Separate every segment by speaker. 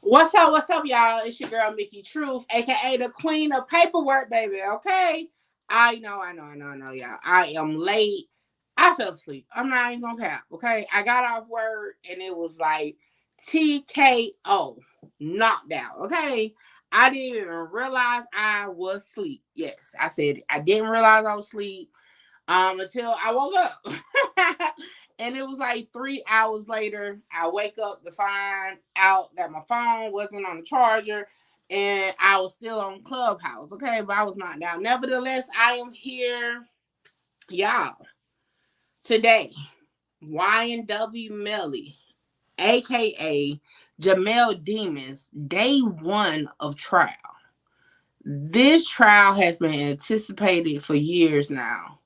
Speaker 1: What's up, y'all? It's your girl Mickey Truth, aka the Queen of Paperwork, baby. Okay, I know, y'all. I am late. I fell asleep. I'm not even gonna cap. Okay, I got off work and it was like TKO, knocked out. Okay, I didn't even realize I was asleep. Yes, I said I didn't realize I was asleep until I woke up. And it was like 3 hours later, I wake up to find out that my phone wasn't on the charger and I was still on Clubhouse. Okay, but I was not down. Nevertheless, I am here, y'all, today. YNW Melly, aka Jamel Demons, day one of trial. This trial has been anticipated for years now.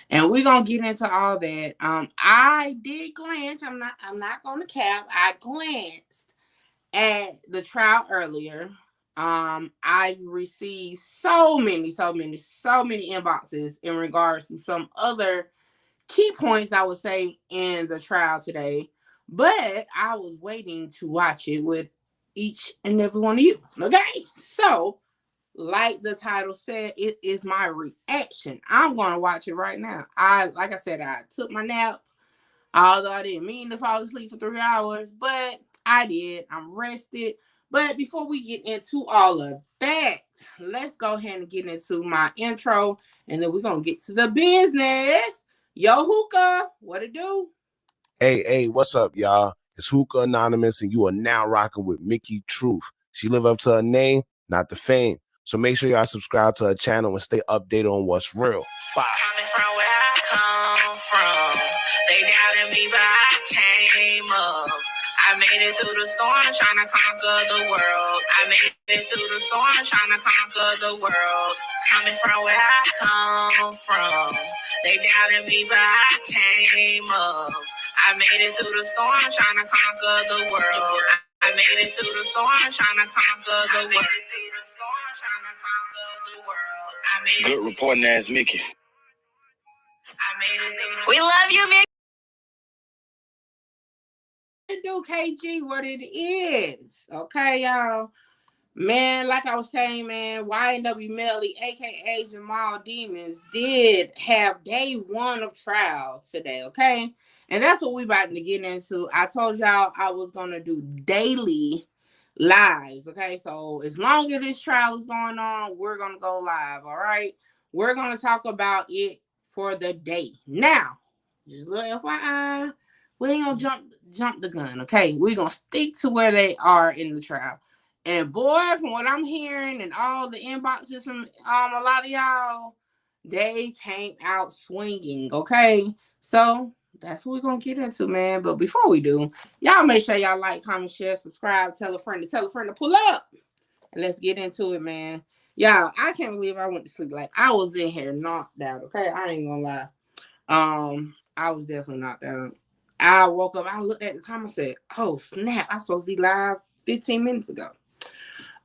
Speaker 1: And we're gonna get into all that. I did glance. I'm not gonna cap. I glanced at the trial earlier. I've received so many inboxes in regards to some other key points I would say in the trial today. But I was waiting to watch it with each and every one of you. Okay. So like the title said, it is my reaction. I'm gonna watch it right now. Like I said, I took my nap, although I didn't mean to fall asleep for 3 hours, but I did. I'm rested. But before we get into all of that, let's go ahead and get into my intro, and then we're gonna get to the business. Yo, hookah, what it do?
Speaker 2: Hey, what's up, y'all? It's Hookah Anonymous, and you are now rocking with Mickey Truth. She live up to her name, not the fame. So make sure y'all subscribe to her channel and stay updated on what's real. Bye.
Speaker 3: Coming from where I come from, they doubted me, but I came up. I made it through the storm, trying to conquer the world. I made it through the storm, trying to conquer the world. Coming from where I come from, they doubted me, but I came up. I made it through the storm, trying to conquer the world. I made it through the storm, trying to conquer the world.
Speaker 4: Good reporting ass Mickey.
Speaker 3: We love you, Mickey.
Speaker 1: Do KG what it is. Okay, y'all. Man, like I was saying, man, YNW Melly, aka Jamal Demons, did have day one of trial today, okay? And that's what we about to get into. I told y'all I was gonna do daily lives, okay? So as long as this trial is going on, we're gonna go live, all right? We're gonna talk about it for the day. Now, just a little FYI, we ain't gonna jump the gun, okay? We're gonna stick to where they are in the trial. And boy, from what I'm hearing and all the inboxes from a lot of y'all, they came out swinging, okay? So that's what we're going to get into, man. But before we do, y'all make sure y'all like, comment, share, subscribe, tell a friend to pull up. And let's get into it, man. Y'all, I can't believe I went to sleep. Like, I was in here knocked out, okay? I ain't going to lie. I was definitely knocked out. I woke up, I looked at the time, I said, oh, snap, I'm supposed to be live 15 minutes ago.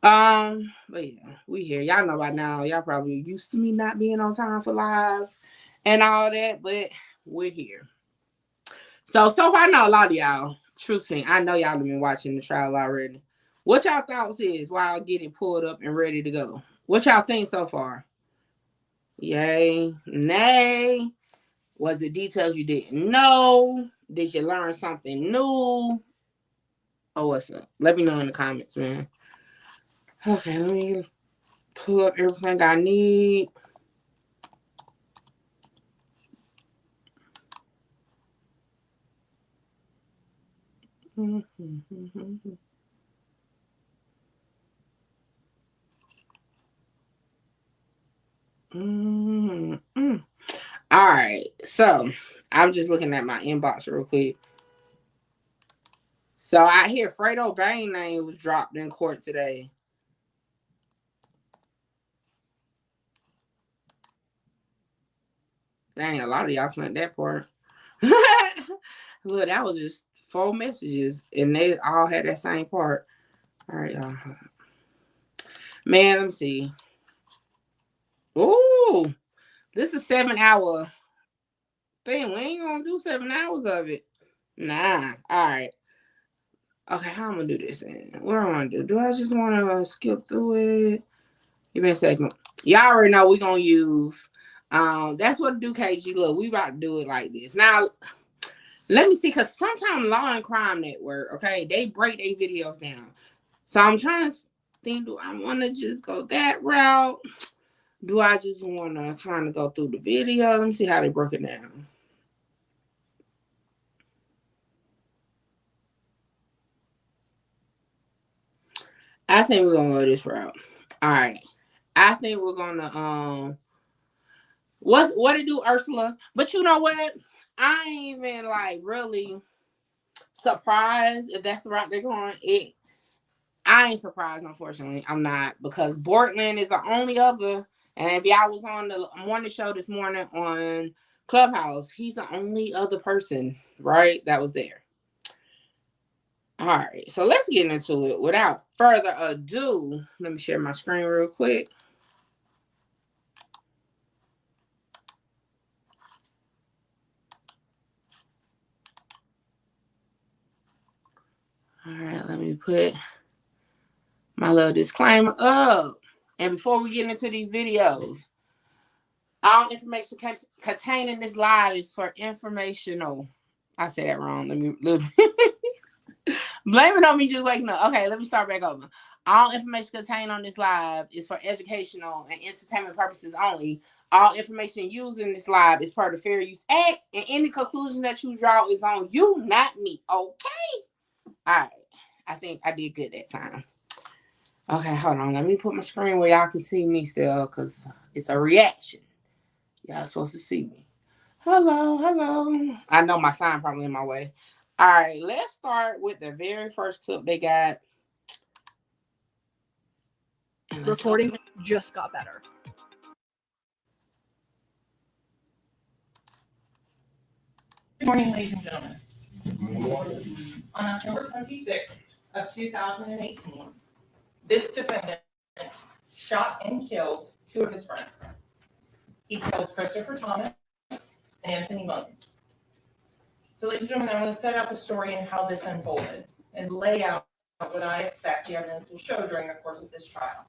Speaker 1: But yeah, we here. Y'all know by now. Y'all probably used to me not being on time for lives and all that, but we're here. So far, I know a lot of y'all. Truth thing, I know y'all have been watching the trial already. What y'all thoughts is while I get it pulled up and ready to go? What y'all think so far? Yay, nay? Was it details you didn't know? Did you learn something new? Oh, what's up? Let me know in the comments, man. Okay, let me pull up everything I need. All right, so I'm just looking at my inbox real quick. So I hear Fredo Bain name was dropped in court today. Dang, a lot of y'all sent that part. Look, that was just 4 messages, and they all had that same part. All right, y'all. Man, let me see. Ooh, this is 7-hour thing. We ain't gonna do 7 hours of it. Nah. All right. Okay, how I'm gonna do this? What do I want to do? Do I just want to skip through it? Give me a second. Y'all already know we're gonna use. That's what do, KG. Look, we about to do it like this. Now, let me see, because sometimes Law and Crime Network, okay, they break their videos down. So I'm trying to think, do I want to just go that route? Do I just want to kind of go through the video? Let me see how they broke it down. I think we're gonna go this route. All right. I think we're gonna what to do, Ursula? But you know what? I ain't even like really surprised if that's the route they're going. I ain't surprised, unfortunately. I'm not, because Bortland is the only other. And if y'all was on the morning show this morning on Clubhouse, he's the only other person, right, that was there. All right, so let's get into it. Without further ado, let me share my screen real quick. All right, let me put my little disclaimer up. And before we get into these videos, all information contained in this live is for informational. I said that wrong. Let me blame it on me just waking up. Okay, let me start back over. All information contained on this live is for educational and entertainment purposes only. All information used in this live is part of the Fair Use Act, and any conclusion that you draw is on you, not me. Okay? All right. I think I did good that time. Okay, hold on. Let me put my screen where y'all can see me still, because it's a reaction. Y'all supposed to see me. Hello. I know my sign probably in my way. All right, let's start with the very first clip they got.
Speaker 5: Recording just got better.
Speaker 6: Good morning, ladies and gentlemen. On October 26th of 2018, this defendant shot and killed two of his friends. He killed Christopher Thomas and Anthony Williams. So, ladies and gentlemen, I'm going to set out the story and how this unfolded and lay out what I expect the evidence will show during the course of this trial.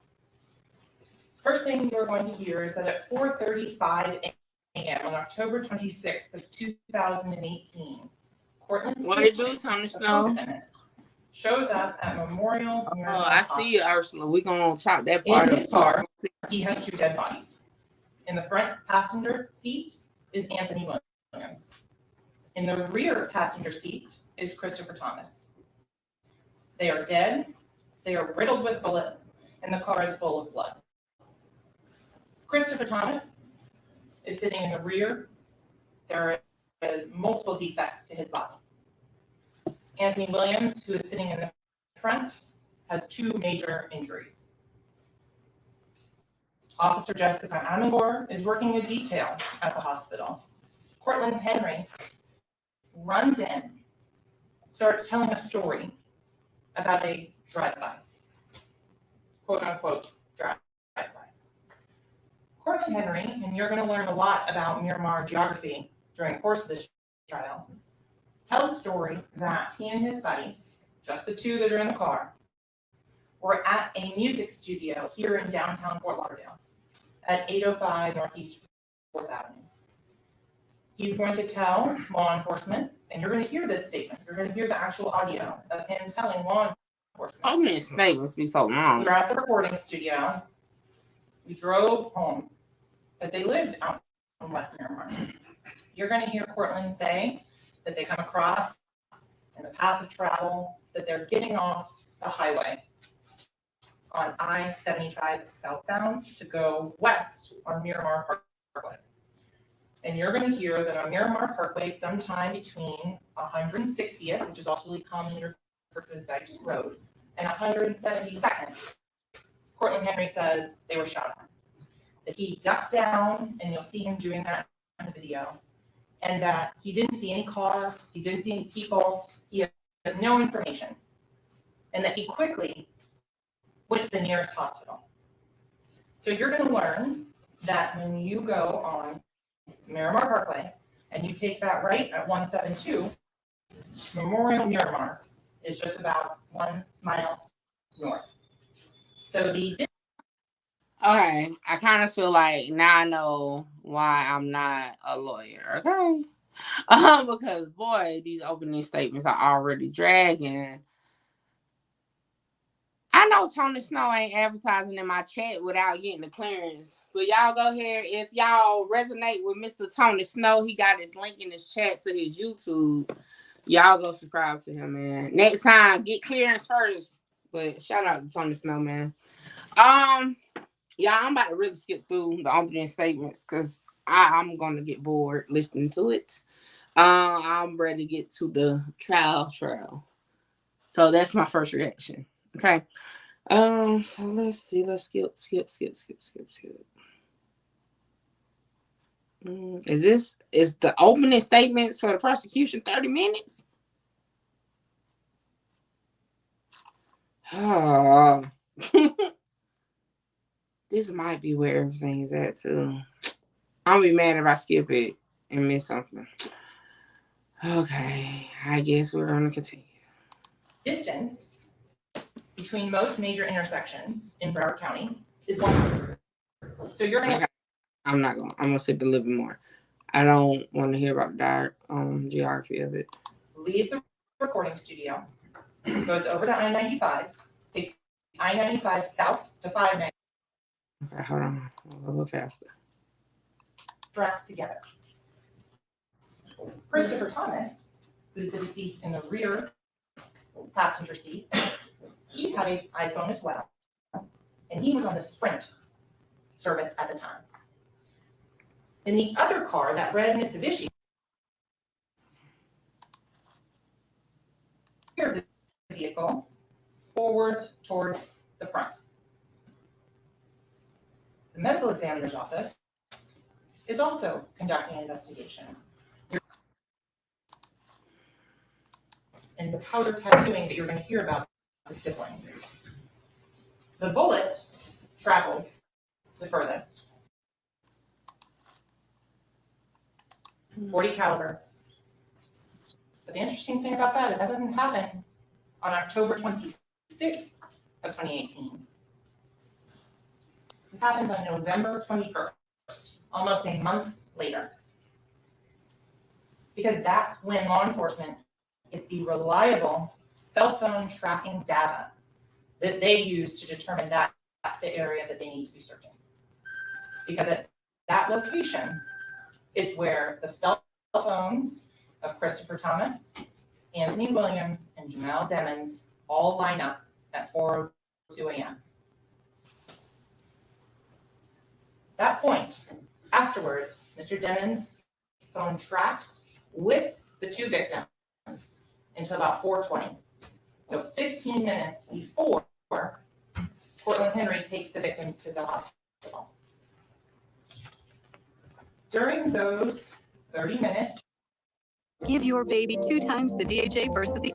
Speaker 6: First thing you're going to hear is that at 4:35 a.m. on October 26th of 2018, Cortland
Speaker 1: What it do, Tony Snow?
Speaker 6: shows up at Memorial.
Speaker 1: Oh, I see you, Ursula. We're going to chop that
Speaker 6: In
Speaker 1: part
Speaker 6: his
Speaker 1: up.
Speaker 6: car, he has two dead bodies. In the front passenger seat is Anthony Williams. In the rear passenger seat is Christopher Thomas. They are dead, they are riddled with bullets, and the car is full of blood. Christopher Thomas is sitting in the rear. There is multiple defects to his body. Anthony Williams, who is sitting in the front, has two major injuries. Officer Jessica Amangor is working a detail at the hospital. Cortland Henry runs in, starts telling a story about a drive-by, quote unquote drive-by. Cortland Henry, and you're going to learn a lot about Miramar geography during the course of this trial, tells a story that he and his buddies, just the two that are in the car, were at a music studio here in downtown Fort Lauderdale at 805 Northeast 4th Avenue. He's going to tell law enforcement, and you're going to hear this statement. You're going to hear the actual audio of him telling law enforcement.
Speaker 1: Oh, man, statements be so long.
Speaker 6: We're at the recording studio. We drove home as they lived out in West Miramar. You're going to hear Cortland say that they come across in the path of travel, that they're getting off the highway on I-75 southbound to go west on Miramar Parkway. And you're going to hear that on Miramar Parkway, sometime between 160th, which is also commonly referred to as Dykes Road, and 172nd, Cortland Henry says they were shot at. That he ducked down, and you'll see him doing that in the video, and that he didn't see any car, he didn't see any people, he has no information, and that he quickly went to the nearest hospital. So you're going to learn that when you go on Miramar Parkway and you take that right at 172, Memorial Miramar, is just about 1 mile north. So the
Speaker 1: Okay, I kind of feel like now I know why I'm not a lawyer. Okay, because boy, these opening statements are already dragging. I know Tony Snow ain't advertising in my chat without getting the clearance, but y'all go here. If y'all resonate with Mr. Tony Snow, he got his link in his chat to his YouTube. Y'all go subscribe to him, man. Next time, get clearance first. But shout out to Tony Snow, man. Yeah, I'm about to really skip through the opening statements because I'm gonna get bored listening to it. I'm ready to get to the trial. So that's my first reaction. Okay. So let's see. Let's skip. Is the opening statements for the prosecution 30 minutes? This might be where everything is at too. I'm gonna be mad if I skip it and miss something. Okay, I guess we're gonna continue.
Speaker 6: distance between most major intersections in Broward County is 100. So you're gonna.
Speaker 1: Okay. I'm gonna skip a little bit more. I don't want to hear about the geography of it.
Speaker 6: Leaves the recording studio, goes over to I-95, takes I-95 south to 590.
Speaker 1: Okay, hold on. A little faster.
Speaker 6: Track together. Christopher Thomas, who's the deceased in the rear passenger seat, he had an iPhone as well, and he was on the Sprint service at the time. In the other car, that red Mitsubishi, the vehicle forward towards the front. The medical examiner's office is also conducting an investigation. And the powder tattooing that you're going to hear about is stippling. The bullet travels the furthest. 40 caliber. But the interesting thing about that is that doesn't happen on October 26th of 2018. This happens on November 21st, almost a month later. Because that's when law enforcement gets the reliable cell phone tracking data that they use to determine that that's the area that they need to be searching. Because at that location is where the cell phones of Christopher Thomas, Anthony Williams, and Jamal Demmons all line up at 4:02 a.m. That point, afterwards, Mr. Demmons' phone tracks with the two victims until about 4:20. So 15 minutes before Cortland Henry takes the victims to the hospital. During those 30 minutes,
Speaker 7: give your baby 2 times the DHA versus the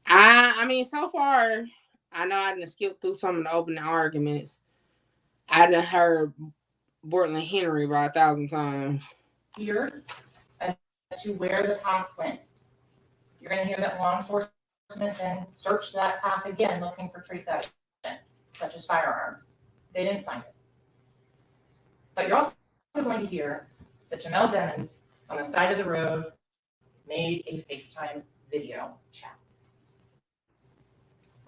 Speaker 1: I mean, so far, I know I didn't skip through some of the opening arguments. I done heard Portland Henry about 1,000 times.
Speaker 6: Here, as to where the path went. You're going to hear that law enforcement then searched that path again, looking for trace evidence, such as firearms. They didn't find it. But you're also going to hear that Jamal Demmons, on the side of the road, made a FaceTime video chat.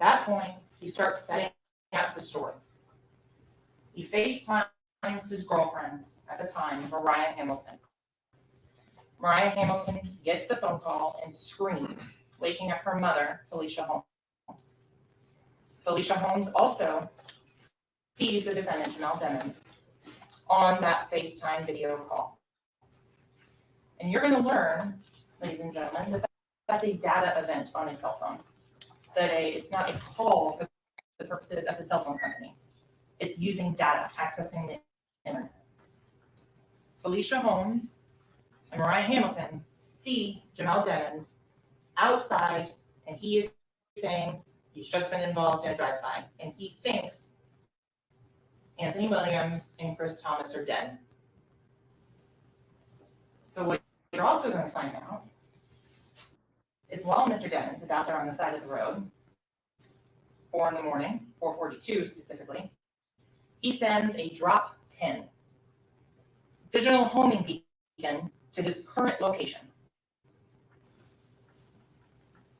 Speaker 6: At that point, he starts setting up the story. He FaceTimes his girlfriend at the time, Mariah Hamilton. Mariah Hamilton gets the phone call and screams, waking up her mother, Felicia Holmes. Felicia Holmes also sees the defendant, Jamal Demmons, on that FaceTime video call. And you're going to learn, ladies and gentlemen, that that's a data event on a cell phone. It's not a call for the purposes of the cell phone companies. It's using data, accessing the internet. Felicia Holmes and Mariah Hamilton see Jamal Demmons outside, and he is saying he's just been involved in a drive-by, and he thinks Anthony Williams and Chris Thomas are dead. So what you're also going to find out is while Mr. Devins is out there on the side of the road, 4 in the morning, 4:42 specifically, he sends a drop pin, digital homing beacon, to his current location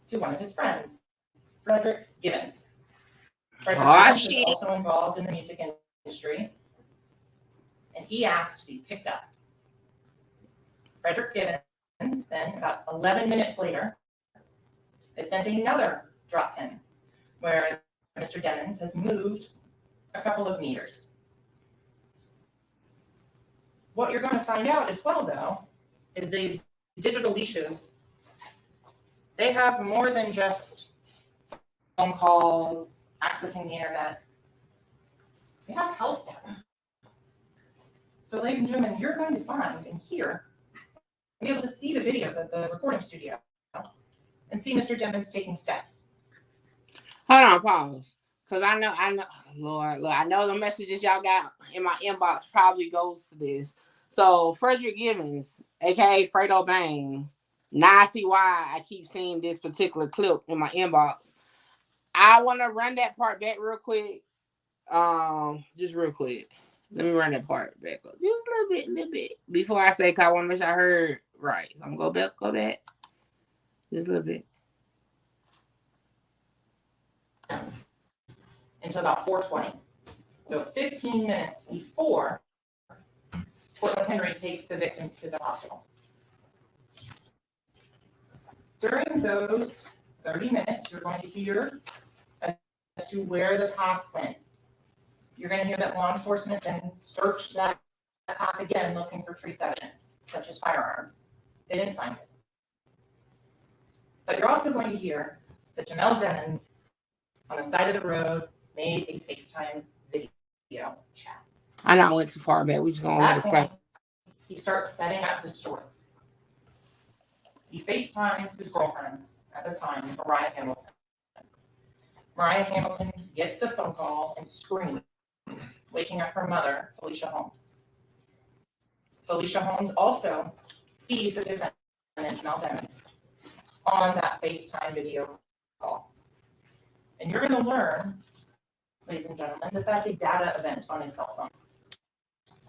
Speaker 6: to one of his friends, Frederick Gibbons. Frederick Gibbons is also involved in the music industry, and he asked to be picked up. Frederick Gibbons then, about 11 minutes later, is sent another drop pin where Mr. Devins has moved a couple of meters. What you're going to find out as well, though, is these digital leashes, they have more than just phone calls, accessing the internet. They have health data. So, ladies and gentlemen, you're going to find and hear, be able to see the videos at the recording studio and see Mr. Devins taking steps.
Speaker 1: Hold on, pause. Because I know, Lord, look, I know the messages y'all got in my inbox probably goes to this. So, Frederick Gibbons, aka Fredo Bang, now I see why I keep seeing this particular clip in my inbox. I want to run that part back real quick. Just real quick. Let me run that part back. Just a little bit. Before I say, because I want to make sure I heard right. So, I'm going to go back. Just a little bit.
Speaker 6: Until about 4:20. So 15 minutes before Portland Henry takes the victims to the hospital. During those 30 minutes, you're going to hear as to where the path went. You're going to hear that law enforcement then searched that path again, looking for trace evidence, such as firearms. They didn't find it. But you're also going to hear that Jamel Devins, on the side of the road, made a FaceTime video chat.
Speaker 1: I know I went too far back. We just gonna let it play.
Speaker 6: He starts setting up the story. He FaceTimes his girlfriend at the time, Mariah Hamilton. Mariah Hamilton gets the phone call and screams, waking up her mother, Felicia Holmes. Felicia Holmes also sees the defendant, Jamel Devins, on that FaceTime video call. And you're going to learn, ladies and gentlemen, that that's a data event on a cell phone.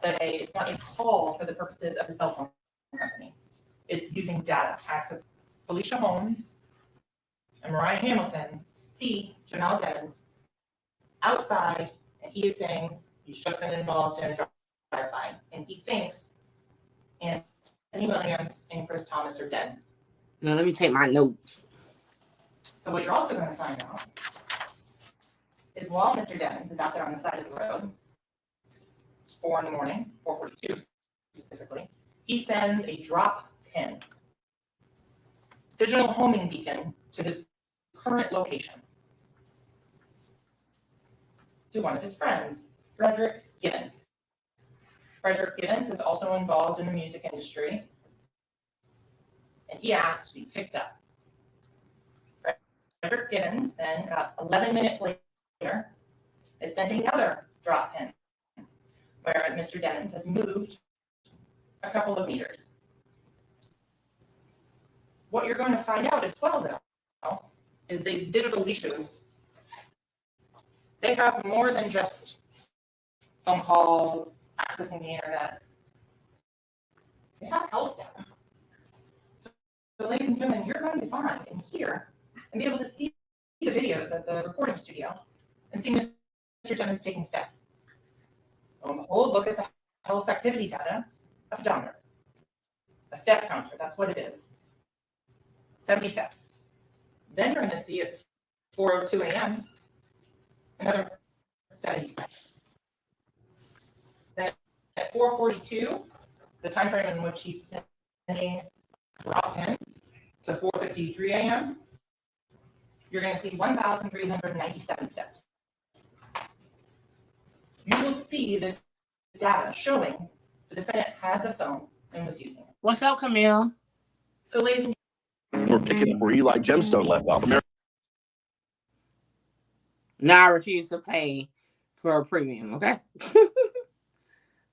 Speaker 6: That it's not a call for the purposes of the cell phone companies. It's using data to access. Felicia Holmes and Mariah Hamilton see Jamel Devins outside, and he is saying he's just been involved in a drive-by, and he thinks Anthony Williams and Chris Thomas are dead.
Speaker 1: Now let me take my notes.
Speaker 6: So what you're also going to find out is while Mr. Devins is out there on the side of the road, 4 in the morning, 4:42 specifically, he sends a drop pin, digital homing beacon, to his current location to one of his friends, Frederick Gibbons. Frederick Gibbons is also involved in the music industry, and he asked to be picked up. Frederick Gibbons then, about 11 minutes later, is sent another drop pin where Mr. Devins has moved a couple of meters. What you're going to find out as well, though, is these digital leashes, they have more than just phone calls, accessing the internet. They have health data. So, ladies and gentlemen, you're going to find and hear and be able to see the videos at the recording studio and see Mr. Devins taking steps. Lo and behold, look at the health activity data, a pedometer, a step counter, that's what it is. 70 steps. Then you're going to see at 4:02 a.m. another 70 steps. Then at 4:42, the time frame in which he's sending drop in, so 4:53 a.m., you're going to see 1,397 steps. You will see this data showing the defendant had the phone and was using it.
Speaker 1: What's up, Camille?
Speaker 6: So, ladies and
Speaker 8: We're picking up where Eli Gemstone left off.
Speaker 1: Now I refuse to pay for a premium, okay?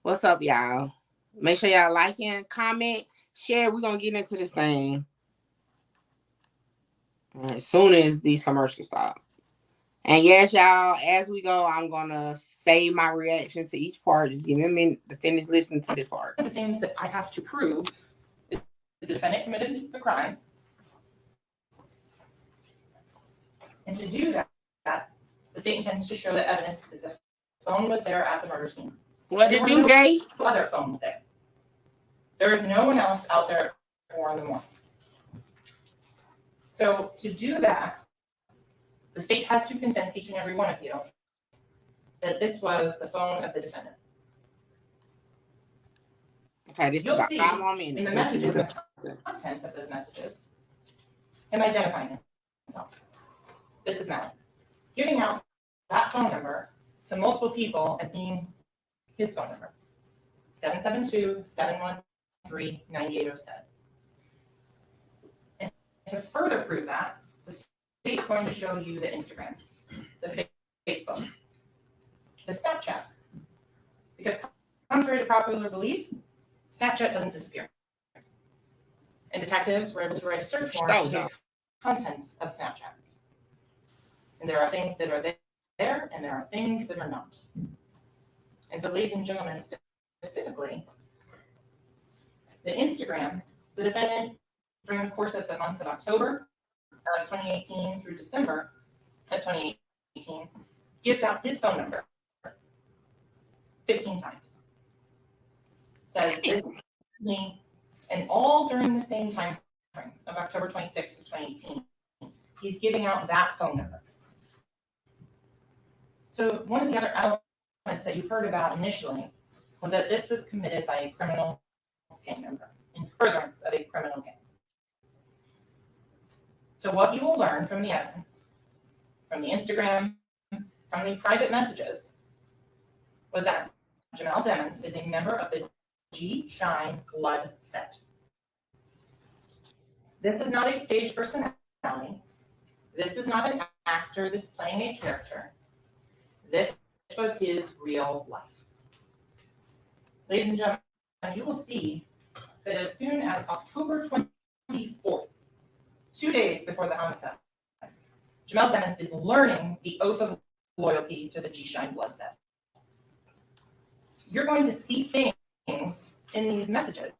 Speaker 1: What's up, y'all? Make sure y'all like and comment, share. We're going to get into this thing as soon as these commercials stop. And yes, y'all, as we go, I'm going to save my reaction to each part. Just give me a minute to finish listening to this part.
Speaker 6: The things that I have to prove is the defendant committed the crime. And to do that, the state intends to show the evidence that the phone was there at the murder scene.
Speaker 1: What did you do, Gates?
Speaker 6: Other phones there. There is no one else out there at 4 in the morning. So to do that, the state has to convince each and every one of you that this was the phone of the defendant.
Speaker 1: Okay, this
Speaker 6: You'll
Speaker 1: is about
Speaker 6: see
Speaker 1: 5 more minutes.
Speaker 6: in the messages and contents of those messages him identifying himself. This is Melly. Giving out that phone number to multiple people as being his phone number. 772-713-9807. And to further prove that, the state's going to show you the Instagram, the Facebook, the Snapchat. Because contrary to popular belief, Snapchat doesn't disappear. And detectives were able to write a search warrant to the contents of Snapchat. And there are things that are there, and there are things that are not. And so, ladies and gentlemen, specifically, the Instagram, the defendant, during the course of the months of October of 2018 through December of 2018, gives out his phone number 15 times. Says, this is me, and all during the same time frame of October 26th of 2018, he's giving out that phone number. So one of the other elements that you heard about initially was that this was committed by a criminal gang member in furtherance of a criminal gang. So what you will learn from the evidence, from the Instagram, from the private messages, was that Jamel Demons is a member of the G Shine Blood set. This is not a stage personality. This is not an actor that's playing a character. This was his real life. Ladies and gentlemen, you will see that as soon as October 24th, 2 days before the homicide, Jamel Demons is learning the oath of loyalty to the G Shine Blood set. You're going to see things in these messages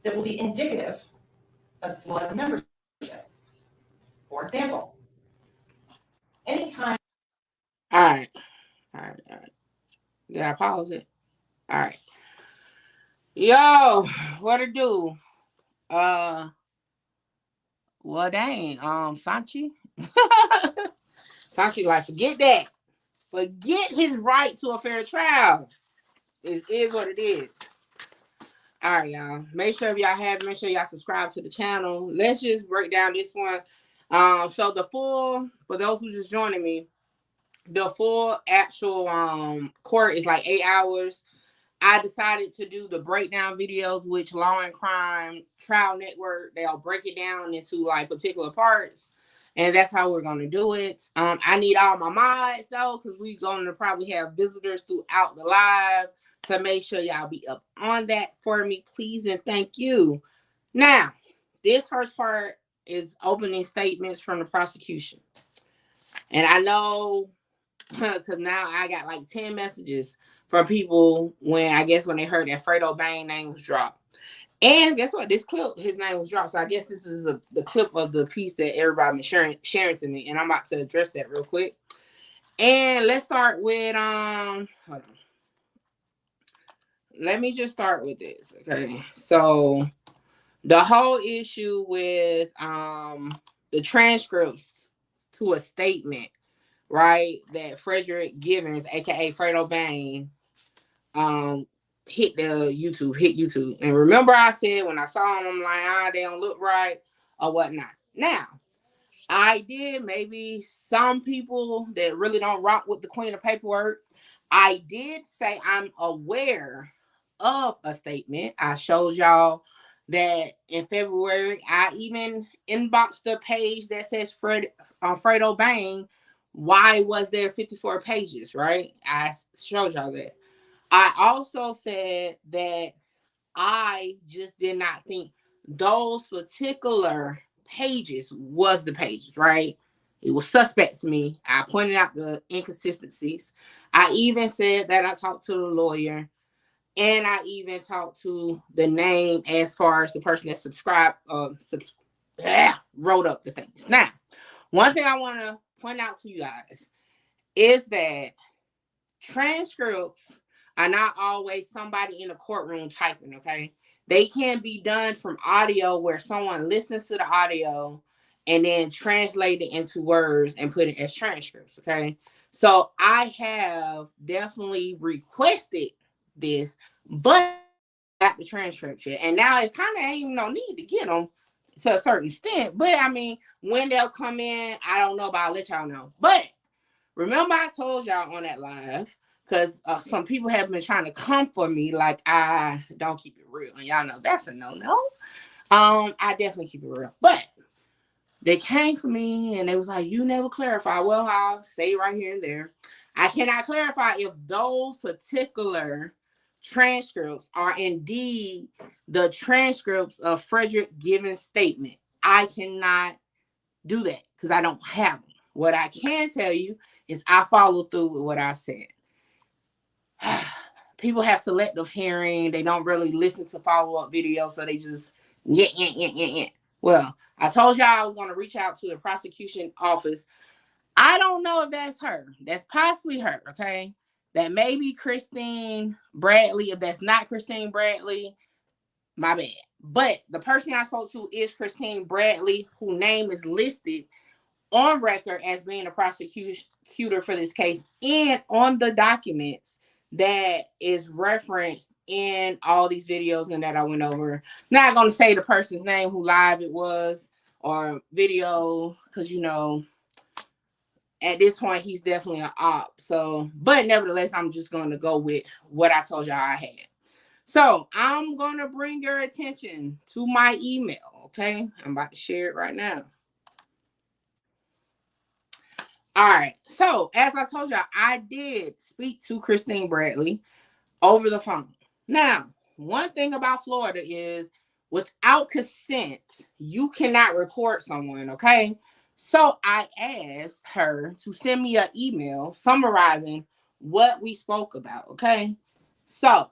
Speaker 6: that will be indicative of blood membership. For example, anytime.
Speaker 1: All right. Did I pause it? All right. Yo, what it do? Well, dang. Sanchi. Sanchi, like, forget that. Forget his right to a fair trial. It is what it is. All right, y'all. Make sure if y'all have, make sure y'all subscribe to the channel. Let's just break down this one. So the full, for those who just joining me, the full actual court is like 8 hours. I decided to do the breakdown videos, which Law and Crime Trial Network, they'll break it down into like particular parts. And that's how we're going to do it. I need all my mods, though, because we're going to probably have visitors throughout the live. So make sure y'all be up on that for me, please, and thank you. Now, this first part is opening statements from the prosecution. And I know, because now I got like 10 messages from people when they heard that Fredo Bang name was dropped. And guess what? This clip, his name was dropped. So I guess this is the clip of the piece that everybody been sharing to me. And I'm about to address that real quick. And let's start with, hold on. Let me just start with this. Okay. So the whole issue with the transcripts to a statement, right, that Frederick Givens, aka Fredo Bang, hit YouTube. And remember I said when I saw them, I'm like, they don't look right or whatnot. Now, I did, maybe some people that really don't rock with the Queen of Paperwork, I did say I'm aware of a statement. I showed y'all that in February, I even inboxed the page that says Fredo Bang why was there 54 pages, right? I showed y'all that. I also said that I just did not think those particular pages was the pages, right? It was suspect to me. I pointed out the inconsistencies. I even said that I talked to the lawyer, and I even talked to the name as far as the person that wrote up the things. Now, one thing I want to point out to you guys is that transcripts are not always somebody in the courtroom typing, okay? They can be done from audio where someone listens to the audio and then translate it into words and put it as transcripts, okay? So I have definitely requested this, but got the transcripts yet. And now it's kind of ain't even no need to get them to a certain extent. But I mean, when they'll come in, I don't know, but I'll let y'all know. But remember I told y'all on that live, because some people have been trying to come for me like I don't keep it real. And y'all know that's a no-no. I definitely keep it real. But they came for me and they was like, you never clarify. Well, I'll say right here and there. I cannot clarify if those particular transcripts are indeed the transcripts of Frederick Given's statement. I cannot do that because I don't have them. What I can tell you is I follow through with what I said. People have selective hearing. They don't really listen to follow-up videos, so they just yeah. Well, I told y'all I was going to reach out to the prosecution office. I don't know if that's her. That's possibly her, okay? That may be Christine Bradley. If that's not Christine Bradley, my bad. But the person I spoke to is Christine Bradley, whose name is listed on record as being a prosecutor for this case and on the documents that is referenced in all these videos and that I went over. Not going to say the person's name, who live it was, or video, because, you know, at this point, he's definitely an op. So, but nevertheless, I'm just going to go with what I told y'all I had. So, I'm going to bring your attention to my email, okay? I'm about to share it right now. All right. So, as I told y'all, I did speak to Christine Bradley over the phone. Now, one thing about Florida is without consent, you cannot report someone, okay? So, I asked her to send me an email summarizing what we spoke about, okay? So,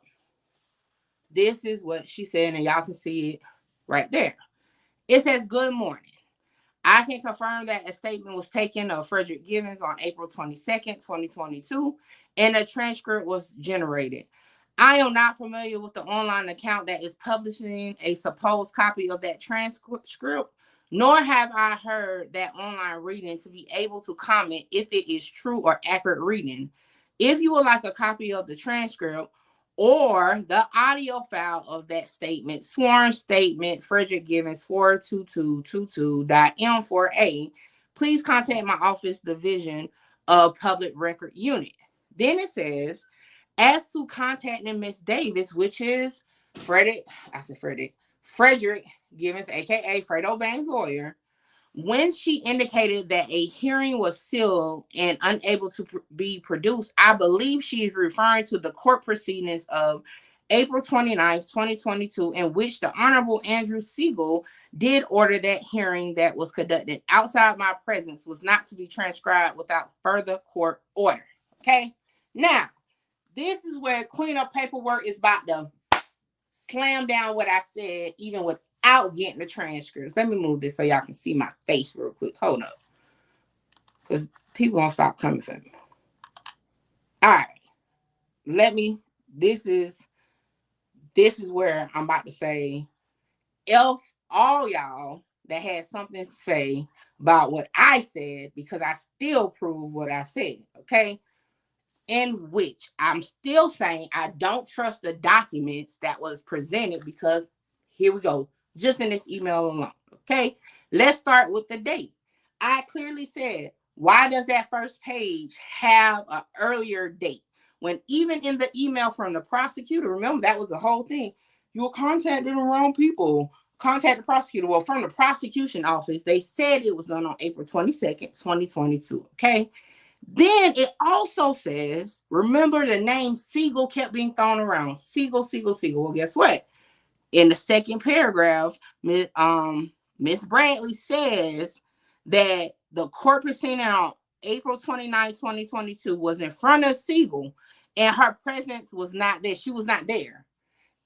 Speaker 1: this is what she said, and y'all can see it right there. It says, "Good morning. I can confirm that a statement was taken of Frederick Givens on April 22nd, 2022, and a transcript was generated. I am not familiar with the online account that is publishing a supposed copy of that transcript, nor have I heard that online reading to be able to comment if it is true or accurate reading. If you would like a copy of the transcript or the audio file of that statement, sworn statement, Frederick Givens 42222.m4a, please contact my office division of public record unit." Then it says, "As to contacting Miss Davis," which is Frederick Givens, aka Fredo Bang's lawyer, "when she indicated that a hearing was sealed and unable to be produced, I believe she is referring to the court proceedings of April 29th, 2022, in which the Honorable Andrew Siegel did order that hearing that was conducted outside my presence was not to be transcribed without further court order." Okay? Now, this is where cleanup paperwork is about to slam down what I said, even without getting the transcripts. Let me move this so y'all can see my face real quick. Hold up. Because people gonna stop coming for me. All right. This is where I'm about to say, if all y'all that had something to say about what I said, because I still prove what I said, okay? In which I'm still saying I don't trust the documents that was presented, because here we go, just in this email alone, okay? Let's start with the date. I clearly said, why does that first page have an earlier date? When even in the email from the prosecutor, remember that was the whole thing, you were contacting the wrong people. Contact the prosecutor. Well, from the prosecution office, they said it was done on April 22nd, 2022, okay? Then it also says, remember the name Siegel kept being thrown around. Siegel. Well, guess what? In the second paragraph, Miss Bradley says that the court proceeding on April 29, 2022 was in front of Siegel and her presence was not there. She was not there.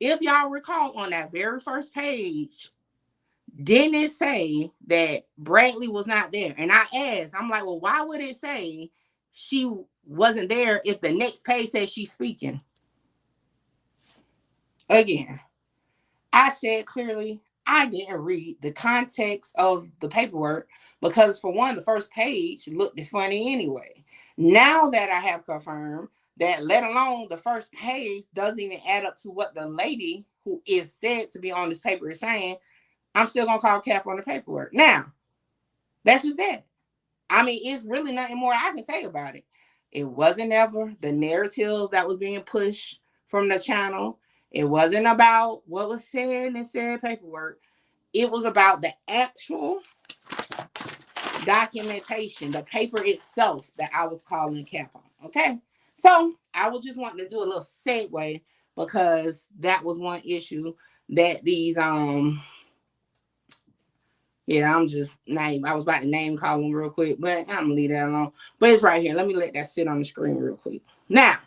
Speaker 1: If y'all recall on that very first page, didn't it say that Bradley was not there? And I asked, I'm like, well, why would it say she wasn't there if the next page says she's speaking? Again, I said clearly, I didn't read the context of the paperwork because, for one, the first page looked funny anyway. Now that I have confirmed that, let alone the first page doesn't even add up to what the lady who is said to be on this paper is saying, I'm still going to call cap on the paperwork. Now, that's just that. I mean, it's really nothing more I can say about it. It wasn't ever the narrative that was being pushed from the channel. It wasn't about what was said in said paperwork. It was about the actual documentation, the paper itself that I was calling cap on. Okay? So I was just wanting to do a little segue because that was one issue that these yeah, I was about to name call them real quick, but I'm gonna leave that alone. But it's right here. Let me let that sit on the screen real quick. Now,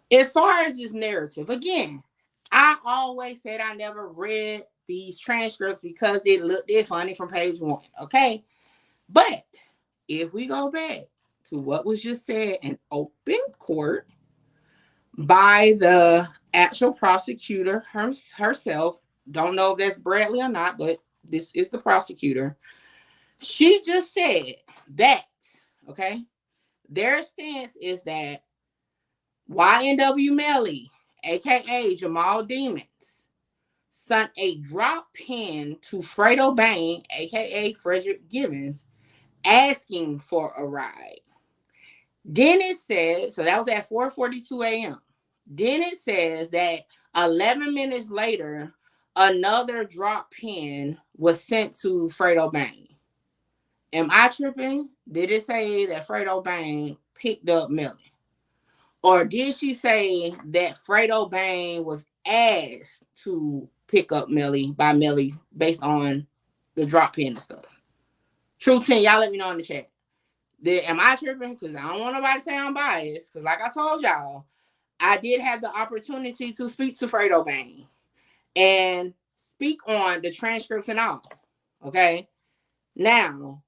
Speaker 1: as far as this narrative, again, I always said I never read these transcripts because it looked funny from page 1. Okay. But if we go back to what was just said in open court by the actual prosecutor herself, don't know if that's Bradley or not, but this is the prosecutor. She just said that, okay, their stance is that YNW Melly, aka Jamal Demons, sent a drop pin to Fredo Bain, aka Frederick Givens, asking for a ride. Then it says, so that was at 4:42 a.m. Then it says that 11 minutes later, another drop pin was sent to Fredo Bain. Am I tripping? Did it say that Fredo Bain picked up Melly? Or did she say that Fredo Bain was asked to pick up Melly by Melly based on the drop pin and stuff? Truth 10, y'all let me know in the chat. Am I tripping? Because I don't want nobody to say I'm biased. Because like I told y'all, I did have the opportunity to speak to Fredo Bain and speak on the transcripts and all. Okay? Now,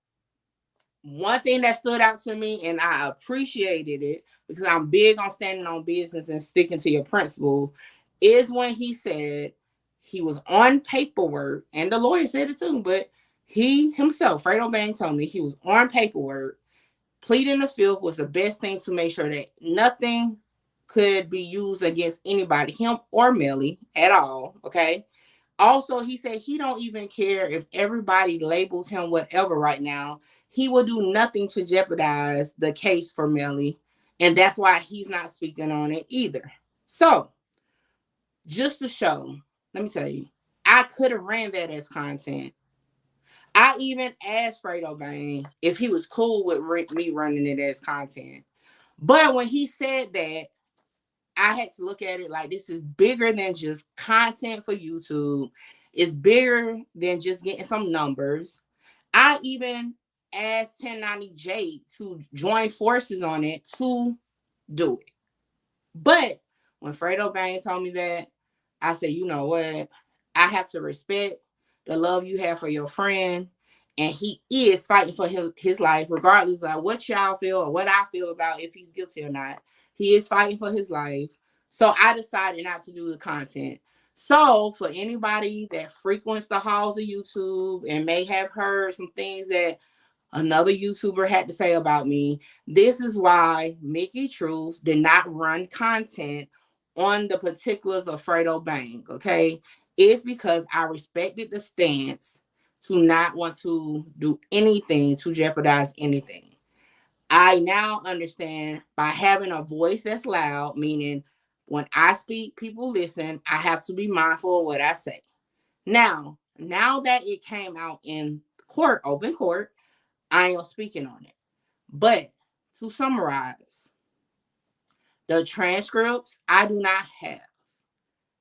Speaker 1: one thing that stood out to me, and I appreciated it because I'm big on standing on business and sticking to your principle, is when he said he was on paperwork, and the lawyer said it too, but he himself, Fredo Bain, told me he was on paperwork. Pleading the fifth was the best thing to make sure that nothing could be used against anybody, him or Melly at all, okay? Also, he said he don't even care if everybody labels him whatever right now. He will do nothing to jeopardize the case for Melly, and that's why he's not speaking on it either. So, just to show, let me tell you, I could have ran that as content. I even asked Fredo Bain if he was cool with me running it as content. But when he said that, I had to look at it like this is bigger than just content for YouTube. It's bigger than just getting some numbers. I even asked 1090J to join forces on it to do it. But when Fredo Bain told me that, I said, you know what? I have to respect the love you have for your friend. And he is fighting for his life, regardless of what y'all feel or what I feel about if he's guilty or not. He is fighting for his life. So I decided not to do the content. So for anybody that frequents the halls of YouTube and may have heard some things that another YouTuber had to say about me, this is why Mickey Truth did not run content on the particulars of Fredo Bain, okay? It's because I respected the stance to not want to do anything to jeopardize anything. I now understand by having a voice that's loud, meaning when I speak, people listen, I have to be mindful of what I say. Now that it came out in court, open court, I am speaking on it. But to summarize, the transcripts I do not have.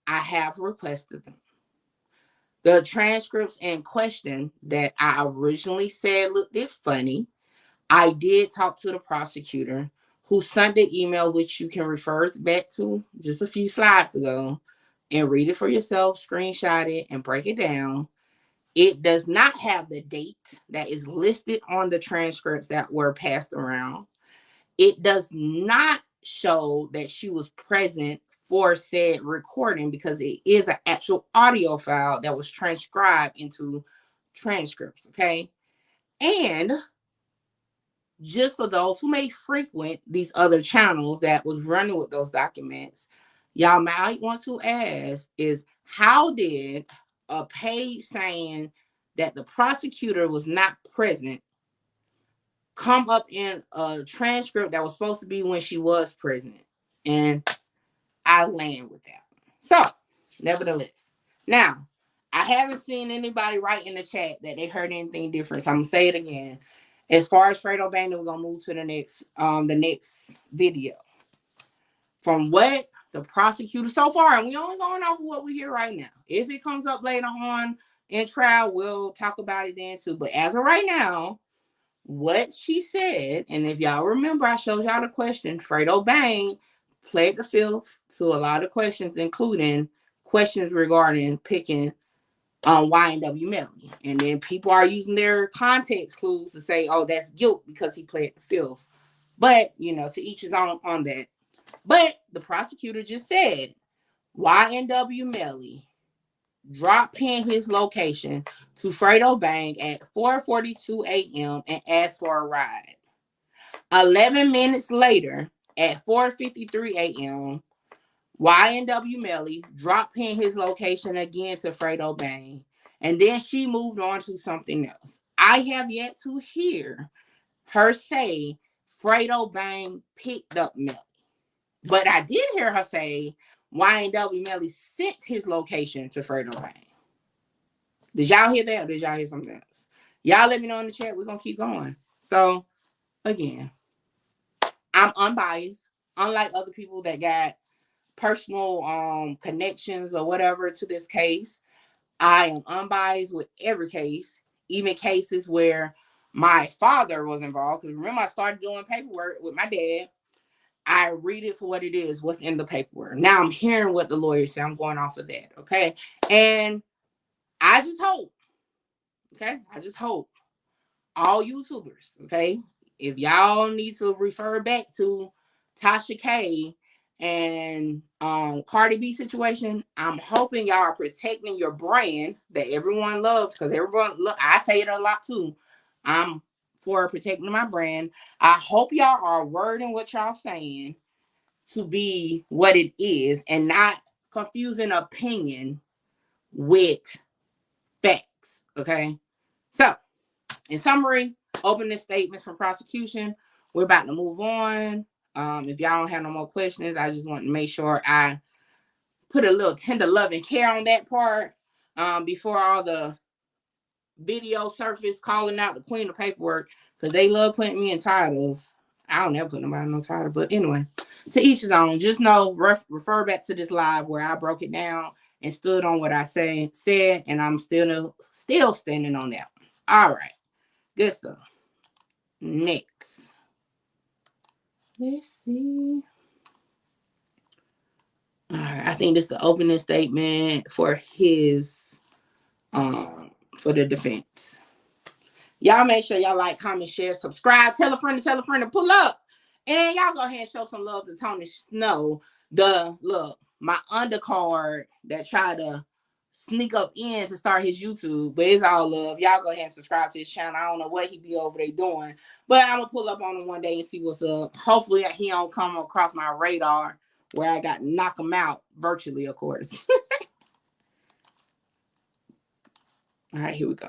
Speaker 1: I have requested them. The transcripts in question that I originally said looked funny, I did talk to the prosecutor who sent the email, which you can refer back to just a few slides ago and read it for yourself, screenshot it, and break it down. It does not have the date that is listed on the transcripts that were passed around. It does not show that she was present for said recording because it is an actual audio file that was transcribed into transcripts, okay? And just for those who may frequent these other channels that was running with those documents, y'all might want to ask is, how did a page saying that the prosecutor was not present come up in a transcript that was supposed to be when she was present? And I land with that. So, nevertheless, now, I haven't seen anybody write in the chat that they heard anything different. So I'm gonna say it again. As far as Fredo Bang, we're gonna move to the next video. From what the prosecutor so far, and we only going off of what we hear right now. If it comes up later on in trial, we'll talk about it then too. But as of right now, what she said, and if y'all remember, I showed y'all the question. Fredo Bang played the fifth to a lot of questions, including questions regarding picking YNW Melly. And then people are using their context clues to say, oh, that's guilt because he played the fifth. But, you know, to each his own on that. But the prosecutor just said YNW Melly dropped pin his location to Fredo Bang at 4:42 a.m. and asked for a ride. 11 minutes later, at 4:53 a.m., YNW Melly dropped pin his location again to Fredo Bang, and then she moved on to something else. I have yet to hear her say Fredo Bang picked up Melly, but I did hear her say YNW Melly sent his location to Fredo Bang. Did y'all hear that, or did y'all hear something else? Y'all let me know in the chat. We're gonna keep going. So again, I'm unbiased, unlike other people that got personal connections or whatever to this case. I am unbiased with every case, even cases where my father was involved. Because remember, I started doing paperwork with my dad. I read it for what it is, what's in the paperwork. Now I'm hearing what the lawyers say. I'm going off of that, okay? And I just hope, okay? I just hope all YouTubers, okay? If y'all need to refer back to Tasha K and Cardi B situation, I'm hoping y'all are protecting your brand that everyone loves, because everyone look, I say it a lot too. I'm for protecting my brand. I hope y'all are wording what y'all saying to be what it is and not confusing opinion with facts. Okay. So in summary, opening statements from prosecution. We're about to move on. If y'all don't have no more questions, I just want to make sure I put a little tender love and care on that part before all the video surface calling out the queen of paperwork, because they love putting me in titles. I don't ever put nobody in no title, but anyway, to each his own. Just know, refer back to this live where I broke it down and stood on what I said, and I'm still standing on that one. All right, good stuff. Next, let's see. All right, I think this is the opening statement for his for the defense. Y'all make sure y'all like, comment, share, subscribe, tell a friend to pull up. And y'all go ahead and show some love to Tony Snow. My undercard that tried to sneak up in to start his YouTube, but it's all love. Y'all go ahead and subscribe to his channel. I don't know what he be over there doing, but I'm gonna pull up on him one day and see what's up. Hopefully he don't come across my radar where I got to knock him out virtually, of course. All right, here we go.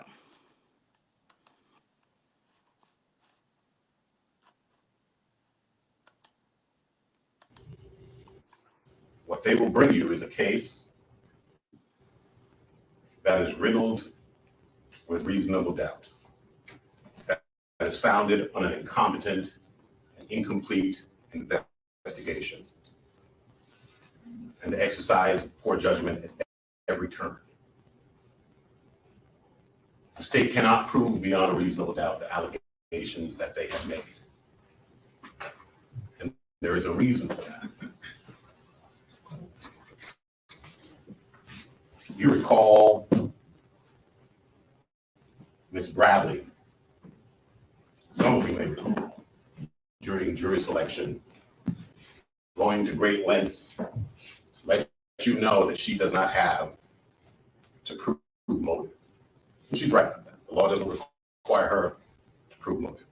Speaker 9: What they will bring you is a case that is riddled with reasonable doubt, that is founded on an incompetent incomplete investigation and the exercise of poor judgment at every turn. The state cannot prove beyond a reasonable doubt the allegations that they have made. And there is a reason for that. You recall Ms. Bradley, some of you may recall, during jury selection, going to great lengths to let you know that she does not have to prove motive. And she's right about that. The law doesn't require her to prove motive.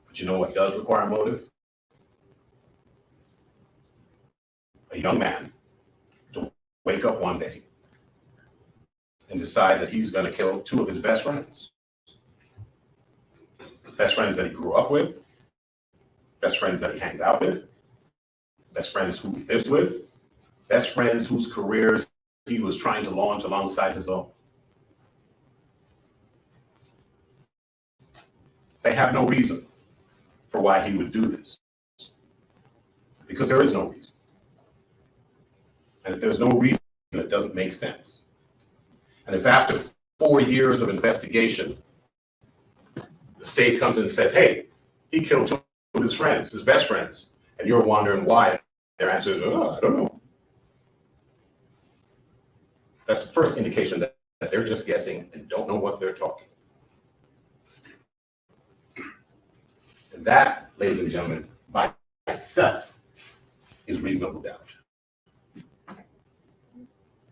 Speaker 9: But you know what does require motive? A young man to wake up one day and decide that he's going to kill two of his best friends. Best friends that he grew up with, best friends that he hangs out with, best friends who he lives with, best friends whose careers he was trying to launch alongside his own. They have no reason for why he would do this, because there is no reason. And if there's no reason, it doesn't make sense. And if after 4 years of investigation, the state comes in and says, hey, he killed two of his friends, his best friends, and you're wondering why, their answer is, oh, I don't know. That's the first indication that they're just guessing and don't know what they're talking. And that, ladies and gentlemen, by itself is reasonable doubt.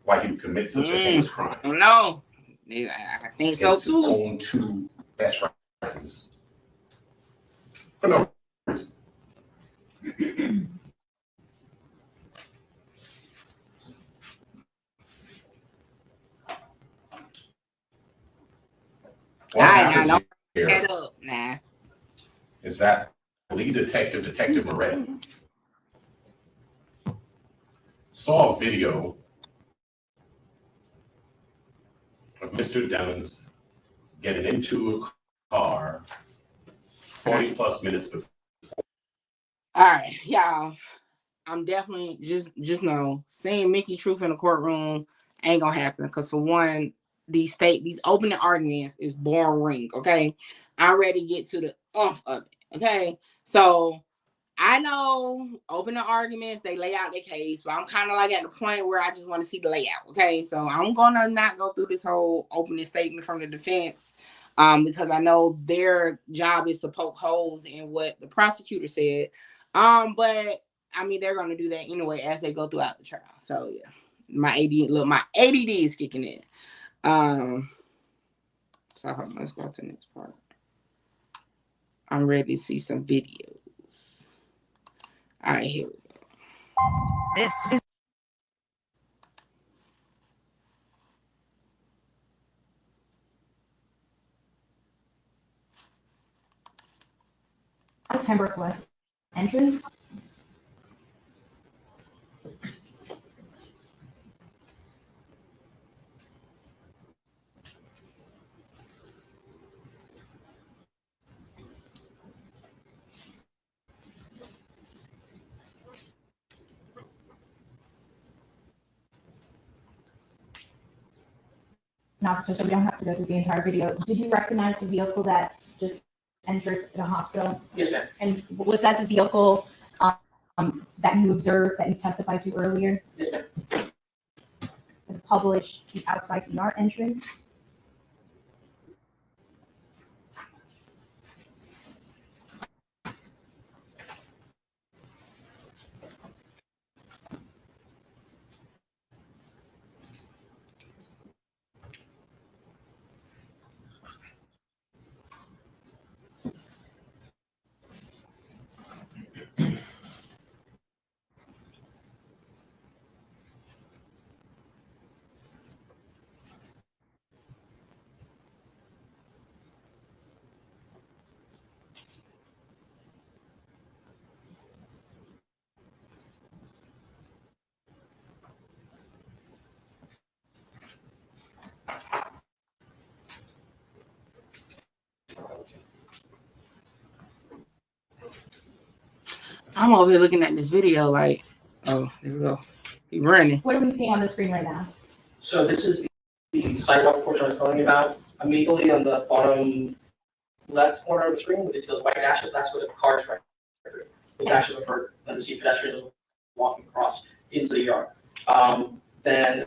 Speaker 9: Why he would commit such a heinous crime.
Speaker 1: No, I think so
Speaker 9: His
Speaker 1: too.
Speaker 9: own two best friends. For no reason. What happened here
Speaker 1: Head up, nah.
Speaker 9: is that lead detective, Detective Moretti, saw a video of Mr. Demons getting into a car 40 plus minutes before.
Speaker 1: All right, y'all. I'm definitely just know seeing Mickey Truth in the courtroom ain't gonna happen because for one, these opening arguments is boring. Okay, I'm ready to get to the of it. Okay, so I know opening arguments they lay out their case, but I'm kind of like at the point where I just want to see the layout. Okay, so I'm gonna not go through this whole opening statement from the defense, because I know their job is to poke holes in what the prosecutor said. But I mean they're gonna do that anyway as they go throughout the trial. So yeah, my ADD is kicking in. So hold on, let's go to the next part. I'm ready to see some videos. All right, here we go.
Speaker 7: This is
Speaker 10: Pembroke West entrance. Officer, so we don't have to go through the entire video. Did you recognize the vehicle that just entered the hospital?
Speaker 11: Yes, ma'am.
Speaker 10: And was that the vehicle that you observed, that you testified to earlier?
Speaker 11: Yes, ma'am.
Speaker 10: Published the outside ER entry?
Speaker 1: I'm over here looking at this video like, oh, there we go. He running.
Speaker 10: What are we seeing on the screen right now?
Speaker 11: So this is the sidewalk portion I was telling you about. Immediately on the bottom left corner of the screen, we see those white dashes. That's where the cars right through. The dashes are for them to see pedestrians walking across into the yard. Then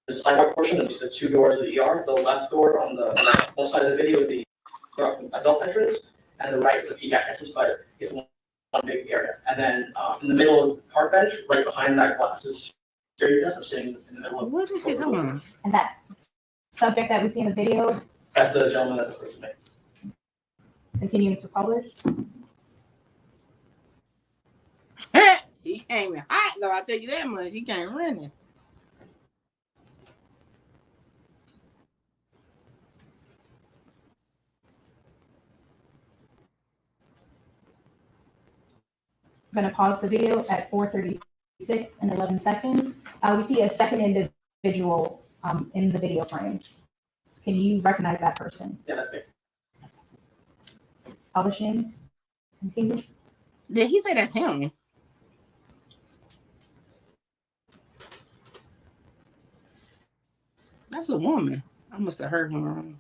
Speaker 11: the sidewalk portion, there's the two doors of the ER. The left door on the left side of the video is the adult entrance, and the right is the pediatric entrance, but it's one big area. And then in the middle is the park bench. Right behind that glass is stereo desk. I'm sitting in the middle of.
Speaker 1: What is he talking about?
Speaker 10: And that subject that we see in the video,
Speaker 11: That's the gentleman that the person made.
Speaker 10: continuing to publish.
Speaker 1: He came in hot though, I'll tell you that much. He came running.
Speaker 10: I'm going to pause the video at 4:36 and 11 seconds. We see a second individual in the video frame. Can you recognize that person?
Speaker 11: Yeah, that's me.
Speaker 10: Publishing. Continue.
Speaker 1: Did he say that's him? That's a woman. I must have heard him wrong.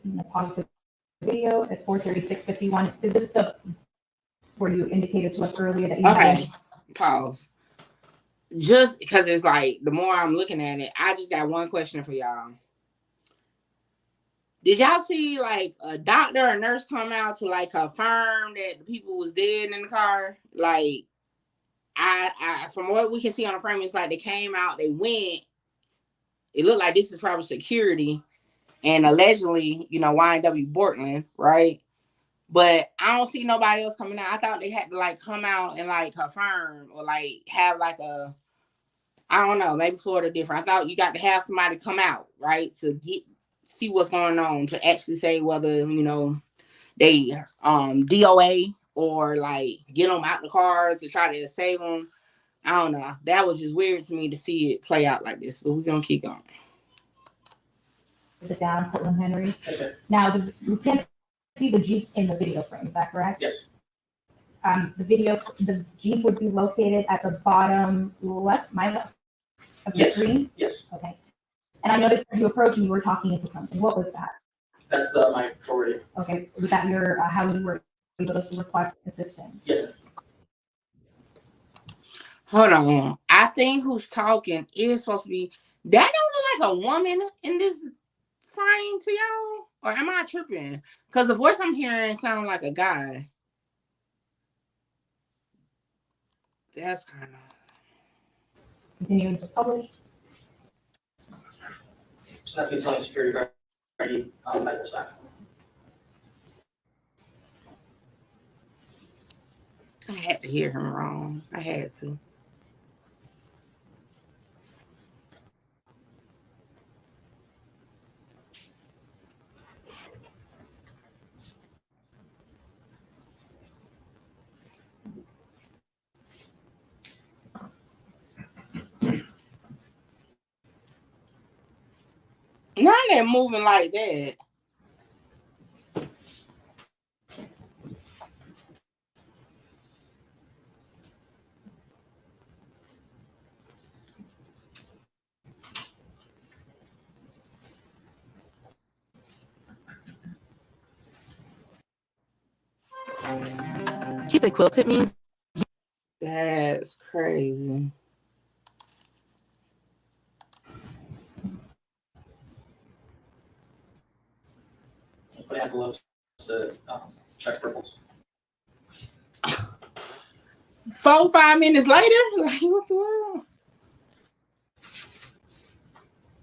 Speaker 10: I'm going to pause the video at 4:36:51. Is this the where you indicated to us earlier that you
Speaker 1: Okay, pause. Just because it's like the more I'm looking at it, I just got one question for y'all. Did y'all see like a doctor or nurse come out to like confirm that the people was dead in the car? Like, I from what we can see on the frame, it's like they came out, they went. It looked like this is probably security, and allegedly, you know, YNW Portland, right? But I don't see nobody else coming out. I thought they had to like come out and like confirm or like have like a, I don't know, maybe Florida different. I thought you got to have somebody come out, right, to see what's going on, to actually say whether, you know, they DOA or like get them out the car to try to save them. I don't know. That was just weird to me to see it play out like this, but we're gonna keep going.
Speaker 10: sit down, Portland Henry.
Speaker 11: Okay.
Speaker 10: Now, you can't see the Jeep in the video frame, is that correct?
Speaker 11: Yes.
Speaker 10: The Jeep would be located at the bottom left, my left of the screen?
Speaker 11: Yes.
Speaker 10: Okay. And I noticed as you approached and you were talking into something. What was that?
Speaker 11: That's my authority.
Speaker 10: Okay. Was that your, how you were able to request assistance?
Speaker 11: Yes, sir.
Speaker 1: Hold on. I think who's talking is supposed to be, that don't look like a woman in this frame to y'all? Or am I tripping? Because the voice I'm hearing sounds like a guy. That's kind of.
Speaker 10: Continuing to publish.
Speaker 11: That's me telling security guard medical staff.
Speaker 1: I had to hear him wrong. I had to. Now they're moving like that.
Speaker 12: Keep it quilted means.
Speaker 1: That's crazy.
Speaker 11: Put envelopes to check ripples.
Speaker 1: 4-5 minutes later, like what's the world?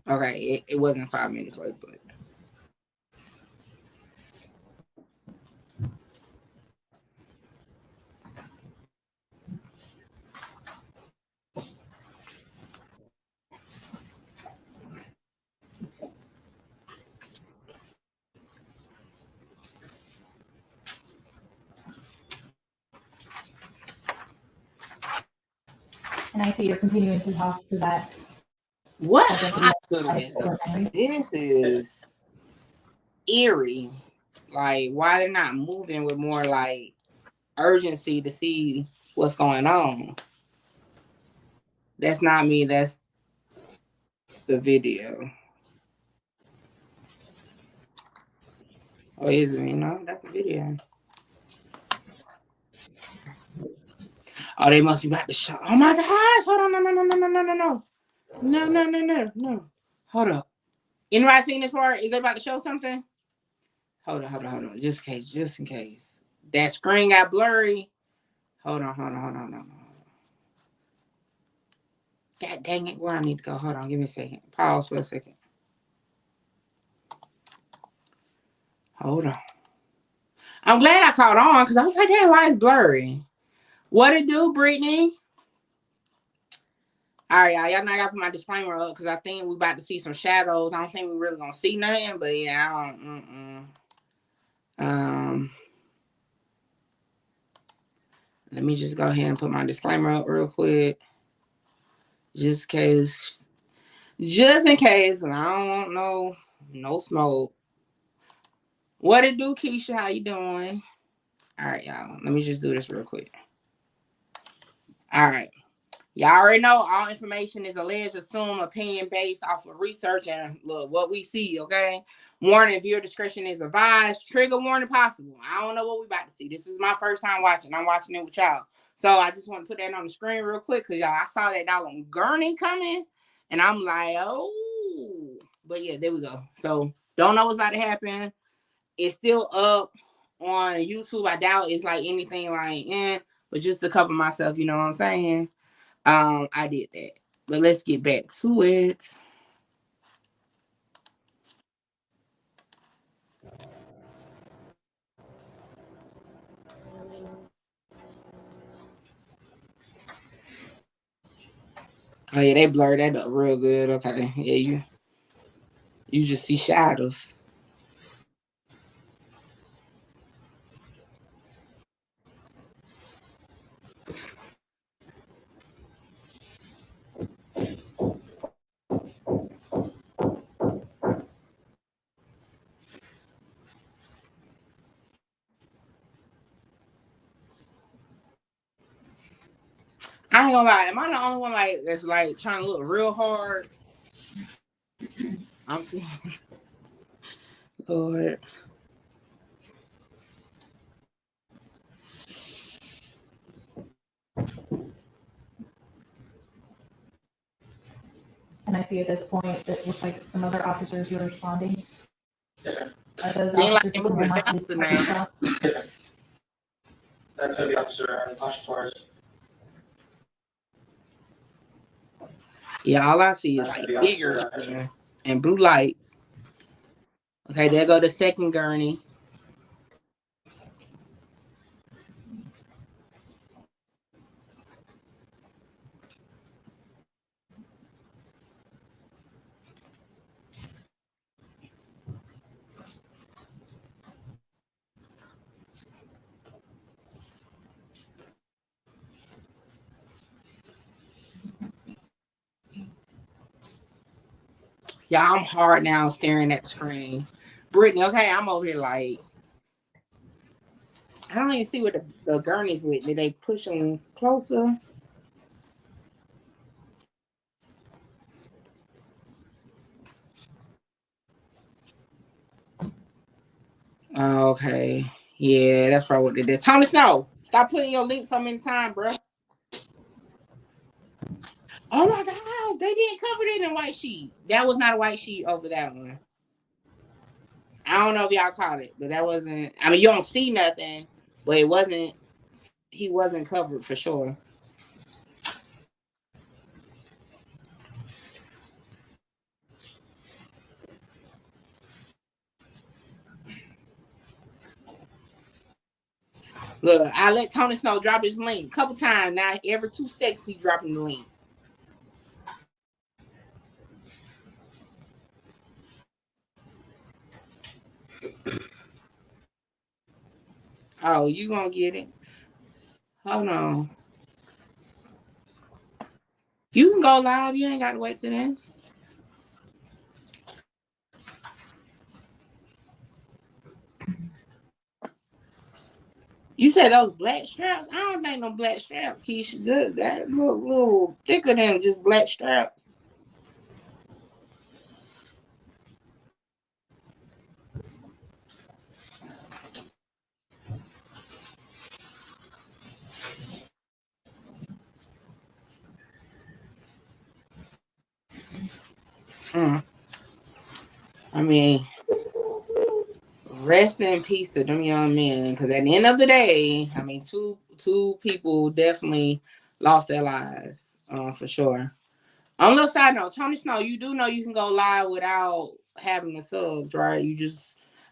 Speaker 1: Okay, it wasn't 5 minutes late, but.
Speaker 10: And I see you're continuing to talk to that.
Speaker 1: What hospital is this? This is eerie. Like, why they're not moving with more like urgency to see what's going on? That's not me. That's the video. Oh, is it me? No, that's a video. Oh, they must be about to show. Oh my gosh! Hold on! No! Hold up! Anybody seen this part? Is they about to show something? Hold on! Just in case. That screen got blurry. Hold on. God dang it! Where I need to go? Hold on. Give me a second. Pause for a second. Hold on. I'm glad I caught on because I was like, damn, why is blurry? What it do, Brittany? All right, y'all know I gotta put my disclaimer up because I think we about to see some shadows. I don't think we really gonna see nothing, but yeah, I don't. Let me just go ahead and put my disclaimer up real quick, just in case, and I don't want no smoke. What it do, Keisha? How you doing? All right, y'all. Let me just do this real quick. All right. Y'all already know all information is alleged, assumed, opinion based off of research and look what we see, okay? Warning, viewer discretion is advised. Trigger warning possible. I don't know what we about to see. This is my first time watching. I'm watching it with y'all. So I just want to put that on the screen real quick because y'all, I saw that doggone gurney coming and I'm like, oh. But yeah, there we go. So don't know what's about to happen. It's still up on YouTube. I doubt it's like anything like, but just to cover myself, you know what I'm saying? I did that. But let's get back to it. Oh yeah, they blurred that up real good. Okay. Yeah, you just see shadows. I ain't gonna lie. Am I the only one like that's like trying to look real hard? I'm seeing Lord.
Speaker 10: And I see at this point that looks like some other officers you're responding. Are those
Speaker 1: Seem like
Speaker 10: officers
Speaker 1: they're moving faster now.
Speaker 11: That's gonna be Officer Natasha Torres.
Speaker 1: Yeah, all I see is like figures and blue lights. Okay, there go the second gurney. Yeah, I'm hard now staring at the screen. Brittany, okay, I'm over here like, I don't even see what the gurney's with. Did they push them closer? Okay. Yeah, that's probably what they did. Tony Snow, stop putting your links so many times, bro. Oh my gosh, they did cover it in white sheet. That was not a white sheet over that one. I don't know if y'all caught it, but that wasn't. I mean, you don't see nothing, but it wasn't. He wasn't covered for sure. Look, I let Tony Snow drop his link a couple times. Now every 2 seconds he dropping the link. Oh, you gonna get it? Hold on. You can go live. You ain't got to wait till then. You said those black straps? I don't think no black strap, Keisha. That look a little thicker than just black straps. I mean, rest in peace to them young men, because at the end of the day, I mean, two people definitely lost their lives, for sure. On a little side note, Tony Snow, you do know you can go live without having the subs, right?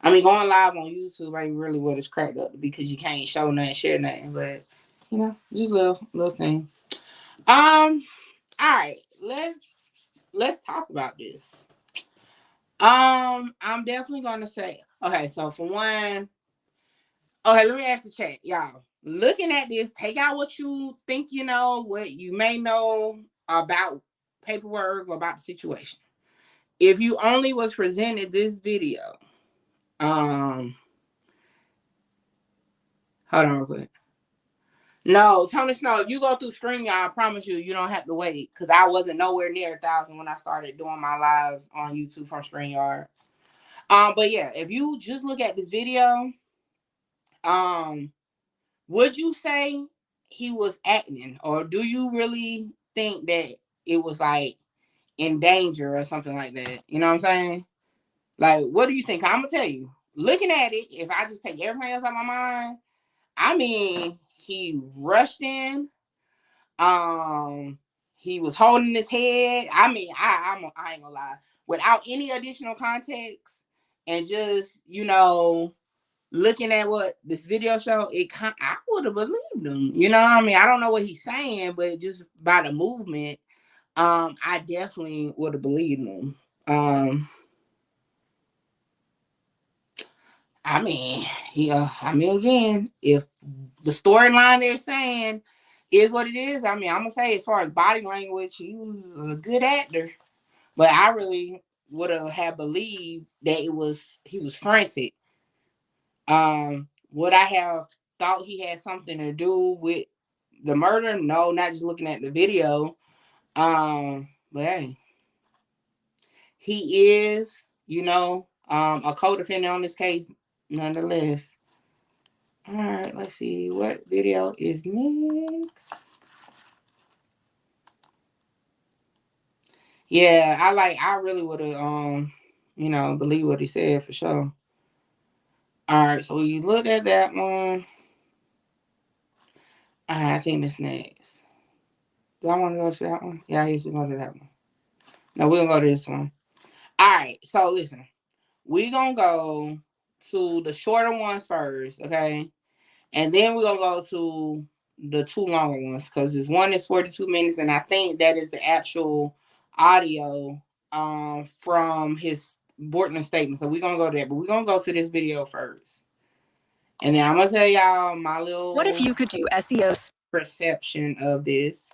Speaker 1: Going live on YouTube ain't really what it's cracked up to be, because you can't show nothing, share nothing, but just a little thing. All right, let's talk about this. I'm definitely gonna say, okay, so for one, okay, let me ask the chat, y'all. Looking at this, take out what you think you know, what you may know about paperwork or about the situation. If you only was presented this video, hold on real quick. No, Tony Snow, if you go through StreamYard, I promise you don't have to wait, because I wasn't nowhere near 1,000 when I started doing my lives on YouTube from StreamYard. But yeah, if you just look at this video, would you say he was acting, or do you really think that it was like in danger or something like that? You know what I'm saying? Like, what do you think? I'm gonna tell you. Looking at it, if I just take everything else out of my mind, I mean, he rushed in. He was holding his head. I mean, I ain't gonna lie. Without any additional context, and just looking at what this video showed, I would have believed him. You know what I mean? I don't know what he's saying, but just by the movement, I definitely would have believed him. Again, if the storyline they're saying is what it is, I'm gonna say, as far as body language, he was a good actor, but I really would have believed that he was frantic. Would I have thought he had something to do with the murder? No, not just looking at the video. But hey, he is, a co-defendant on this case, nonetheless. All right, let's see what video is next. Yeah, I really would have believe what he said for sure. All right, so we look at that one. I think this next. Do I want to go to that one? Yeah, I guess we're going to that one. No, we're going to go to this one. All right, so listen. We're going to go to the shorter ones first, okay? And then we're going to go to the two longer ones, because this one is 42 minutes, and I think that is the actual audio from his Bortman statement. So we're going to go there, but we're going to go to this video first. And then I'm going to tell y'all my little...
Speaker 7: What if you could do SEO
Speaker 1: perception of this?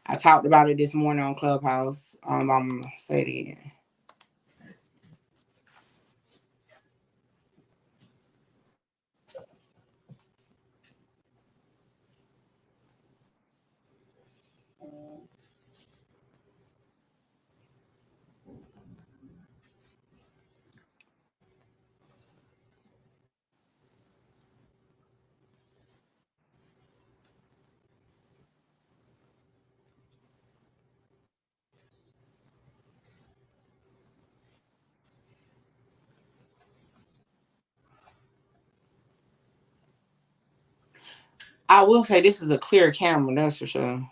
Speaker 1: I talked about it this morning on Clubhouse. I'm going to say it again. I will say this is a clear camera, that's for sure.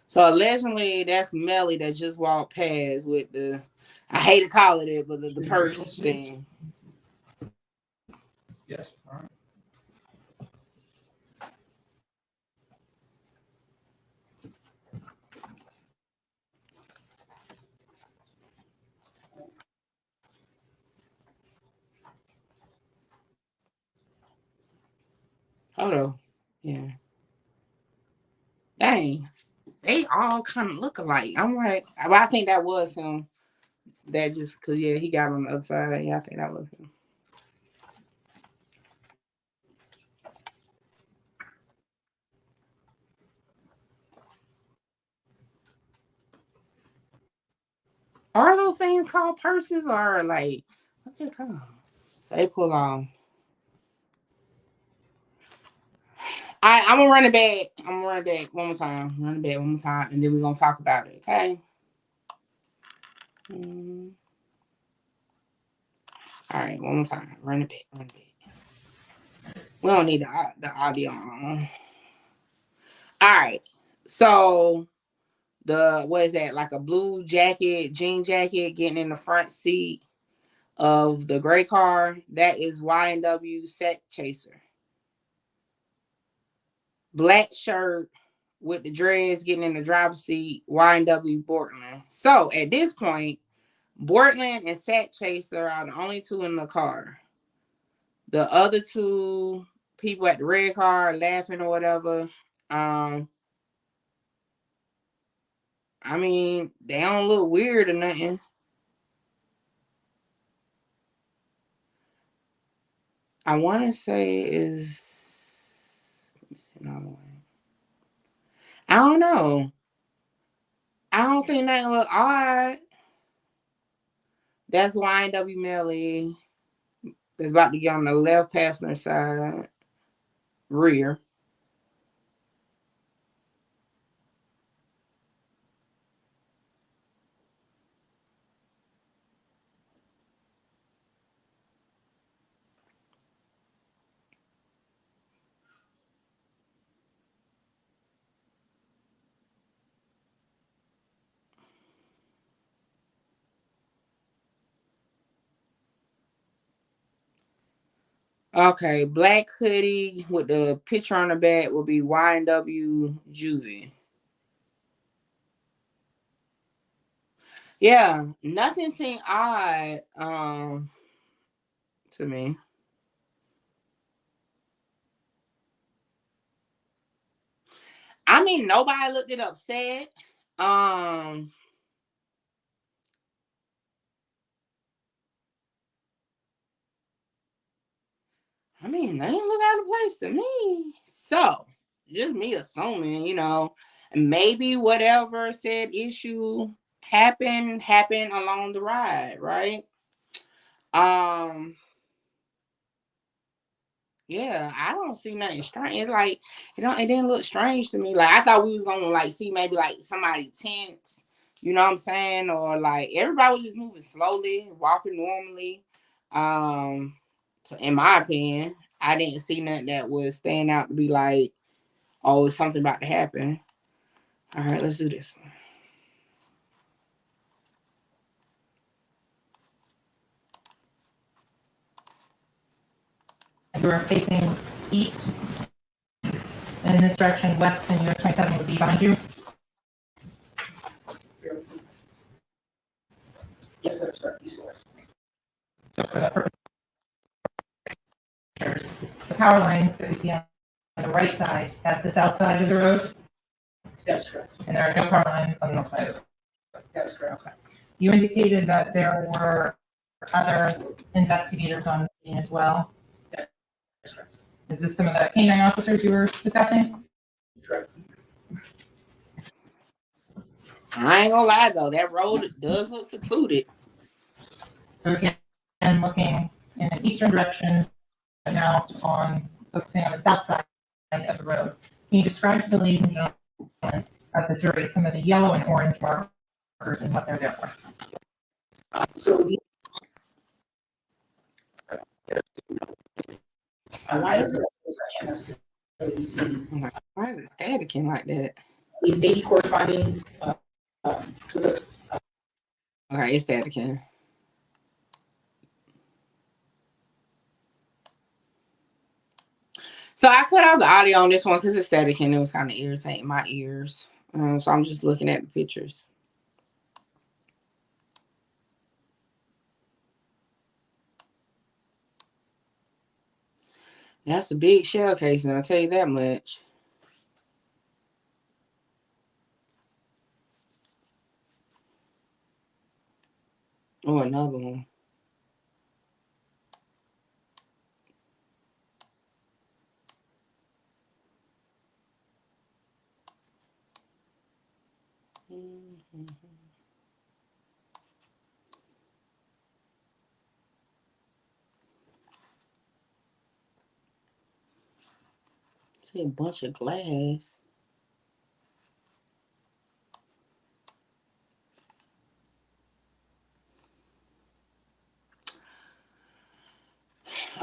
Speaker 1: So allegedly, that's Melly that just walked past with the, I hate to call it it, but the purse thing.
Speaker 12: Yes. All right.
Speaker 1: Hold on. Yeah. Dang. They all kind of look alike. I'm like, I think that was him. That just because, yeah, he got on the other side. Yeah, I think that was him. Are those things called purses or like, what they called? So they pull on. I'm gonna run it back. I'm gonna run it back one more time. Run it back one more time, and then we're gonna talk about it. Okay. All right, one more time. Run it back. Run it back. We don't need the audio on. All right. So what is that? Like a blue jacket, jean jacket, getting in the front seat of the gray car. That is YNW set chaser. Black shirt with the dreads getting in the driver's seat, YNW Bortland. So at this point, Bortland and Sat Chaser are the only two in the car. The other two people at the red car are laughing or whatever. I mean, they don't look weird or nothing. I want to say is, let me see another one. I don't know. I don't think nothing look odd. That's YNW Melly. That's about to get on the left passenger side, rear. Okay, black hoodie with the picture on the back will be YNW Juvie. Yeah, nothing seemed odd to me. I mean, nobody looked it upset. I mean, they didn't look out of place to me. So, just me assuming, maybe whatever said issue happened along the ride, right? Yeah, I don't see nothing strange. It's like it didn't look strange to me. Like I thought we was gonna like see maybe like somebody tense, you know what I'm saying? Or like everybody was just moving slowly, walking normally. So in my opinion, I didn't see nothing that was stand out to be like, oh, it's something about to happen. All right, let's do this one.
Speaker 10: You are facing east, and in this direction, west, and US 27 would be behind you.
Speaker 11: Yes, that's correct. East and west.
Speaker 10: So for that purpose, the power lines that we see on the right side, that's the south side of the road.
Speaker 11: That's correct.
Speaker 10: And there are no power lines on the north side of the road.
Speaker 11: That's correct.
Speaker 10: Okay. You indicated that there were other investigators on the scene as well.
Speaker 11: That's correct.
Speaker 10: Is this some of the canine officers you were discussing?
Speaker 11: Correct.
Speaker 1: I ain't gonna lie though, that road does look secluded.
Speaker 10: So again, looking in an eastern direction, now focusing on the south side of the road. Can you describe to the ladies and gentlemen of the jury some of the yellow and orange markers and what they're there for?
Speaker 11: Why is it
Speaker 1: Why is it staticking like that?
Speaker 11: it may be corresponding to the
Speaker 1: Okay, it's staticking. So I cut off the audio on this one because it's static and it was kind of irritating my ears. So I'm just looking at the pictures. That's a big shell casing, I'll tell you that much. Oh, another one. See a bunch of glass.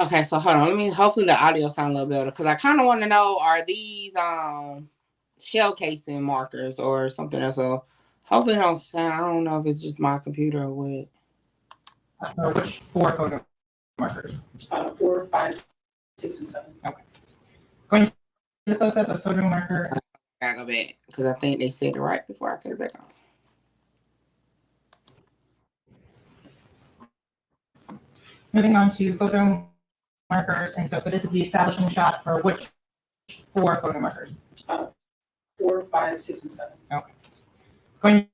Speaker 1: Okay, so hold on. Let me. Hopefully the audio sound a little better because I kind of want to know, are these shell casing markers or something else? So hopefully it don't sound. I don't know if it's just my computer or what.
Speaker 10: Which 4 photo markers?
Speaker 11: 4, 5, 6, and 7.
Speaker 10: Okay. Going to the close-up of photo marker.
Speaker 1: I gotta go back because I think they said it right before I cut it back on.
Speaker 10: Moving on to photo markers, and so this is the establishing shot for which 4 photo markers?
Speaker 11: 4, 5, 6, and 7.
Speaker 10: Okay. Going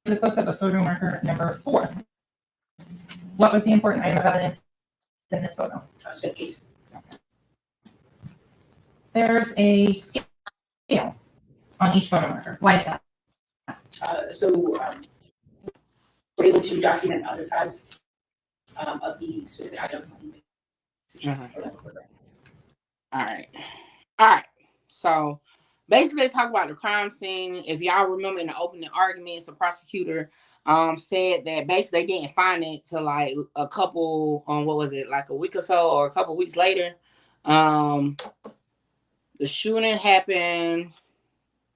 Speaker 10: to the close-up of photo marker number 4. What was the important item of evidence in this photo?
Speaker 11: Spit piece.
Speaker 10: Okay. There's a scale on each photo marker. Why is that?
Speaker 11: We're able to document the size of the specific item.
Speaker 1: All right. So basically, they talk about the crime scene. If y'all remember in the opening arguments, the prosecutor said that basically they didn't find it till like a couple what was it, like a week or so or a couple weeks later. The shooting happened.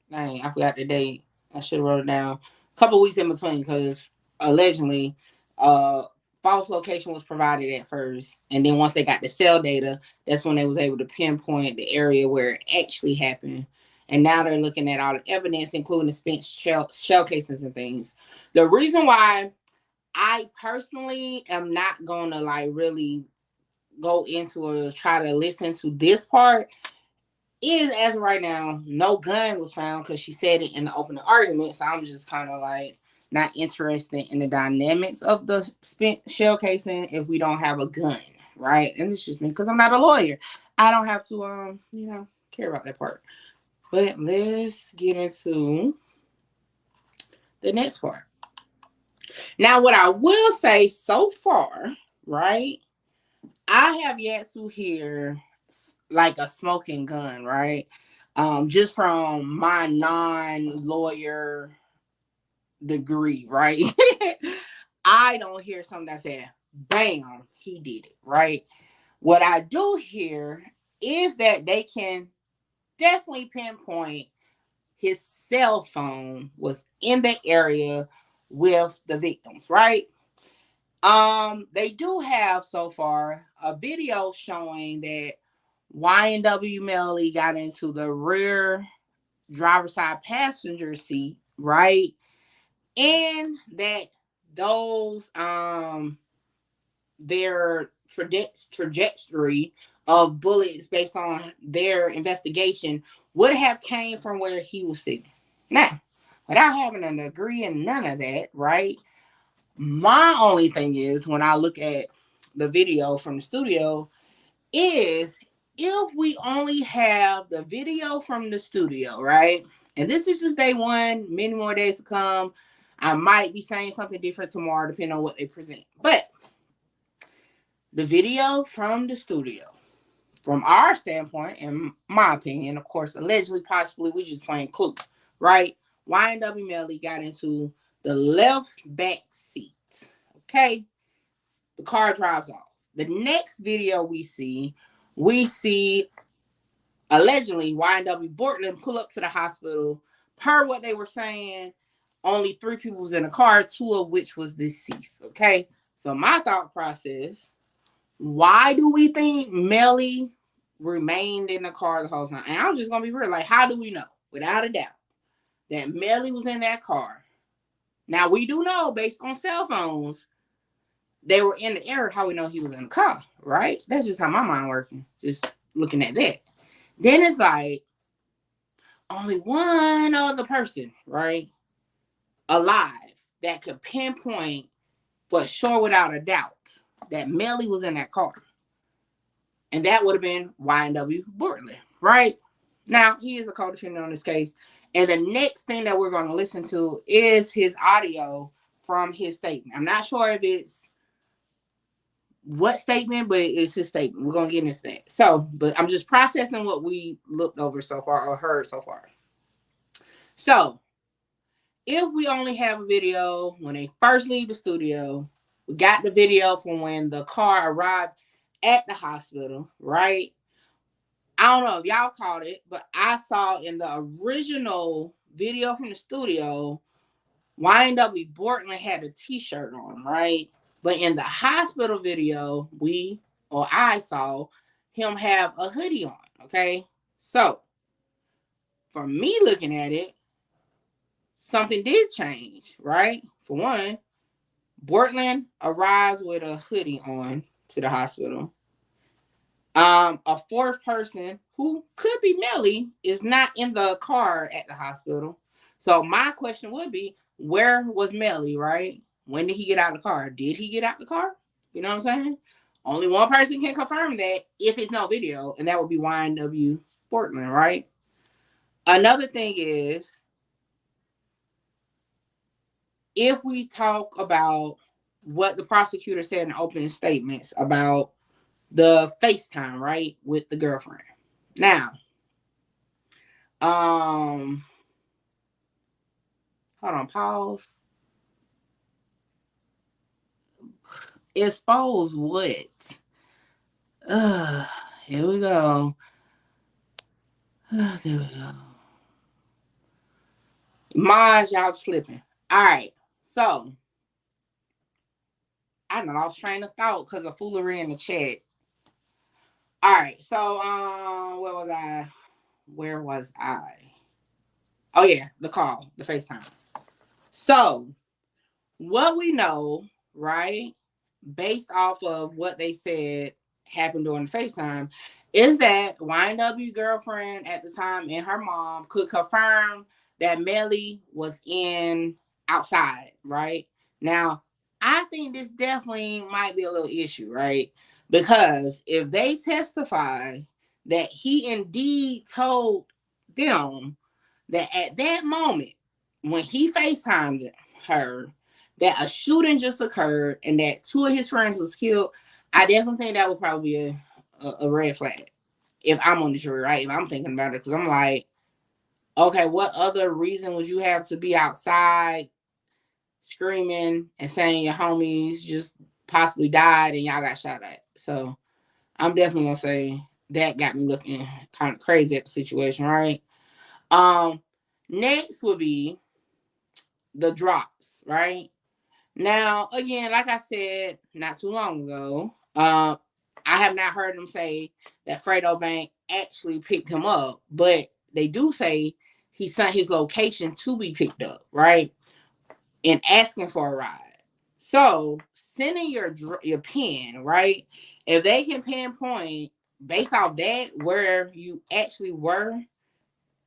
Speaker 1: Dang, I forgot the date. I should have wrote it down. A couple weeks in between because allegedly false location was provided at first, and then once they got the cell data, that's when they was able to pinpoint the area where it actually happened. And now they're looking at all the evidence, including the spent shell casings and things. The reason why I personally am not going to like really go into or try to listen to this part is, as of right now, no gun was found because she said it in the opening argument. So I'm just kind of like not interested in the dynamics of the spent shell casing if we don't have a gun, right? And it's just me because I'm not a lawyer. I don't have to care about that part. But let's get into the next part. Now, what I will say so far, right? I have yet to hear like a smoking gun, right? Just from my non-lawyer degree, right? I don't hear something that said, bam, he did it, right? What I do hear is that they can definitely pinpoint his cell phone was in the area with the victims, right? They do have so far a video showing that YNW Melly got into the rear driver's side passenger seat, right? And that those their trajectory of bullets based on their investigation would have came from where he was sitting. Now, without having a degree in none of that, right? My only thing is when I look at the video from the studio is if we only have the video from the studio, right? And this is just day one, many more days to come. I might be saying something different tomorrow, depending on what they present. But the video from the studio, from our standpoint, in my opinion, of course, allegedly, possibly, we just playing clue, right? YNW Melly got into the left back seat. Okay. The car drives off. The next video we see allegedly YNW Bortland pull up to the hospital. Per what they were saying, only 3 people was in the car, 2 of which was deceased. Okay. So my thought process, why do we think Melly remained in the car the whole time? And I'm just going to be real. Like, how do we know? Without a doubt that Melly was in that car. Now, we do know, based on cell phones, they were in the area. How we know he was in the car, right? That's just how my mind working. Just looking at that. Then it's like only one other person, right, alive that could pinpoint for sure without a doubt that Melly was in that car. And that would have been YNW Bortland, right? Now, he is a co-defendant on this case. And the next thing that we're going to listen to is his audio from his statement. I'm not sure if it's what statement, but it's his statement. We're going to get into that. So, but I'm just processing what we looked over so far or heard so far. So, if we only have a video when they first leave the studio, we got the video from when the car arrived at the hospital, right? I don't know if y'all caught it, but I saw in the original video from the studio, YNW Bortland had a t-shirt on, right? But in the hospital video, I saw him have a hoodie on, okay? So, for me looking at it, something did change, right? For one, Bortland arrives with a hoodie on to the hospital. A fourth person who could be Melly is not in the car at the hospital. So my question would be, where was Melly, right? When did he get out of the car? Did he get out the car? You know what I'm saying? Only one person can confirm that if it's no video, and that would be YNW Bortland, right? Another thing is, if we talk about what the prosecutor said in opening statements about the FaceTime, right, with the girlfriend. Now, hold on, pause. Expose what? Here we go. There we go. Maj, y'all slipping. All right, so I know I was train of thought because of foolery in the chat. All right, so where was I? Oh yeah, the call, the FaceTime. So what we know, right, based off of what they said happened during the FaceTime, is that YNW girlfriend at the time and her mom could confirm that Melly was outside, right? Now, I think this definitely might be a little issue, right? Because if they testify that he indeed told them that at that moment, when he FaceTimed her, that a shooting just occurred and that two of his friends was killed, I definitely think that would probably be a red flag. If I'm on the jury, right? If I'm thinking about it, because I'm like, okay, what other reason would you have to be outside screaming and saying your homies just possibly died and y'all got shot at? So I'm definitely gonna say that got me looking kind of crazy at the situation, right? Next would be the drops, right? Now, again, like I said not too long ago, I have not heard them say that Fredo Bank actually picked him up, but they do say he sent his location to be picked up, right? And asking for a ride. So sending your pin, right? If they can pinpoint based off that where you actually were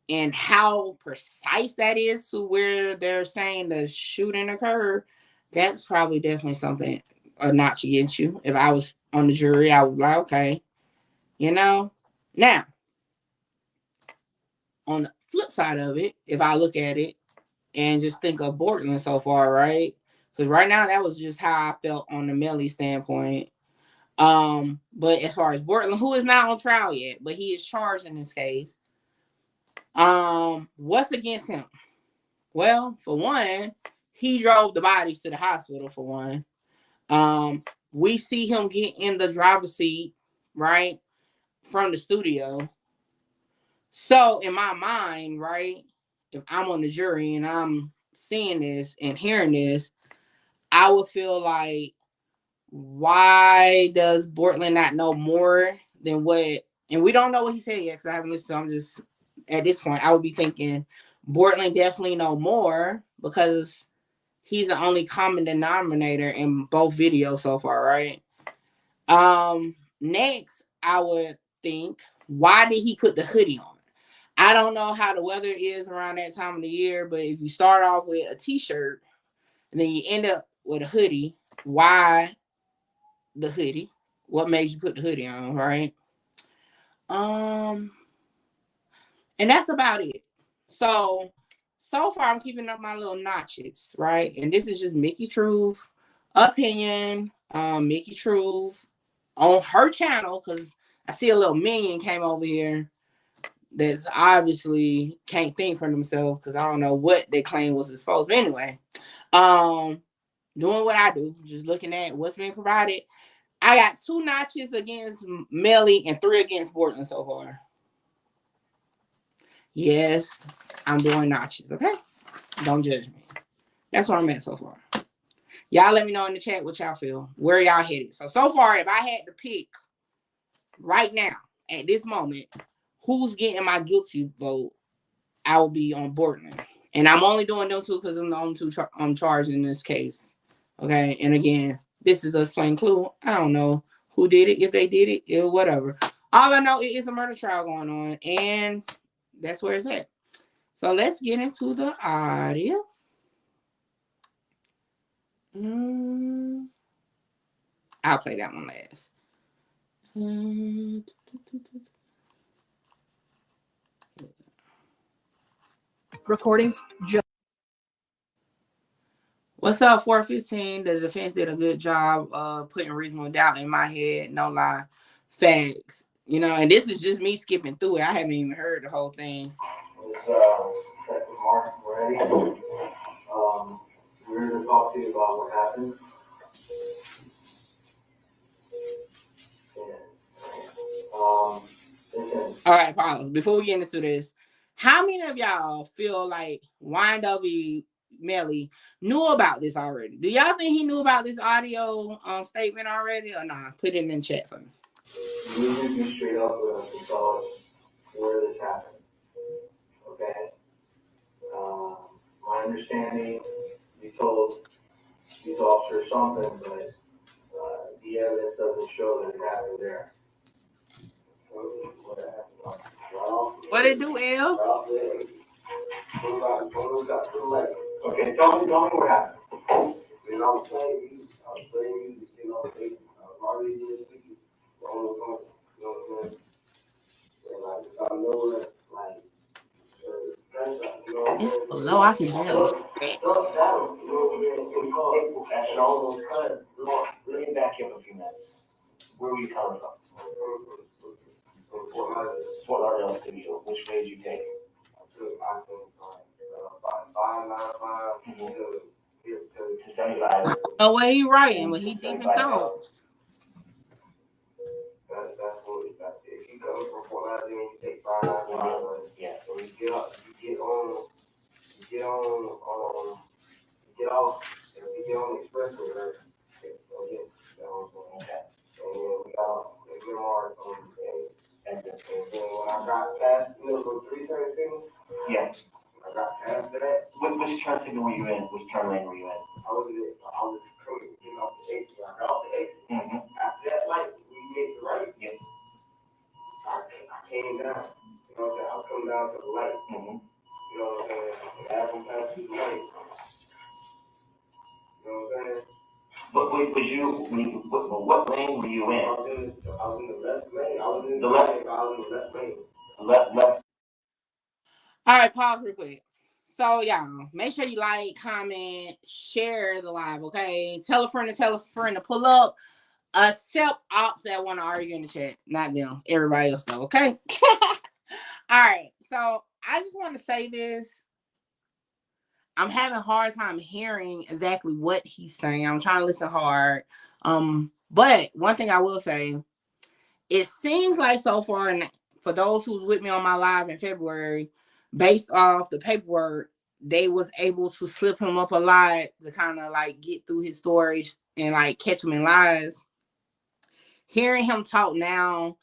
Speaker 1: and how precise that is to where they're saying the shooting occurred, that's probably definitely something a notch against you. If I was on the jury, I would be like, okay, you know. Now, on the flip side of it, if I look at it and just think of Bortland so far, right? Because right now that was just how I felt on the Melly standpoint. But as far as Bortland, who is not on trial yet, but he is charged in this case. What's against him? Well, for one, he drove the bodies to the hospital, for one. We see him get in the driver's seat, right, from the studio. So in my mind, right, if I'm on the jury and I'm seeing this and hearing this, I would feel like, why does Bortland not know more than what? And we don't know what he said yet because I haven't listened to him. I'm just, at this point, I would be thinking Bortland definitely know more because he's the only common denominator in both videos so far, right? Next, I would think, why did he put the hoodie on? I don't know how the weather is around that time of the year, but if you start off with a t-shirt and then you end up with a hoodie, why the hoodie? What made you put the hoodie on, right? And that's about it. So far I'm keeping up my little notches, right? And this is just Mickey Truth opinion. Mickey Truth on her channel, because I see a little minion came over here that's obviously can't think for themselves, because I don't know what they claim was exposed. But anyway, doing what I do, just looking at what's being provided. I got 2 notches against Melly and 3 against Bortland so far. Yes, I'm doing notches, okay? Don't judge me. That's where I'm at so far. Y'all let me know in the chat what y'all feel. Where y'all headed. So far, if I had to pick right now, at this moment, who's getting my guilty vote, I will be on Bortland. And I'm only doing them 2 because I'm the only 2 charged in this case. Okay? And again, this is us playing Clue. I don't know who did it, if they did it, whatever. All I know, it is a murder trial going on. And that's where it's at. So let's get into the audio. I'll play that one last.
Speaker 5: Recordings just.
Speaker 1: What's up, 415? The defense did a good job putting reasonable doubt in my head. No lie. Facts. You know, and this is just me skipping through it. I haven't even heard the whole thing.
Speaker 12: Mark, ready? We're here to talk to you about what happened. Listen.
Speaker 1: All right, pause. Before we get into this, how many of y'all feel like YNW Melly knew about this already? Do y'all think he knew about this audio statement already or not? Put it in the chat for me.
Speaker 12: You need to be straight up with us and tell us where this happened. Okay? My understanding, you told these officers something, but the evidence doesn't show that it happened there.
Speaker 1: What it do, L?
Speaker 12: Okay, tell me what happened. And I was playing music, you know, already did speak on the phone, you know what I'm saying? And like, so I know that, like,
Speaker 1: It's below. I can barely.
Speaker 12: Let me back you up a few minutes. Where were you coming from? Fort Lauderdale Studio. Which way did you take? I took 595 to 75.
Speaker 1: Oh, well, he writing, but he deep in thought.
Speaker 12: That's what it's got. If you come from Fort Lauderdale, you take 595. Yeah. So you get off, and you get on the expressway, right? Okay. And then we got a mark on the exit. And then when I got past the little 3turn signal, yeah. I got past that. Which turn signal were you in? Which turn lane were you in? I was coming, getting off the exit. I got off the exit. Mm-hmm. After that light, when you make the right, yeah. I came down. You know what I'm saying? I was coming down to the light. Mm-hmm. You know what I'm saying? As I'm passing the light. You know what I'm saying? But what lane were you in? I was in the left lane. I was in the left lane. Left.
Speaker 1: All right, pause real quick. So, y'all, make sure you like, comment, share the live, okay? Tell a friend to pull up. Except ops that want to argue in the chat. Not them. Everybody else, though, okay? All right. So, I just want to say this. I'm having a hard time hearing exactly what he's saying. I'm trying to listen hard. But one thing I will say, it seems like so far, and for those who's with me on my live in February, based off the paperwork, they was able to slip him up a lot to kind of like get through his stories and like catch him in lies. Hearing him talk now,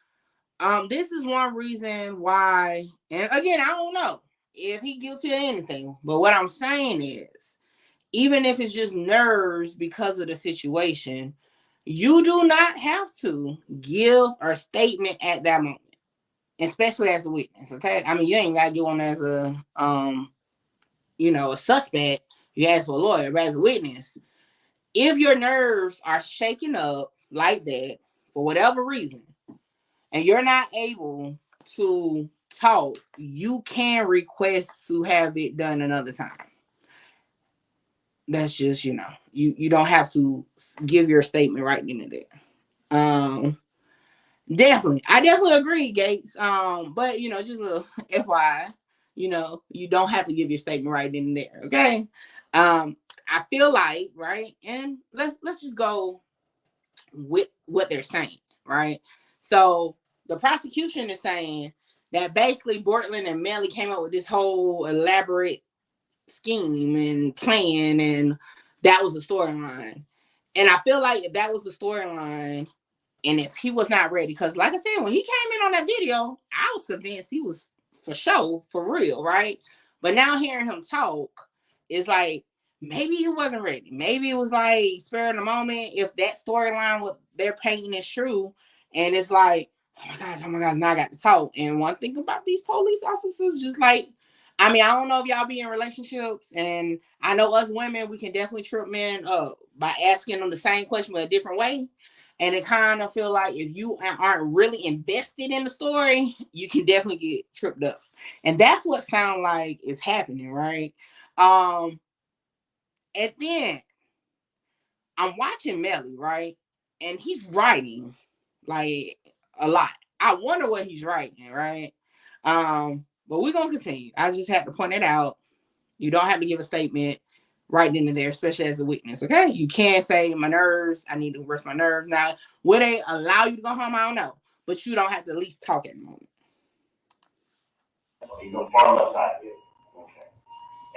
Speaker 1: this is one reason why, and again, I don't know if he guilty of anything, but what I'm saying is, even if it's just nerves because of the situation, you do not have to give a statement at that moment. especially as a witness. Okay, I mean, you ain't gotta get one as a a suspect. You ask for a lawyer, but as a witness, if your nerves are shaking up like that for whatever reason, and you're not able to talk, you can request to have it done another time. That's just, you don't have to give your statement right then and there. Definitely. I definitely agree, Gates. But just a little FYI, you don't have to give your statement right then and there. Okay. I feel like, right, and let's just go with what they're saying, right? So the prosecution is saying that basically Bortland and Melly came up with this whole elaborate scheme and plan, and that was the storyline. And I feel like if that was the storyline, and if he was not ready, because like I said, when he came in on that video, I was convinced he was for show, for real, right? But now hearing him talk, it's like maybe he wasn't ready. Maybe it was like spur of the moment. If that storyline what they're painting is true, and it's like, oh my gosh, now I got to talk. And one thing about these police officers, just like, I mean, I don't know if y'all be in relationships, and I know us women, we can definitely trip men up by asking them the same question but a different way. And it kind of feel like if you aren't really invested in the story, you can definitely get tripped up. And that's what sound like is happening, right? And then I'm watching Melly, right? And he's writing like a lot. I wonder what he's writing, right? But we're gonna continue. I just had to point it out. You don't have to give a statement right then and there, especially as a witness. Okay, you can't say my nerves. I need to rest my nerves. Now, will they allow you to go home? I don't know, but you don't have to at least talk at the moment.
Speaker 12: He's on far left side here. Okay.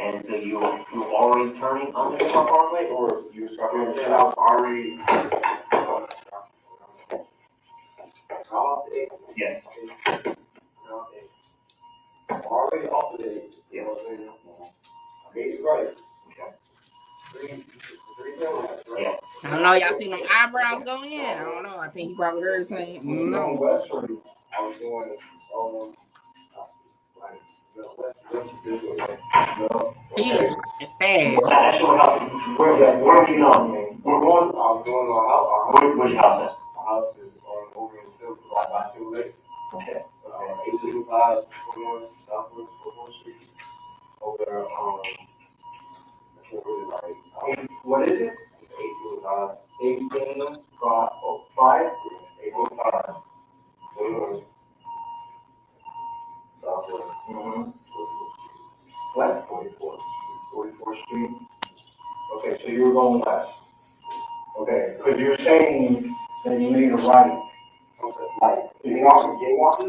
Speaker 12: And so you're already turning on the far way, or you're starting to say I was already. Yes. Already off the day. Yeah. Okay, right. Okay. Yeah.
Speaker 1: I don't know. Y'all seen them eyebrows go in? I don't know. I think he probably heard saying no.
Speaker 12: I was going
Speaker 1: He's fast.
Speaker 12: Where are you going? We're going. I was going to our house. Which house is? Our house is over in Silver, by Silver Lake. Okay. 805 Southwest 4th Street. Over there. I can't really like. What is it? It's 1805. 1805. 1805. Southwest. Flat 44th Street. Okay, so you were going west. Okay, because you're saying that you made a right. Like, getting off the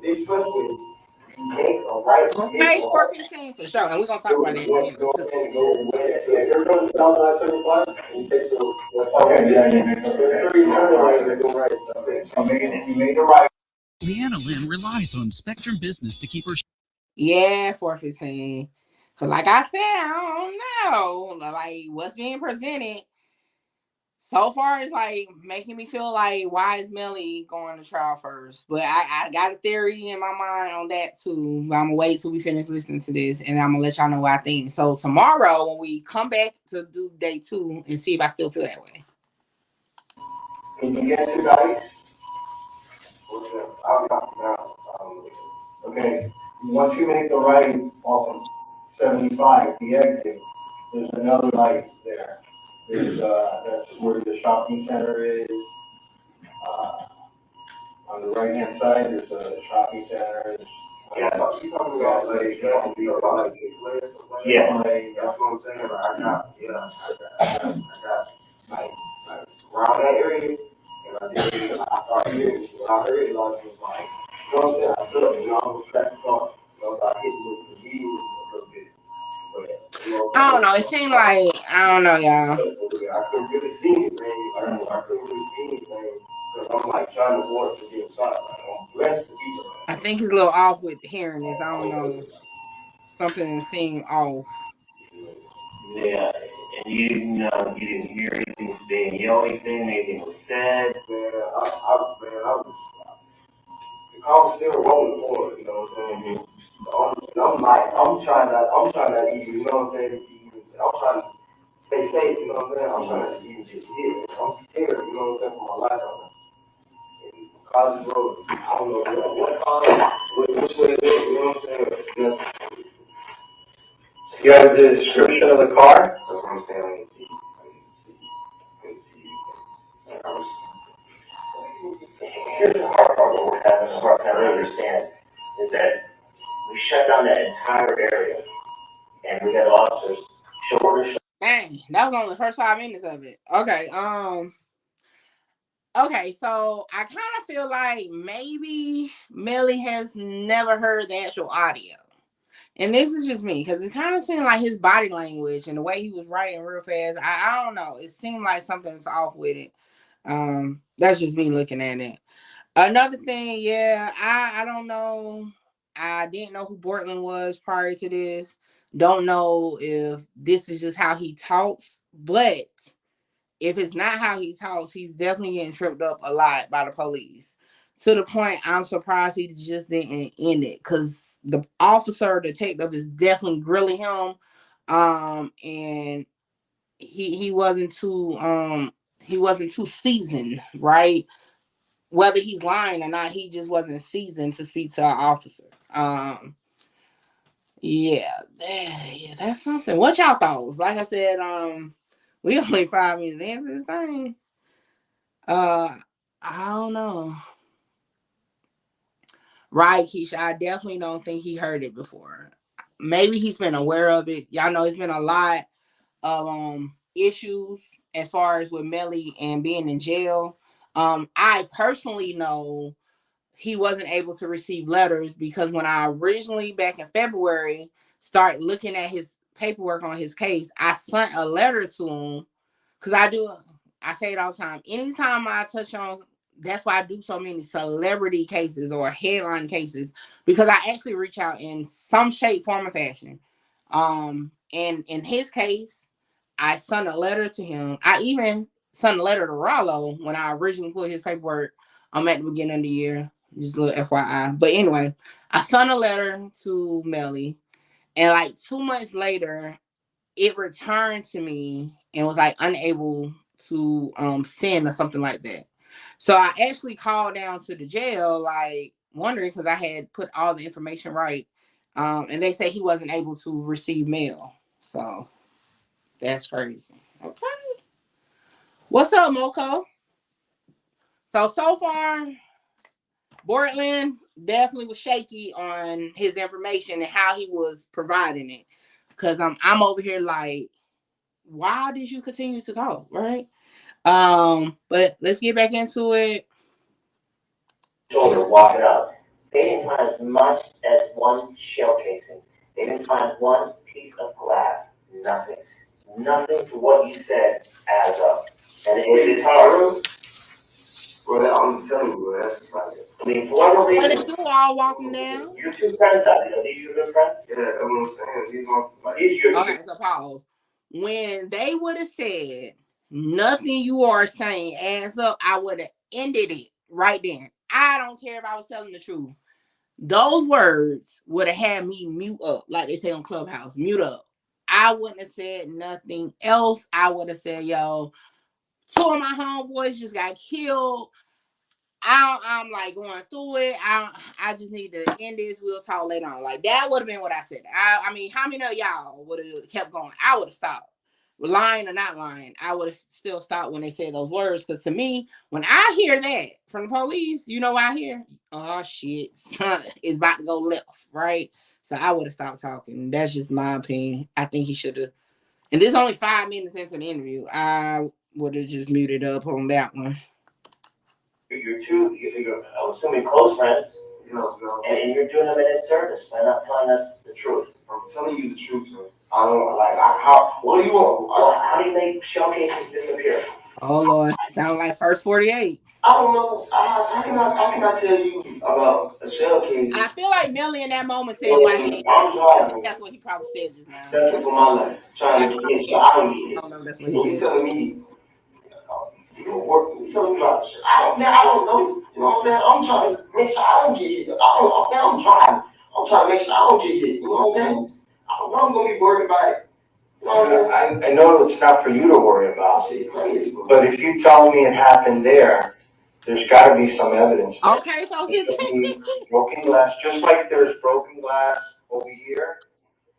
Speaker 12: expressway, you make a right.
Speaker 1: Okay, 415 for sure, and we're gonna talk about that in a minute too.
Speaker 12: You're going to south by 75, and you take the west. Okay, yeah. There's 3 turnaways that go right. You made a right.
Speaker 13: Leanna Lynn relies on Spectrum Business to keep her.
Speaker 1: Yeah, 415. So like I said, I don't know. Like what's being presented so far is like making me feel like why is Melly going to trial first? But I got a theory in my mind on that too. I'm gonna wait till we finish listening to this, and I'm gonna let y'all know what I think. So tomorrow when we come back to do day 2 and see if I still feel that way.
Speaker 12: Can you get 2 guys? Okay, once you make the right off of 75, the exit, there's another light there. There's, that's where the shopping center is. On the right-hand side, there's a shopping center. Yeah, you're talking about like, yeah, that's what I'm saying. I got like around that area, and I started hearing, when I heard it, a lot of people like, you know what I'm saying? I feel like, I almost scratched the car. So I hit the immediately a little bit.
Speaker 1: I don't know. It seemed like I don't know, y'all.
Speaker 12: I couldn't really see it, man. I couldn't really see it, man. Because I'm like trying to avoid from being shot. Like, I'm blessed to be there.
Speaker 1: I think he's a little off with hearing this. I don't know. Something seemed off.
Speaker 12: Yeah, and you didn't hear anything being yelled, anything was said. Man, I was. The I'm still rolling forward, you know what I'm saying? So I'm trying to even, you know what I'm saying? I'm trying to stay safe, you know what I'm saying? I'm trying to even get hit. I'm scared, you know what I'm saying, for my life right now. College road, I don't know what college, which way it is, you know what I'm saying? Yeah.
Speaker 14: You have the description of the car?
Speaker 12: That's what I'm saying. I didn't see.
Speaker 14: Here's the hard part what we're having, the hard part I understand, is that we shut down that entire area, and we got officers shoulder to shoulder.
Speaker 1: Dang, that was only the first 5 minutes of it. Okay, okay, so I kind of feel like maybe Melly has never heard the actual audio. And this is just me, because it kind of seemed like his body language and the way he was writing real fast. I don't know. It seemed like something's off with it. That's just me looking at it. Another thing, yeah, I don't know. I didn't know who Bortland was prior to this. Don't know if this is just how he talks, but if it's not how he talks, he's definitely getting tripped up a lot by the police. To the point, I'm surprised he just didn't end it, because the officer, detective, is definitely grilling him, and he wasn't too seasoned, right? Whether he's lying or not, he just wasn't seasoned to speak to an officer. Yeah, that's something. What y'all thoughts? Like I said, we only 5 minutes into this thing. I don't know. Right, Keisha, I definitely don't think he heard it before. Maybe he's been aware of it. Y'all know it's been a lot of issues as far as with Melly and being in jail. I personally know he wasn't able to receive letters because when I originally, back in February, started looking at his paperwork on his case, I sent a letter to him, because I say it all the time. Anytime I touch on, that's why I do so many celebrity cases or headline cases, because I actually reach out in some shape, form, or fashion. And in his case, I sent a letter to him. I even sent a letter to Rollo when I originally put his paperwork at the beginning of the year. Just a little FYI. But anyway, I sent a letter to Melly, and like 2 months later, it returned to me and was like unable to send or something like that. So I actually called down to the jail, like wondering, because I had put all the information right. And they say he wasn't able to receive mail. So that's crazy. Okay. What's up, Moko? So far, Bortland definitely was shaky on his information and how he was providing it. Because I'm over here like, why did you continue to talk, right? But let's get back into it.
Speaker 14: Shoulder walking up. They didn't find as much as one shell casing. They didn't find one piece of glass. Nothing. Nothing to what you said adds up. And it's hard.
Speaker 12: Well, I'm telling you, bro, that's like it.
Speaker 14: I mean, for whatever reason.
Speaker 1: What did you all walking down?
Speaker 14: Your two friends out there, these your good friends?
Speaker 12: Yeah, that's what I'm saying.
Speaker 14: These your
Speaker 1: Okay, so pause. When they would have said nothing you are saying adds up, I would have ended it right then. I don't care if I was telling the truth. Those words would have had me mute up, like they say on Clubhouse, mute up. I wouldn't have said nothing else. I would have said, yo, 2 of my homeboys just got killed. I'm like going through it. I just need to end this. We'll talk later on. Like that would have been what I said. I mean, how many of y'all would have kept going? I would have stopped. Lying or not lying, I would have still stopped when they said those words. Because to me, when I hear that from the police, you know what I hear? Oh shit, son is about to go left, right? So I would have stopped talking. That's just my opinion. I think he should have. And this is only 5 minutes into the interview. I would have just muted up on that one.
Speaker 14: You're I'm assuming close friends.
Speaker 12: No.
Speaker 14: And you're doing them in service by not telling us the truth.
Speaker 12: I'm telling you the truth, man. I don't like how. What do you want?
Speaker 14: How do you make shell casings disappear?
Speaker 1: Oh Lord, sound like first 48.
Speaker 12: I don't know. I cannot tell you about a shell case.
Speaker 1: I feel like Melly in that moment said, "Why?"
Speaker 12: I'm sorry.
Speaker 1: That's what he probably said just now.
Speaker 12: Thank you for my life. Trying to get so I don't get it.
Speaker 1: I don't know. That's what
Speaker 12: And
Speaker 1: he
Speaker 12: you
Speaker 1: said.
Speaker 12: telling me you work telling me about this shit. I don't know. You know what I'm saying? I'm trying to make sure I don't get hit. I'm trying. I'm trying to make sure I don't get hit. You know what I'm saying? I don't know I'm gonna be worried about it. You know what I'm saying?
Speaker 15: I know it's not for you to worry about, but if you tell me it happened there, there's got to be some evidence there.
Speaker 1: Okay, so
Speaker 15: broken glass, just like there's broken glass over here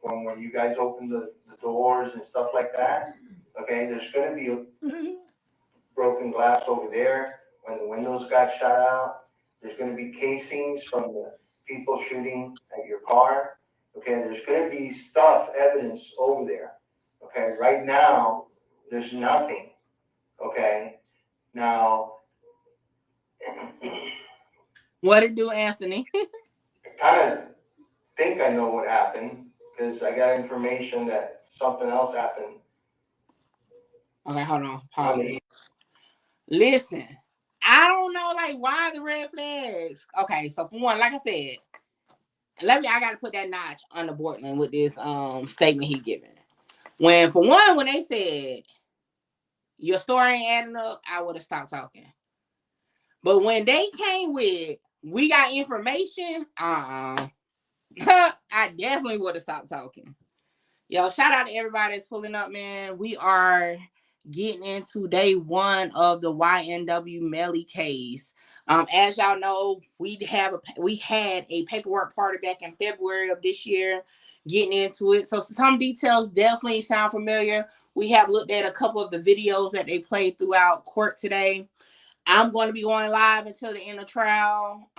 Speaker 15: from when you guys open the doors and stuff like that. Okay, there's going to be broken glass over there when the windows got shot out. There's going to be casings from the people shooting at your car. Okay, there's going to be evidence over there. Okay, right now, there's nothing. Okay, now,
Speaker 1: what it do, Anthony?
Speaker 15: I kind of think I know what happened because I got information that something else happened.
Speaker 1: Okay, hold on. Pause. Listen, I don't know, like, why the red flags. Okay, so for one, like I said, I gotta put that notch under Bortland with this statement he given. When they said your story ain't adding up, I would have stopped talking. But when they came with we got information, I definitely would have stopped talking. Yo, shout out to everybody that's pulling up, man. We are getting into day one of the YNW Melly case. As y'all know, we had a paperwork party back in February of this year, getting into it. So some details definitely sound familiar. We have looked at a couple of the videos that they played throughout court today. I'm going to be going live until the end of trial.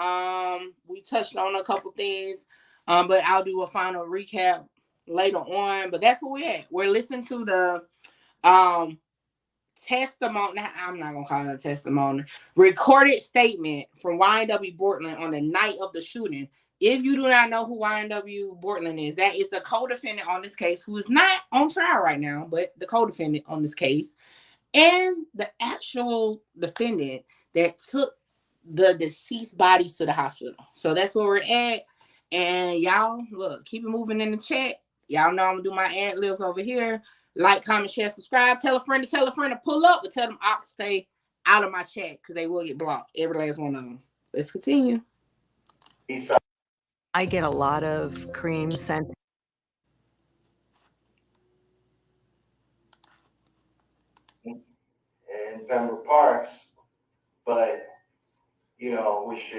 Speaker 1: We touched on a couple things, but I'll do a final recap later on. But that's where we're at. We're listening to the testimony. I'm not gonna call it a testimony. Recorded statement from YNW Bortland on the night of the shooting. If you do not know who YNW Bortland is, that is the co-defendant on this case, who is not on trial right now, but the co-defendant on this case, and the actual defendant that took the deceased bodies to the hospital. So that's where we're at. And y'all, look, keep it moving in the chat. Y'all know I'm gonna do my ad libs over here. Like, comment, share, subscribe. Tell a friend to pull up, but tell them I'll stay out of my chat because they will get blocked. Every last one of them. Let's continue.
Speaker 16: I get a lot of cream sent.
Speaker 15: In Pembroke Parks, but which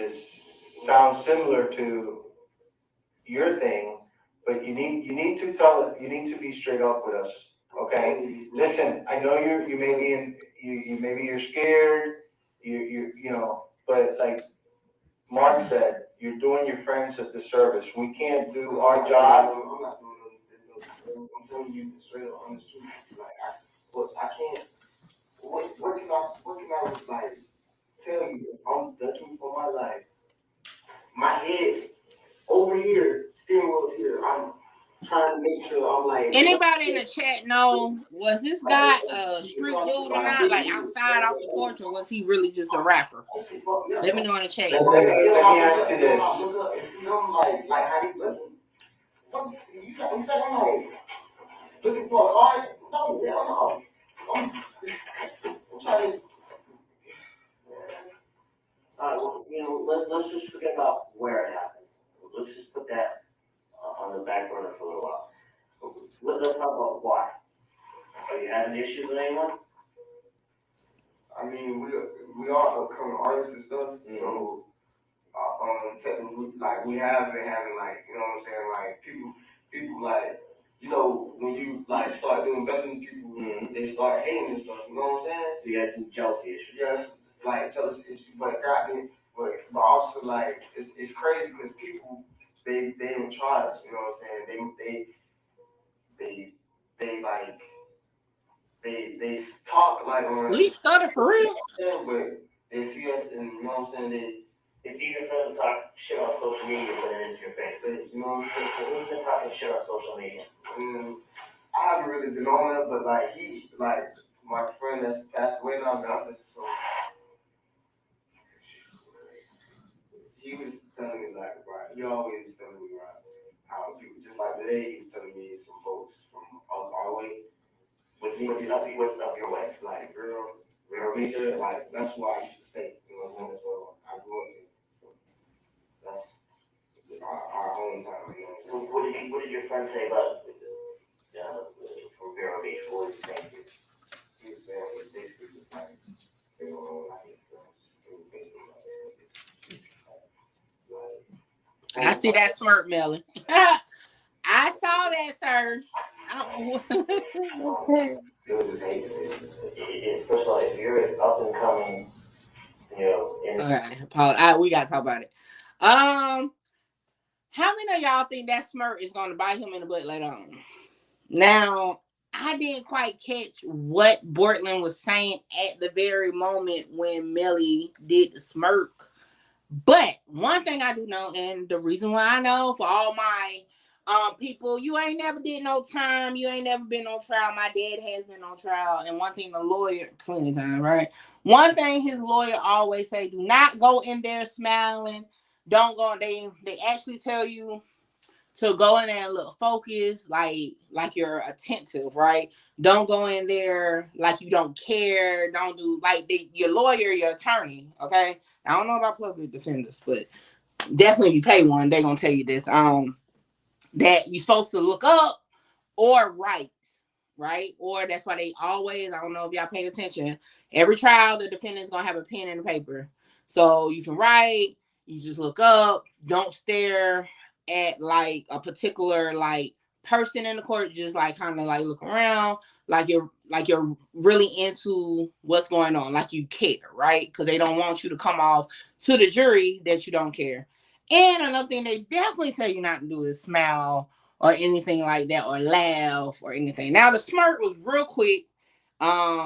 Speaker 15: sounds similar to your thing, but you need to be straight up with us. Okay, listen, I know you may be maybe you're scared, but like Mark said, you're doing your friends a disservice. We can't do our job.
Speaker 12: I'm not doing no. I'm telling you the straight up honest truth. Like I can't. What can I like tell you? If I'm ducking for my life, my head's over here, steering wheel's here. I'm trying to make sure I'm like.
Speaker 1: Anybody in the chat know, was this guy a street dude or not? Like outside off the porch, or was he really just a rapper? Let me know in the chat.
Speaker 15: Let me ask you this.
Speaker 12: I'm like how he looking? You think I'm like looking for a car? No, hell no. I'm trying to.
Speaker 14: All right, let's just forget about where it happened. Let's just put that on the back burner for a little while. Let's talk about why. Are you having issues with anyone?
Speaker 12: I mean, we are upcoming artists and stuff, so technically, like we have been having like, you know what I'm saying, like people like, when you like start doing better than people, they start hating and stuff. You know what I'm saying?
Speaker 14: So you got some jealousy issues.
Speaker 12: Yes, like jealousy issues, but also like it's crazy because people they don't try us. You know what I'm saying? They talk like on.
Speaker 1: We stutter for real.
Speaker 12: But they see us and you know what I'm saying.
Speaker 14: It's easier for them to talk shit on social media than it is to your face.
Speaker 12: You know what I'm saying?
Speaker 14: So who's been talking shit on social media?
Speaker 12: I haven't really been on that, but like my friend that's passed away now, so he was telling me like, right, he always was telling me right how people just like today he was telling me some folks from our way.
Speaker 14: What's up your way?
Speaker 12: Like girl, Vero Beach, like, that's why I used to stay, you know what I'm saying? So I grew up here. So that's our hometown, you know.
Speaker 14: So what did your friend say about from Vero Beach? What did he say to you?
Speaker 12: He was saying it's basically just like, they don't know like his friends.
Speaker 1: I see that smirk, Melly. I saw that, sir. That's crazy.
Speaker 14: First of all, if you're an up and coming,
Speaker 1: Okay, Paul, we gotta talk about it. How many of y'all think that smirk is gonna bite him in the butt later on? Now, I didn't quite catch what Bortland was saying at the very moment when Melly did the smirk. But one thing I do know, and the reason why I know for all my people, you ain't never did no time, you ain't never been on trial. My dad has been on trial, and one thing the lawyer, plenty of time, right? One thing his lawyer always say: do not go in there smiling. Don't go. They actually tell you to go in there and look focused, like you're attentive, right? Don't go in there like you don't care. Don't do like your lawyer, your attorney, okay? I don't know about public defenders, but definitely if you pay one, they're gonna tell you this. That you're supposed to look up or write, right? Or that's why they always, I don't know if y'all pay attention, every trial the defendant's gonna have a pen and a paper. So you can write, you just look up, don't stare at like a particular like person in the court, just like kind of like look around, like you're really into what's going on, like you care, right? Because they don't want you to come off to the jury that you don't care. And another thing they definitely tell you not to do is smile or anything like that, or laugh or anything. Now the smirk was real quick.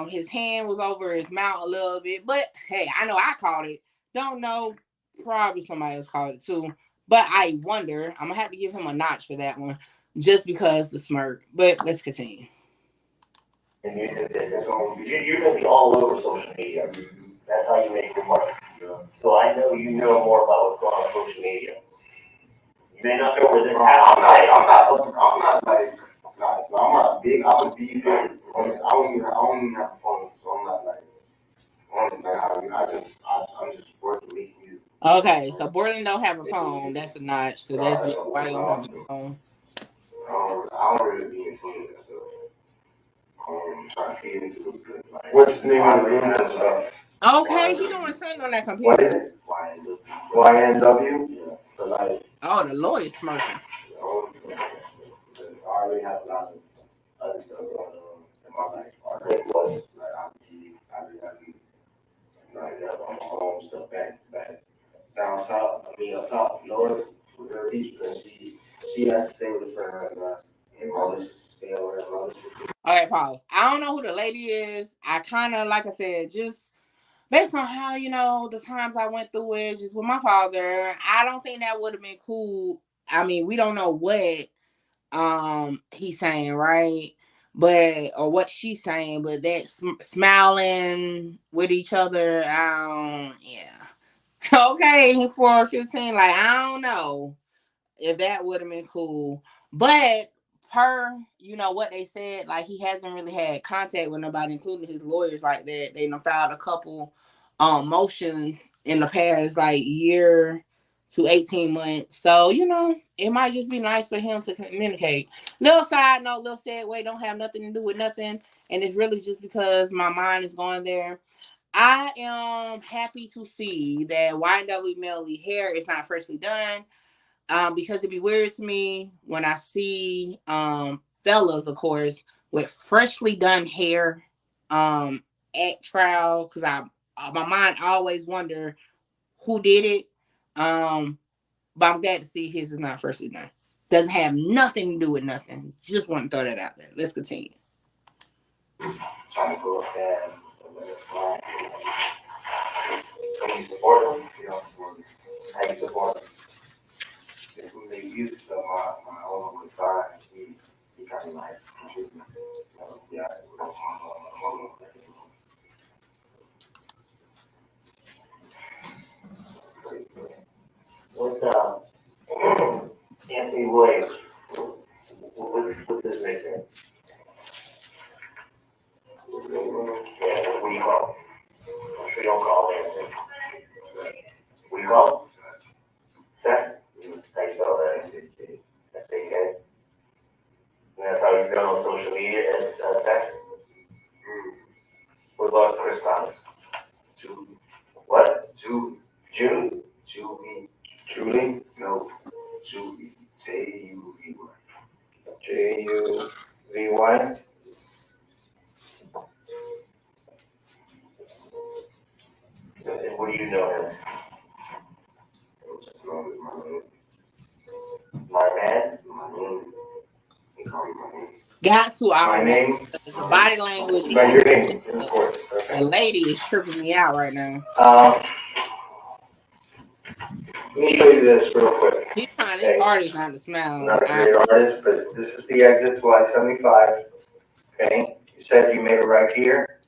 Speaker 1: His hand was over his mouth a little bit, but hey, I know I caught it. Don't know, probably somebody else caught it too. But I wonder, I'm gonna have to give him a notch for that one, just because the smirk. But let's continue.
Speaker 14: And you're gonna be all over social media. That's how you make your money. So I know you know more about what's going on social media. You may not know where this happened.
Speaker 12: I'm not big. I would be there. I don't even have a phone, so I'm not like on it. I'm just working making you.
Speaker 1: Okay, so Borland don't have a phone. That's a notch, because that's why you don't have a phone.
Speaker 12: I don't really be into it and stuff. Trying to feed into it because like.
Speaker 15: What's the name of the room and stuff?
Speaker 1: Okay, he doing something on that computer.
Speaker 15: What is it? YNW?
Speaker 12: Yeah, but like.
Speaker 1: Oh, the lawyer's smirking.
Speaker 12: I already have a lot of other stuff going on in my life already. Like I be like that on my home stuff back down south. I mean up top north with her beach because she has to stay with a friend right now. And all this is stay over there. All this is.
Speaker 1: All right, pause. I don't know who the lady is. I kind of, like I said, just based on how, the times I went through it, just with my father, I don't think that would have been cool. I mean, we don't know what he's saying, right? But, or what she's saying, but that smiling with each other, yeah. Okay, for 15, like, I don't know if that would have been cool. But per, what they said, like, he hasn't really had contact with nobody, including his lawyers, like that. They done filed a couple motions in the past, like, year to 18 months. So, it might just be nice for him to communicate. Little side note, little segue, don't have nothing to do with nothing. And it's really just because my mind is going there. I am happy to see that YNW Melly hair is not freshly done. Because it'd be weird to me when I see fellas, of course, with freshly done hair at trial, because my mind always wonder who did it. But I'm glad to see his is not freshly done. Doesn't have nothing to do with nothing. Just want to throw that out there. Let's continue.
Speaker 12: Trying to go fast. Can you support them? You don't support them. How you support them? If we make use of my own side, he kind of like contributes. Yeah,
Speaker 14: With Anthony Williams, what's his nickname? Yeah, what do you call him? we don't call dancing. We call? Seth? How you spell that? S-A-K. And that's how he's done on social media as Seth? What about Chris Thomas? Julie. What? June. June? Julie. Julie? No. Julie. J-U-V-Y. J-U-V-Y? And what do you know him? My man? My name. He called me my name.
Speaker 1: Got to
Speaker 14: My name?
Speaker 1: the body language.
Speaker 14: By your name, of course.
Speaker 1: The lady is tripping me out right now.
Speaker 14: Let me show you this real quick.
Speaker 1: He's trying his hardest not to smile.
Speaker 14: I'm not a great artist, but this is the exit to I-75. Okay, you said you made it right here.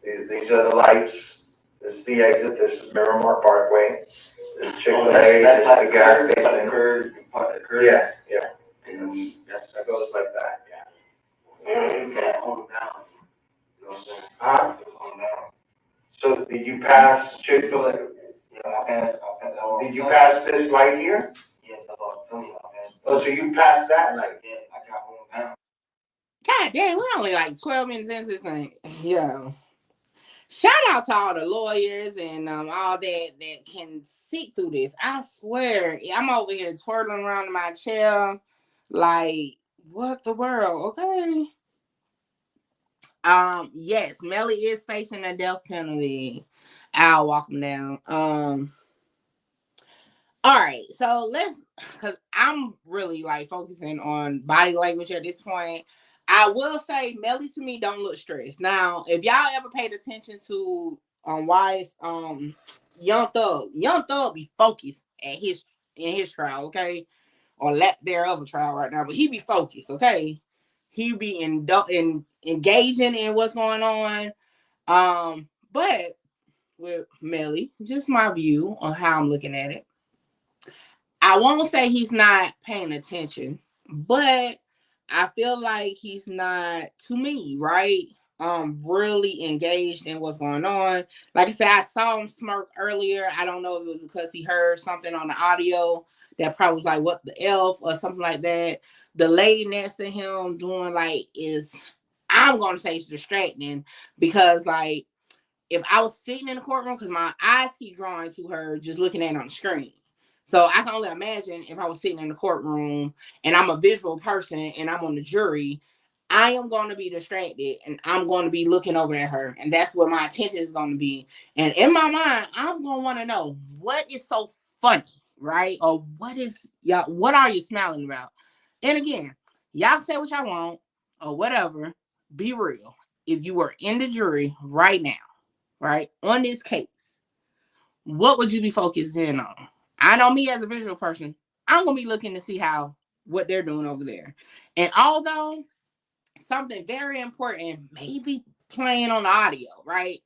Speaker 14: These are the lights. This is the exit. This is Miramar Parkway. This is Chick-fil-A. This is the gas station. Yeah, yeah. That goes like that. Yeah. Hold down. Huh? So did you pass Chick-fil-A? Yeah, I passed. Did you pass this light here? Yeah, that's all I'm telling you. I passed. Oh, so you passed that light? Yeah, I got home down.
Speaker 1: God damn, we're only like 12 minutes into this thing. Yeah. Shout out to all the lawyers and all that can sit through this. I swear, I'm over here twirling around in my chair like, what the world? Okay. Yes, Melly is facing a death penalty. I'll walk him down. All right, so because I'm really like focusing on body language at this point. I will say Melly to me don't look stressed. Now, if y'all ever paid attention to why it's Young Thug be focused in his trial, okay? Or lack thereof a trial right now, but he be focused, okay? He be engaging in what's going on. But with Melly, just my view on how I'm looking at it. I won't say he's not paying attention, but I feel like he's not, to me, right? Really engaged in what's going on. Like I said, I saw him smirk earlier. I don't know if it was because he heard something on the audio that probably was like, what the F or something like that. The lady next to him doing I'm going to say it's distracting because like, if I was sitting in the courtroom, because my eyes keep drawing to her just looking at it on the screen. So I can only imagine if I was sitting in the courtroom and I'm a visual person and I'm on the jury, I am going to be distracted and I'm going to be looking over at her. And that's where my attention is going to be. And in my mind, I'm going to want to know what is so funny, right? Or what are you smiling about? And again, y'all say what y'all want or whatever. Be real. If you were in the jury right now, right, on this case, what would you be focusing on? I know me as a visual person, I'm going to be looking to see what they're doing over there. And although something very important may be playing on the audio, right,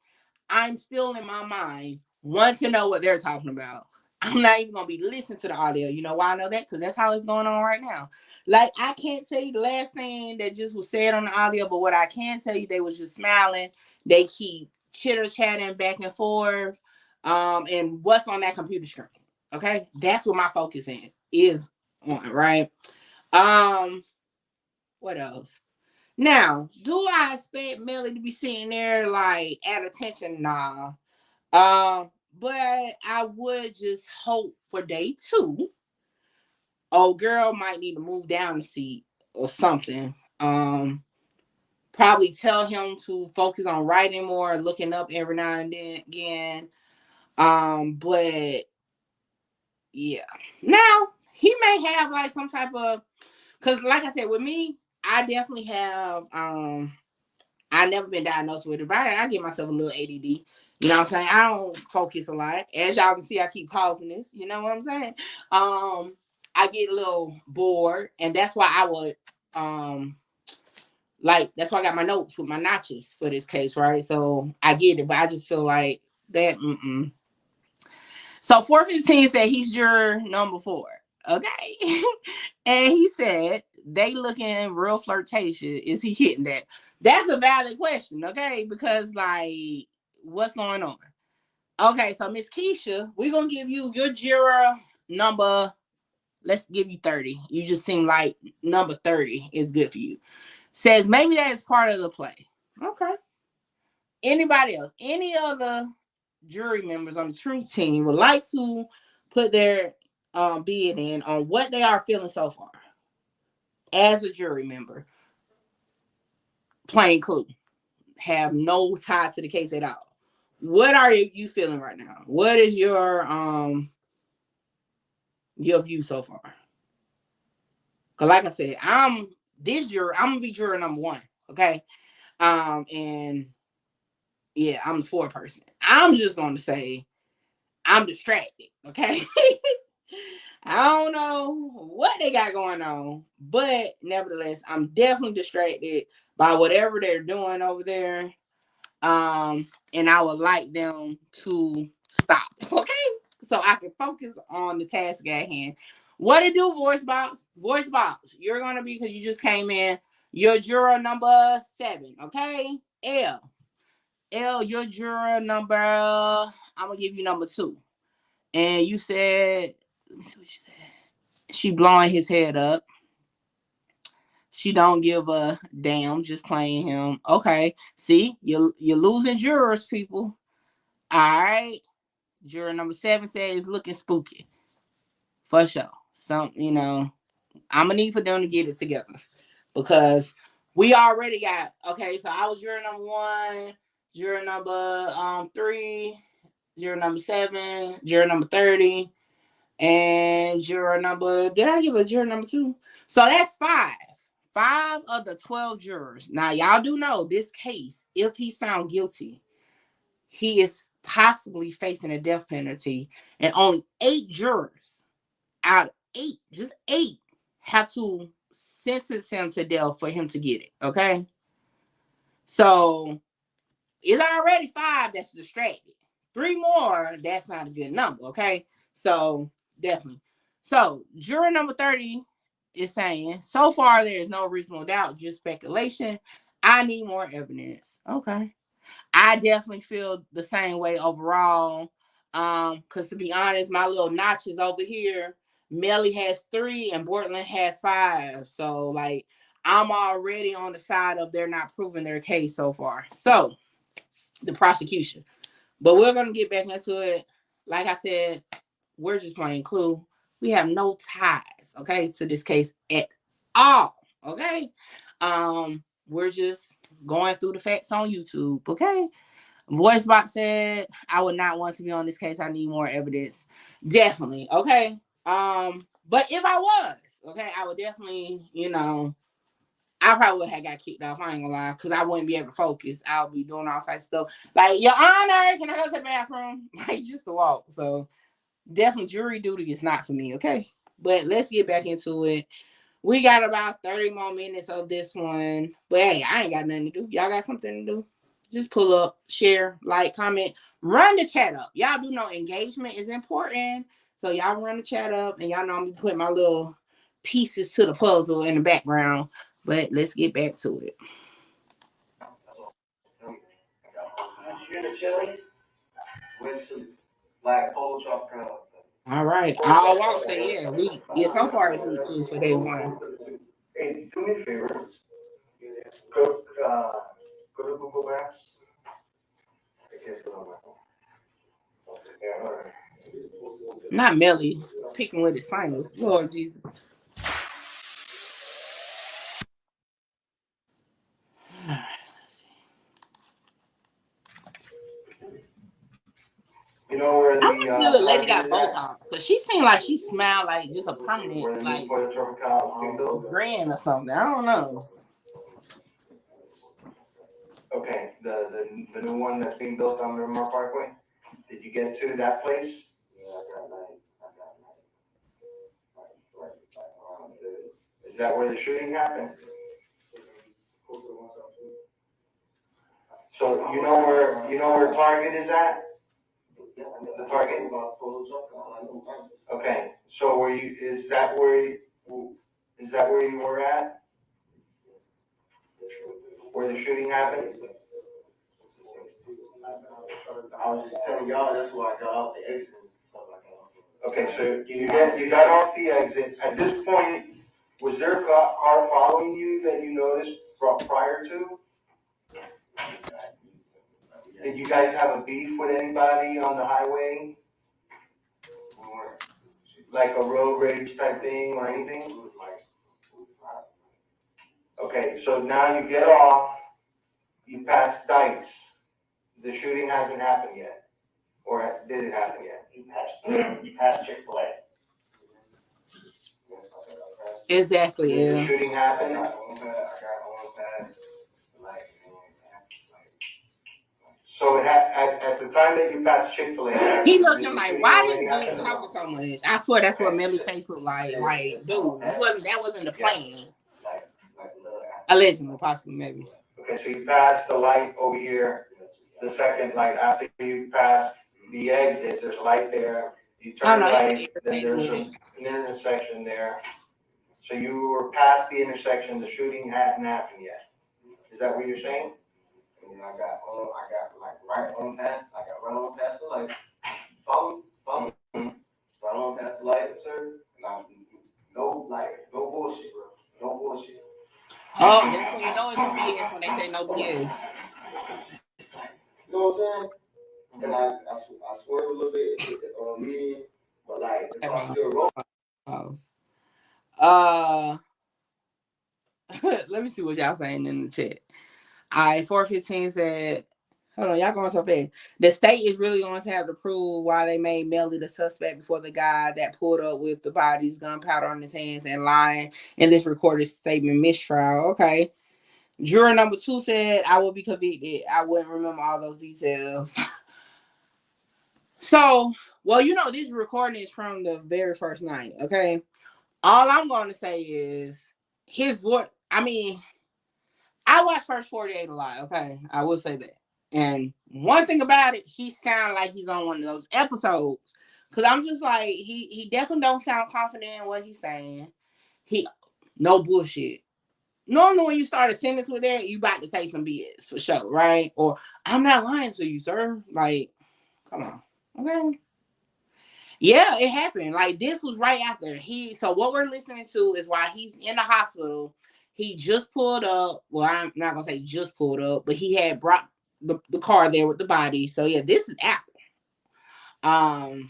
Speaker 1: I'm still in my mind want to know what they're talking about. I'm not even going to be listening to the audio. You know why I know that? Because that's how it's going on right now. Like, I can't tell you the last thing that just was said on the audio, but what I can tell you, they was just smiling. They keep chitter-chatting back and forth. And what's on that computer screen. Okay, that's what my focus is on, right? What else? Now, do I expect Melly to be sitting there like at attention? Nah. But I would just hope for day 2. Oh, girl might need to move down the seat or something. Probably tell him to focus on writing more, looking up every now and then again. But yeah. Now, he may have like some type of, because like I said, with me, I definitely have, I've never been diagnosed with it, but I give myself a little ADD. You know what I'm saying? I don't focus a lot. As y'all can see, I keep pausing this. You know what I'm saying? I get a little bored, and that's why I would, that's why I got my notes with my notches for this case, right? So I get it, but I just feel like that, So 415 said he's juror number 4. Okay. And he said they looking real flirtatious. Is he hitting that? That's a valid question, okay? Because like, what's going on? Okay, so Miss Keisha, we're gonna give you your juror number. Let's give you 30. You just seem like number 30 is good for you. Says maybe that is part of the play. Okay. Anybody else? Any other jury members on the truth team would like to put their bid in on what they are feeling so far as a jury member? Plain clue. Have no tie to the case at all. What are you feeling right now? What is your view so far? Because like I said, I'm gonna be juror number 1. Okay. And yeah, I'm the 4 person. I'm just gonna say I'm distracted. Okay. I don't know what they got going on, but nevertheless, I'm definitely distracted by whatever they're doing over there. And I would like them to stop. Okay. So I can focus on the task at hand. What it do, voice box? Voice box. You're gonna be, because you just came in, your juror number 7. Okay. L, your juror number, I'm gonna give you number 2. And you said, let me see what you said. She blowing his head up. She don't give a damn, just playing him. Okay. See, you're losing jurors, people. All right. Juror number 7 says looking spooky. For sure. I'm gonna need for them to get it together. Because we already got, okay, so I was juror number 1, juror number 3, juror number 7, juror number 30, and juror number, did I give a juror number 2? So that's 5. 5 of the 12 jurors. Now, y'all do know this case, if he's found guilty, he is possibly facing a death penalty, and only 8 jurors out of 8, just 8, have to sentence him to death for him to get it, okay? So, it's already 5 that's distracted. 3 more, that's not a good number, okay? So, definitely. So, juror number 30 is saying, so far there is no reasonable doubt, just speculation. I need more evidence. Okay. I definitely feel the same way overall. Because to be honest, my little notches over here, Melly has 3 and Bortland has 5. So like I'm already on the side of they're not proving their case so far. So the prosecution. But we're gonna get back into it. Like I said, we're just playing Clue. We have no ties, okay, to this case at all. Okay. We're just going through the facts on YouTube, okay? Voice box said, I would not want to be on this case. I need more evidence. Definitely, okay. But if I was, okay, I would definitely, I probably would have got kicked off. I ain't gonna lie, because I wouldn't be able to focus. I'll be doing all types of stuff. Like, Your Honor, can I go to the bathroom? Like, just to walk. So definitely jury duty is not for me, okay? But let's get back into it. We got about 30 more minutes of this one. But hey, I ain't got nothing to do. Y'all got something to do? Just pull up, share, like, comment, run the chat up. Y'all do know engagement is important. So y'all run the chat up, and y'all know I'm gonna put my little pieces to the puzzle in the background. But let's get back to it. All right. I'll walk say yeah. So far it's week 2 for day 1.
Speaker 15: Hey, do me a favor. Go to Google Maps. I can't put on my phone. Yeah, all right.
Speaker 1: Not Melly picking with his finals. Lord Jesus. All right, let's see.
Speaker 15: You know where
Speaker 1: I wonder if the lady got Botox, because she seemed like she smiled like just a permanent, like grin or something. I don't know.
Speaker 15: Okay, the new one that's being built on Miramar Parkway. Did you get to that place? Yeah, I got that. Is that where the shooting happened? So you know where Target is at? The Target. Okay, so is that where Is that where you were at? Where the shooting happened?
Speaker 12: I was just telling y'all that's why I got off the exit and stuff like that.
Speaker 15: Okay, so you got off the exit. At this point, was there a car following you that you noticed prior to? Did you guys have a beef with anybody on the highway? Like a road rage type thing or anything? Okay, so now you get off, you pass Dykes. The shooting hasn't happened yet. Or did it happen yet?
Speaker 14: You passed Chick-fil-A.
Speaker 1: Exactly.
Speaker 15: Did the
Speaker 1: Yeah.
Speaker 15: shooting happen? So at the time that you passed Chick-fil-A,
Speaker 1: He looking like, why this dude talking so much? I swear that's what Melly face looked like. Like, dude, that wasn't the plan. Allegedly, possibly, maybe.
Speaker 15: Okay, so you passed the light over here, the second light after you pass the exit. There's a light there. You turn right, then there's an intersection there. So you were past the intersection. The shooting hadn't happened yet. Is that what you're saying?
Speaker 12: And I got right on past the light. Follow me. Right on past the light, sir. And no bullshit, bro. No bullshit.
Speaker 1: Oh, that's when you know it's BS when they say no BS.
Speaker 12: You know what I'm saying? And I swerved a little bit on median, but like the car still rolling.
Speaker 1: Let me see what y'all saying in the chat. All right, 415 said, hold on, y'all going so fast. The state is really going to have to prove why they made Melly the suspect before the guy that pulled up with the body's gunpowder on his hands and lying in this recorded statement mistrial. Okay. Juror number 2 said, I will be convicted. I wouldn't remember all those details. So, well, you know, this recording is from the very first night. Okay. All I'm going to say is his voice. I mean, I watch First 48 a lot, okay? I will say that. And one thing about it, he sounds like he's on one of those episodes. Because I'm just like, he definitely don't sound confident in what he's saying. No bullshit. Normally when you start a sentence with that, you about to say some BS for sure, right? Or, I'm not lying to you, sir. Like, come on, okay? Yeah, it happened. Like, this was right after. So what we're listening to is while he's in the hospital, he just pulled up. Well, I'm not going to say just pulled up, but he had brought the car there with the body. So, yeah, this is after. And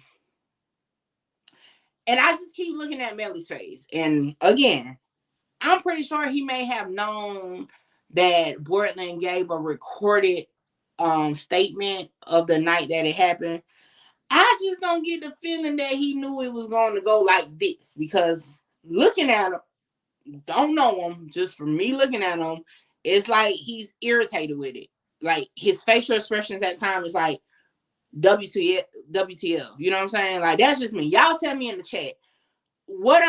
Speaker 1: I just keep looking at Melly's face. And, again, I'm pretty sure he may have known that Bortland gave a recorded statement of the night that it happened. I just don't get the feeling that he knew it was going to go like this, because looking at him, don't know him, just from me looking at him, it's like he's irritated with it. Like his facial expressions at times is like WTF, you know what I'm saying? Like that's just me. Y'all tell me in the chat, what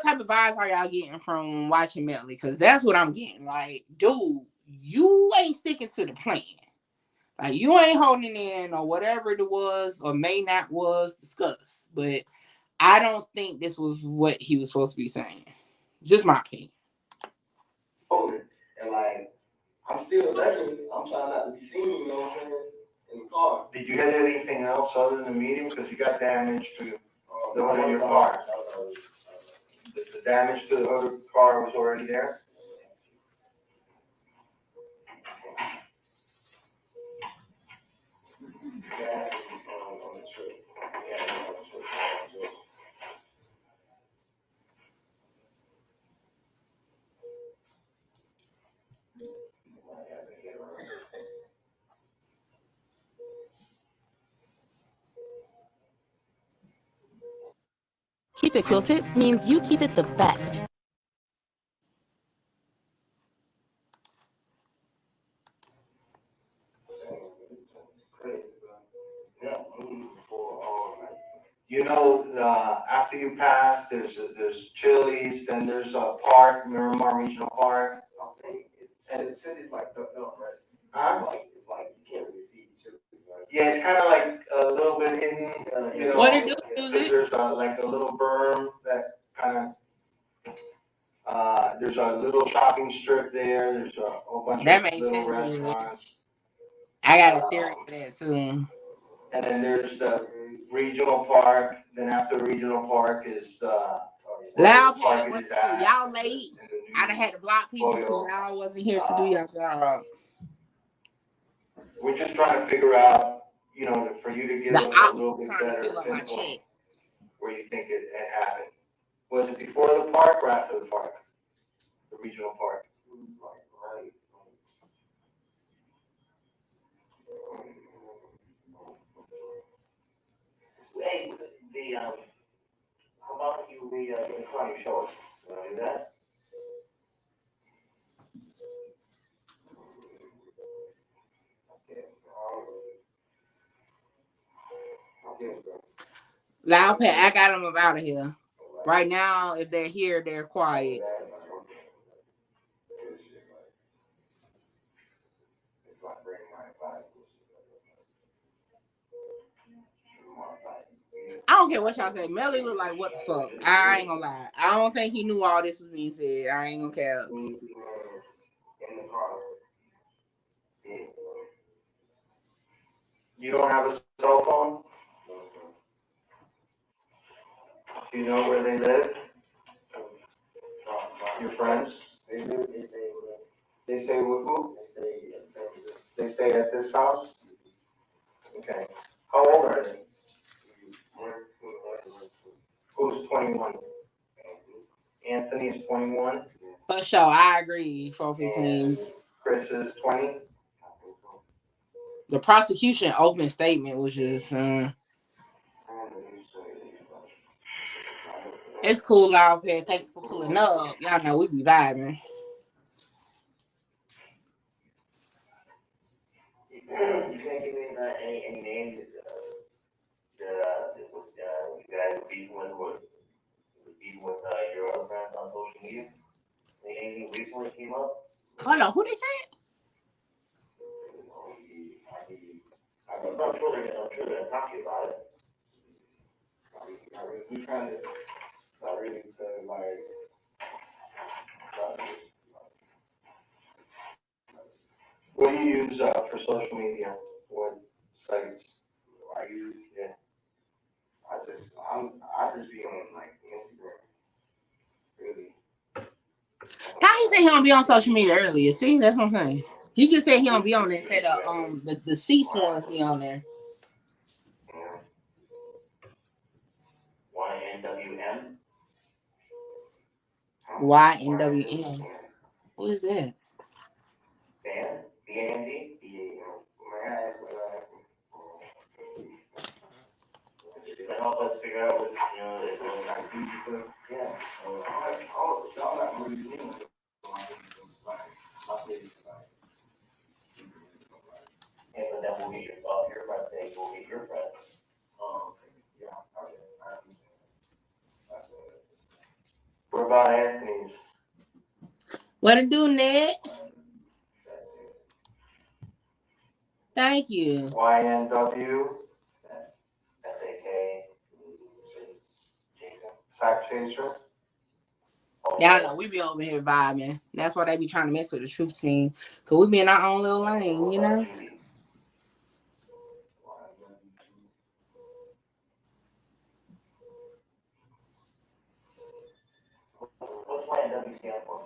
Speaker 1: type of vibes are y'all getting from watching Melly? Because that's what I'm getting. Like, dude, you ain't sticking to the plan. Like, you ain't holding in or whatever it was or may not was discussed. But I don't think this was what he was supposed to be saying. Just my opinion.
Speaker 12: And like, I'm still ducking. I'm trying not to be seen, you know what I'm saying, in the car.
Speaker 15: Did you hit anything else other than the median? Because you got damage to the hood of your car. The damage to the hood of the car was already there?
Speaker 17: Keep it quilted means you keep it the best.
Speaker 15: You know, after you pass, there's Chili's, then there's a park, Miramar Regional Park.
Speaker 12: And the Chili's like ducked up, right?
Speaker 15: Huh?
Speaker 12: It's like you can't really see the Chili's. Right?
Speaker 15: Yeah, it's kind of like a little bit hidden. You know,
Speaker 1: What it do?
Speaker 15: there's like a little berm that kind of there's a little shopping strip there. There's a whole bunch
Speaker 1: That
Speaker 15: of
Speaker 1: makes
Speaker 15: little
Speaker 1: sense, man.
Speaker 15: restaurants.
Speaker 1: I got a theory for that too.
Speaker 15: And then there's the regional park. Then after the regional park is the
Speaker 1: Loud
Speaker 15: park
Speaker 1: Pad, what
Speaker 15: is
Speaker 1: to do?
Speaker 15: at.
Speaker 1: Y'all late? I done had to block people because y'all wasn't here to do y'all job.
Speaker 15: We're just trying to figure out, you know, for you to give
Speaker 1: The
Speaker 15: us a
Speaker 1: ops
Speaker 15: little
Speaker 1: is
Speaker 15: bit
Speaker 1: trying to
Speaker 15: better
Speaker 1: fill up my
Speaker 15: pinpoint
Speaker 1: check.
Speaker 15: where you think it happened. Was it before the park or after the park? The regional park?
Speaker 14: Hey, how about you get in front of your show us? You wanna do that?
Speaker 1: Loud Pad, I got them up out of here. Right now, if they're here, they're quiet. I don't care what y'all say. Melly look like what the fuck. I ain't gonna lie. I don't think he knew all this was being said. I ain't gonna care.
Speaker 15: You don't have a cell phone? Do you know where they live? Your friends? They stay with them. They stay with who? They stay at this house? Okay. How old are they? Who's 21? Anthony is 21.
Speaker 1: For sure, I agree. 415.
Speaker 15: Chris is 20.
Speaker 1: The prosecution open statement was just. It's cool, Loud Pad. Thank you for pulling up. Y'all know we be vibing.
Speaker 14: You can't give me any names that you guys were beefing with your other friends on social media? Anything recently came up?
Speaker 1: Hold on, who they saying?
Speaker 14: I'm sure they're gonna talk to you about it.
Speaker 12: We kind of, not really, because like,
Speaker 15: What do you use for social media? What sites?
Speaker 12: I use,
Speaker 15: Yeah.
Speaker 12: I just be on like Instagram, really.
Speaker 1: How he said he don't be on social media earlier? See, that's what I'm saying. He just said he don't be on there. Said the ceased ones be on there.
Speaker 14: YNWM.
Speaker 1: YNWM. Who is that?
Speaker 14: Band? BAND? To help us figure out what's, yeah.
Speaker 12: I'm not really seeing it.
Speaker 14: And then we'll get your friend thing, we'll get your friend.
Speaker 12: Yeah,
Speaker 15: What about Anthony's?
Speaker 1: What to do, Ned? Thank you.
Speaker 15: YNW.
Speaker 14: SAK.
Speaker 15: Sack Chaser.
Speaker 1: Y'all know we be over here vibing. That's why they be trying to mess with the truth team. Cause we be in our own little lane, you know?
Speaker 14: What's YNW stand for?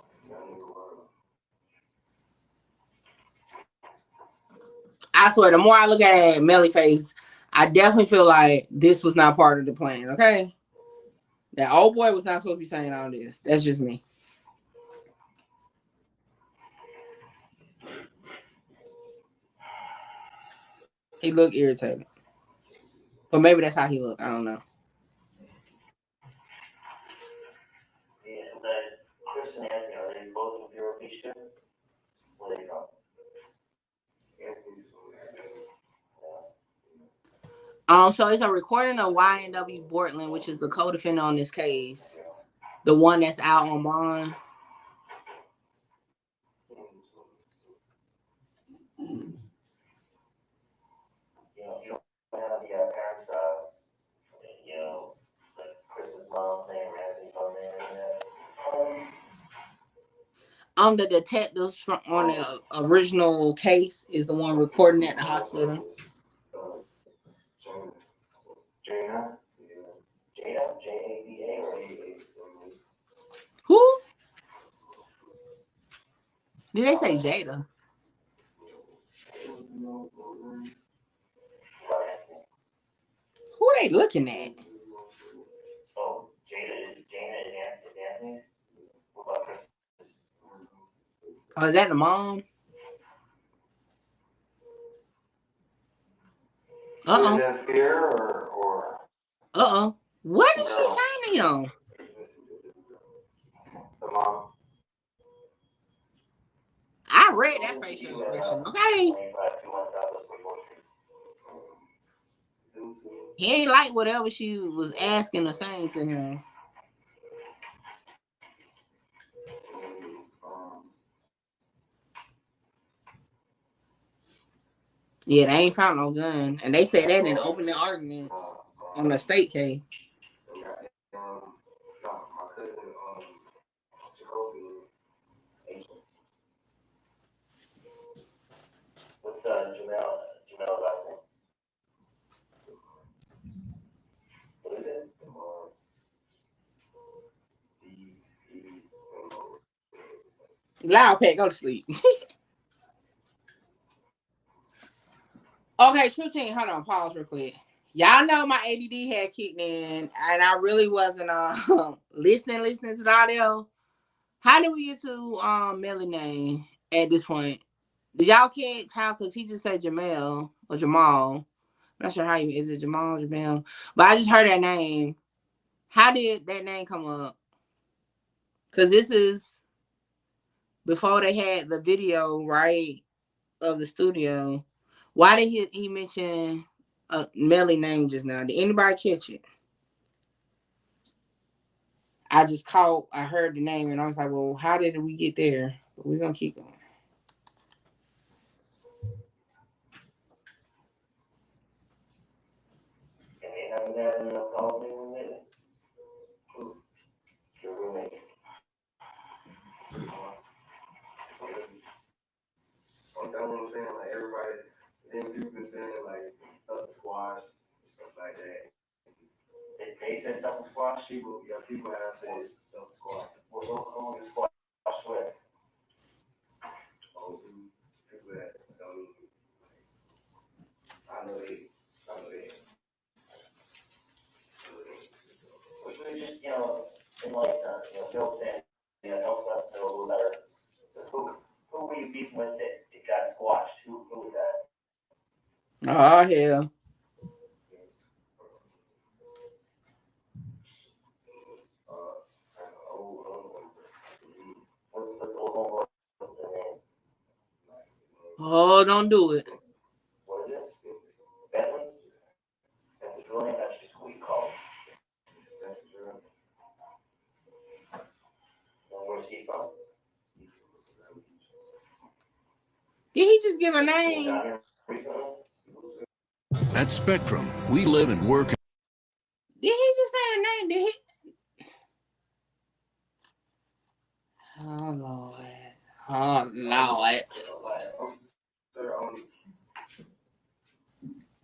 Speaker 1: I swear, the more I look at Melly face, I definitely feel like this was not part of the plan, okay? That old boy was not supposed to be saying all this. That's just me. He looked irritated. But maybe that's how he looked. I don't know.
Speaker 14: Yeah, but Chris and Anthony, are they both from Bureau Beach? Where are they from?
Speaker 1: So it's a recording of YNW Bortland, which is the co-defendant on this case. The one that's out on bond.
Speaker 14: You don't have the parents, like Chris's mom saying Ramsey's on there and that.
Speaker 1: The detectives from on the original case is the one recording at the hospital.
Speaker 14: Jada, Jada, or A-A?
Speaker 1: Who? Did they say Jada? Who are they looking at?
Speaker 14: Oh, Jada is Anthony's? What about Chris?
Speaker 1: Oh, is that the mom?
Speaker 15: Is that fear or?
Speaker 1: What did she sign him?
Speaker 15: The mom.
Speaker 1: I read that facial expression, okay? He ain't like whatever she was asking or saying to him. Yeah, they ain't found no gun. And they said that in opening arguments on the state case.
Speaker 14: What's Jamel's last name? What is it?
Speaker 1: Loud Pet, go to sleep. Okay, True Team, hold on, pause real quick. Y'all know my ADD had kicked in, and I really wasn't listening to the audio. How did we get to Melly name at this point? Did y'all catch how? Because he just said Jamel or Jamal. I'm not sure how is it Jamal, Jamel? But I just heard that name. How did that name come up? Because this is before they had the video, right, of the studio. Why did he mention Melly name just now? Did anybody catch it? I heard the name and I was like, well, how did we get there? But we're going to keep going.
Speaker 12: I'm saying, like everybody, then you've been saying like stuff squash, stuff like that.
Speaker 14: They said stuff squash?
Speaker 12: People have said stuff squash.
Speaker 14: Who is squash with?
Speaker 12: Oh, people that don't even, I know they.
Speaker 14: Which would just, enlighten us, Phil said, helps us know a little better. Who were you beefing with that it got squashed? Who was that?
Speaker 1: Oh, hell. Oh, don't do it.
Speaker 14: What is it? Bentley? That's a drilling, that's just what we call it. That's a drilling. Where's he from?
Speaker 1: Did he just give a name?
Speaker 18: At Spectrum, we live and work.
Speaker 1: Did he just say a name? Did he? Oh, Lord. Oh, Lord.
Speaker 12: Sir,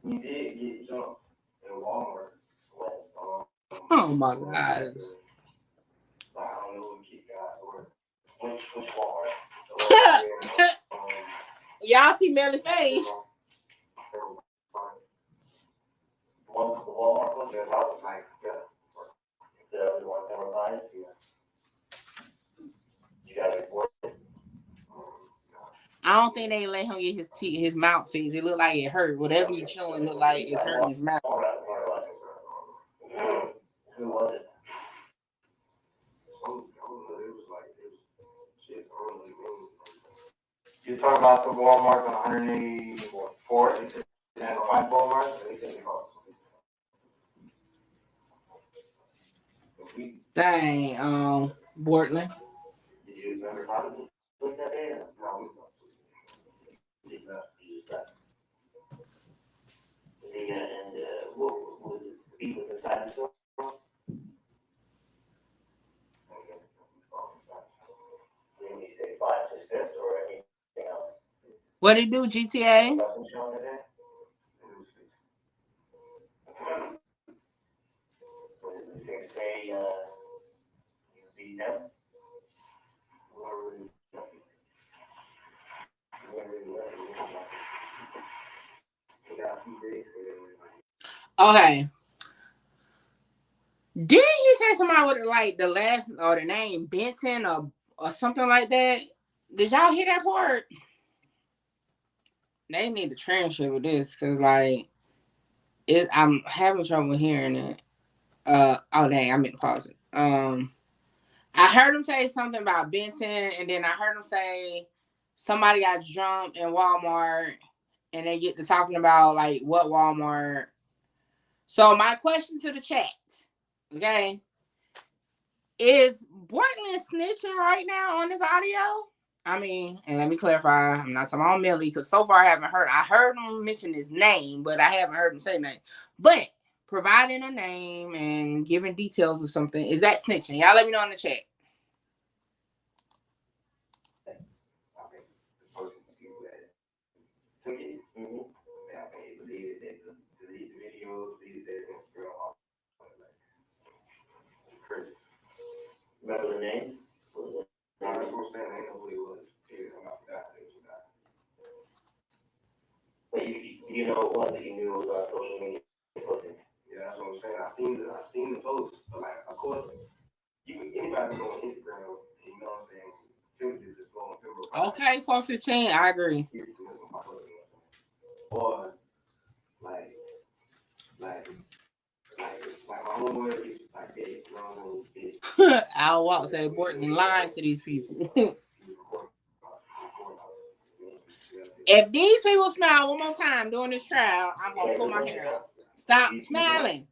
Speaker 12: we did get jumped in Walmart.
Speaker 1: Oh, my God.
Speaker 12: I don't know who kicked out or which Walmart.
Speaker 1: Y'all see Melly's face?
Speaker 14: The Walmart was your house, like, yeah. Is that everyone can revise? Yeah. You guys report it?
Speaker 1: I don't think they let him get his mouth fixed. It looked like it hurt. Whatever he's chewing looked like it's hurting his mouth.
Speaker 14: Who was it?
Speaker 15: You talk about the Walmart on 184th, is it 5 Walmart?
Speaker 1: Dang, Portland.
Speaker 14: Did you remember talking to us that day? No, we talked. What was it? He was inside the store? When you say 5
Speaker 1: What did he do, GTA?
Speaker 14: Say, you beat them.
Speaker 1: Okay. Did he say somebody with like the last or the name Benson or something like that? Did y'all hear that part? They need to transcript with this because like I'm having trouble hearing it. Oh dang, I meant to pause it. I heard him say something about Benton, and then I heard him say somebody got jumped in Walmart, and they get to talking about like what Walmart. So my question to the chat, okay, is Bortland snitching right now on this audio? I mean, and let me clarify, I'm not talking about Melly, because so far I heard him mention his name, but I haven't heard him say nothing. But providing a name and giving details of something, is that snitching? Y'all let me know in the chat.
Speaker 14: Remember the names?
Speaker 12: That's what I'm saying. I know who he was.
Speaker 14: But you know it was that you knew it was on social media posting.
Speaker 12: Yeah, that's what I'm saying. I seen the post, but like, of course, anybody go on Instagram, you know what I'm saying? Simply just go on.
Speaker 1: Okay, 415, I agree.
Speaker 12: Or like it's like my homeboy is like dead.
Speaker 1: I'll walk say Bortland lying to these people. If these people smile one more time during this trial, I'm gonna pull my hair out. Stop smiling.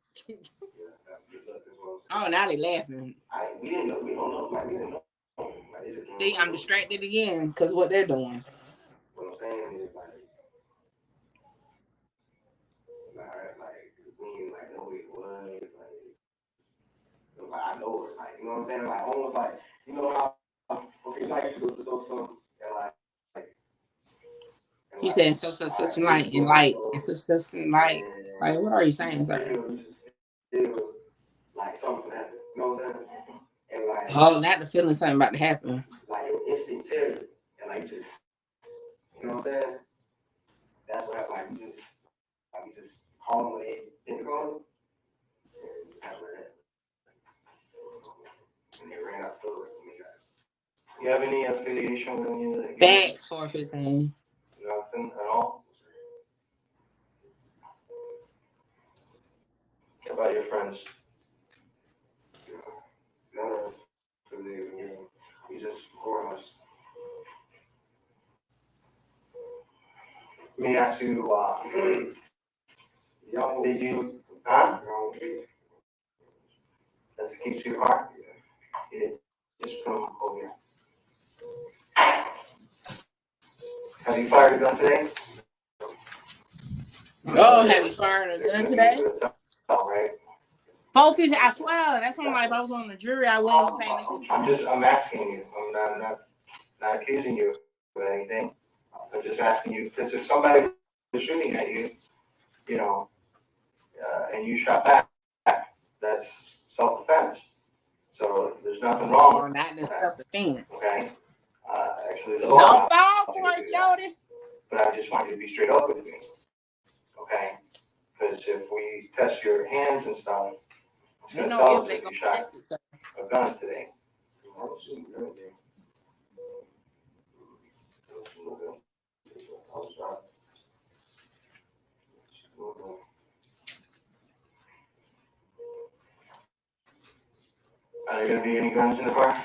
Speaker 1: Oh, now they laughing.
Speaker 12: We don't know. Like, we didn't know.
Speaker 1: See, I'm distracted again because what they're doing.
Speaker 12: What I'm saying is like we didn't like know who it was. Like I know it. Like, you know what I'm saying? Like almost like, you know how okay, like to go to something and like.
Speaker 1: He said such and like and like it's such and like what are you saying, sir?
Speaker 12: You just feel like something happened. You know what I'm saying? And like
Speaker 1: not the feeling something about to happen.
Speaker 12: Like your instinct tell you, and like just you know what I'm saying? That's what like we just call them when they didn't call them. And just have that. And they ran out of stuff.
Speaker 15: You have any affiliation with any of the
Speaker 1: Facts 415.
Speaker 15: Nothing at all? What about your friends?
Speaker 12: None of us affiliated with them. We just record us.
Speaker 15: Let me ask you, did you, that's the keys to your car? You didn't just put them over here. Have you fired a gun today?
Speaker 1: Oh, have you fired a gun today?
Speaker 15: All right.
Speaker 1: 450, I swear, that's when like if I was on the jury, I wasn't paying attention.
Speaker 15: I'm asking you. I'm not accusing you of anything. I'm just asking you because if somebody was shooting at you, you know, and you shot back, that's self-defense. So there's nothing wrong with
Speaker 1: not in self-defense.
Speaker 15: Okay. Actually, the law.
Speaker 1: Don't fall for it, Jody.
Speaker 15: But I just want you to be straight up with me. Okay. Because if we test your hands and stuff, it's going to tell us if you shot a gun today. Are there going to be any guns in the car?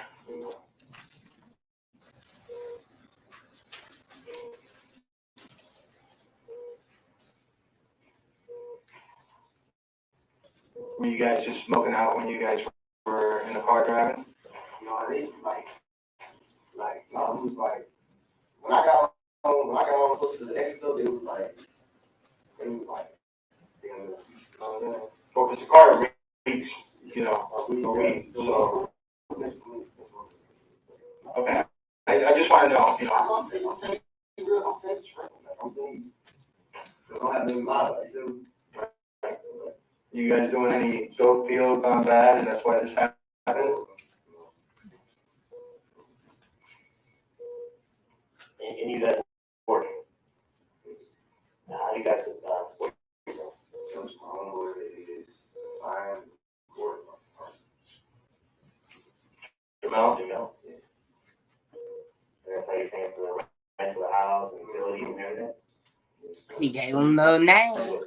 Speaker 15: Were you guys just smoking out when you guys were in the car driving?
Speaker 12: No, they no, it was like when I got on close to the exit though, it was like
Speaker 15: Well, because the car reeks, you know, weed, so. Okay. I just want to know, you know.
Speaker 12: I'm saying straight. I'm saying, I don't have any mind.
Speaker 15: You guys doing any dope deal gone bad, and that's why this happened?
Speaker 14: And you guys working? How do you guys support yourself?
Speaker 12: My own word is sign court.
Speaker 14: Jamel? Yeah. And that's how you're paying for the rent of the house and utilities and everything?
Speaker 1: He gave him the name.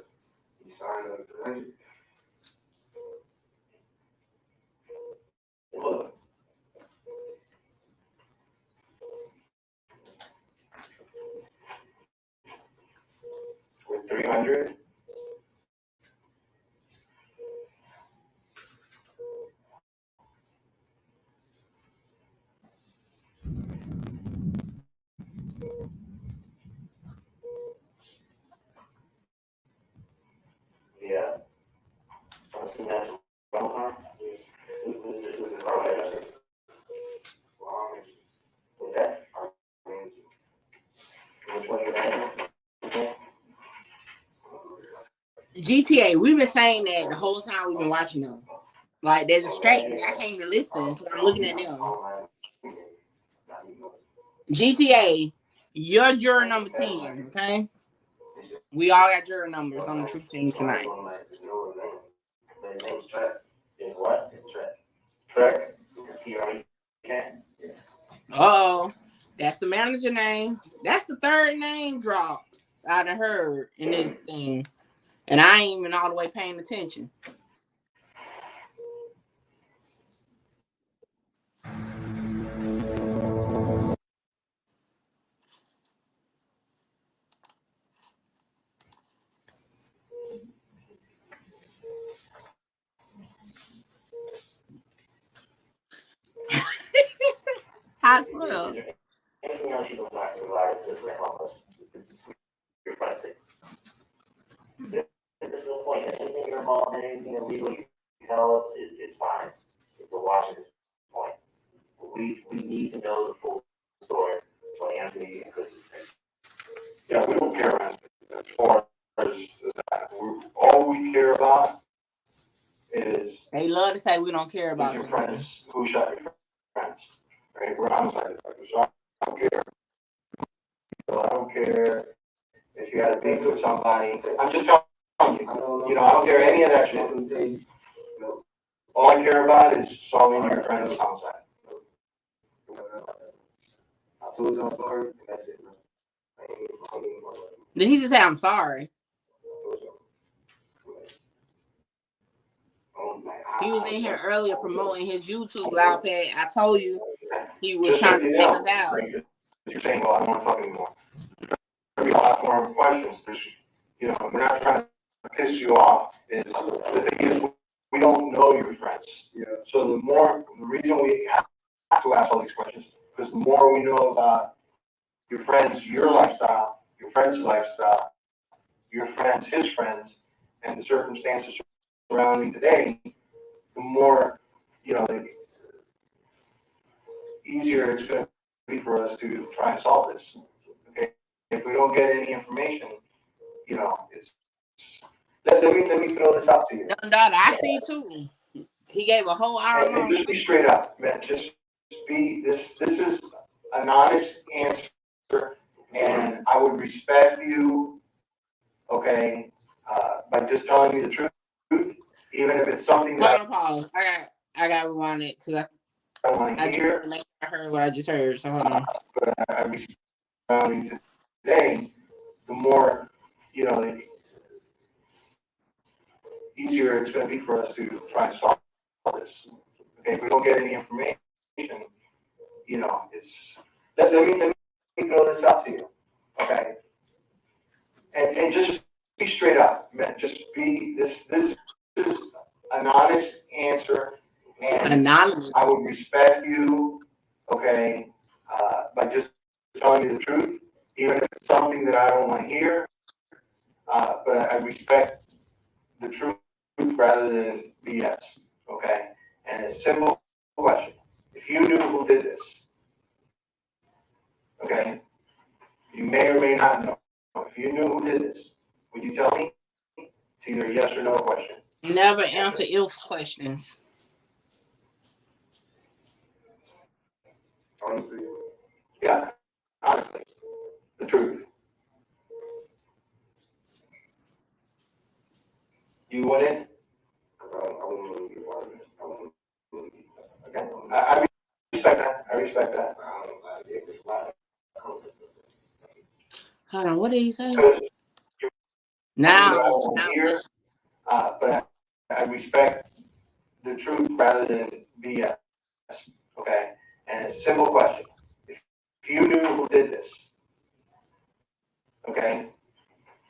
Speaker 12: He signed up to rent.
Speaker 14: Look. With 300? Yeah. I'm assuming that's a rental car? Who's the car manager? What's that? Which one you manager?
Speaker 1: GTA, we've been saying that the whole time we've been watching them. Like, they're distracting me. I can't even listen because I'm looking at them. GTA, you're juror number 10, okay? We all got juror numbers on the truth team tonight.
Speaker 14: Is what? It's Trek. Trek.
Speaker 1: Uh-oh. That's the manager name. That's the third name drop I done heard in this thing. And I ain't even all the way paying attention. I swear.
Speaker 14: Anything else you would like to provide us to help us your friends? This is the point. Anything you're involved in, anything illegal you tell us, it's fine. It's a wash at this point. We need to know the full story for Anthony and Chris's sake.
Speaker 15: Yeah, we don't care as far as that. All we care about is.
Speaker 1: They love to say we don't care about
Speaker 15: your friends. Who shot your friends? Right? We're homicide detectives, so I don't care. So I don't care if you had a beef with somebody. I'm just telling you. I don't care any of that shit. All I care about is solving your friend's homicide.
Speaker 12: I told you I'm sorry, and that's it, man.
Speaker 1: Did he just say I'm sorry? He was in here earlier promoting his YouTube loud pad. I told you he was
Speaker 15: Just
Speaker 1: trying
Speaker 15: so you
Speaker 1: to take
Speaker 15: know,
Speaker 1: us out.
Speaker 15: You're saying, well, I don't want to talk anymore. There'll be a lot more questions. We're not trying to piss you off. The thing is, we don't know your friends.
Speaker 12: Yeah.
Speaker 15: So the reason we have to ask all these questions, because the more we know about your friends, your lifestyle, your friend's lifestyle, your friends, his friends, and the circumstances surrounding today, the more, the easier it's going to be for us to try and solve this. Okay, if we don't get any information, it's. Let me throw this out to you.
Speaker 1: I see too. He gave a whole hour.
Speaker 15: And just be straight up, man. Just be this. This is an honest answer, and I would respect you. Okay, by just telling me the truth, even if it's something that.
Speaker 1: Pause. I got to rewind it because
Speaker 15: I want to hear.
Speaker 1: I heard what I just heard. So hold on.
Speaker 15: But I respect you today. The more, the easier it's going to be for us to try and solve this. Okay, if we don't get any information, it's. Let me throw this out to you. Okay, and just be straight up, man. Just be this. This is an honest answer, and
Speaker 1: anonymous.
Speaker 15: I would respect you. Okay, by just telling me the truth, even if it's something that I don't want to hear. But I respect the truth rather than BS. Okay, and a simple question: if you knew who did this, okay, You may or may not know. If you knew who did this, would you tell me? It's either a yes or no question.
Speaker 1: Never answer if questions.
Speaker 15: Honestly. Yeah, honestly. The truth. You wouldn't? Okay. I respect that. I respect that.
Speaker 1: Hold on, what did he say?
Speaker 15: Now,
Speaker 1: Now
Speaker 15: here, but I respect the truth rather than BS. Okay, and a simple question: if you knew who did this, okay,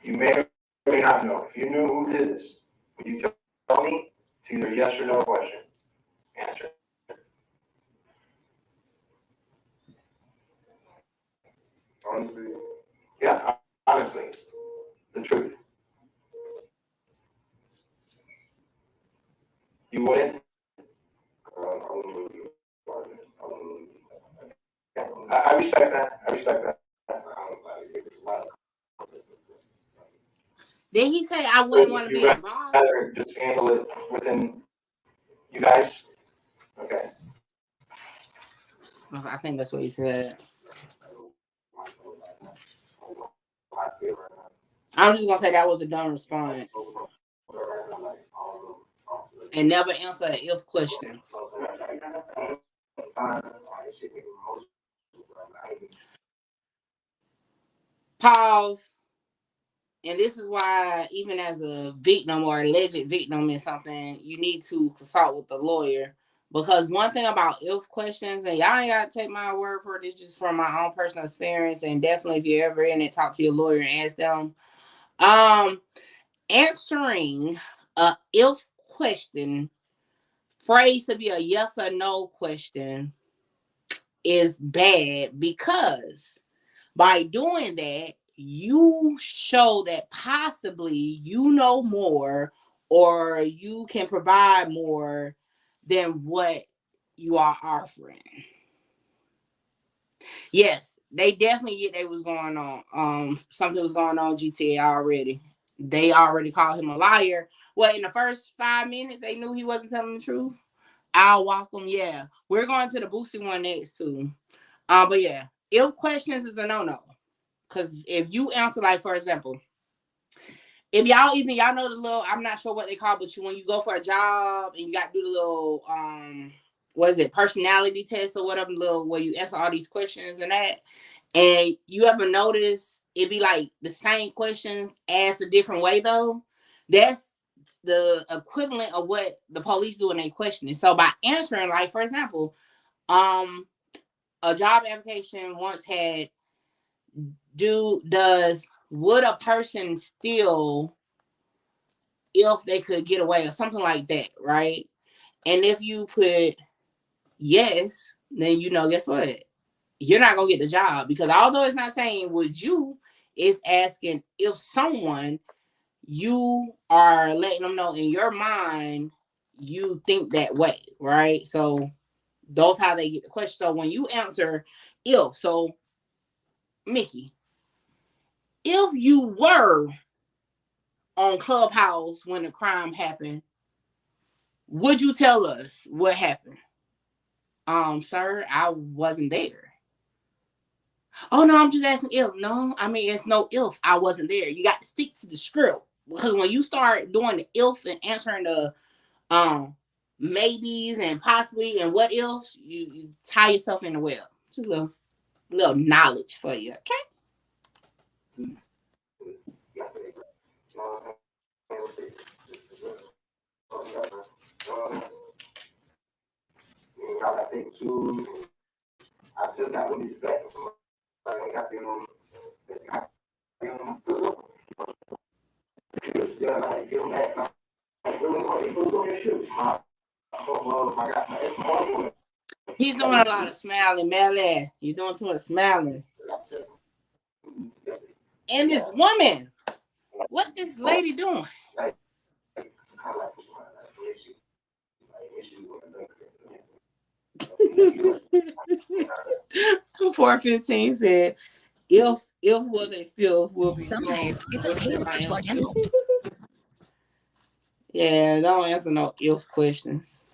Speaker 15: you may or may not know. If you knew who did this, would you tell me? It's either yes or no question. Answer. Honestly. Yeah, honestly, the truth. You wouldn't? I respect that. I respect that.
Speaker 1: Did he say I wouldn't want to be involved?
Speaker 15: Rather just handle it within you guys? Okay.
Speaker 1: I think that's what he said. I'm just gonna say that was a dumb response. And never answer an if question. Pause. And this is why, even as a victim or alleged victim in something, you need to consult with the lawyer. Because one thing about if questions, and y'all ain't got to take my word for it, it's just from my own personal experience. And definitely, if you're ever in it, talk to your lawyer and ask them. Answering a if question, phrased to be a yes or no question, is bad because by doing that, you show that possibly you know more or you can provide more than what you are offering. Yes, they definitely get they was going on. Something was going on GTA already. They already called him a liar. Well, in the first 5 minutes, they knew he wasn't telling the truth. I'll walk them. Yeah, we're going to the Boosie one next too. But yeah, if questions is a no-no. Because if you answer, like, for example, if y'all know the little, I'm not sure what they call, but when you go for a job and you got to do the little, what is it, personality test or whatever, little where you answer all these questions and that, and you ever notice it be like the same questions asked a different way though? That's the equivalent of what the police do in their questioning. So by answering, like, for example, a job application once had, would a person steal if they could get away or something like that, right? And if you put yes, then guess what? You're not gonna get the job, because although it's not saying would you, it's asking if someone, you are letting them know in your mind you think that way, right? So those how they get the question. So when you answer if, so Mickey, if you were on Clubhouse when the crime happened, would you tell us what happened? Sir, I wasn't there. Oh no, I'm just asking if. No, I mean it's no if. I wasn't there. You got to stick to the script, because when you start doing the if and answering the maybes and possibly and what ifs, you tie yourself in the web. Just a little knowledge for you, okay?
Speaker 12: I just got with these back. I got them. Yeah, like give them that.
Speaker 1: He's doing a lot of smiling, Melly. You're doing too much smiling. And this woman, what this lady doing? 415 said, If was a fifth, will be
Speaker 7: Some
Speaker 1: thrown.
Speaker 7: days, it's okay to push large animals.
Speaker 1: Yeah, don't answer no if questions.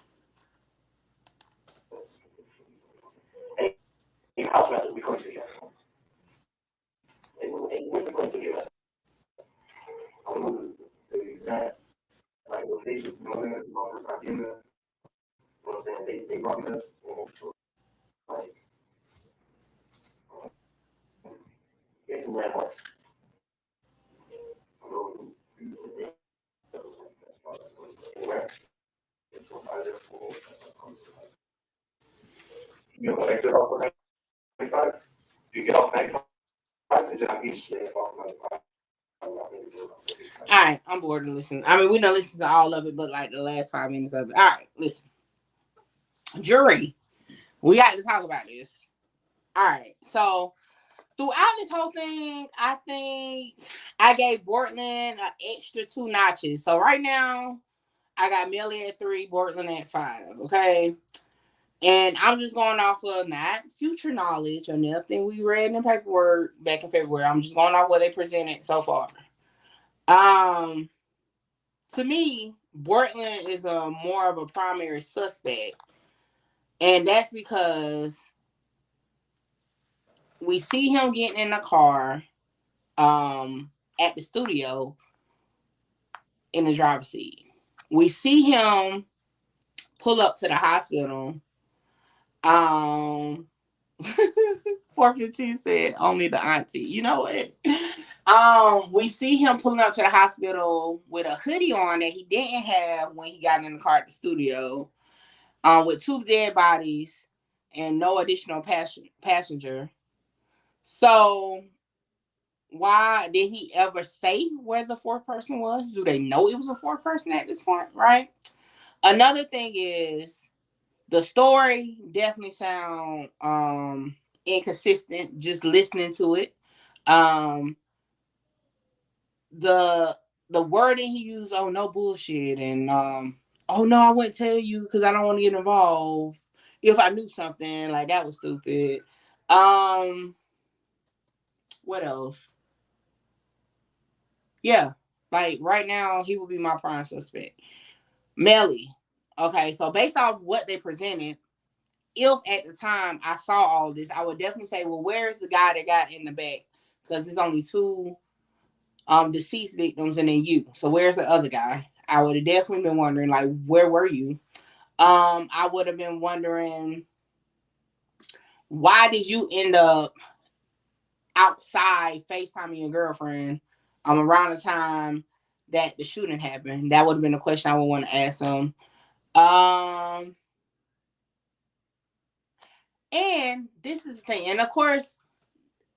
Speaker 14: Your house method will be going to you. It will be going to you.
Speaker 12: The exact, like, location, you know what I'm saying? My first time in there, you know what I'm saying? They brought me up, like,
Speaker 14: Here's some landmarks. Where?
Speaker 12: you know, exit off of 95. You get off 95, is it on each day? It's off 95.
Speaker 1: All right, I'm bored of listening. I mean, we don't listen to all of it, but like the last 5 minutes of it. All right, listen. Jury, we got to talk about this. All right, so throughout this whole thing, I think I gave Bortland an extra 2 notches. So right now, I got Melly at 3, Bortland at 5, okay? And I'm just going off of not future knowledge or nothing we read in the paperwork back in February. I'm just going off what they presented so far. To me, Bortland is a more of a primary suspect. And that's because we see him getting in the car at the studio in the driver's seat. We see him pull up to the hospital. 415 said only the auntie. You know what? We see him pulling up to the hospital with a hoodie on that he didn't have when he got in the car at the studio, with 2 dead bodies and no additional passenger. So why did he ever say where the 4th person was? Do they know it was a 4th person at this point, right? Another thing is the story definitely sound inconsistent just listening to it. The wording he used, oh no bullshit, and oh no, I wouldn't tell you because I don't want to get involved. If I knew something, like that was stupid. What else? Yeah, like right now he would be my prime suspect. Melly. Okay, so based off what they presented, if at the time I saw all this, I would definitely say, well, where's the guy that got in the back? Because there's only 2 deceased victims and then you. So where's the other guy? I would have definitely been wondering, like, where were you? I would have been wondering, why did you end up outside FaceTiming your girlfriend around the time that the shooting happened? That would have been a question I would want to ask him. And this is the thing. And of course,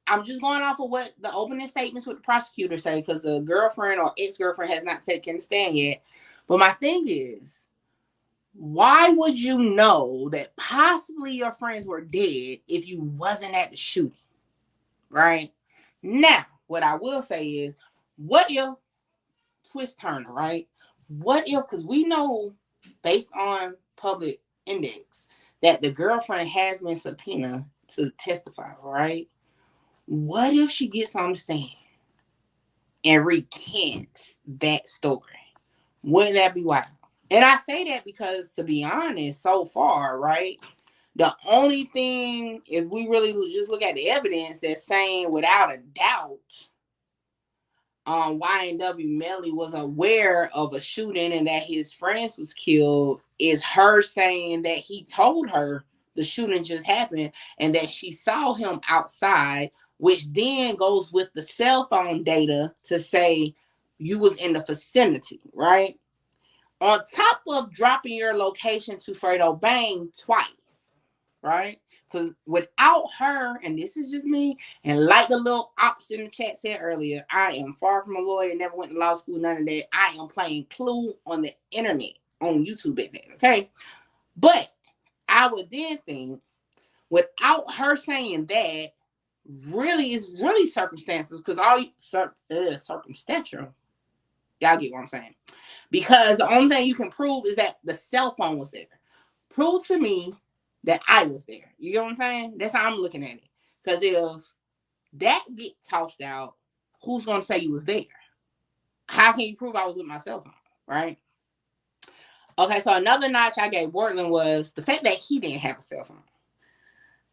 Speaker 1: I'm just going off of what the opening statements with the prosecutor say, because the girlfriend or ex-girlfriend has not taken a stand yet. But my thing is, why would you know that possibly your friends were dead if you wasn't at the shooting? Right? Now, what I will say is, what if twist Turner, right? What if, because we know based on public index that the girlfriend has been subpoenaed to testify, right? What if she gets on the stand and recants that story? Wouldn't that be wild? And I say that because, to be honest, so far, right, the only thing, if we really just look at the evidence, that's saying without a doubt YNW Melly was aware of a shooting and that his friends was killed, is her saying that he told her the shooting just happened and that she saw him outside, which then goes with the cell phone data to say you was in the vicinity, right? On top of dropping your location to Fredo Bang twice, right? Because without her, and this is just me, and like the little ops in the chat said earlier, I am far from a lawyer, never went to law school, none of that. I am playing Clue on the internet, on YouTube at that, okay? But I would then think, without her saying that, really is really circumstances, because all circumstantial. Y'all get what I'm saying? Because the only thing you can prove is that the cell phone was there. Prove to me that I was there. You get what I'm saying? That's how I'm looking at it. Because if that get tossed out, who's going to say you was there? How can you prove I was with my cell phone, right? Okay, so another notch I gave Bortland was the fact that he didn't have a cell phone.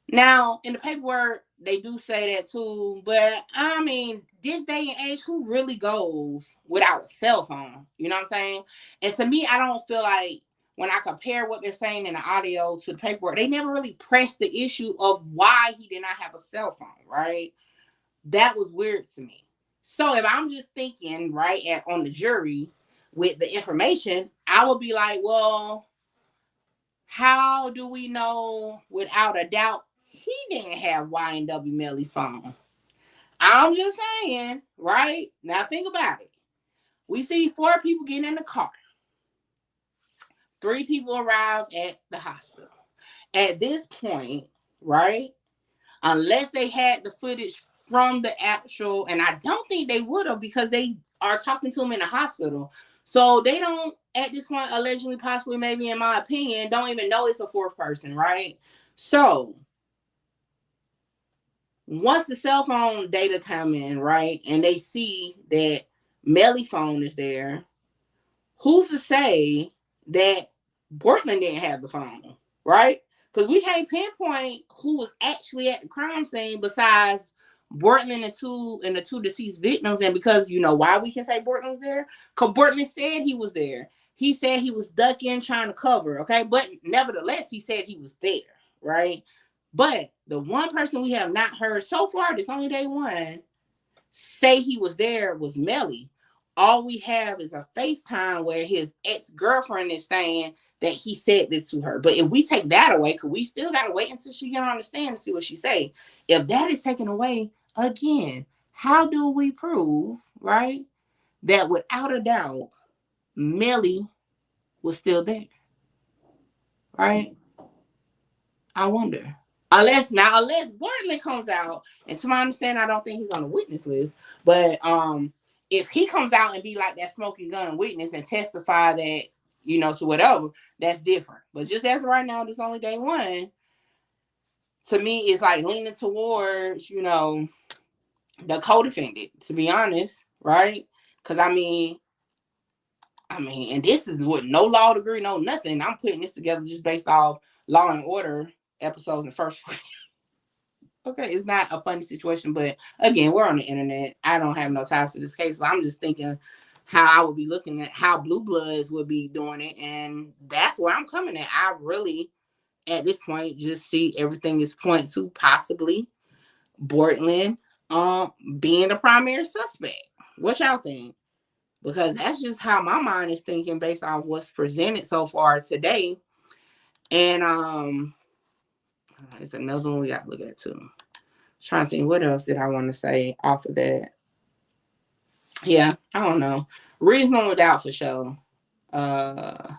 Speaker 1: Now, in the paperwork, they do say that too, but I mean, this day and age, who really goes without a cell phone? You know what I'm saying? And to me, I don't feel like when I compare what they're saying in the audio to the paperwork, they never really pressed the issue of why he did not have a cell phone, right? That was weird to me. So if I'm just thinking, right, on the jury with the information, I would be like, well, how do we know without a doubt he didn't have YNW Melly's phone? I'm just saying, right? Now think about it. We see 4 people getting in the car. 3 people arrive at the hospital. At this point, right, unless they had the footage from the actual, and I don't think they would have because they are talking to him in the hospital. So they don't, at this point, allegedly, possibly, maybe in my opinion, don't even know it's a 4th person, right? So once the cell phone data come in, right, and they see that Melly phone is there, who's to say that Bortland didn't have the phone, right? Because we can't pinpoint who was actually at the crime scene besides Bortland and the two deceased victims. And because you know why we can say Bortland was there? Because Bortland said he was there. He said he was ducking, trying to cover, okay? But nevertheless, he said he was there, right? But the one person we have not heard so far, this only day 1, say he was there was Melly. All we have is a FaceTime where his ex-girlfriend is saying that he said this to her. But if we take that away, because we still got to wait until she get on the stand to see what she say. If that is taken away, again, how do we prove, right, that without a doubt, Melly was still there, right? I wonder. Unless Bortland comes out, and to my understanding, I don't think he's on the witness list, but if he comes out and be like that smoking gun witness and testify that, you know, to whatever, that's different. But just as of right now, this only day 1, to me, it's like leaning towards, you know, the co-defendant, to be honest, right? Because I mean, and this is with no law degree, no nothing. I'm putting this together just based off Law and Order episodes in the first. Okay, it's not a funny situation, but again, we're on the internet. I don't have no ties to this case, but I'm just thinking how I would be looking at how Blue Bloods would be doing it, and that's where I'm coming at. I really, at this point, just see everything is pointing to possibly Bortland being the primary suspect. What y'all think? Because that's just how my mind is thinking based on what's presented so far today. And it's another one we got to look at too. Trying to think, what else did I want to say off of that? Yeah, I don't know. Reasonable doubt for sure. All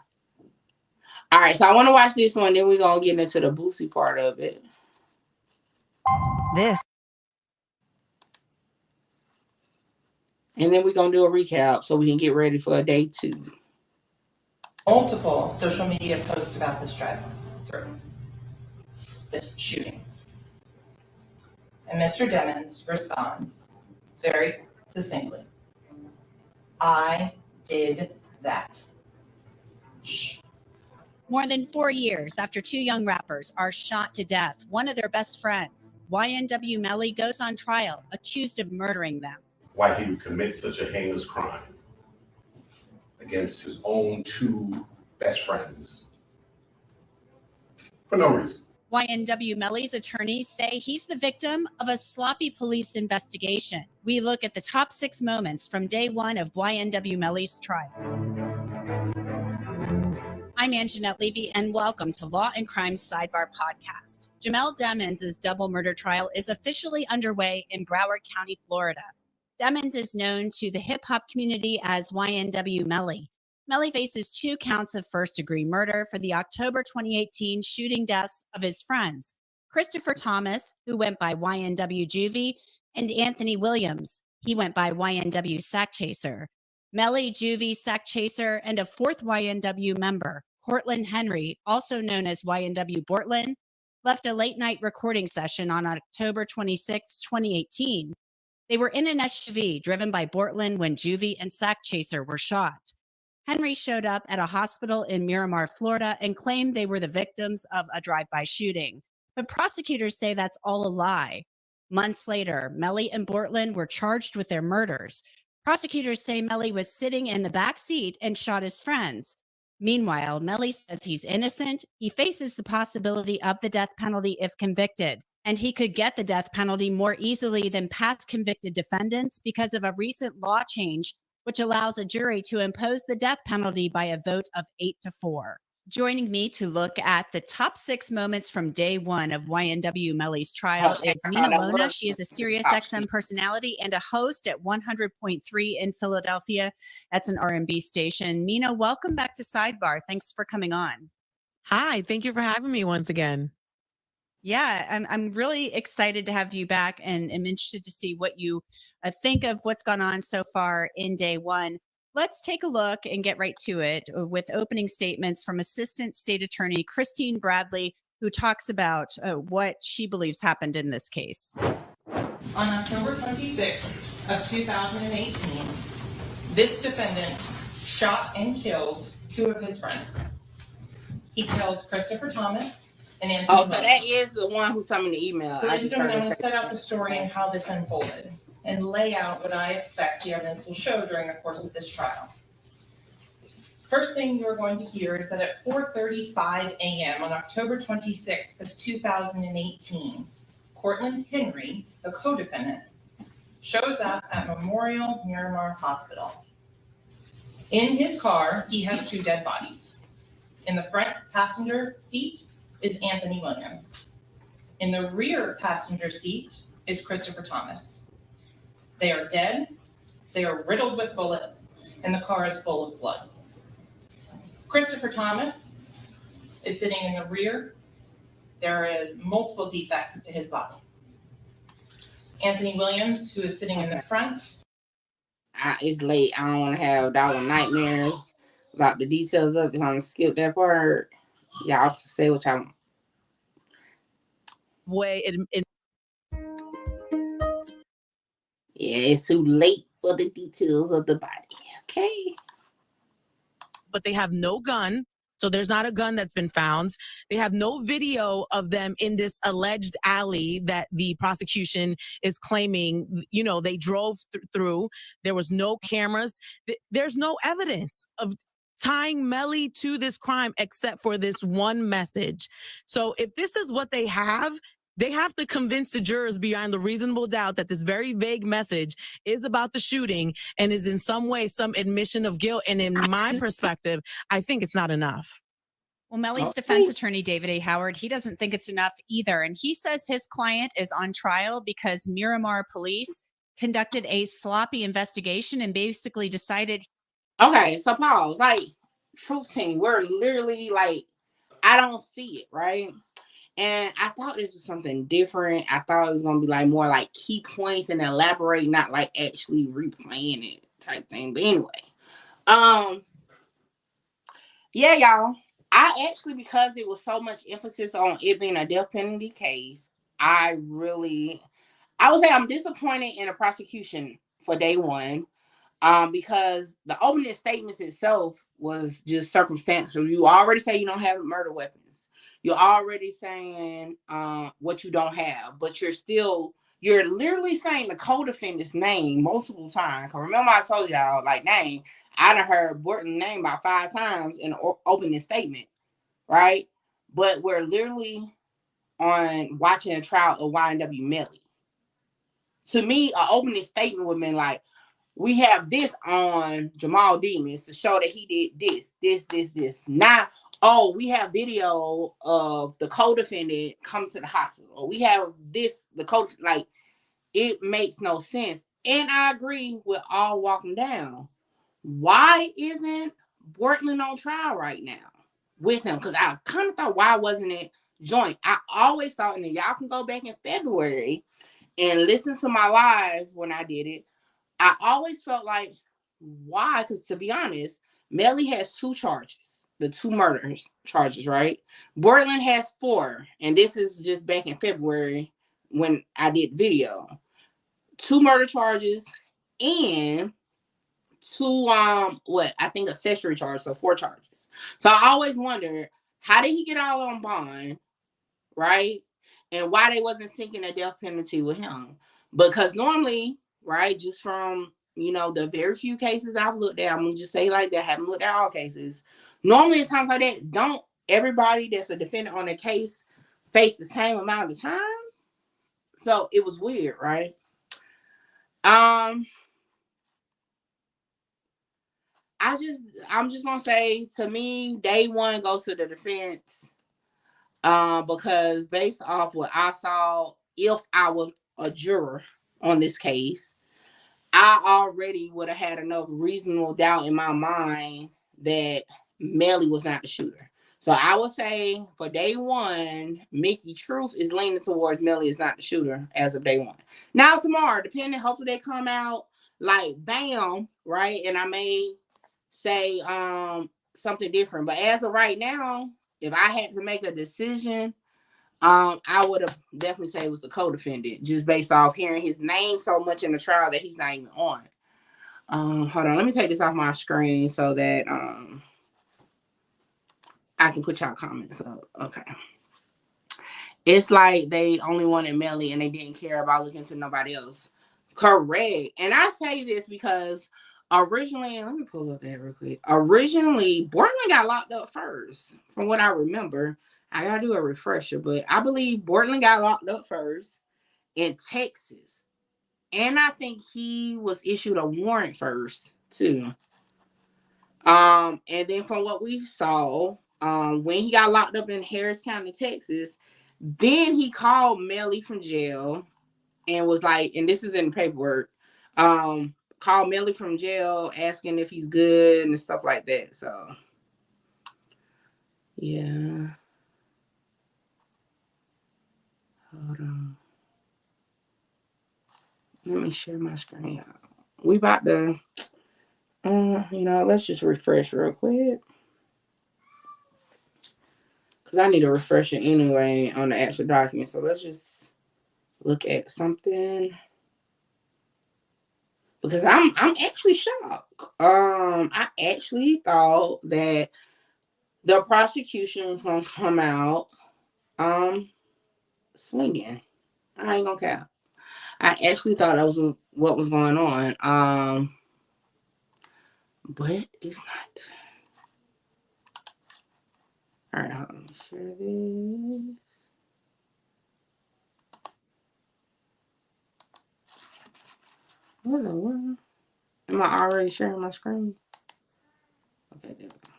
Speaker 1: right, so I want to watch this one, then we're going to get into the Boosie part of it. And then we're going to do a recap so we can get ready for day 2.
Speaker 6: Multiple social media posts about this drive-through, this shooting. And Mr. Demmons responds very succinctly, I did that. Shh.
Speaker 19: More than 4 years after 2 young rappers are shot to death, one of their best friends, YNW Melly, goes on trial, accused of murdering them.
Speaker 9: Why he would commit such a heinous crime against his own 2 best friends for no reason.
Speaker 19: YNW Melly's attorneys say he's the victim of a sloppy police investigation. We look at the top 6 moments from day 1 of YNW Melly's trial. I'm Anjanette Levy, and welcome to Law and Crime Sidebar Podcast. Jamel Demmons' double murder trial is officially underway in Broward County, Florida. Demmons is known to the hip-hop community as YNW Melly. Melly faces 2 counts of first-degree murder for the October 2018 shooting deaths of his friends, Christopher Thomas, who went by YNW Juvie, and Anthony Williams. He went by YNW Sack Chaser. Melly, Juvie, Sack Chaser, and a 4th YNW member, Cortland Henry, also known as YNW Bortland, left a late night recording session on October 26, 2018. They were in an SUV driven by Bortland when Juvie and Sack Chaser were shot. Henry showed up at a hospital in Miramar, Florida, and claimed they were the victims of a drive-by shooting. But prosecutors say that's all a lie. Months later, Melly and Bortland were charged with their murders. Prosecutors say Melly was sitting in the back seat and shot his friends. Meanwhile, Melly says he's innocent. He faces the possibility of the death penalty if convicted, and he could get the death penalty more easily than past convicted defendants because of a recent law change which allows a jury to impose the death penalty by a vote of 8-4. Joining me to look at the top 6 moments from day one of YNW Melly's trial is Mina Lona. She is a Sirius XM personality and a host at 100.3 in Philadelphia. That's an R&B station. Mina, welcome back to Sidebar. Thanks for coming on.
Speaker 20: Hi, thank you for having me once again.
Speaker 19: Yeah, I'm really excited to have you back, and I'm interested to see what you think of what's gone on so far in day one. Let's take a look and get right to it with opening statements from Assistant State Attorney Christine Bradley, who talks about what she believes happened in this case.
Speaker 6: On October 26th of 2018, this defendant shot and killed 2 of his friends. He killed Christopher Thomas and Anthony.
Speaker 1: Oh, so that is the one who sent me the email.
Speaker 6: So, ladies and gentlemen, I'm going to set out the story and how this unfolded and lay out what I expect the evidence will show during the course of this trial. First thing you're going to hear is that at 4:35 a.m. on October 26th of 2018, Cortland Henry, the co-defendant, shows up at Memorial Miramar Hospital. In his car, he has 2 dead bodies. In the front passenger seat is Anthony Williams. In the rear passenger seat is Christopher Thomas. They are dead, they are riddled with bullets, and the car is full of blood. Christopher Thomas is sitting in the rear. There is multiple defects to his body. Anthony Williams, who is sitting in the front.
Speaker 1: It's late. I don't want to have dollar nightmares about the details of it. I'm going to skip that part. Y'all to say what y'all want. Yeah, it's too late for the details of the body. Okay.
Speaker 20: But they have no gun. So there's not a gun that's been found. They have no video of them in this alleged alley that the prosecution is claiming, they drove through. There was no cameras. There's no evidence of tying Melly to this crime except for this one message. So if this is what they have to convince the jurors beyond a reasonable doubt that this very vague message is about the shooting and is in some way some admission of guilt. And in my perspective, I think it's not enough.
Speaker 19: Well, Melly's defense attorney, David A. Howard, he doesn't think it's enough either. And he says his client is on trial because Miramar police conducted a sloppy investigation and basically decided.
Speaker 1: Okay, so pause. Truth team, we're literally I don't see it, right? And I thought this was something different. I thought it was going to be more key points and elaborate, not actually replaying it type thing. But anyway, yeah, y'all. I actually, because it was so much emphasis on it being a death penalty case, I would say I'm disappointed in the prosecution for day one. Because the opening statements itself was just circumstantial. You already say you don't have murder weapons. You're already saying what you don't have, but you're literally saying the co-defendant's name multiple times. Cause remember I told y'all name. I done heard Borton's name about 5 times in the opening statement, right? But we're literally on watching a trial of YNW Melly. To me, an opening statement would have been we have this on Jamal Demons to show that he did this. Now, we have video of the co-defendant come to the hospital. We have this, it makes no sense. And I agree with all walking down. Why isn't Bortland on trial right now with him? Because I kind of thought, why wasn't it joint? I always thought, and y'all can go back in February and listen to my live when I did it. I always felt why? Because to be honest, Melly has 2 charges. the 2 murders charges, right? Bortland has 4, and this is just back in February when I did video. 2 murder charges and 2 I think accessory charges, so 4 charges. So I always wondered, how did he get all on bond, right? And why they wasn't seeking a death penalty with him? Because normally, right, just from the very few cases I've looked at, I'm gonna just say like that, I haven't looked at all cases. Normally in times like that, don't everybody that's a defendant on a case face the same amount of time? So it was weird, right? I'm just gonna say, to me, day one goes to the defense. Because based off what I saw, if I was a juror on this case, I already would have had enough reasonable doubt in my mind that Melly was not the shooter. So I would say for day one, Mickey Truth is leaning towards Melly is not the shooter as of day one. Now tomorrow, depending, hopefully they come out like bam, right? And I may say something different. But as of right now, if I had to make a decision, I would have definitely said it was a co-defendant, just based off hearing his name so much in the trial that he's not even on. Hold on, let me take this off my screen so that I can put y'all comments up. Okay. It's like they only wanted Melly and they didn't care about looking to nobody else. Correct. And I say this because originally, let me pull up that real quick. Originally, Bortland got locked up first, from what I remember. I gotta do a refresher, but I believe Bortland got locked up first in Texas. And I think he was issued a warrant first, too. And then from what we saw, when he got locked up in Harris County, Texas, then he called Melly from jail and was like, and this is in the paperwork, called Melly from jail asking if he's good and stuff like that. So, yeah. Hold on. Let me share my screen out. We about to, let's just refresh real quick. Because I need to refresh it anyway on the actual document. So let's just look at something. Because I'm actually shocked. I actually thought that the prosecution was going to come out swinging. I ain't gonna cap. I actually thought that was what was going on. But it's not. All right, hold on. Let me share this. What the world? Am I already sharing my screen? Okay, there we go.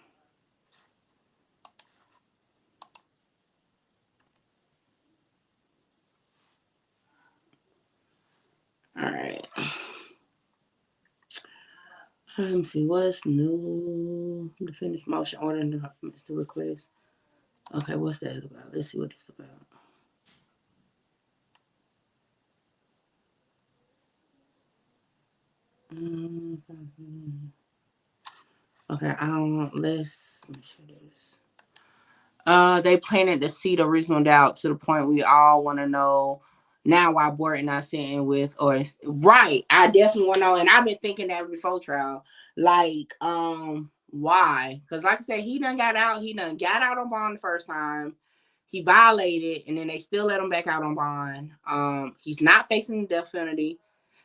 Speaker 1: All right. Let me see. What's new? Defendant's motion ordering the documents to request. Okay, what's that about? Let's see what it's about. Okay, let me share this. They planted the seed of reasonable doubt to the point we all want to know now why Bortland not sitting with, or right. I definitely want to know, and I've been thinking that before trial. Like, why? Because like I said, he done got out on bond the first time. He violated, and then they still let him back out on bond. He's not facing the death penalty.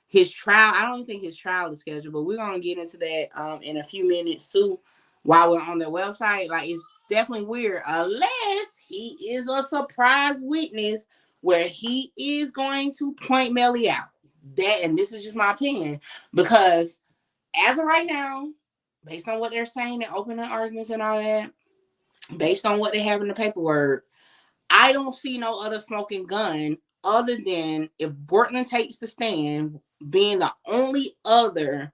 Speaker 1: His trial, I don't even think his trial is scheduled, but we're gonna get into that in a few minutes too, while we're on their website. Like, it's definitely weird, unless he is a surprise witness where he is going to point Melly out. That, and this is just my opinion, because as of right now, based on what they're saying, the opening arguments and all that, based on what they have in the paperwork, I don't see no other smoking gun other than if Bortland takes the stand, being the only other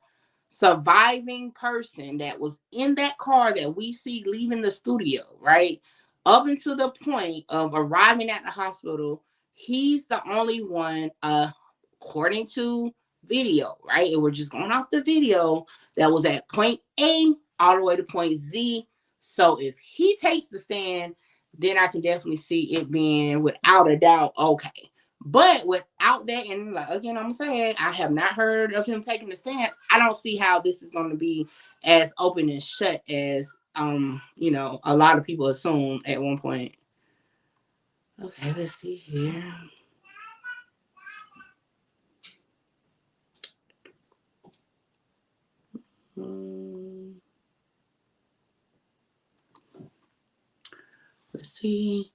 Speaker 1: surviving person that was in that car that we see leaving the studio, right? Up until the point of arriving at the hospital, he's the only one, according to video, right? And we're just going off the video, that was at point A all the way to point Z, So if he takes the stand, then I can definitely see it being without a doubt okay. But without that, and like again, I'm saying I have not heard of him taking the stand. I don't see how this is going to be as open and shut as you know, a lot of people assume at one point. Okay, let's see here. Let's see.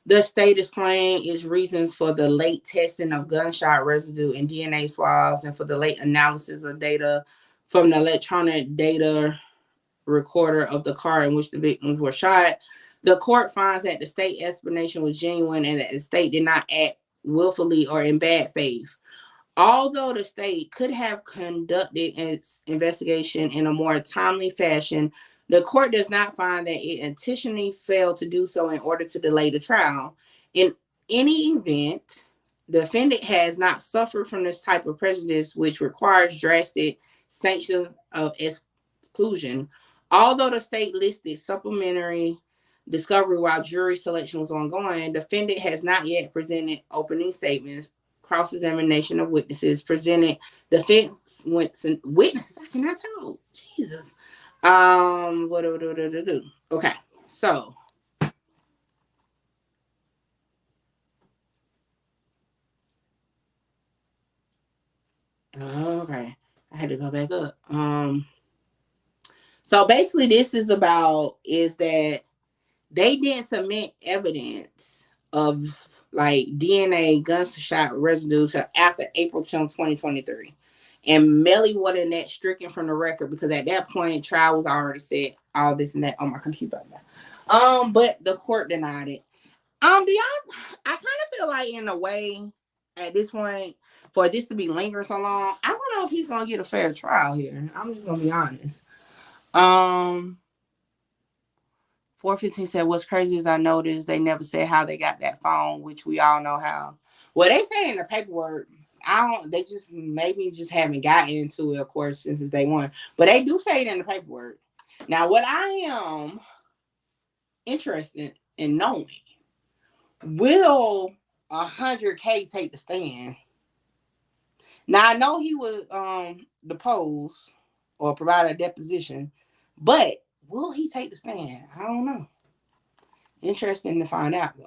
Speaker 1: The state is claiming its reasons for the late testing of gunshot residue and DNA swabs and for the late analysis of data from the electronic data recorder of the car in which the victims were shot. The court finds that the state explanation was genuine and that the state did not act willfully or in bad faith. Although the state could have conducted its investigation in a more timely fashion, the court does not find that it intentionally failed to do so in order to delay the trial. In any event, the defendant has not suffered from this type of prejudice, which requires drastic sanctions of exclusion. Although the state listed supplementary discovery while jury selection was ongoing, the defendant has not yet presented opening statements, cross-examination of witnesses, presented defense witnesses. I cannot tell. Jesus. What do? Okay, so okay, I had to go back up. So basically, this is about is that they didn't submit evidence of like DNA gunshot residues after April 10, 2023. And Melly wasn't that stricken from the record because at that point, trial was already set, all this and that on my computer. But the court denied it. Do y'all, I kind of feel like in a way at this point, for this to be lingering so long, I don't know if he's gonna get a fair trial here. I'm just gonna be honest. 415 said, what's crazy is I noticed they never said how they got that phone, which we all know how. Well, they say in the paperwork, they just maybe just haven't gotten into it, of course, since it's day one. But they do say it in the paperwork. Now, what I am interested in knowing, will 100K take the stand? Now, I know he would depose or provide a deposition, but will he take the stand? I don't know. Interesting to find out though.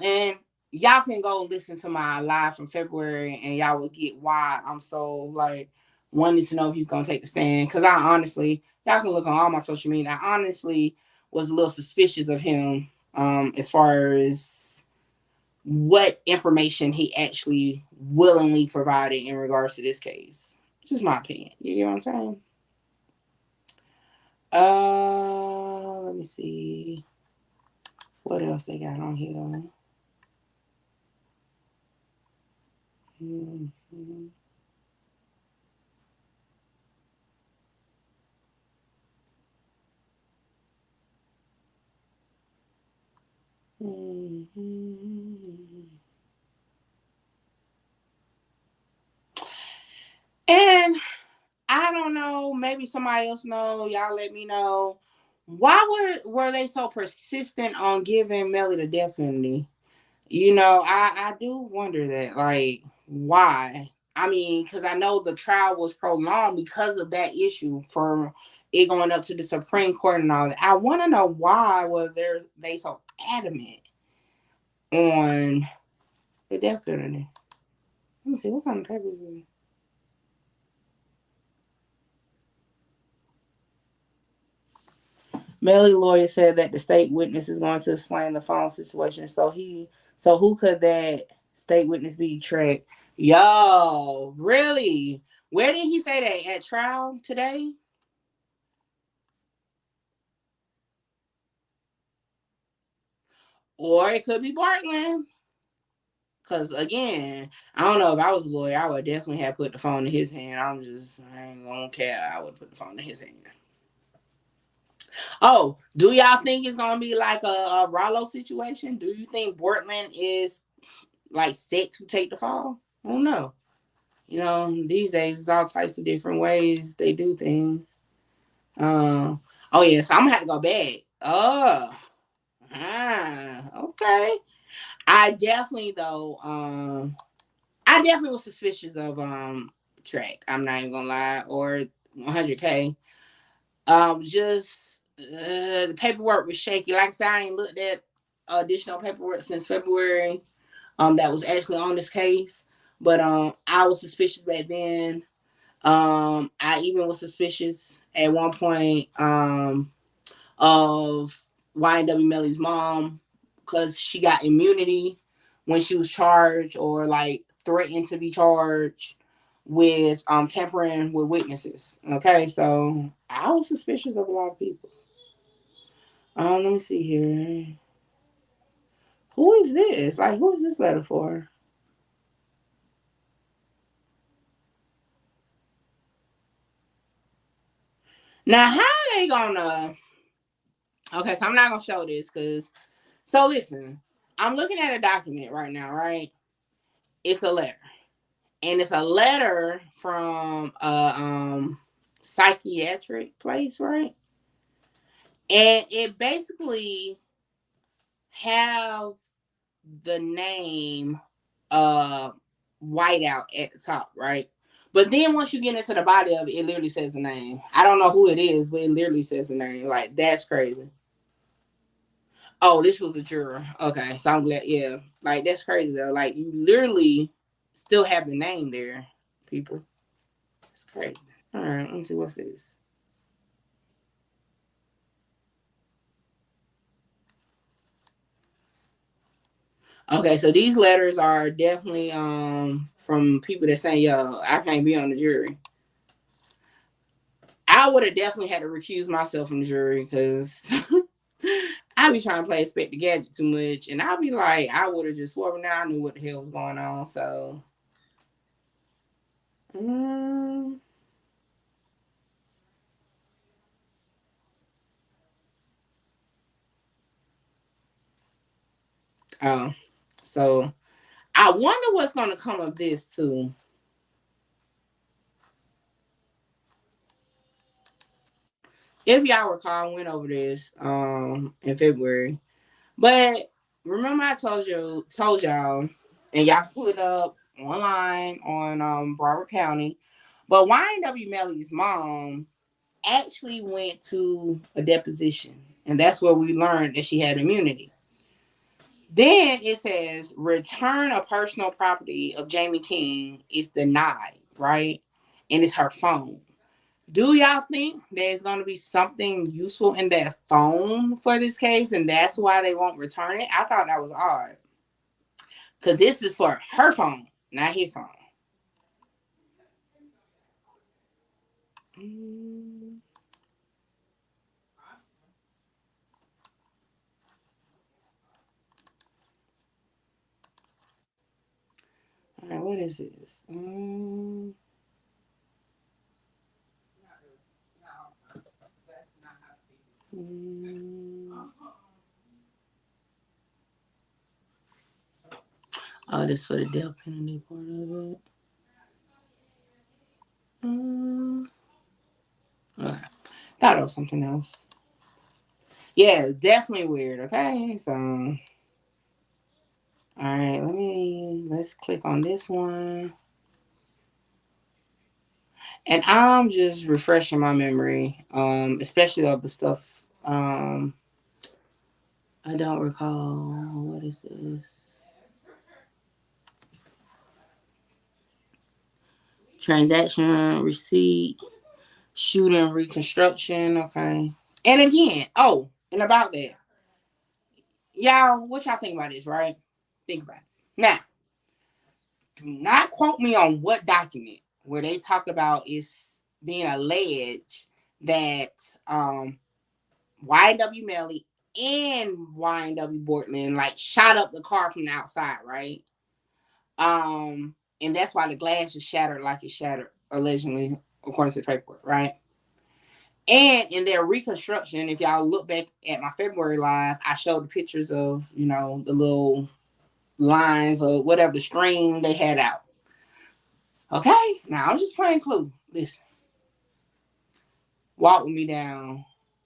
Speaker 1: And y'all can go listen to my live from February and y'all will get why I'm so like wanting to know if he's gonna take the stand. Cause I honestly, y'all can look on all my social media. I honestly was a little suspicious of him as far as what information he actually willingly provided in regards to this case. Just my opinion. You get what I'm saying? Let me see. What else they got on here? Mm-hmm. And I don't know, maybe somebody else know. Y'all let me know. Why were they so persistent on giving Melly the death penalty? You know, I do wonder that. Like, why? I mean, because I know the trial was prolonged because of that issue for it going up to the Supreme Court and all that. I want to know why were they so adamant on the death penalty. Let me see, what kind of paper is it? Melly lawyer said that the state witness is going to explain the phone situation. So who could that state witness be? Track? Yo, really? Where did he say that? At trial today? Or it could be Bartland. Because again, I don't know if I was a lawyer, I would definitely have put the phone in his hand. I ain't gonna care. I would put the phone in his hand. Oh, do y'all think it's gonna be like a Rollo situation? Do you think Portland is like set to take the fall? I don't know. You know, these days it's all types of different ways they do things. Oh yeah, so I'm gonna have to go back. Okay. I definitely was suspicious of track. I'm not even gonna lie, or 100K. Just the paperwork was shaky. Like I said, I ain't looked at additional paperwork since February. That was actually on this case, but I was suspicious back then. I even was suspicious at one point of YNW Melly's mom because she got immunity when she was charged or like threatened to be charged with tampering with witnesses. Okay, so I was suspicious of a lot of people. Let me see here. Who is this? Like, who is this letter for? Now, how are they gonna? Okay, so I'm not gonna show this because. So listen, I'm looking at a document right now, right? It's a letter. And it's a letter from a psychiatric place, right? And it basically have the name white out at the top, right? But then once you get into the body of it, it literally says the name. I don't know who it is, but it literally says the name. Like, that's crazy. Oh, this was a juror. Okay, so I'm glad. Yeah, like that's crazy though. Like you literally still have the name there, people. It's crazy. All right, let me see what's this. Okay, so these letters are definitely from people that say, "Yo, I can't be on the jury." I would have definitely had to recuse myself from the jury because I be trying to play Expect the Gadget too much, and I'll be like, I would have just sworn now I knew what the hell was going on. So, so I wonder what's going to come of this too. If y'all recall, I went over this in February. But remember I told y'all, and y'all pull it up online on Broward County. But YNW Melly's mom actually went to a deposition, and that's where we learned that she had immunity. Then it says return of personal property of Jamie King is denied, right? And it's her phone. Do y'all think there's going to be something useful in that phone for this case, and that's why they won't return it? I thought that was odd. Because this is for her phone, not his phone. All right, what is this? Oh, this for the death penalty part of it. Okay. Thought it was something else. Yeah, it's definitely weird. Okay, so all right, let's click on this one. And I'm just refreshing my memory, especially of the stuff I don't recall. What is this? Transaction receipt, shooting reconstruction. Okay. And again, and about that. Y'all, what y'all think about this, right? Think about it. Now, do not quote me on what document where they talk about it's being alleged that YNW Melly and YNW Bortland like shot up the car from the outside, right? And that's why the glass is shattered like it shattered, allegedly, according to the paperwork, right? And in their reconstruction, if y'all look back at my February live, I showed the pictures of, the little lines or whatever the string they had out. Okay, now I'm just playing clue. Listen. walk with me down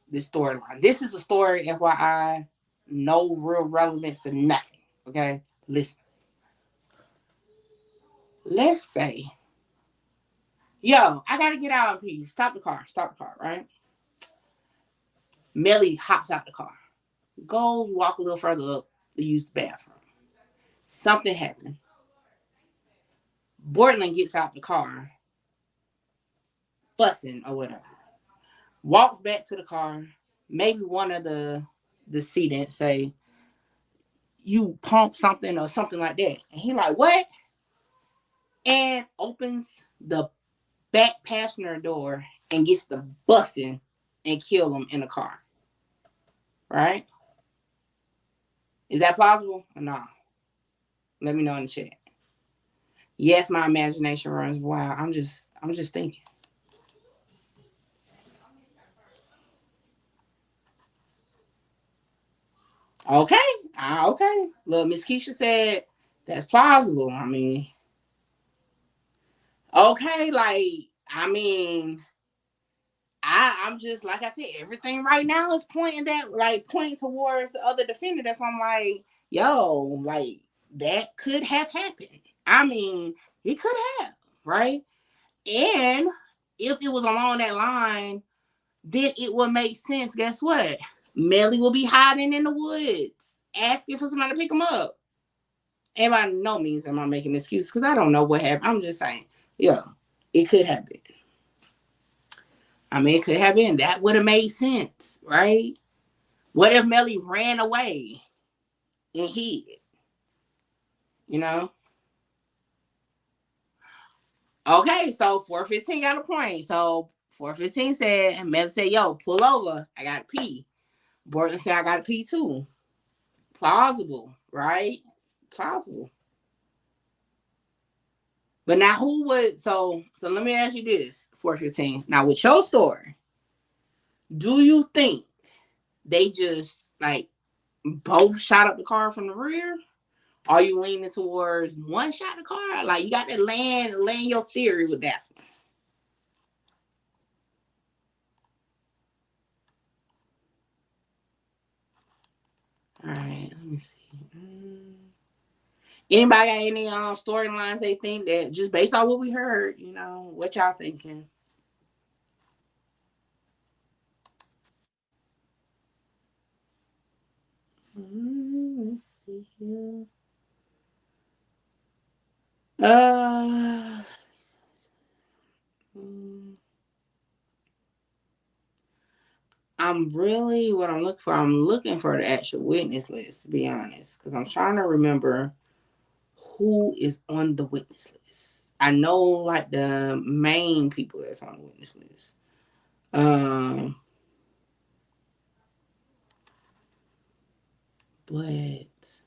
Speaker 1: this storyline. This is a story, FYI, no real relevance to nothing. Okay, listen. Let's say, yo, I gotta get out of here. Stop the car, right? Melly hops out the car. Go walk a little further up to use the bathroom. Something happened. Bortland gets out the car, fussing or whatever. Walks back to the car. Maybe one of the decedents say, you pump something or something like that. And he like, what? And opens the back passenger door and gets the busting and kill him in the car. Right? Is that plausible or not? Let me know in the chat. Yes, my imagination runs wild. I'm just thinking. Okay. Okay. Look, Miss Keisha said that's plausible. I mean, okay, like, I mean, I'm just, like I said, everything right now is pointing towards the other defender. That's why I'm like, yo, like, that could have happened. I mean, it could have, right? And if it was along that line, then it would make sense. Guess what? Melly will be hiding in the woods, asking for somebody to pick him up. And by no means am I making excuses because I don't know what happened. I'm just saying, yeah, it could happen. I mean, it could have been. That would have made sense, right? What if Melly ran away and hid? You know? Okay, so 415 got a point. So 415 said, Melly said, yo, pull over. I got to pee. Bortland said, I got to pee too. Plausible, right? Plausible. But now who would, so let me ask you this, 415. Now with your story, do you think they just like both shot up the car from the rear? Are you leaning towards one shot the car? Like, you got to land your theory with that one. All right, let me see. Anybody got any storylines they think that just based on what we heard, you know, what y'all thinking? Let's see here. I'm looking for the actual witness list, to be honest, because I'm trying to remember who is on the witness list. I know like the main people that's on the witness list. But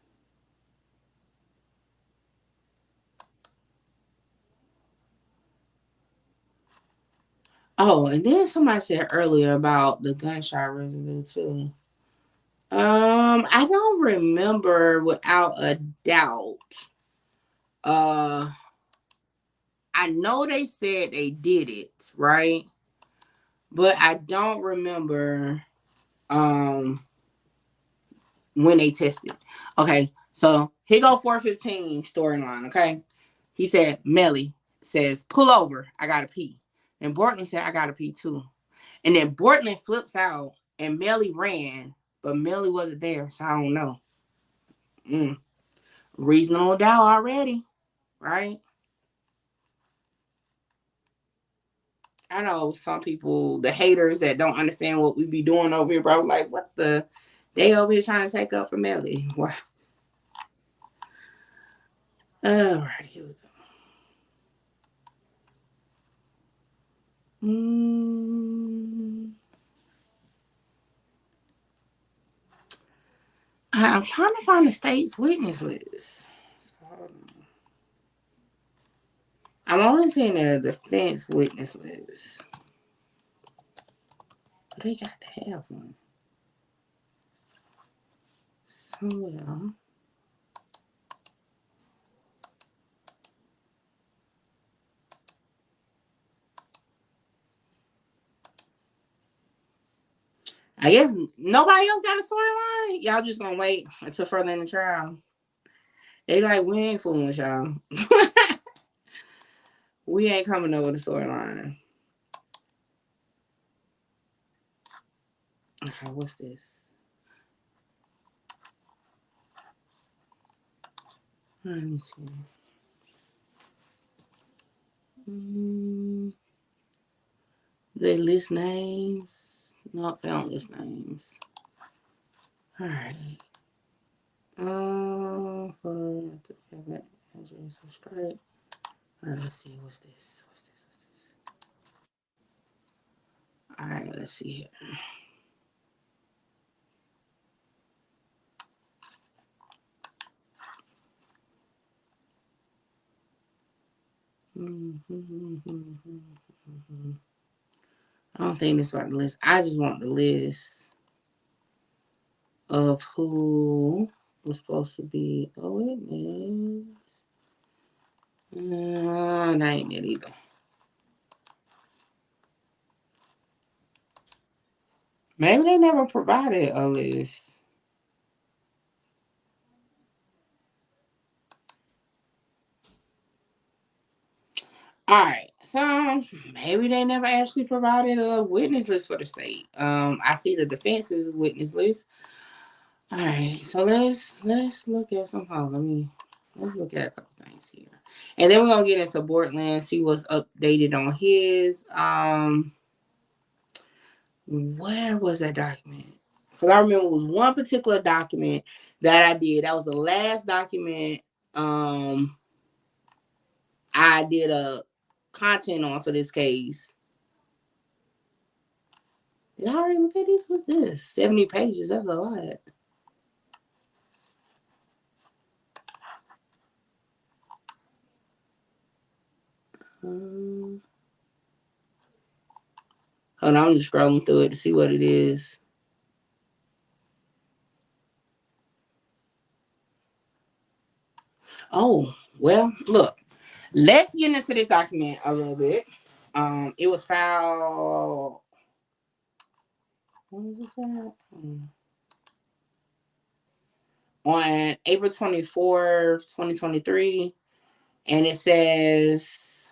Speaker 1: oh, and then somebody said earlier about the gunshot residue too. I don't remember without a doubt. I know they said they did it, right? But I don't remember when they tested. Okay, so here go 415 storyline, okay? He said, Melly says, pull over, I gotta pee. And Bortland said, I gotta pee too. And then Bortland flips out and Melly ran, but Melly wasn't there, so I don't know. Reasonable doubt already, right? I know some people, the haters that don't understand what we be doing over here, bro, like, what the? They over here trying to take up for Melly. Wow. All right, here we go. I'm trying to find the state's witness list. So, I'm only seeing the defense witness list. They got to have one somewhere. I guess nobody else got a storyline. Y'all just gonna wait until further in the trial. They like, we ain't fooling with y'all. We ain't coming up with a storyline. Okay, what's this? Let me see. They list names? No, they don't list names. All right. Photo to address straight. All right, let's see. What's this? All right, let's see here. I don't think this is about the list. I just want the list of who was supposed to be a witness. That ain't it either. Maybe they never provided a list. All right, so maybe they never actually provided a witness list for the state. I see the defense's witness list. All right, so let's look at some. Let's look at a couple things here, and then we're gonna get into Bortland, see what's updated on his. Where was that document? Because I remember it was one particular document that I did. That was the last document I did a content on for this case. Did I already look at this? What's this? 70 pages. That's a lot. Hold on, I'm just scrolling through it to see what it is. Oh, well, look. Let's get into this document a little bit. It was filed. When was this filed? On April 24th, 2023. And it says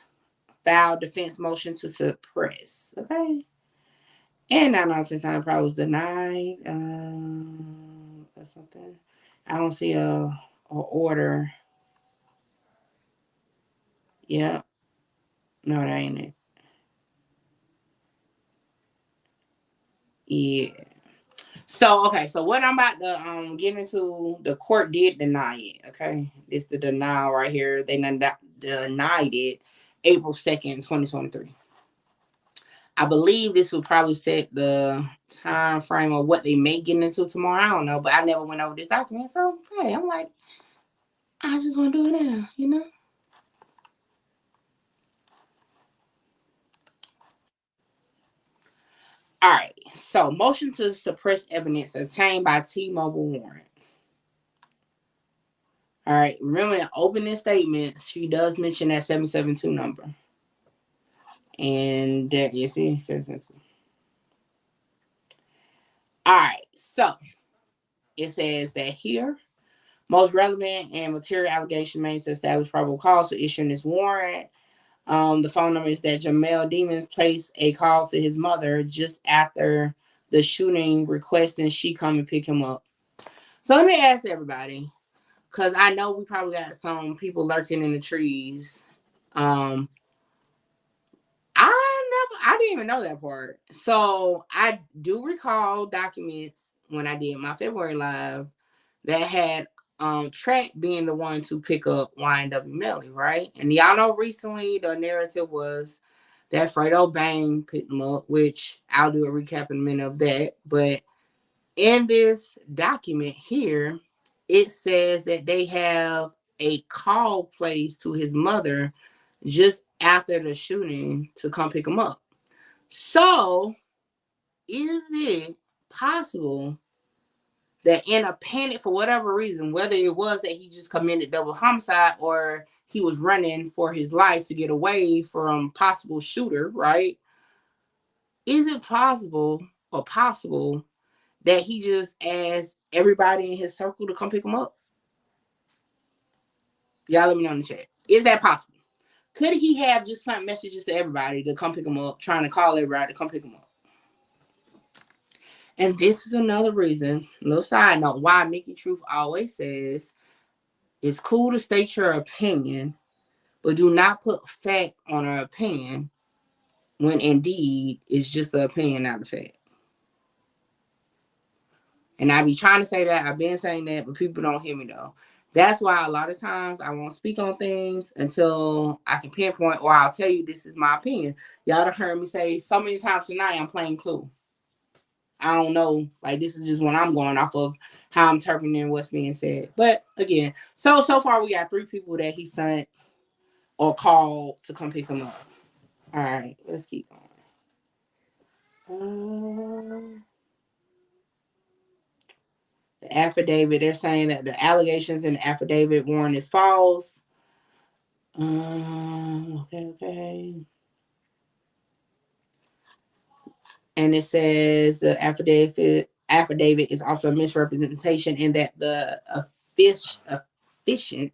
Speaker 1: filed defense motion to suppress. Okay. And 9 out of 10 times probably was denied. Or something. I don't see a order. Yeah. No, that ain't it. Yeah. So, okay. So what I'm about to get into, the court did deny it. Okay. It's the denial right here. They denied it April 2nd, 2023. I believe this would probably set the time frame of what they may get into tomorrow. I don't know, but I never went over this document. So, hey, I'm like, I just want to do it now, you know? All right. So, motion to suppress evidence obtained by T-Mobile warrant. All right. Remember, in opening statements, she does mention that 772 number. And there is it, 772. All right. So, it says that here, most relevant and material allegation made to establish probable cause for issuing this warrant. The phone number is that Jamel Demons placed a call to his mother just after the shooting, requesting she come and pick him up. So let me ask everybody, because I know we probably got some people lurking in the trees. I didn't even know that part. So I do recall documents when I did my February live that had Track being the one to pick up YNW Melly, right? And y'all know recently the narrative was that Fredo Bang picked him up, which I'll do a recap in a minute of that. But in this document here, it says that they have a call placed to his mother just after the shooting to come pick him up. So, is it possible that in a panic for whatever reason, whether it was that he just committed double homicide or he was running for his life to get away from possible shooter, right? Is it possible that he just asked everybody in his circle to come pick him up? Y'all let me know in the chat. Is that possible? Could he have just sent messages to everybody to come pick him up, trying to call everybody to come pick him up? And this is another reason, little side note, why Mickey Truth always says it's cool to state your opinion, but do not put fact on an opinion when indeed it's just an opinion, not a fact. And I be trying to say that, I've been saying that, but people don't hear me though. That's why a lot of times I won't speak on things until I can pinpoint, or I'll tell you this is my opinion. Y'all done heard me say so many times tonight, I'm playing Clue. I don't know, like this is just what I'm going off of, how I'm interpreting what's being said. But again, so far we got 3 people that he sent or called to come pick him up. All right, let's keep going. The affidavit, they're saying that the allegations in the affidavit warrant is false. Okay. And it says the affidavit is also a misrepresentation in that the officiant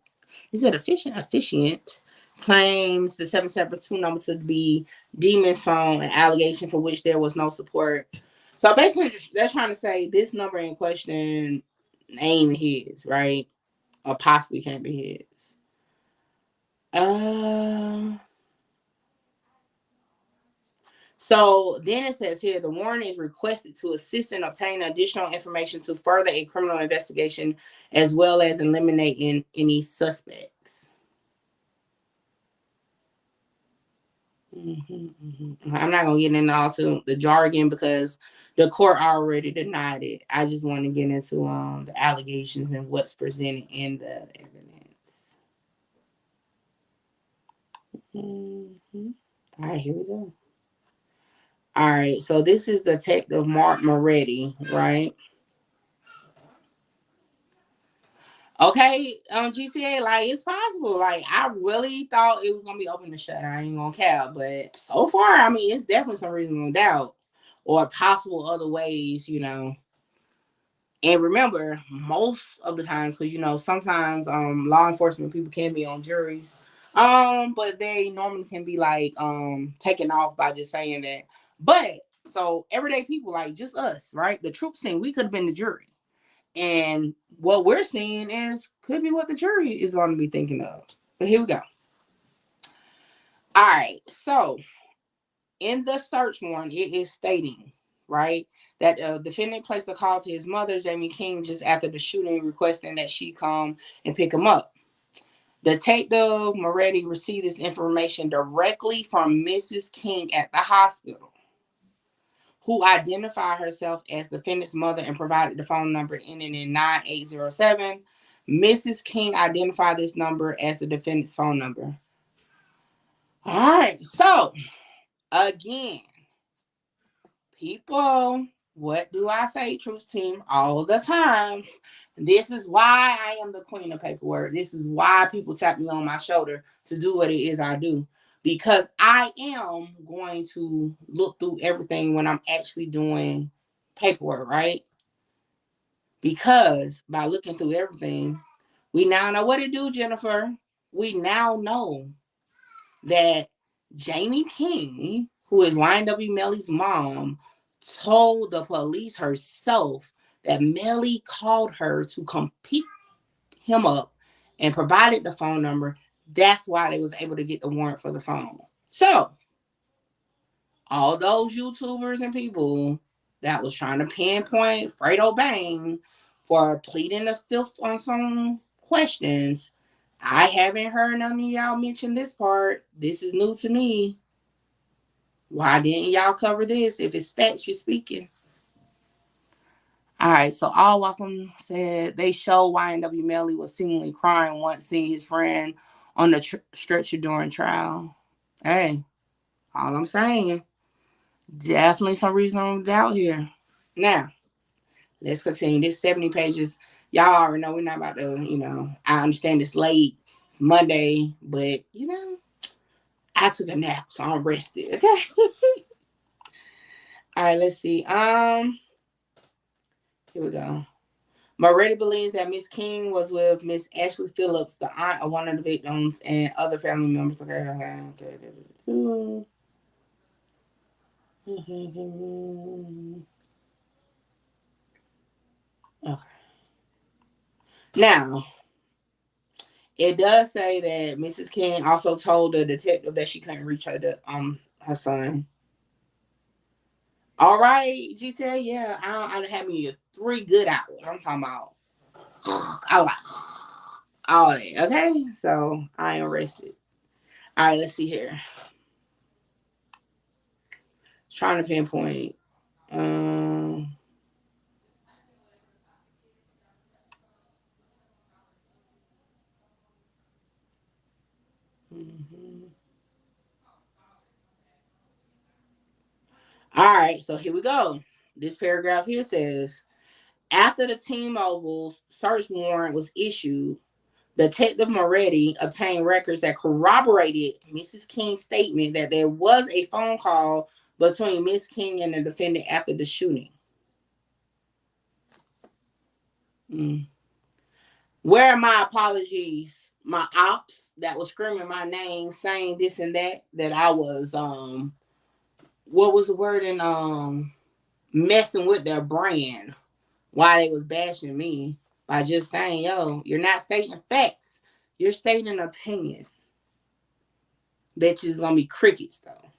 Speaker 1: claims the 772 number to be Demon's phone, an allegation for which there was no support. So basically, they're trying to say this number in question ain't his, right? Or possibly can't be his. So then it says here, the warrant is requested to assist in obtaining additional information to further a criminal investigation, as well as eliminating any suspects. I'm not going to get into all to the jargon because the court already denied it. I just want to get into the allegations and what's presented in the evidence. All right, here we go. All right, so this is Detective Mark Moretti, right? Okay, GTA, like, it's possible. Like, I really thought it was going to be open to shut. I ain't going to cap, but so far, I mean, it's definitely some reasonable doubt or possible other ways, you know. And remember, most of the times, because, you know, sometimes law enforcement people can be on juries, but they normally can be, like, taken off by just saying that. But, so, everyday people, like, just us, right? The truth scene, we could have been the jury. And what we're seeing could be what the jury is going to be thinking of. But here we go. All right. So, in the search warrant, it is stating, right, that the defendant placed a call to his mother, Jamie King, just after the shooting, requesting that she come and pick him up. Detective Moretti received this information directly from Mrs. King at the hospital, who identified herself as the defendant's mother and provided the phone number ending in 9807. Mrs. King identified this number as the defendant's phone number. All right, so again, people, what do I say, truth team, all the time? This is why I am the queen of paperwork. This is why people tap me on my shoulder to do what it is I do. Because I am going to look through everything when I'm actually doing paperwork, right? Because by looking through everything, we now know what to do, Jennifer. We now know that Jamie King, who is YNW Melly's mom, told the police herself that Melly called her to come pick him up and provided the phone number. That's why they was able to get the warrant for the phone. So, all those YouTubers and people that was trying to pinpoint Fredo Bang for pleading the fifth on some questions, I haven't heard none of y'all mention this part. This is new to me. Why didn't y'all cover this if it's facts you're speaking? All right, so All Welcome said they show YNW Melly was seemingly crying once seeing his friend on the stretcher during trial. Hey, all I'm saying, definitely some reasonable doubt here. Now, let's continue. This 70 pages. Y'all already know we're not about to, you know, I understand it's late. It's Monday, but, you know, I took a nap, so I'm rested, okay? All right, let's see. Here we go. Moretti believes that Miss King was with Miss Ashley Phillips, the aunt of one of the victims, and other family members. Okay. Okay. Now, it does say that Mrs. King also told the detective that she couldn't reach her son. All right, GTA, yeah, I had me 3 good hours. I'm talking about I was like all that. Okay, so I am arrested. All right, let's see here. Trying to pinpoint. All right, so here we go. This paragraph here says, after the T-Mobile's search warrant was issued, Detective Moretti obtained records that corroborated Mrs. King's statement that there was a phone call between Miss King and the defendant after the shooting. Where are my apologies? My ops that was screaming my name, saying this and that I was what was the word in messing with their brand while they was bashing me by just saying, yo, you're not stating facts. You're stating an opinion. Bet you it's gonna be crickets though.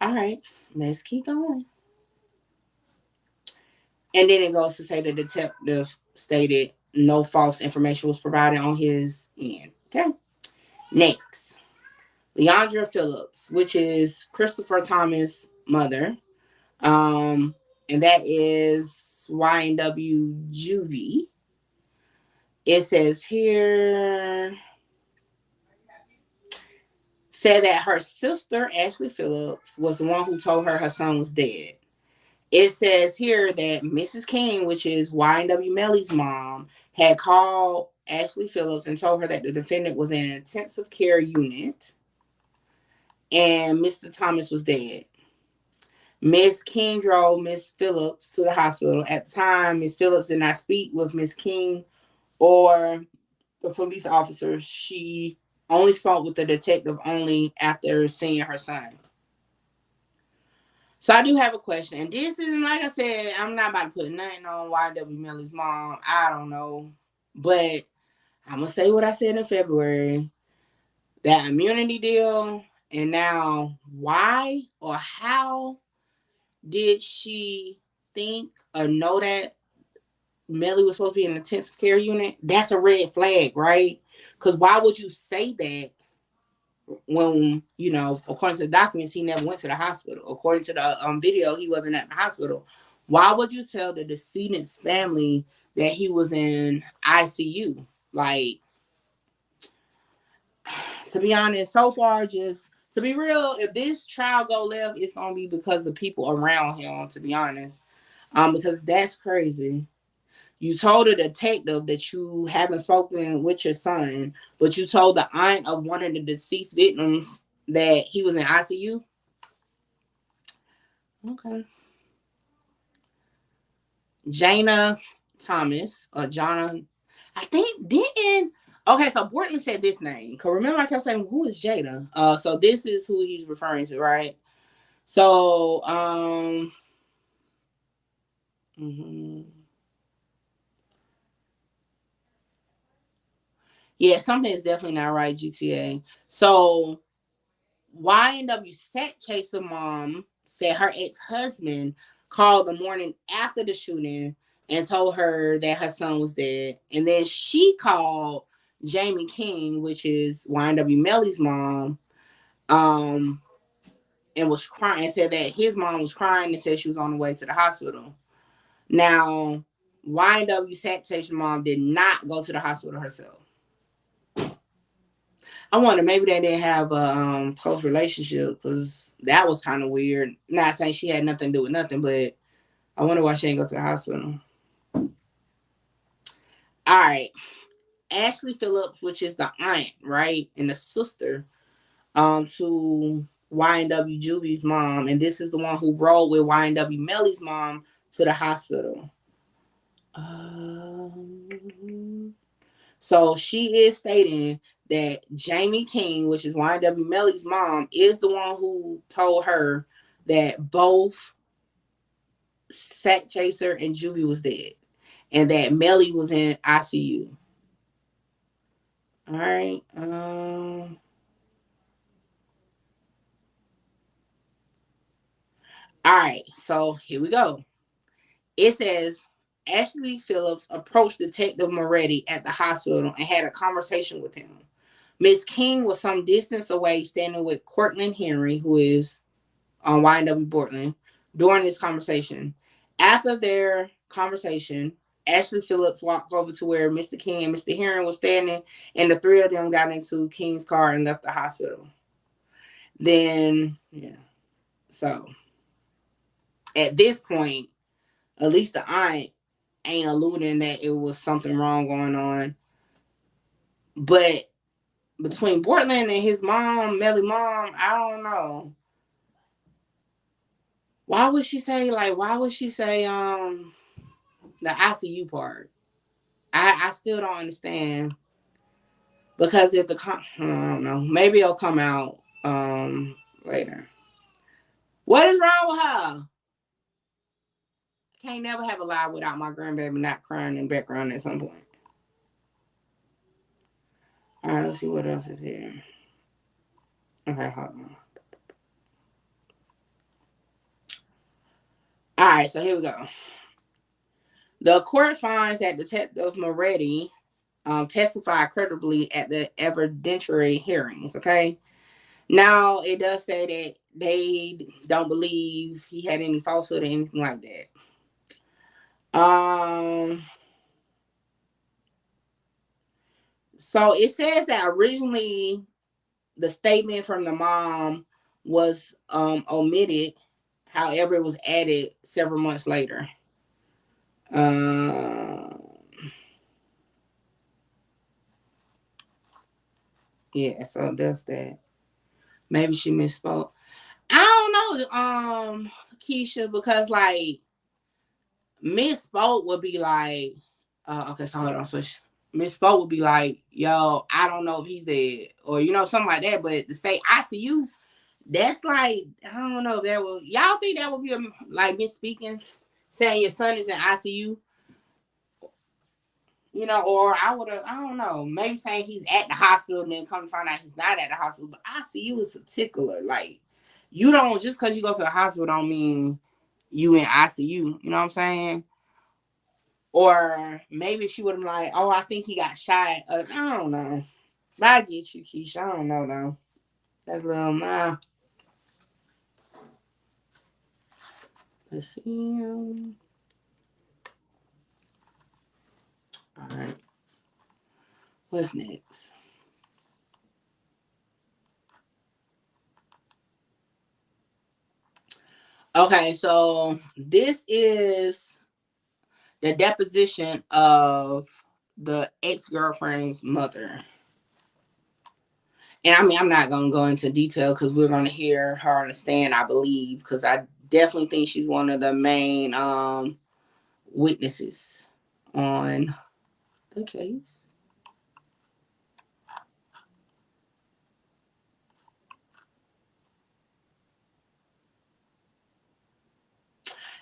Speaker 1: All right, let's keep going. And then it goes to say the detective stated no false information was provided on his end. Okay. Next, Leandra Phillips, which is Christopher Thomas' mother. And that is YNW Juvie. It says here, said that her sister, Ashley Phillips, was the one who told her son was dead. It says here that Mrs. King, which is YNW Melly's mom, had called Ashley Phillips and told her that the defendant was in an intensive care unit and Mr. Thomas was dead. Miss King drove Miss Phillips to the hospital. At the time, Miss Phillips did not speak with Miss King or the police officer. She only spoke with the detective only after seeing her son. So I do have a question. And this isn't, like I said, I'm not about to put nothing on YW Melly's mom. I don't know. But I'm going to say what I said in February. That immunity deal. And now why or how did she think or know that Melly was supposed to be in an intensive care unit? That's a red flag, right? Because why would you say that when, according to the documents, he never went to the hospital? According to the video, he wasn't at the hospital. Why would you tell the decedent's family that he was in ICU? Like, to be honest, so far, just to be real, if this trial go left, it's gonna be because the people around him, to be honest. Because that's crazy. You told a detective that you haven't spoken with your son, but you told the aunt of one of the deceased victims that he was in ICU. Okay. Jana Thomas, or Jana, I think didn't. Okay, so Bortman said this name. Cause remember I kept saying, who is Jada? So this is who he's referring to, right? So, yeah, something is definitely not right, GTA. So YNW Sat Chaser mom said her ex-husband called the morning after the shooting and told her that her son was dead. And then she called Jamie King, which is YNW Melly's mom, and was crying and said that his mom was crying and said she was on the way to the hospital. Now, YNW Sat Chaser mom did not go to the hospital herself. I wonder maybe they didn't have a close relationship, because that was kind of weird. Not saying she had nothing to do with nothing, but I wonder why she didn't go to the hospital. All right. Ashley Phillips, which is the aunt, right? And the sister to YNW Juvie's mom. And this is the one who rode with YNW Melly's mom to the hospital. So she is stating that Jamie King, which is YNW Melly's mom, is the one who told her that both Sack Chaser and Juvie was dead, and that Melly was in ICU. All right. All right. So here we go. It says Ashley Phillips approached Detective Moretti at the hospital and had a conversation with him. Miss King was some distance away, standing with Cortland Henry, who is on YNW Portland, during this conversation. After their conversation, Ashley Phillips walked over to where Mr. King and Mr. Henry were standing, and the three of them got into King's car and left the hospital. Then, yeah. So, at this point, at least the aunt ain't alluding that it was something wrong going on. But between Portland and his mom, Melly mom, I don't know. Why would she say the ICU part? I still don't understand. Because if I don't know, maybe it'll come out later. What is wrong with her? Can't never have a live without my grandbaby not crying in the background at some point. All right, let's see what else is here. Okay, hold on. All right, so here we go. The court finds that Detective Moretti testified credibly at the evidentiary hearings, okay? Now, it does say that they don't believe he had any falsehood or anything like that. So it says that originally the statement from the mom was omitted. However, it was added several months later. Yeah, so that's that. Maybe she misspoke. I don't know, Keisha, because like misspoke would be like, okay, so hold on. So misspoke would be like, yo, I don't know if he's dead, or something like that. But to say ICU, that's like, I don't know if that will. Y'all think that would be like misspeaking, saying your son is in ICU? Or I don't know, maybe saying he's at the hospital and then come to find out he's not at the hospital. But ICU is particular. Like, you don't, just because you go to the hospital don't mean you in ICU. You know what I'm saying? Or maybe she would have been like, oh, I think he got shot. I don't know. But I get you, Keisha. I don't know, though. That's a little mild. Let's see. All right. What's next? Okay, so this is the deposition of the ex-girlfriend's mother. And I mean, I'm not going to go into detail because we're going to hear her on the stand, I believe, because I definitely think she's one of the main witnesses on the case.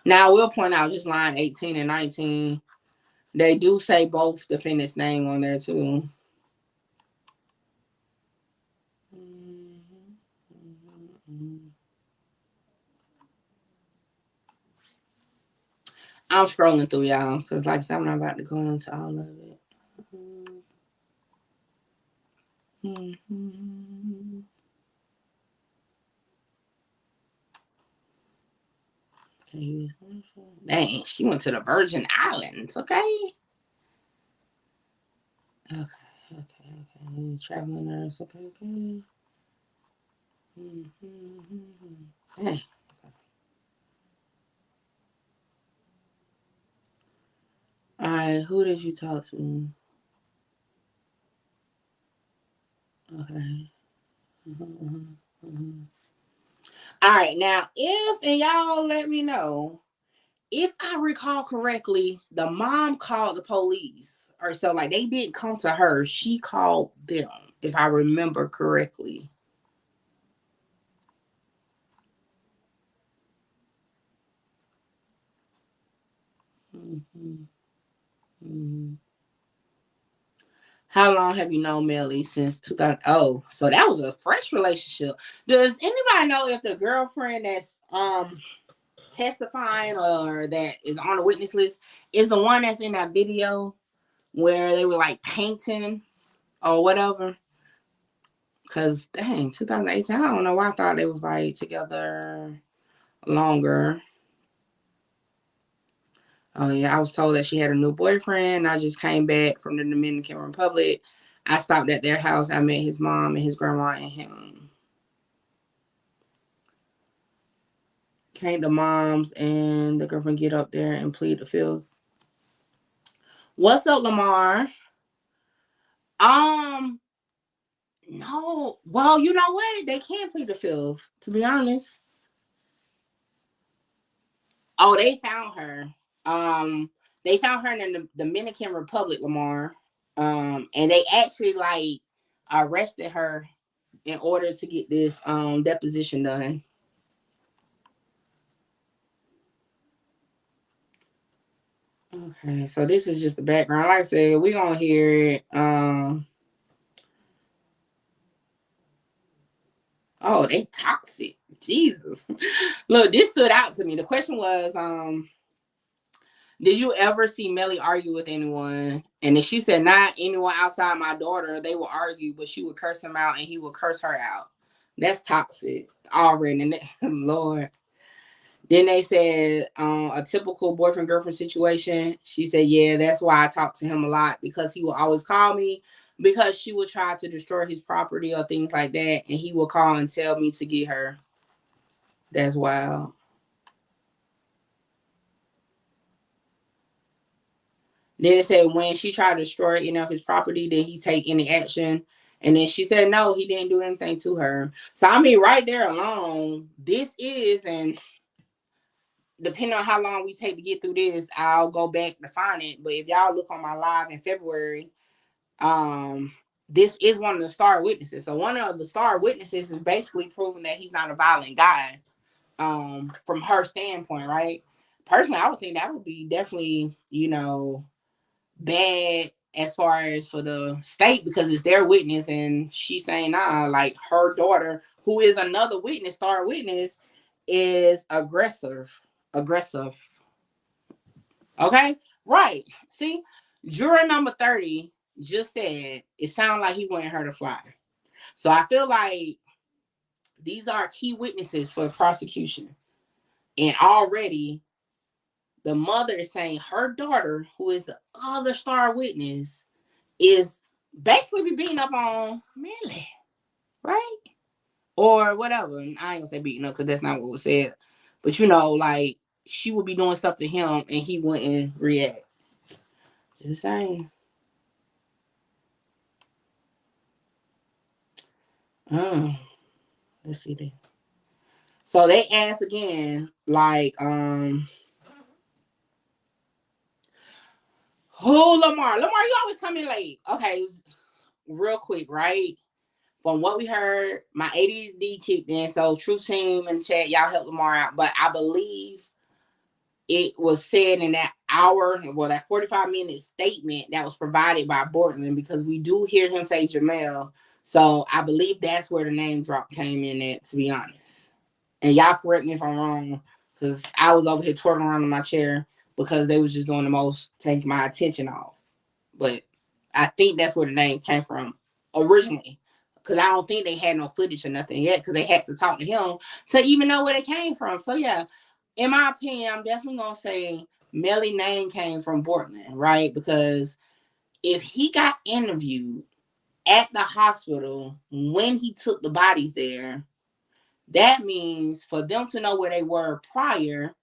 Speaker 1: Now, we'll point out just line 18 and 19. They do say both defendants' name on there, too. I'm scrolling through, y'all, because like I said, I'm not about to go into all of it. Okay. Dang, she went to the Virgin Islands, okay? Okay. Traveling nurse, okay. Dang. All right, who did you talk to? Okay. All right, now and y'all let me know if I recall correctly, the mom called the police, or so like they didn't come to her. She called them, if I remember correctly. Mm-hmm. Mm-hmm. How long have you known Melly? Since 2000? Oh, so that was a fresh relationship. Does anybody know if the girlfriend that's testifying or that is on the witness list is the one that's in that video where they were like painting or whatever? Because dang, 2018, I don't know why I thought they was like together longer. Oh yeah, I was told that she had a new boyfriend. I just came back from the Dominican Republic. I stopped at their house. I met his mom and his grandma and him. Can't the moms and the girlfriend get up there and plead the fifth? What's up, Lamar? No. Well, you know what? They can't plead the fifth, to be honest. Oh, they found her. They found her in the Dominican Republic, Lamar. And they actually like arrested her in order to get this deposition done. Okay, so this is just the background. Like I said, we're gonna hear it. Oh, they toxic. Jesus. Look, this stood out to me. The question was, did you ever see Melly argue with anyone? And if she said not anyone outside my daughter, they would argue, but she would curse him out and he would curse her out. That's toxic already. Lord. Then they said a typical boyfriend-girlfriend situation. She said, yeah, that's why I talk to him a lot, because he will always call me because she would try to destroy his property or things like that. And he will call and tell me to get her. That's wild. Then it said when she tried to destroy any of his property, did he take any action? And then she said, no, he didn't do anything to her. So, I mean, right there alone, this is, and depending on how long we take to get through this, I'll go back to find it. But if y'all look on my live in February, this is one of the star witnesses. So one of the star witnesses is basically proving that he's not a violent guy, from her standpoint, right? Personally, I would think that would be definitely, bad as far as for the state, because it's their witness and she's saying, nah, like her daughter, who is another witness, star witness, is aggressive. Okay, right. See, juror number 30 just said it sounded like he wanted her to fly. So I feel like these are key witnesses for the prosecution. And already the mother is saying her daughter, who is the other star witness, is basically beating up on Melly, right? Or whatever. I ain't gonna say beating up because that's not what was said. But like she would be doing stuff to him and he wouldn't react. Just saying. Let's see this. So they asked again, like, who Lamar? Lamar, you always come in late. Okay, real quick, right? From what we heard, my ADD kicked in. So Truth Team in the chat, y'all help Lamar out. But I believe it was said in that hour, well, that 45-minute statement that was provided by Bortman, because we do hear him say Jamel. So I believe that's where the name drop came in at, to be honest. And y'all correct me if I'm wrong, because I was over here twirling around in my chair because they was just doing the most, taking my attention off. But I think that's where the name came from originally, because I don't think they had no footage or nothing yet, because they had to talk to him to even know where they came from. So yeah, in my opinion, I'm definitely going to say Melly name came from Bortman, right? Because if he got interviewed at the hospital when he took the bodies there, that means for them to know where they were prior,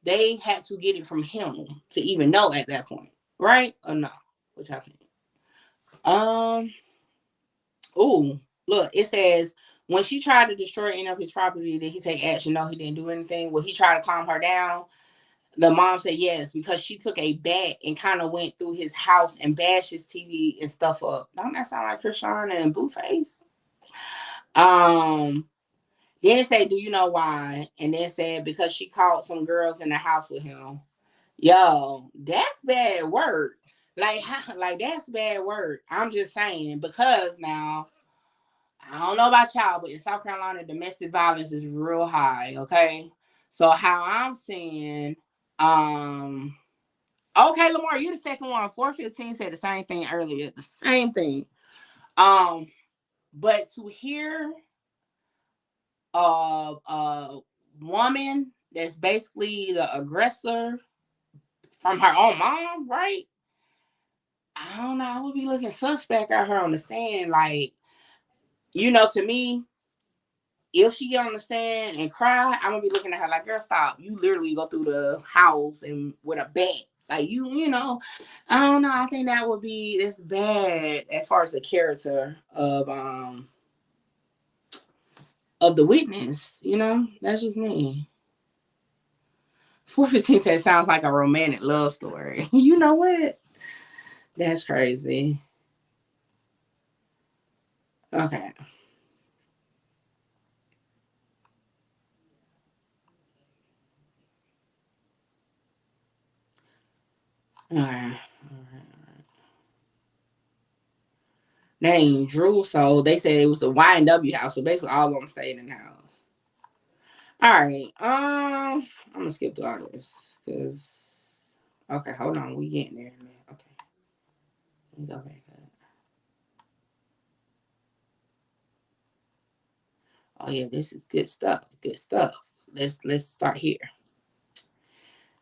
Speaker 1: they had to get it from him to even know at that point, right? Or no? What's happening? Oh, look, it says when she tried to destroy any of his property, did he take action? No, he didn't do anything. Will he try to calm her down? The mom said yes, because she took a bat and kind of went through his house and bashed his TV and stuff up. Don't that sound like Krishan and Blueface? Then it said, do you know why? And then said, because she called some girls in the house with him. Yo, that's bad work. Like that's bad work. I'm just saying, because now, I don't know about y'all, but in South Carolina, domestic violence is real high, okay? So how I'm seeing, okay, Lamar, you're the second one. 415 said the same thing earlier. The same thing. But to hear a woman that's basically the aggressor from her own mom, right? I don't know. I would be looking suspect at her on the stand. Like, you know, to me, if she get on the stand and cry, I'm gonna be looking at her like, girl, stop. You literally go through the house and with a bat. Like, you know, I don't know. I think that's bad as far as the character of the witness, you know. That's just me. 415 said sounds like a romantic love story. You know what? That's crazy. Okay. All right. Name Drew. So they said it was the YNW house. So basically all of them stayed in the house. All right. I'm gonna skip through all this because okay, hold on. We getting there, man. Okay. Let me go back up. Oh yeah, this is good stuff. Good stuff. Let's start here.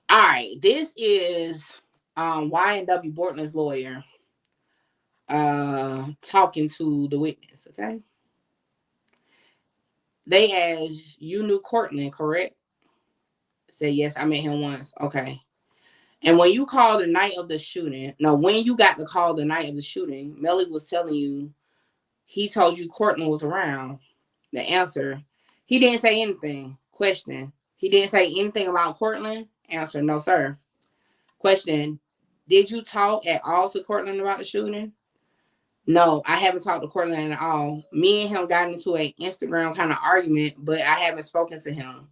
Speaker 1: All right, this is YNW Bortman's lawyer talking to the witness, okay? They asked, you knew Cortland, correct? Said, yes, I met him once. Okay. And when you called the night of the shooting, when you got the call the night of the shooting, Melly was telling you, he told you Cortland was around. The answer, he didn't say anything. Question, he didn't say anything about Cortland? Answer, no, sir. Question, did you talk at all to Cortland about the shooting? No, I haven't talked to Cortland at all. Me and him got into an Instagram kind of argument, but I haven't spoken to him.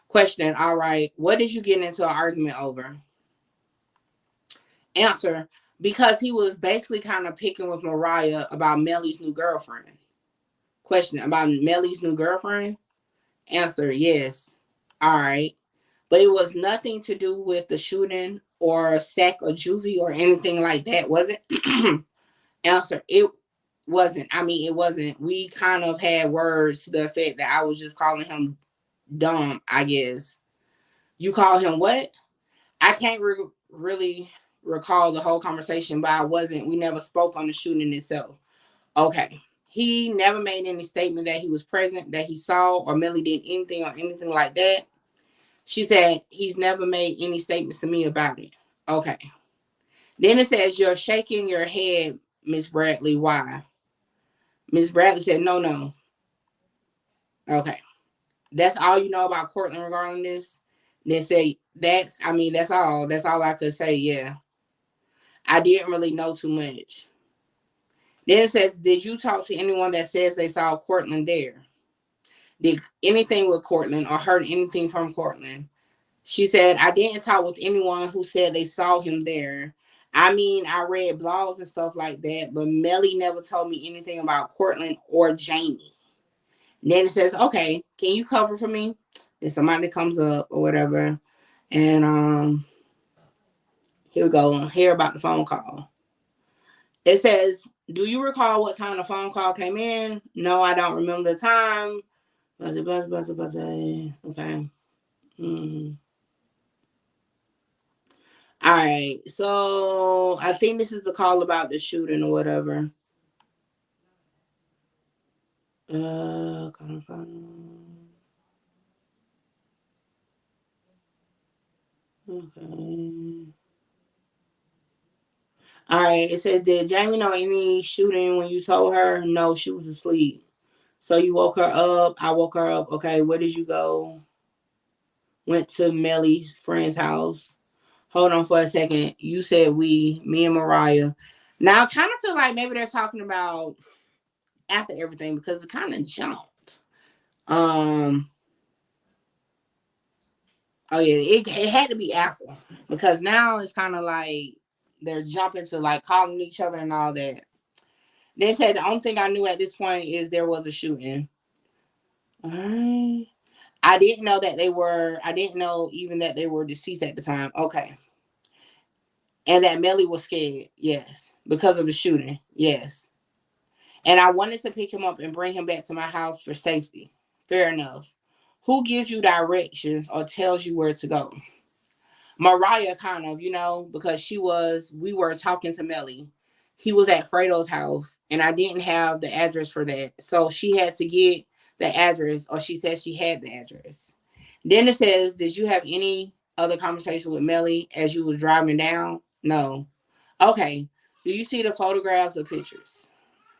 Speaker 1: Question, all right, what did you get into an argument over? Answer, because he was basically kind of picking with Mariah about Melly's new girlfriend. Question, about Melly's new girlfriend? Answer, yes. All right. But it was nothing to do with the shooting or sack or juvie or anything like that, was it? Answer, it wasn't. I mean, it wasn't. We kind of had words to the effect that I was just calling him dumb, I guess. You call him what? I can't really recall the whole conversation, but we never spoke on the shooting itself. Okay. He never made any statement that he was present, that he saw, or Melly did anything or anything like that. She said, he's never made any statements to me about it. Okay. Then it says, you're shaking your head, Miss Bradley. Why? Miss Bradley said, no. Okay. That's all you know about Cortland regarding this? Then say, that's all. That's all I could say, yeah. I didn't really know too much. Then it says, did you talk to anyone that says they saw Cortland there? Did anything with Cortland or heard anything from Cortland? She said, I didn't talk with anyone who said they saw him there. I mean, I read blogs and stuff like that, but Melly never told me anything about Cortland or Jamie. Then it says, okay, can you cover for me? Then somebody comes up or whatever. And here we go. Hear about the phone call. It says, do you recall what time the phone call came in? No, I don't remember the time. Buzzer. Okay. All right. So I think this is the call about the shooting or whatever. Okay. All right. It says, did Jamie know any shooting when you told her? No, she was asleep. So you woke her up. I woke her up. Okay. Where did you go went to Melly's friend's house. Hold on for a second. You said we, me and Mariah. Now I kind of feel like maybe they're talking about after everything because it kind of jumped. Oh yeah, it had to be after because now it's kind of like they're jumping to like calling each other and all that. They said the only thing I knew at this point is there was a shooting. I didn't know that I didn't know even that they were deceased at the time. Okay. And that Melly was scared. Yes. Because of the shooting. Yes. And I wanted to pick him up and bring him back to my house for safety. Fair enough. Who gives you directions or tells you where to go? Mariah kind of, because we were talking to Melly. He was at Fredo's house and I didn't have the address for that. So she had to get the address, or she said she had the address. Then it says, did you have any other conversation with Melly as you was driving down? No. Okay. Do you see the photographs or pictures?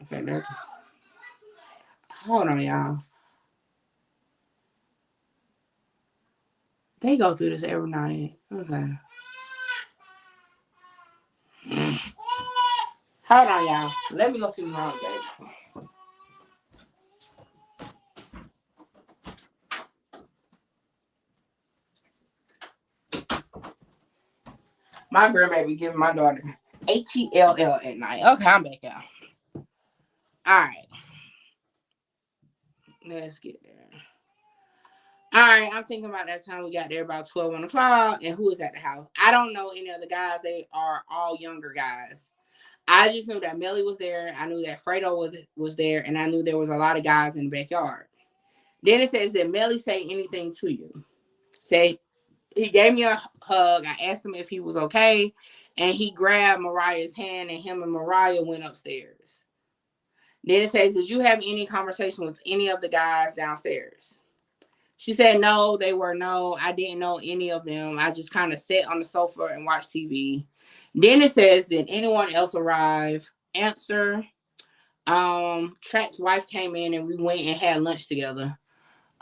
Speaker 1: Okay. Hold on, y'all. They go through this every night. Okay. Hold on, y'all. Let me go see my own game. My grandma be giving my daughter HELL at night. Okay, I'm back, y'all. All right. Let's get there. All right, I'm thinking about that time we got there about 12, 1 o'clock, and who was at the house. I don't know any of the guys. They are all younger guys. I just knew that Melly was there. I knew that Fredo was there, and I knew there was a lot of guys in the backyard. Then it says, did Melly say anything to you? He gave me a hug. I asked him if he was okay, and he grabbed Mariah's hand, and him and Mariah went upstairs. Then it says, did you have any conversation with any of the guys downstairs? She said no, I didn't know any of them. I just kind of sat on the sofa and watched TV. Then it says, did anyone else arrive? Answer, Track's wife came in and we went and had lunch together.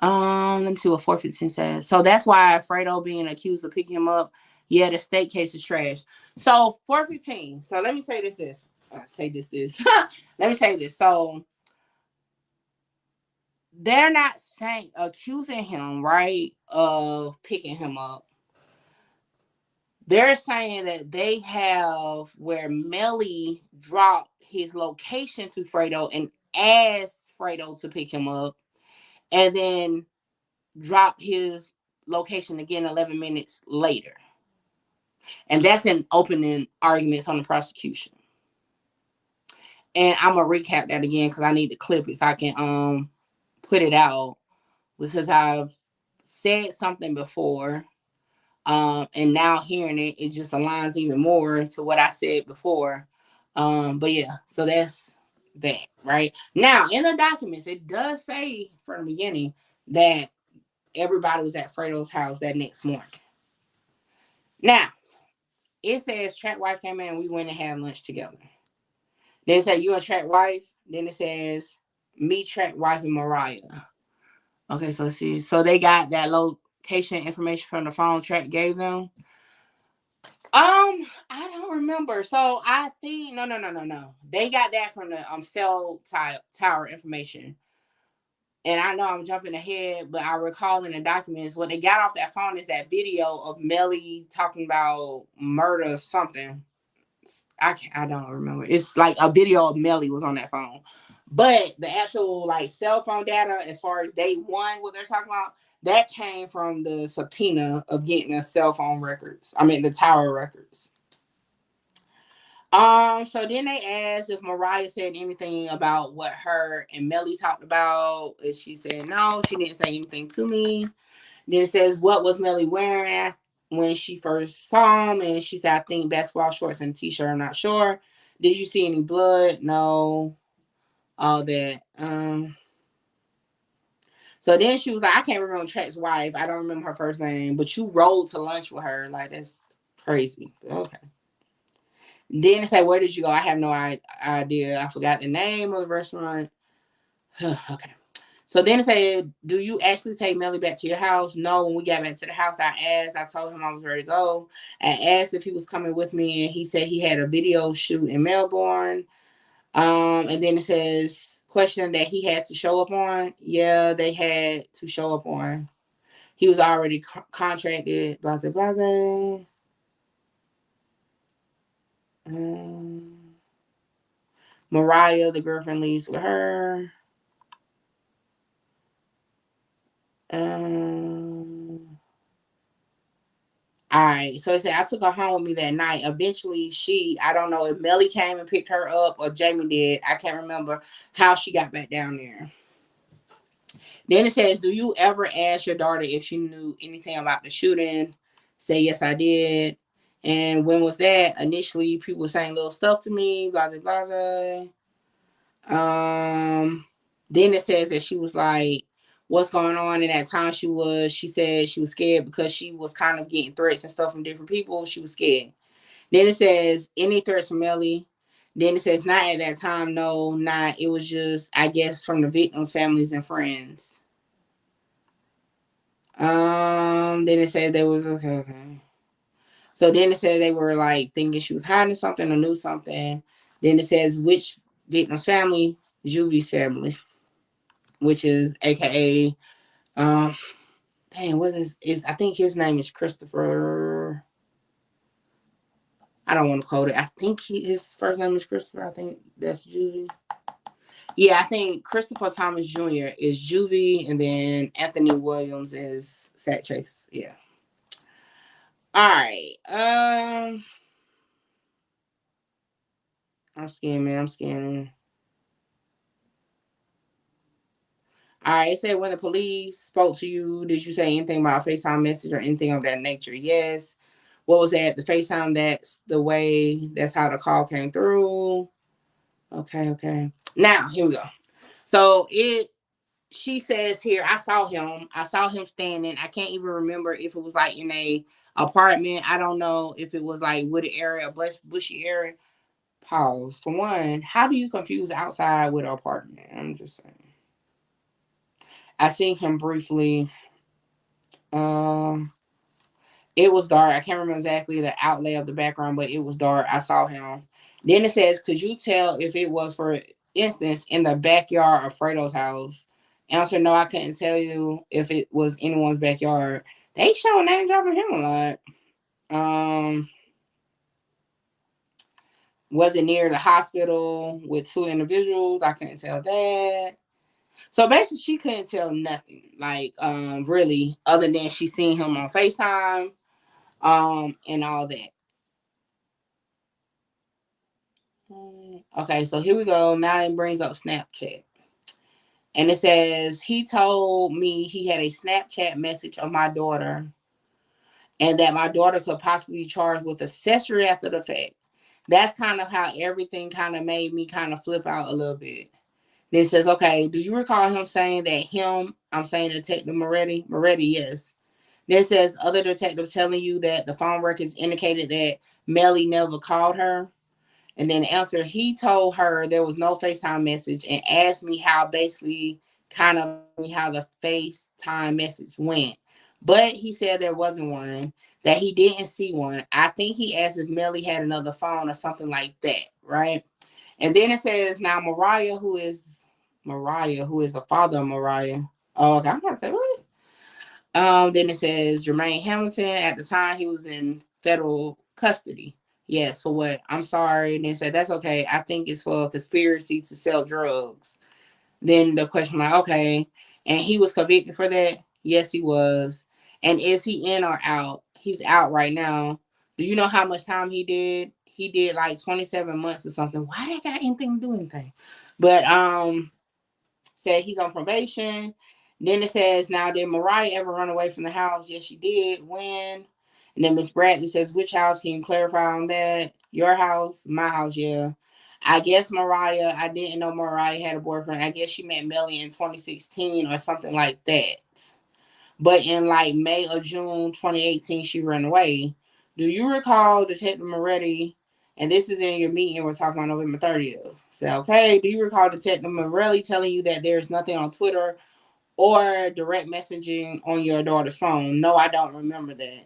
Speaker 1: Let me see what 415 says. So that's why Fredo being accused of picking him up. Yeah, the state case is trash. So 415. So let me say this. Let me say this. So they're not accusing him, right, of picking him up. They're saying that they have where Melly dropped his location to Fredo and asked Fredo to pick him up, and then dropped his location again 11 minutes later. And that's in opening arguments on the prosecution. And I'm gonna recap that again because I need to clip it so I can put it out, because I've said something before, and now hearing it just aligns even more to what I said before. But yeah, so that's that, right? Now, in the documents, it does say from the beginning that everybody was at Fredo's house that next morning. Now, it says Track wife came in and we went and had lunch together. Then it said you and Track wife. Then it says me, Track wife, and Mariah. Okay, so let's see. So they got that location information from the phone Track gave them. I don't remember. So I think no. They got that from the cell tower information. And I know I'm jumping ahead, but I recall in the documents what they got off that phone is that video of Melly talking about murder or something. I don't remember. It's like a video of Melly was on that phone. But the actual like cell phone data, as far as day one, what they're talking about, that came from the subpoena of getting the cell phone records. I mean the tower records. So then they asked if Mariah said anything about what her and Melly talked about. And she said no, she didn't say anything to me. Then it says, what was Melly wearing when she first saw him? And she said, I think basketball shorts and a t-shirt, I'm not sure. Did you see any blood? No. All that. So then she was like, I can't remember Track's wife. I don't remember her first name, but you rolled to lunch with her. Like, that's crazy. Okay. Then it said, where did you go? I have no idea. I forgot the name of the restaurant. Okay. So then it said, do you actually take Melly back to your house? No, when we got back to the house, I told him I was ready to go. I asked if he was coming with me, and he said he had a video shoot in Melbourne. And then it says, question that he had to show up on. Yeah, they had to show up on. He was already contracted, blase, blase. Mariah, the girlfriend, leaves with her. All right, so it said I took her home with me that night. Eventually, I don't know if Melly came and picked her up or Jamie did. I can't remember how she got back down there. Then it says, do you ever ask your daughter if she knew anything about the shooting? Say, yes, I did. And when was that? Initially, people were saying little stuff to me, blase, blase. Then it says that she was like, what's going on? In that time she said she was scared because she was kind of getting threats and stuff from different people. She was scared. Then it says, any threats from Melly? Then it says, not at that time. No, not. It was just, I guess, from the victims' families and friends. Then it said they was okay. So then it said they were like thinking she was hiding something or knew something. Then it says which victim's family? Juvie's family, which is AKA what is I think his name is Christopher. I don't want to quote it. I think his first name is Christopher. I think that's Juvie. Yeah, I think Christopher Thomas Jr. is Juvie, and then Anthony Williams is Sat Chase. Yeah. All right. I'm scanning. All right, it said when the police spoke to you, did you say anything about a FaceTime message or anything of that nature? Yes. What was that? The FaceTime, that's how the call came through. Okay. Now, here we go. So she says here, I saw him standing. I can't even remember if it was like in a apartment. I don't know if it was like wooded area, bushy area. Pause. For one, how do you confuse outside with an apartment? I'm just saying. I seen him briefly. It was dark. I can't remember exactly the outlay of the background, but it was dark. I saw him. Then it says, could you tell if it was, for instance, in the backyard of Fredo's house? Answer, no, I couldn't tell you if it was anyone's backyard. They show name dropping him a lot. Was it near the hospital with two individuals? I couldn't tell that. So basically, she couldn't tell nothing, like really, other than she seen him on FaceTime, and all that. Okay, so here we go. Now it brings up Snapchat. And it says, he told me he had a Snapchat message of my daughter and that my daughter could possibly be charged with accessory after the fact. That's kind of how everything kind of made me kind of flip out a little bit. Then it says, okay, do you recall him saying that I'm saying Detective Moretti, yes. Then it says, other detectives telling you that the phone records indicated that Melly never called her. And then the answer, he told her there was no FaceTime message and asked me how the FaceTime message went. But he said there wasn't one, that he didn't see one. I think he asked if Melly had another phone or something like that, right? And then it says, now Mariah, who is the father of Mariah. Oh, okay, I'm going to say, what? Then it says, Jermaine Hamilton, at the time he was in federal custody. Yes, for what? I'm sorry. And they said, that's okay. I think it's for a conspiracy to sell drugs. Then the question, like, okay. And he was convicted for that? Yes, he was. And is he in or out? He's out right now. Do you know how much time he did? He did like 27 months or something. Why that got anything to do anything? But said he's on probation. Then it says, now did Mariah ever run away from the house? Yes, she did. When? And then Miss Bradley says, which house? Can you clarify on that? Your house? My house, yeah. I guess Mariah, I didn't know Mariah had a boyfriend. I guess she met Melly in 2016 or something like that. But in like May or June 2018, she ran away. Do you recall Detective Moretti? And this is in your meeting we're talking about November 30th. So, okay, do you recall Detective Moretti telling you that there's nothing on Twitter or direct messaging on your daughter's phone. No, I don't remember that.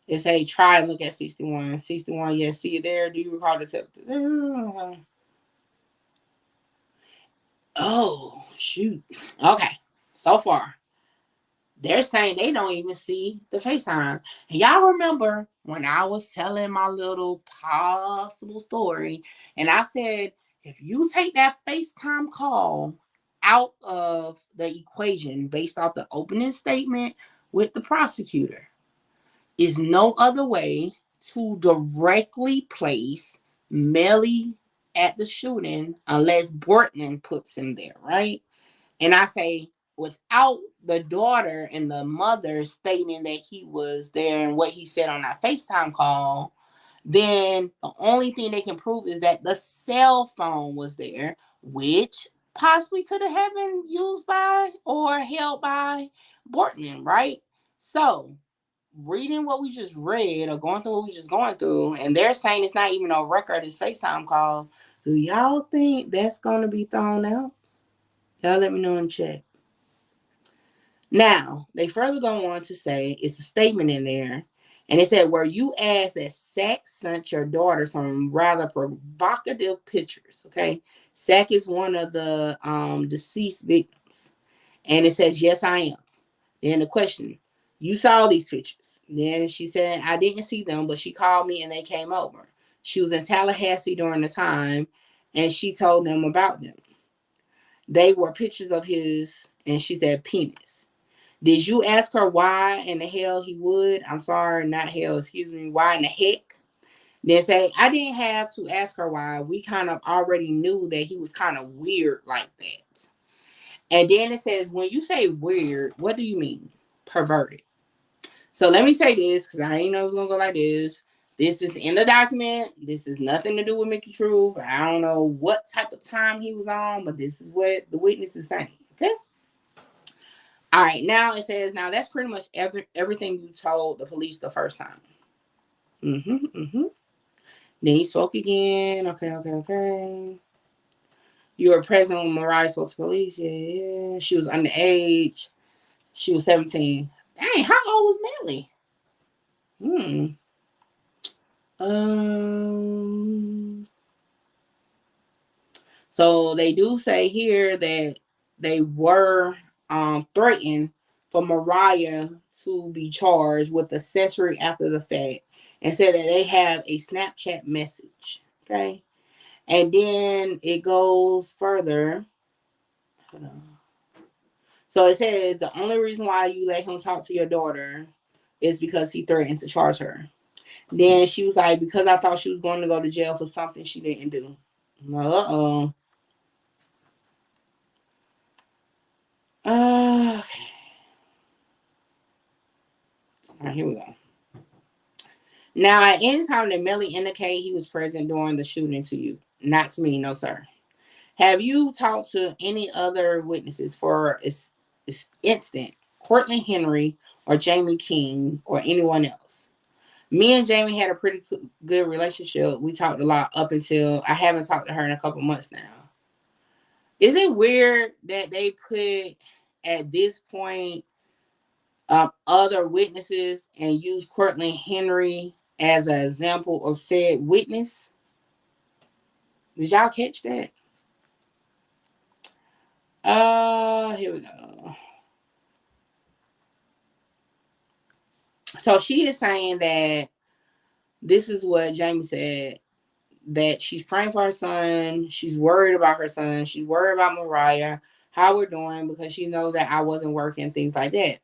Speaker 1: It say try and look at 61. 61, yes, see you there. Do you recall the tip? Oh, shoot. Okay. So far, they're saying they don't even see the FaceTime. And y'all remember when I was telling my little possible story, and I said, if you take that FaceTime call out of the equation based off the opening statement with the prosecutor, is no other way to directly place Melly at the shooting unless Bortman puts him there, right? And I say, without the daughter and the mother stating that he was there and what he said on that FaceTime call, then the only thing they can prove is that the cell phone was there, which possibly could have been used by or held by Bortman, right? So, reading what we just read or going through what we just going through, and they're saying it's not even a record of this FaceTime call, do y'all think that's going to be thrown out? Y'all let me know in the chat. Now, they further go on to say it's a statement in there, and it said, where you asked that Sack sent your daughter some rather provocative pictures, okay? Sack is one of the deceased victims. And it says, yes, I am. Then the question, you saw these pictures. Then she said, I didn't see them, but she called me and they came over. She was in Tallahassee during the time, and she told them about them. They were pictures of his, and she said, penis. Did you ask her why in the hell he would? I'm sorry, not hell, excuse me. Why in the heck? Then say, I didn't have to ask her why. We kind of already knew that he was kind of weird like that. And then it says, when you say weird, what do you mean? Perverted. So let me say this, because I didn't know it was going to go like this. This is in the document. This is nothing to do with Mickey Truth. I don't know what type of time he was on, but this is what the witness is saying. Okay? All right. Now it says, now that's pretty much everything you told the police the first time. Then he spoke again. Okay. You were present when Mariah spoke to police. Yeah. She was underage. She was 17. Dang, how old was Melly? So they do say here that they were threatened for Mariah to be charged with accessory after the fact, and said that they have a Snapchat message. Okay. And then it goes further. Hold on. So it says the only reason why you let him talk to your daughter is because he threatened to charge her. Then she was like, because I thought she was going to go to jail for something she didn't do. Okay. All right, here we go. Now, at any time that Melly indicated he was present during the shooting to you, not to me, no, sir. Have you talked to any other witnesses for this instant, Cortland Henry or Jamie King or anyone else? Me and Jamie had a pretty good relationship. We talked a lot up until I haven't talked to her in a couple months now. Is it weird that they put at this point other witnesses and use Cortland Henry as an example of said witness? Did y'all catch that? Here we go. So she is saying that this is what Jamie said, that she's praying for her son. She's worried about her son. She's worried about Mariah, how we're doing, because she knows that I wasn't working, things like that.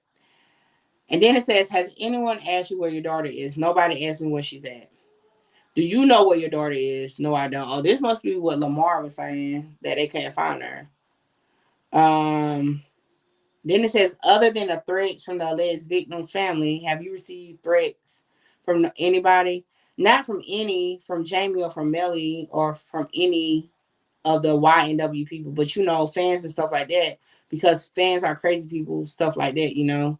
Speaker 1: And then it says, has anyone asked you where your daughter is? Nobody asked me where she's at. Do you know where your daughter is? No, I don't. Oh, this must be what Lamar was saying, that they can't find her. Then it says, other than the threats from the alleged victim's family, have you received threats from anybody? Not from Jamie or from Melly or from any of the YNW people, but fans and stuff like that, because fans are crazy people, stuff like that,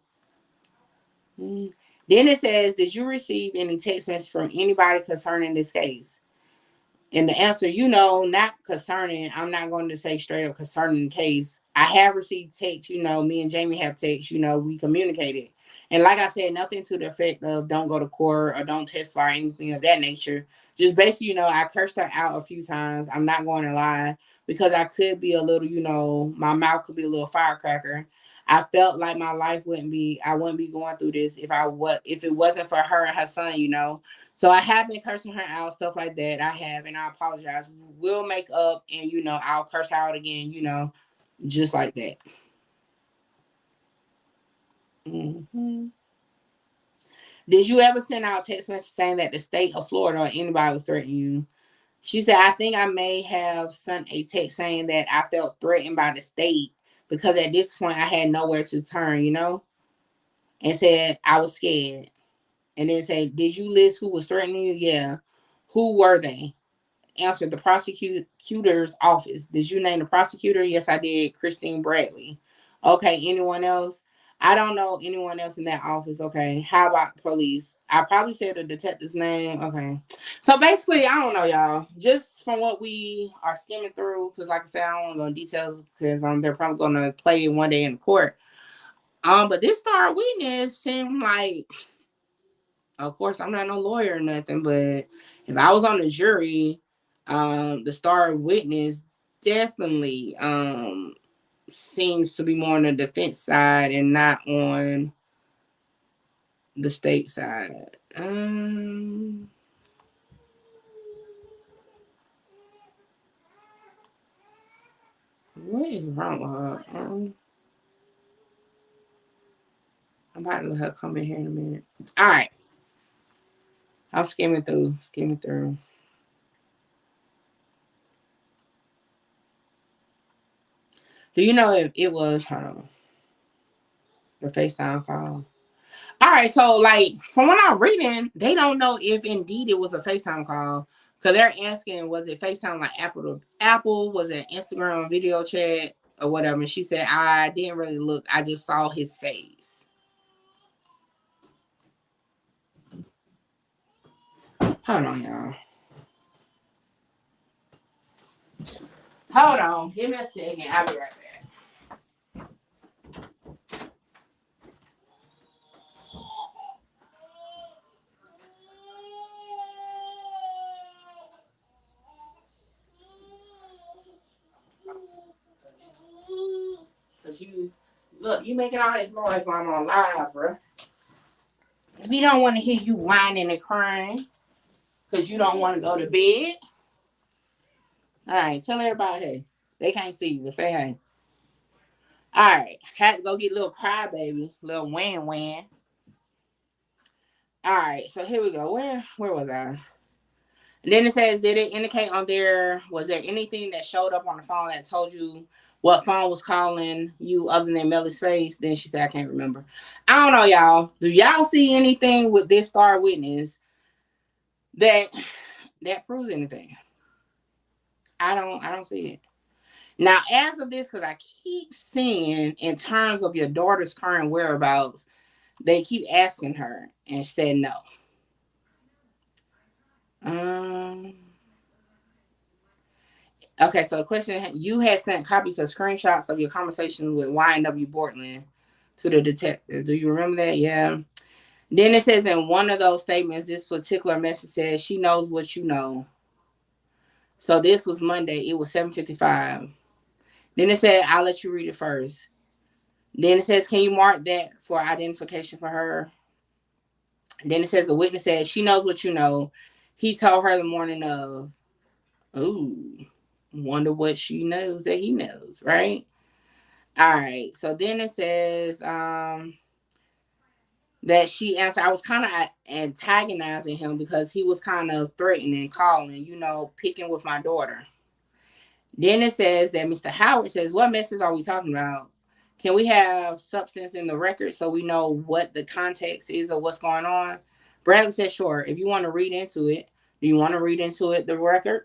Speaker 1: Then it says, did you receive any text message from anybody concerning this case? And the answer, not concerning, I'm not going to say straight up concerning the case. I have received texts, me and Jamie have texts, we communicated. And like I said, nothing to the effect of don't go to court or don't testify or anything of that nature. Just basically, I cursed her out a few times. I'm not going to lie, because I could be a little, my mouth could be a little firecracker. I felt like my life I wouldn't be going through this if it wasn't for her and her son. So I have been cursing her out, stuff like that. I have, and I apologize. We'll make up, and I'll curse her out again, just like that. Mm-hmm. Did you ever send out text message saying that the state of Florida or anybody was threatening you? She said, I think I may have sent a text saying that I felt threatened by the state because at this point I had nowhere to turn, and said I was scared. And then said, did you list who was threatening you? Yeah. Who were they? Answered, the prosecutor's office. Did you name the prosecutor? Yes, I did. Christine Bradley. Okay, anyone else? I don't know anyone else in that office. Okay, how about police? I probably said the detective's name. Okay, so basically, I don't know, y'all. Just from what we are skimming through, because like I said, I don't want to go into details because they're probably going to play it one day in the court. But this star witness seemed like, of course, I'm not no lawyer or nothing, but if I was on the jury, the star witness definitely seems to be more on the defense side and not on the state side. What is wrong with her? I'm about to let her come in here in a minute. All right. I'm skimming through. Do you know if it was, hold on, the FaceTime call? All right, so like from what I'm reading, they don't know if indeed it was a FaceTime call, because they're asking, was it FaceTime like Apple to Apple? Was it Instagram video chat or whatever? And she said, I didn't really look. I just saw his face. Hold on, y'all. Hold on. Give me a second. I'll be right back. Cause you making all this noise while I'm on live, bro. We don't want to hear you whining and crying because you don't want to go to bed. All right, tell everybody, hey. They can't see you, but say hey. All right, had to go get a little crybaby, little whan. All right, so here we go. Where was I? And then it says, did it indicate on there, was there anything that showed up on the phone that told you what phone was calling you other than Melly's face? Then she said, I can't remember. I don't know, y'all. Do y'all see anything with this star witness that proves anything? I don't see it. Now, as of this, because I keep seeing in terms of your daughter's current whereabouts, they keep asking her and she said no. Okay, so the question, you had sent copies of screenshots of your conversation with YNW Portland to the detective. Do you remember that? Yeah. Then it says in one of those statements, this particular message says, she knows what you know. So this was Monday. It was 7:55. Then it said, I'll let you read it first. Then it says, can you mark that for identification for her? Then it says, the witness says, she knows what you know. He told her the morning of. Ooh, wonder what she knows that he knows, right? All right. So then it says that she answered. I was kind of antagonizing him because he was kind of threatening, calling, picking with my daughter. Then it says that Mr. Howard says, what message are we talking about? Can we have substance in the record so we know what the context is of what's going on? Bradley said, sure. If you want to read into it, do you want to read into it, the record?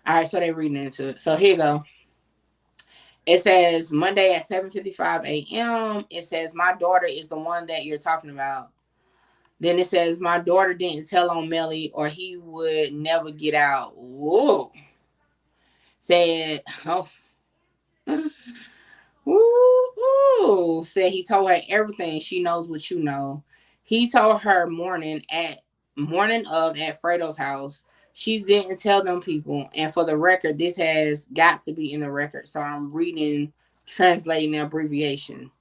Speaker 1: All right, so they're reading into it. So here you go. It says Monday at 7:55 a.m. It says, my daughter is the one that you're talking about. Then it says, my daughter didn't tell on Melly or he would never get out. Whoa. Said, oh. Ooh, said he told her everything. She knows what you know. He told her morning of at Fredo's house. She didn't tell them people. And for the record, this has got to be in the record. So I'm translating the abbreviation.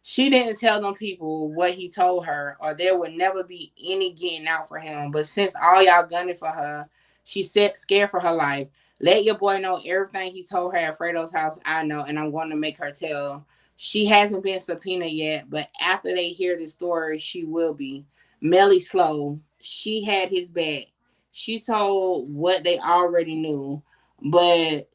Speaker 1: She didn't tell them people what he told her, or there would never be any getting out for him. But since all y'all gunning for her, she said scared for her life. Let your boy know everything he told her at Fredo's house. I know, and I'm going to make her tell. She hasn't been subpoenaed yet, but after they hear the story, she will be. Melly slow. She had his back. She told what they already knew, but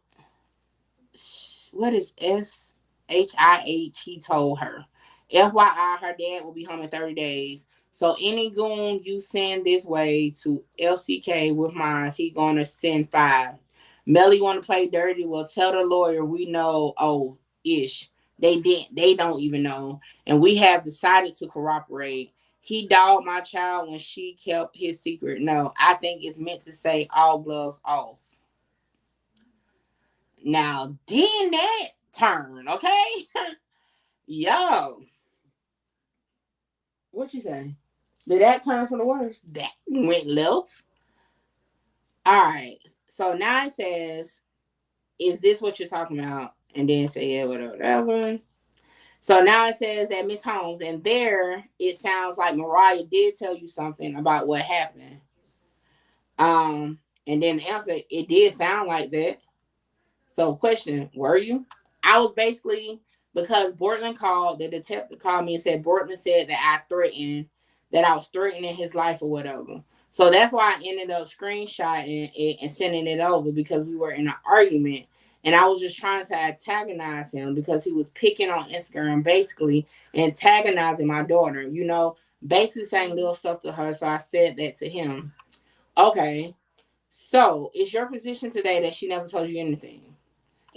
Speaker 1: what is SHIH? He told her. FYI, her dad will be home in 30 days. So any goon you send this way to LCK with mine, he gonna send 5. Melly want to play dirty. Well, tell the lawyer we know. Oh, ish. They don't even know. And we have decided to cooperate. He dogged my child when she kept his secret. No, I think it's meant to say all gloves off. Now, then that turn, okay? Yo. What you say? Did that turn for the worse? That went left. All right. So now it says, is this what you're talking about? And then say, yeah, whatever. So now it says that Miss Holmes, and there it sounds like Mariah did tell you something about what happened. And then the answer, it did sound like that. So question, were you? I was basically, because Bortland called, the detective called me and said, Bortland said that I was threatening his life or whatever. So that's why I ended up screenshotting it and sending it over, because we were in an argument. And I was just trying to antagonize him because he was picking on Instagram, basically antagonizing my daughter, you know, basically saying little stuff to her. So I said that to him. Okay. So is your position today that she never told you anything?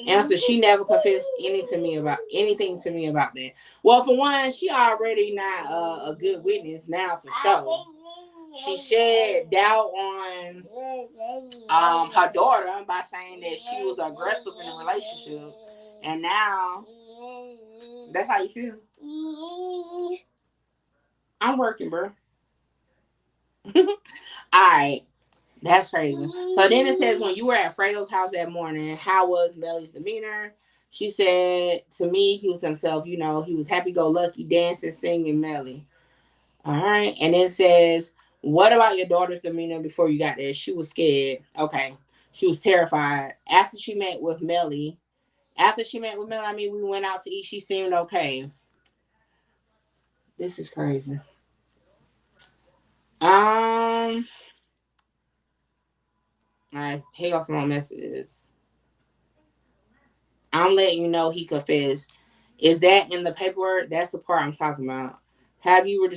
Speaker 1: Answer, she never confessed anything to me about that. Well, for one, she already not a good witness now for sure. She shed doubt on her daughter by saying that she was aggressive in a relationship, and now that's how you feel. I'm working, bro. All right. That's crazy. So then it says, when you were at Fredo's house that morning, how was Melly's demeanor? She said to me, he was himself, you know, he was happy-go-lucky, dancing, singing, Melly. All right. And it says, what about your daughter's demeanor before you got there? She was scared. Okay. She was terrified. After she met with Melly, I mean, we went out to eat. She seemed okay. This is crazy. All right, here go some more messages. I'm letting you know he confessed. Is that in the paperwork? That's the part I'm talking about. Have you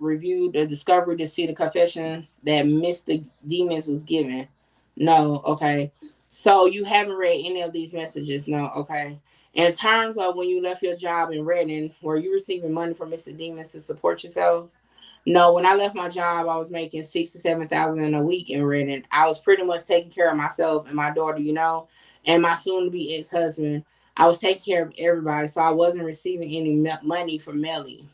Speaker 1: reviewed the discovery to see the confessions that Mr. Demons was given? No. Okay. So you haven't read any of these messages? No. Okay. In terms of when you left your job in Reading, were you receiving money from Mr. Demons to support yourself? No, when I left my job, I was making $6,000 to $7,000 a week in Reading. I was pretty much taking care of myself and my daughter, you know, and my soon-to-be ex-husband. I was taking care of everybody, so I wasn't receiving any money from Melly.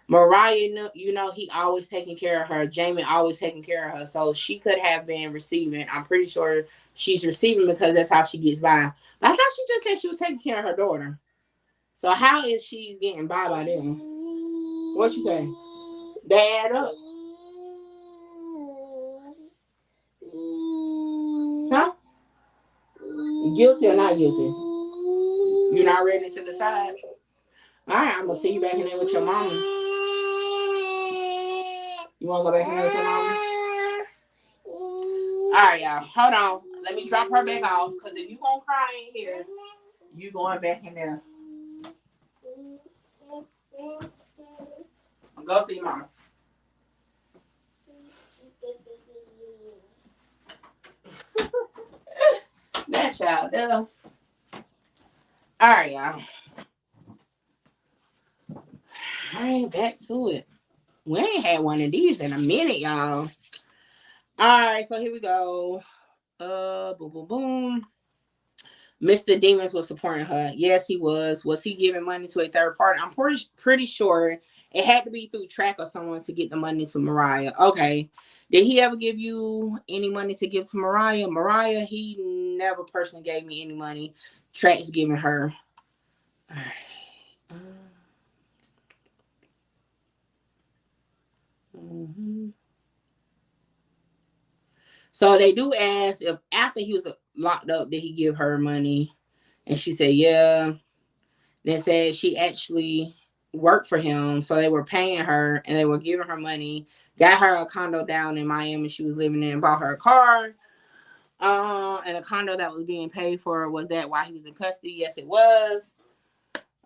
Speaker 1: Mariah, you know, he always taking care of her. Jamie always taking care of her, so she could have been receiving. I'm pretty sure she's receiving because that's how she gets by. But I thought she just said she was taking care of her daughter. So how is she getting by them? What you say? They add up. Huh? Guilty or not guilty? You're not ready to decide? All right, I'm going to see you back in there with your mama. You want to go back in there with your mama? All right, y'all. Hold on. Let me drop her back off, because if you going to cry in here, you going back in there. Go see your mama. That child, though. All right, y'all. All right, back to it. We ain't had one of these in a minute, y'all. All right, so here we go. Boom, boom, boom. Mr. Demons was supporting her. Yes, he was. Was he giving money to a third party? I'm pretty sure it had to be through Track or someone to get the money to Mariah. Okay. Did he ever give you any money to give to Mariah? Mariah, he never personally gave me any money. Track's giving her. All right. So they do ask if after he was locked up, did he give her money? And she said, yeah. They said she actually worked for him. So they were paying her and they were giving her money, got her a condo down in Miami she was living in, bought her a car. And a condo that was being paid for, was that while he was in custody? Yes, it was.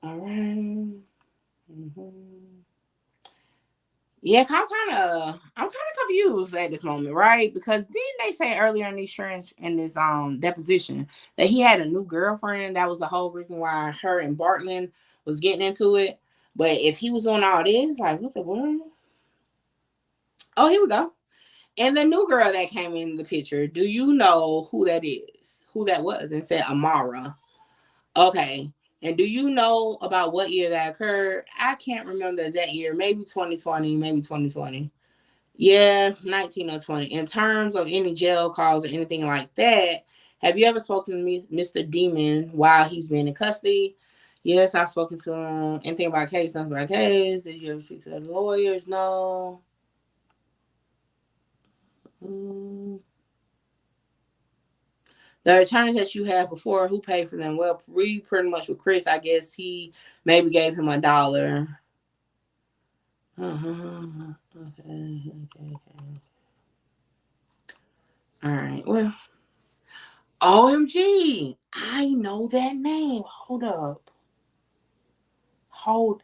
Speaker 1: All right. Yeah, I'm kind of confused at this moment, right? Because didn't they say earlier in this deposition that he had a new girlfriend? That was the whole reason why her and Bartland was getting into it. But if he was on all this, like, what the world? Oh, here we go. And the new girl that came in the picture, do you know who that is? Who that was? And said Amara. Okay. And do you know about what year that occurred? I can't remember the exact year. Maybe 2020, maybe 2020. Yeah, 19 or 20. In terms of any jail calls or anything like that, have you ever spoken to Mr. Demon while he's been in custody? Yes, I've spoken to him. Anything about case, nothing about case. Did you ever speak to the lawyers? No. The attorneys that you had before, who paid for them? Well, we pretty much with Chris, I guess he maybe gave him $1. Okay. All right. Well, OMG, I know that name. Hold up. Hold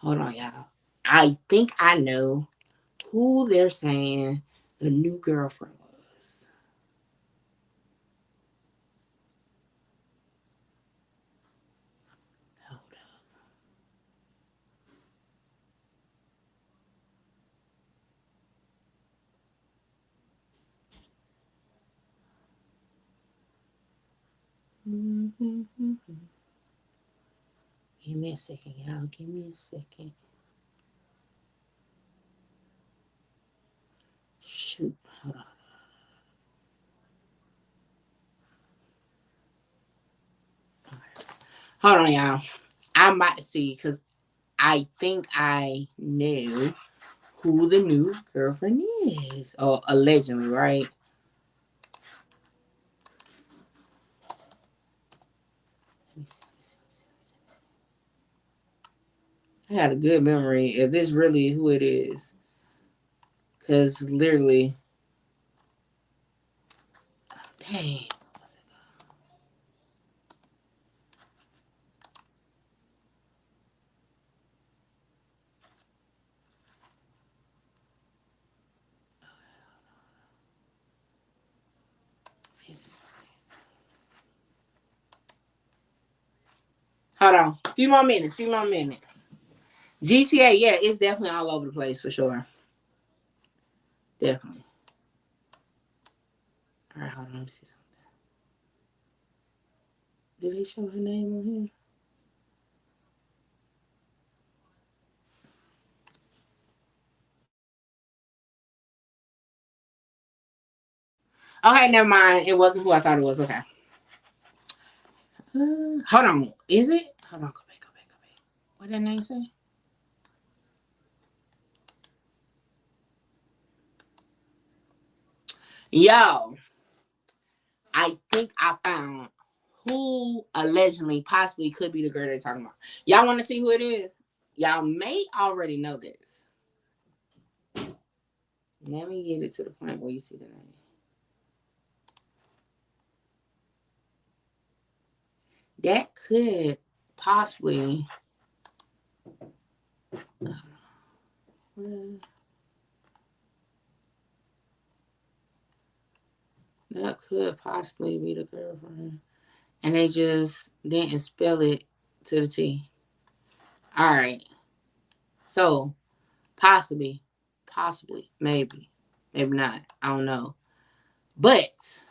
Speaker 1: on, y'all. I think I know who they're saying the new girlfriend was. Hold up. Give me a second, y'all. Give me a second. Shoot. Hold on. Hold on, y'all. I'm about to see because I think I know who the new girlfriend is. Or allegedly, right? Let me see. I had a good memory if this really who it is. Because literally, dang. Hold on. Few more minutes. GTA, yeah, it's definitely all over the place for sure. Definitely. All right, hold on. Let me see something. Did they show her name on here? Okay, never mind. It wasn't who I thought it was. Okay. Hold on. Is it? Hold on. Go back. What did that name say? Yo, I think I found who allegedly possibly could be the girl they're talking about. Y'all want to see who it is? Y'all may already know this. Let me get it to the point where you see the name. That could possibly... That could possibly be the girlfriend. And they just didn't spell it to the T. All right. So possibly, maybe not. I don't know. But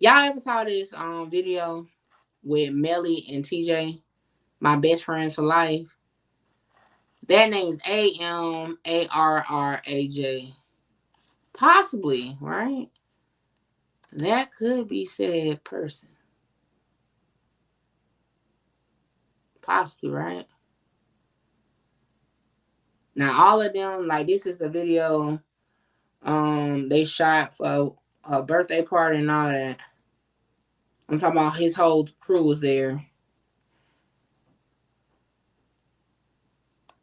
Speaker 1: y'all ever saw this video with Melly and TJ, my best friends for life? Their name's AMARRAJ. Possibly, right? That could be said person. Possibly, right? Now all of them, like, this is the video they shot for a birthday party and all that. I'm talking about his whole crew was there.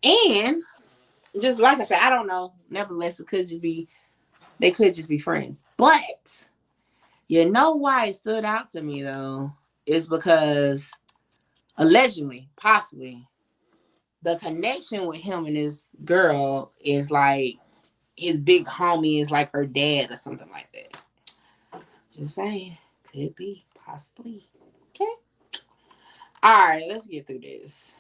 Speaker 1: And just like I said, I don't know. Nevertheless, they could just be friends. But you know why it stood out to me though? Is because allegedly, possibly, the connection with him and this girl is like his big homie is like her dad or something like that. Just saying. Could be. Possibly. Okay. All right, let's get through this.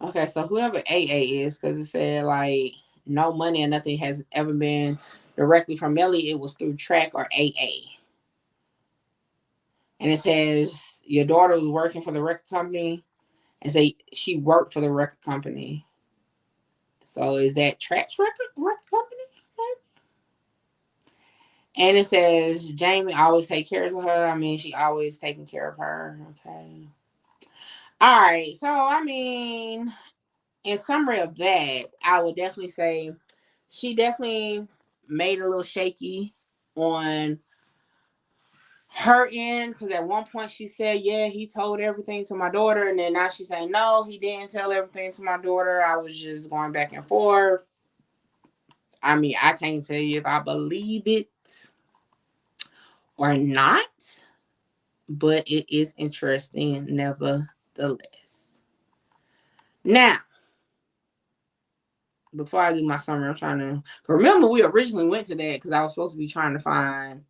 Speaker 1: Okay, so whoever AA is, because it said like no money or nothing has ever been directly from Melly. It was through track or AA. And it says your daughter was working for the record company and say she worked for the record company. So is that Track's record company? And it says Jamie always take care of her. I mean, she always taking care of her. Okay. All right. So, I mean, in summary of that, I would definitely say she definitely made a little shaky on her end, because at one point she said, yeah, he told everything to my daughter, and then now she's saying, no, he didn't tell everything to my daughter. I was just going back and forth. I mean, I can't tell you if I believe it or not, but it is interesting nevertheless. Now, before I do my summary, I'm trying to remember we originally went to that because I was supposed to be trying to find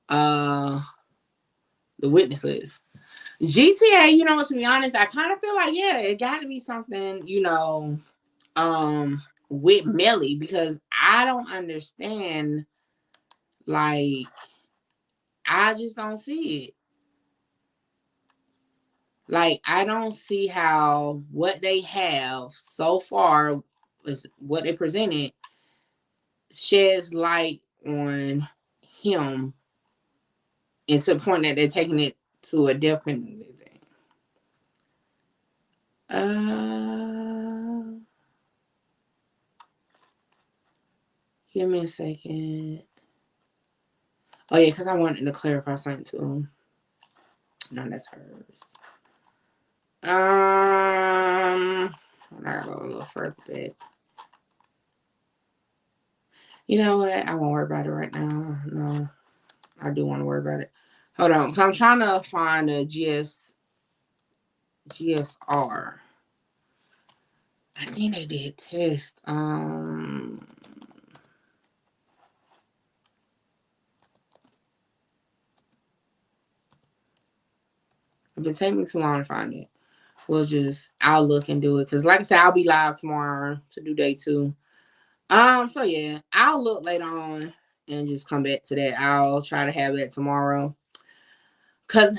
Speaker 1: the witness list. GTA, you know, to be honest, I kind of feel like, yeah, it got to be something, you know, with Melly, because I don't understand, like, I just don't see it. Like, I don't see how what they have so far, is what they presented, sheds light on him, and to the point that they're taking it to a death penalty thing. Give me a second. Oh yeah, because I wanted to clarify something to him. No, that's hers. I gotta go a little further back. You know what? I won't worry about it right now. No, I do want to worry about it. Hold on. I'm trying to find a GSR. I think they did test. If it takes me too long to find it, I'll look and do it. Because like I said, I'll be live tomorrow to do day 2. So yeah, I'll look later on and just come back to that. I'll try to have that tomorrow. Because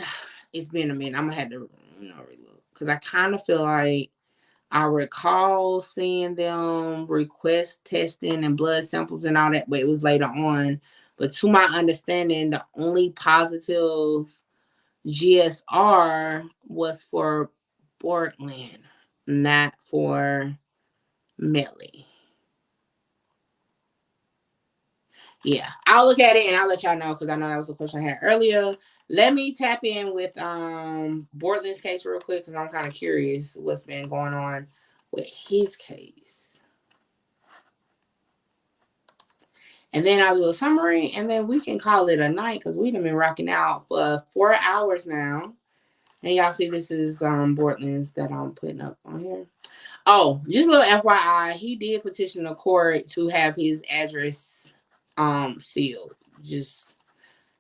Speaker 1: it's been a minute. I'm going to have to, you know, relook. Because I kind of feel like I recall seeing them request testing and blood samples and all that, but it was later on. But to my understanding, the only positive GSR was for Portland, not for Melly. Yeah, I'll look at it and I'll let y'all know, because I know that was a question I had earlier. Let me tap in with Bortland's case real quick, because I'm kind of curious what's been going on with his case. And then I'll do a summary, and then we can call it a night, because we've been rocking out for 4 hours now. And y'all see this is Bortland's that I'm putting up on here. Oh, just a little FYI, he did petition the court to have his address sealed. Just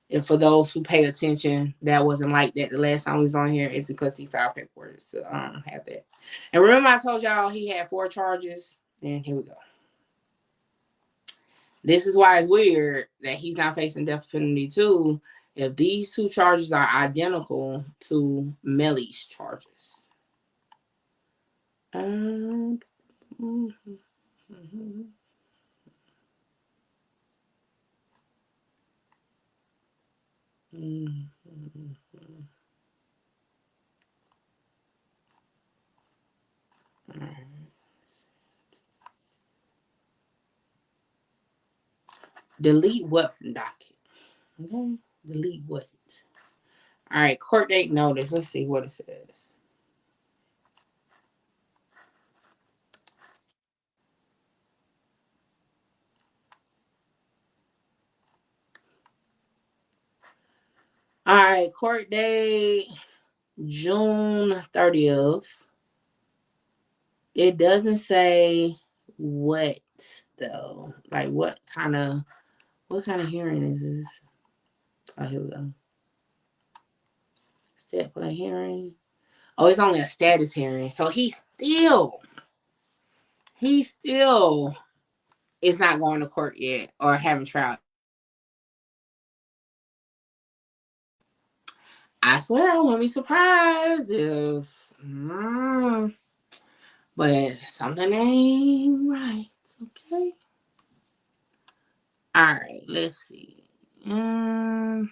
Speaker 1: and for those who pay attention, that wasn't like that the last time he was on here. It's because he filed paperwork to have that. And remember I told y'all he had 4 charges? And here we go. This is why it's weird that he's not facing death penalty too, if these 2 charges are identical to Melly's charges. Delete what from docket? Okay, delete what? All right, court date notice. Let's see what it says. All right, court date June 30th. It doesn't say what though. Like what kind of hearing is this? Oh, here we go. Set for a hearing. Oh, it's only a status hearing. So he still is not going to court yet or having trial. I swear I wouldn't be surprised if but something ain't right. Okay. All right, let's see. What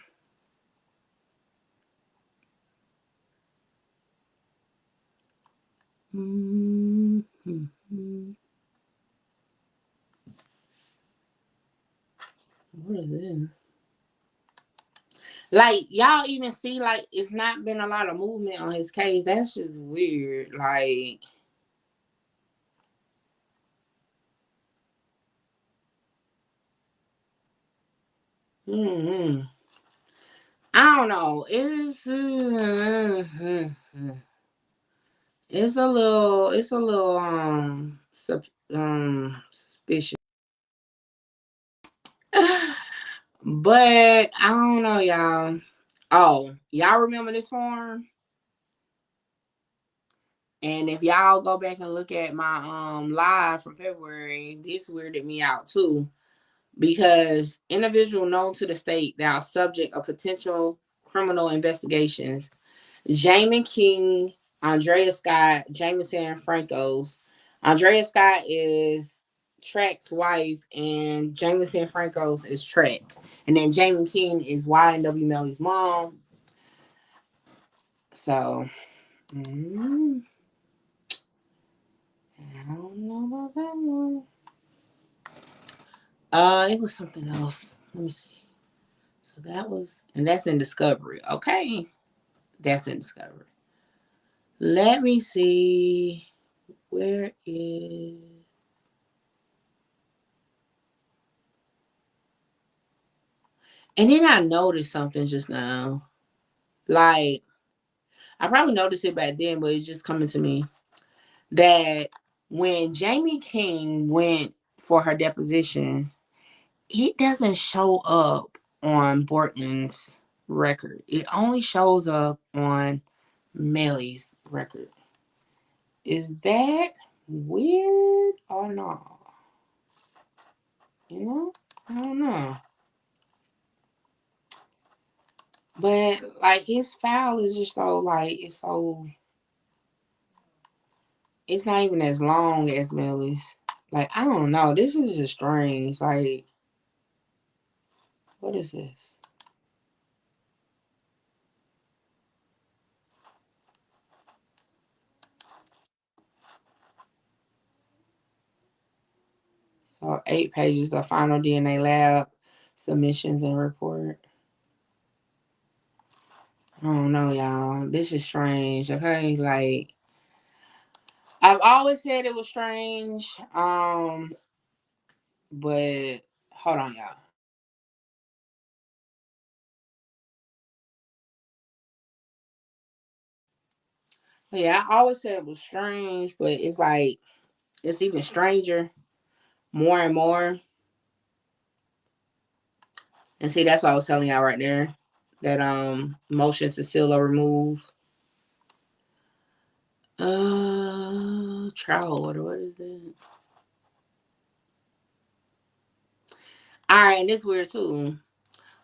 Speaker 1: is it? Like, y'all even see, like, it's not been a lot of movement on his case. That's just weird. Like, I don't know. It's a little suspicious. But I don't know, y'all. Oh, y'all remember this form? And if y'all go back and look at my live from February, this weirded me out too. Because individual known to the state that are subject of potential criminal investigations, Jamie King, Andrea Scott, Jameson Francos. Andrea Scott is Track's wife, and Jameson Francos is Track. And then Jamie King is YNW Melly's mom. So, I don't know about that one. It was something else. Let me see. So that was, and that's in discovery. Okay. That's in discovery. Let me see. Where is. And then I noticed something just now. Like, I probably noticed it back then, but it's just coming to me. That when Jamie King went for her deposition, it doesn't show up on Bortland's record. It only shows up on Melly's record. Is that weird or not? You know? I don't know. But like his file is just so like it's not even as long as Melly's. Like, I don't know. This is just strange. Like, what is this? So 8 pages of final DNA lab submissions and report. I don't know, y'all. This is strange. Okay, like I've always said it was strange. But hold on, y'all. Yeah, I always said it was strange, but it's like it's even stranger, more and more. And see, that's what I was telling y'all right there. That motion to seal or remove. Trial order. What is that? All right, and this weird too.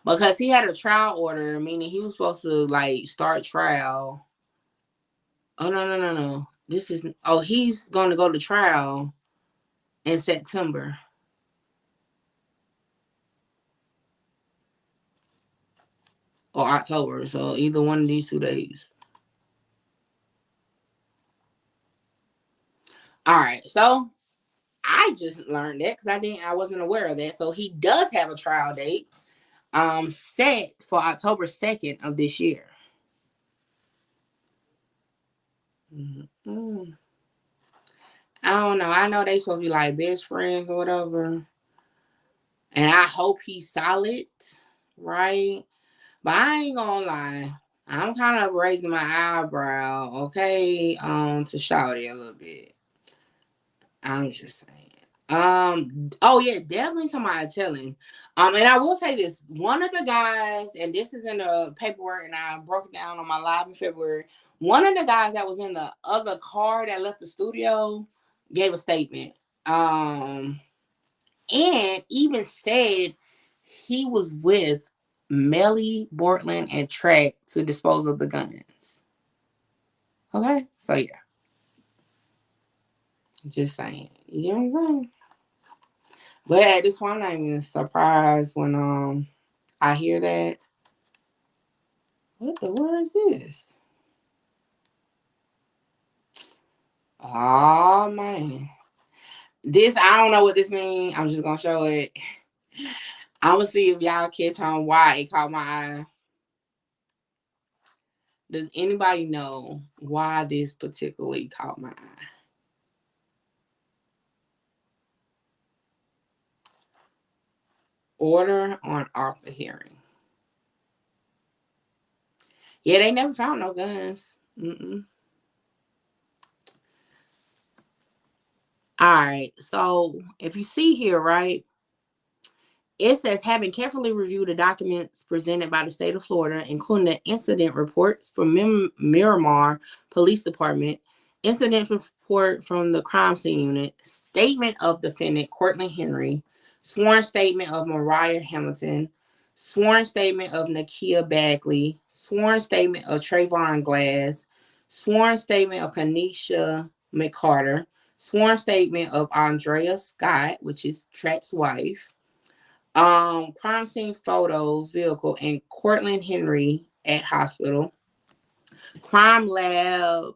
Speaker 1: Because he had a trial order, meaning he was supposed to like start trial. Oh no. He's gonna go to trial in September. Or October. So either one of these 2 days. All right. So I just learned that because I wasn't aware of that. So he does have a trial date set for October 2nd of this year. Mm-hmm. I don't know. I know they supposed to be like best friends or whatever. And I hope he's solid, right? But I ain't gonna lie. I'm kind of raising my eyebrow, okay, to Shawty a little bit. I'm just saying. Oh yeah, definitely somebody telling. And I will say this: one of the guys, and this is in the paperwork, and I broke it down on my live in February. One of the guys that was in the other car that left the studio gave a statement. And even said he was with Melly, Bortland, and Track to dispose of the guns. Okay, so yeah. Just saying. You know what I'm saying? But at this point, I'm not even surprised when I hear that. What the word is this? Oh man. This, I don't know what this means. I'm just gonna show it. I'm gonna see if y'all catch on why it caught my eye. Does anybody know why this particularly caught my eye? Order on Arthur hearing. Yeah, they never found no guns. Mm-mm. All right. So if you see here, right, it says, having carefully reviewed the documents presented by the state of Florida, including the incident reports from Miramar Police Department, incident report from the crime scene unit, statement of defendant Courtland Henry, sworn statement of Mariah Hamilton, sworn statement of Nakia Bagley, sworn statement of Trayvon Glass, sworn statement of Kanisha McCarter, sworn statement of Andrea Scott, which is Track's wife, crime scene photos, vehicle, and Courtland Henry at hospital. Crime lab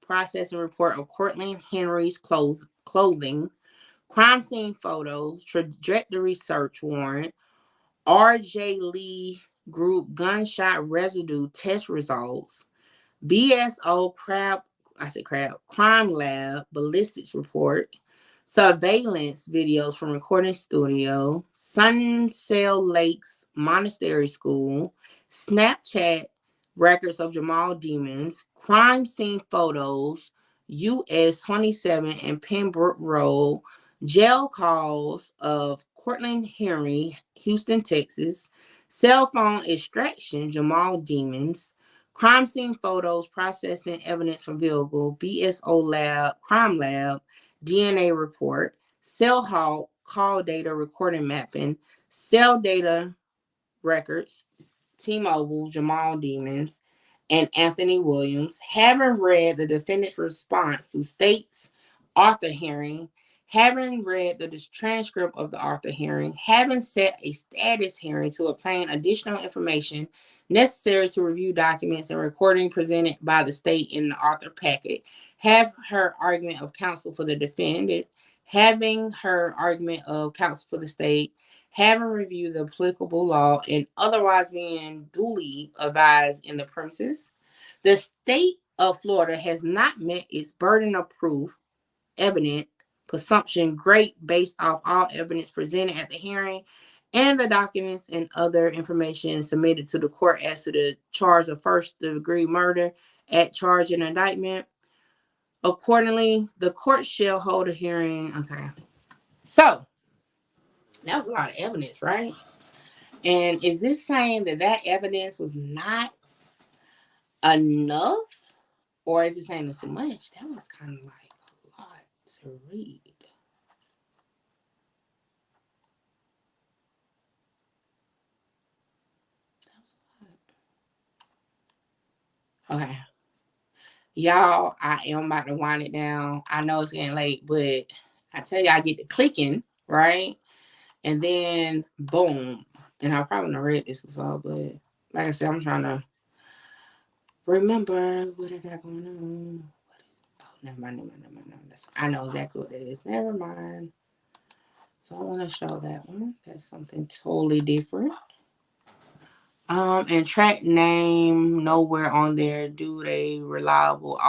Speaker 1: processing report of Courtland Henry's clothing. Crime scene photos, trajectory search warrant, RJ Lee group gunshot residue test results, BSO crime lab ballistics report, surveillance videos from recording studio, Suncell Lakes Monastery School, Snapchat records of Jamal Demons, crime scene photos, US 27 and Pembroke Road, jail calls of Courtland Henry, Houston, Texas, cell phone extraction, Jamal Demons, crime scene photos, processing evidence from vehicle, BSO lab, crime lab, DNA report, cell call data recording mapping, cell data records, T-Mobile, Jamal Demons, and Anthony Williams, having read the defendant's response to state's Arthur hearing, having read the transcript of the Arthur hearing, having set a status hearing to obtain additional information necessary to review documents and recording presented by the state in the Arthur packet, have her argument of counsel for the defendant, having her argument of counsel for the state, having reviewed the applicable law, and otherwise being duly advised in the premises. The state of Florida has not met its burden of proof, evident, presumption, great, based off all evidence presented at the hearing, and the documents and other information submitted to the court as to the charge of first-degree murder at charge and indictment. Accordingly, the court shall hold a hearing. Okay. So, that was a lot of evidence, right? And is this saying that that evidence was not enough? Or is it saying it's too much? That was kind of like a lot to read. Okay. Y'all, I am about to wind it down. I know it's getting late, but I tell you, I get to clicking, right? And then, boom. And I probably not read this before, but like I said, I'm trying to remember what I got going on. What is it? Oh, never mind. I know exactly what it is. Never mind. So I want to show that one. That's something totally different. And track name nowhere on there. Dude, a reliable.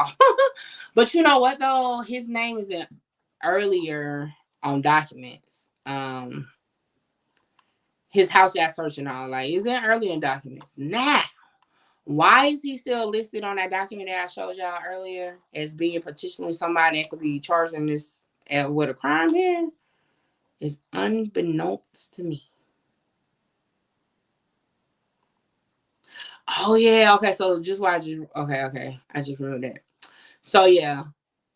Speaker 1: But you know what though? His name isn't earlier on documents. His house got searched and all. Like, isn't earlier in documents. Now, why is he still listed on that document that I showed y'all earlier as being potentially somebody that could be charged in this with a crime here? Is unbeknownst to me. Oh yeah, okay. So just why I just remember that. So yeah,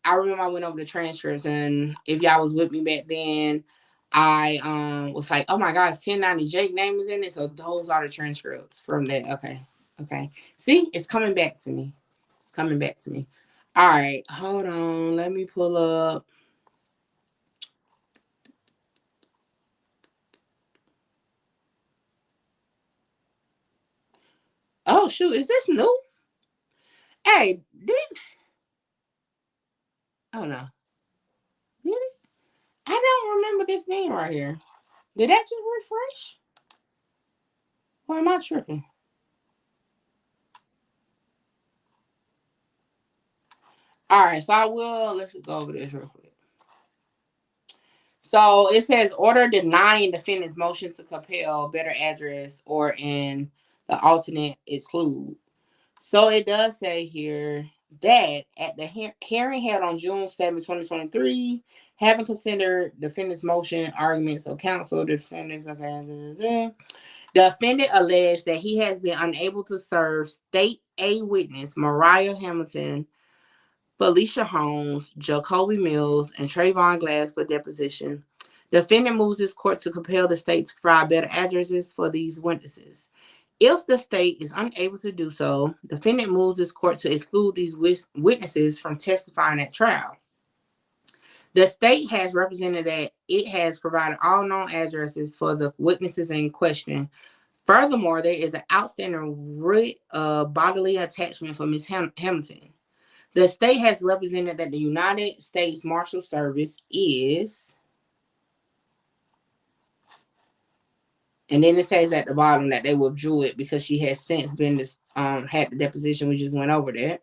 Speaker 1: I remember I went over the transcripts, and if y'all was with me back then, I was like, oh my gosh, 1090 Jake name is in it. So those are the transcripts from that. Okay. See, it's coming back to me. It's coming back to me. All right, hold on. Let me pull up. Oh shoot, is this new? Hey, oh no. Did it? I don't remember this being right here. Did that just refresh? Or am I tripping? All right, so let's go over this real quick. So it says order denying defendant's motion to compel better address or in the alternate exclude. So it does say here that at the hearing held on June 7, 2023, having considered defendant's motion, arguments of counsel, defendant alleged that he has been unable to serve state A witness Mariah Hamilton, Felicia Holmes, Jacoby Mills, and Trayvon Glass for deposition. Defendant moves this court to compel the state to provide better addresses for these witnesses. If the state is unable to do so, defendant moves this court to exclude these witnesses from testifying at trial. The state has represented that it has provided all known addresses for the witnesses in question. Furthermore, there is an outstanding writ of bodily attachment for Ms. Hamilton. The state has represented that the United States Marshal Service is, and then it says at the bottom that they withdrew it because she has since been had the deposition. We just went over that.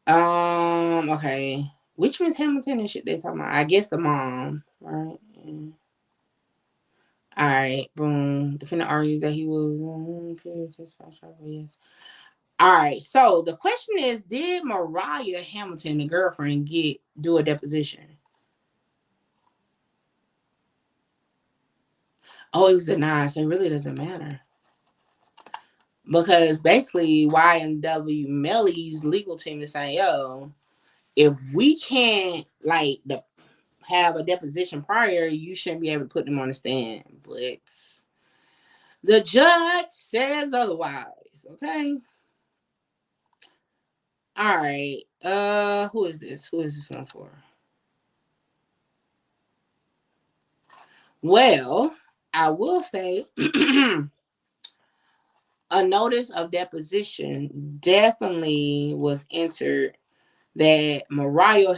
Speaker 1: Okay. Which Miss Hamilton and shit they talking about? I guess the mom, right? Yeah. All right, boom. Defendant argues that he was yes. All right, so the question is, did Mariah Hamilton, the girlfriend, do a deposition? Oh, it was denied, so it really doesn't matter. Because basically, YNW Melly's legal team is saying, yo, if we can't have a deposition prior, you shouldn't be able to put them on the stand. But the judge says otherwise, okay? All right. Who is this? Who is this one for? Well, I will say a notice of deposition definitely was entered that Mariah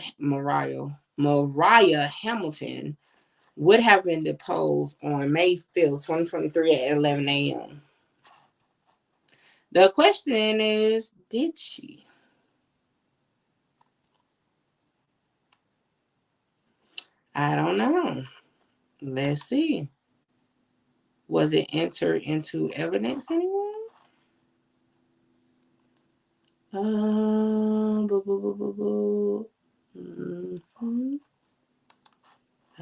Speaker 1: Hamilton would have been deposed on May 5th, 2023 at 11 a.m. The question is, did she? I don't know. Let's see. Was it entered into evidence anywhere? I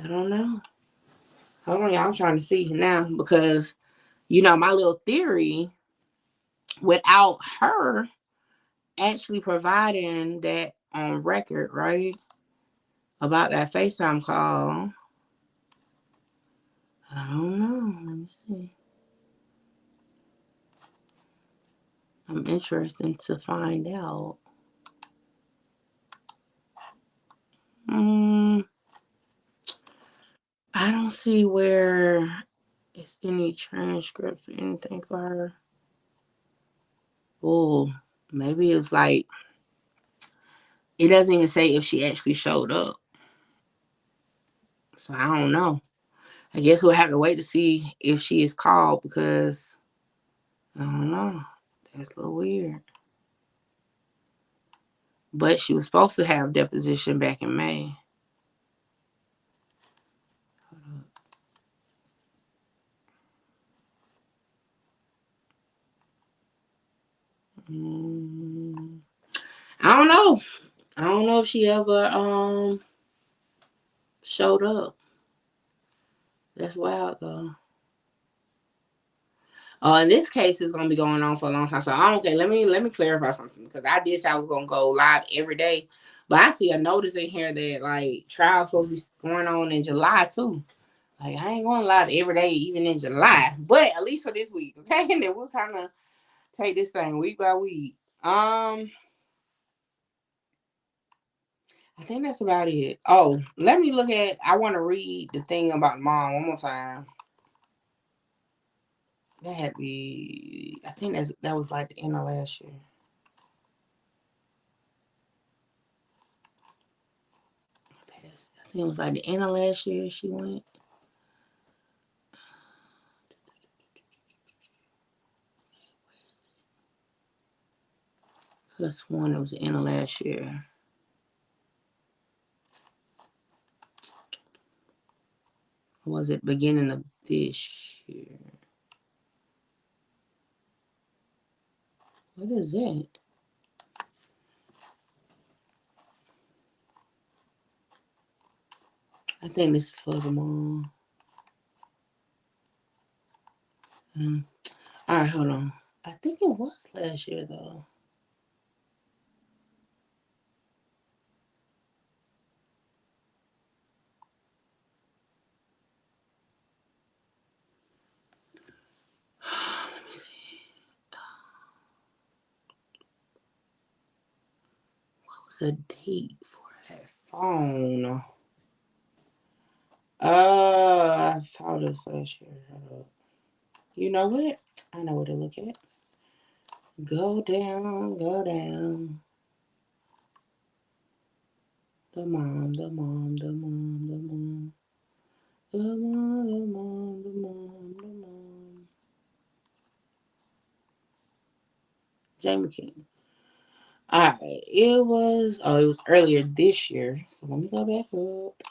Speaker 1: don't know. Hold on, y'all. I'm trying to see now because, my little theory, without her actually providing that on record, right, about that FaceTime call, I don't know. Let me see. I'm interested to find out. I don't see where it's any transcripts or anything for her. Oh, maybe it's like, it doesn't even say if she actually showed up. So I don't know. I guess we'll have to wait to see if she is called because I don't know. That's a little weird. But she was supposed to have deposition back in May. I don't know. I don't know if she ever showed up. That's wild though. In this case, it's gonna be going on for a long time. So okay, let me clarify something because I did say I was gonna go live every day, but I see a notice in here that like trial's supposed to be going on in July too. Like I ain't going live every day, even in July, but at least for this week, okay? And then we'll kind of take this thing week by week. I think that's about it. Oh, let me look at. I want to read the thing about mom one more time. That had to be. I think that was like the end of last year. I think it was like the end of last year she went. Plus one, it was the end of last year. Or was it beginning of this year? What is it? I think this is for the mom. All right, hold on. I think it was last year though. Let me see. What was the date for that phone? I saw this last year. Hold up. You know what? I know what to look at. Go down, go down. The mom, the mom, the mom, the mom. The mom, the mom, the mom, the mom. Jamie King. All right. It was earlier this year. So let me go back up.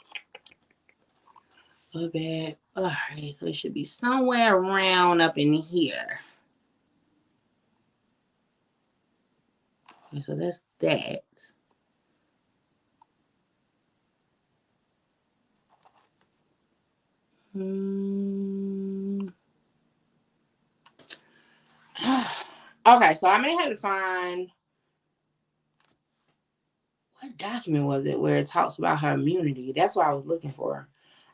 Speaker 1: Go back. All right. So it should be somewhere around up in here. Okay, so that's that. Okay, so I may have to find what document was it where it talks about her immunity. That's what I was looking for.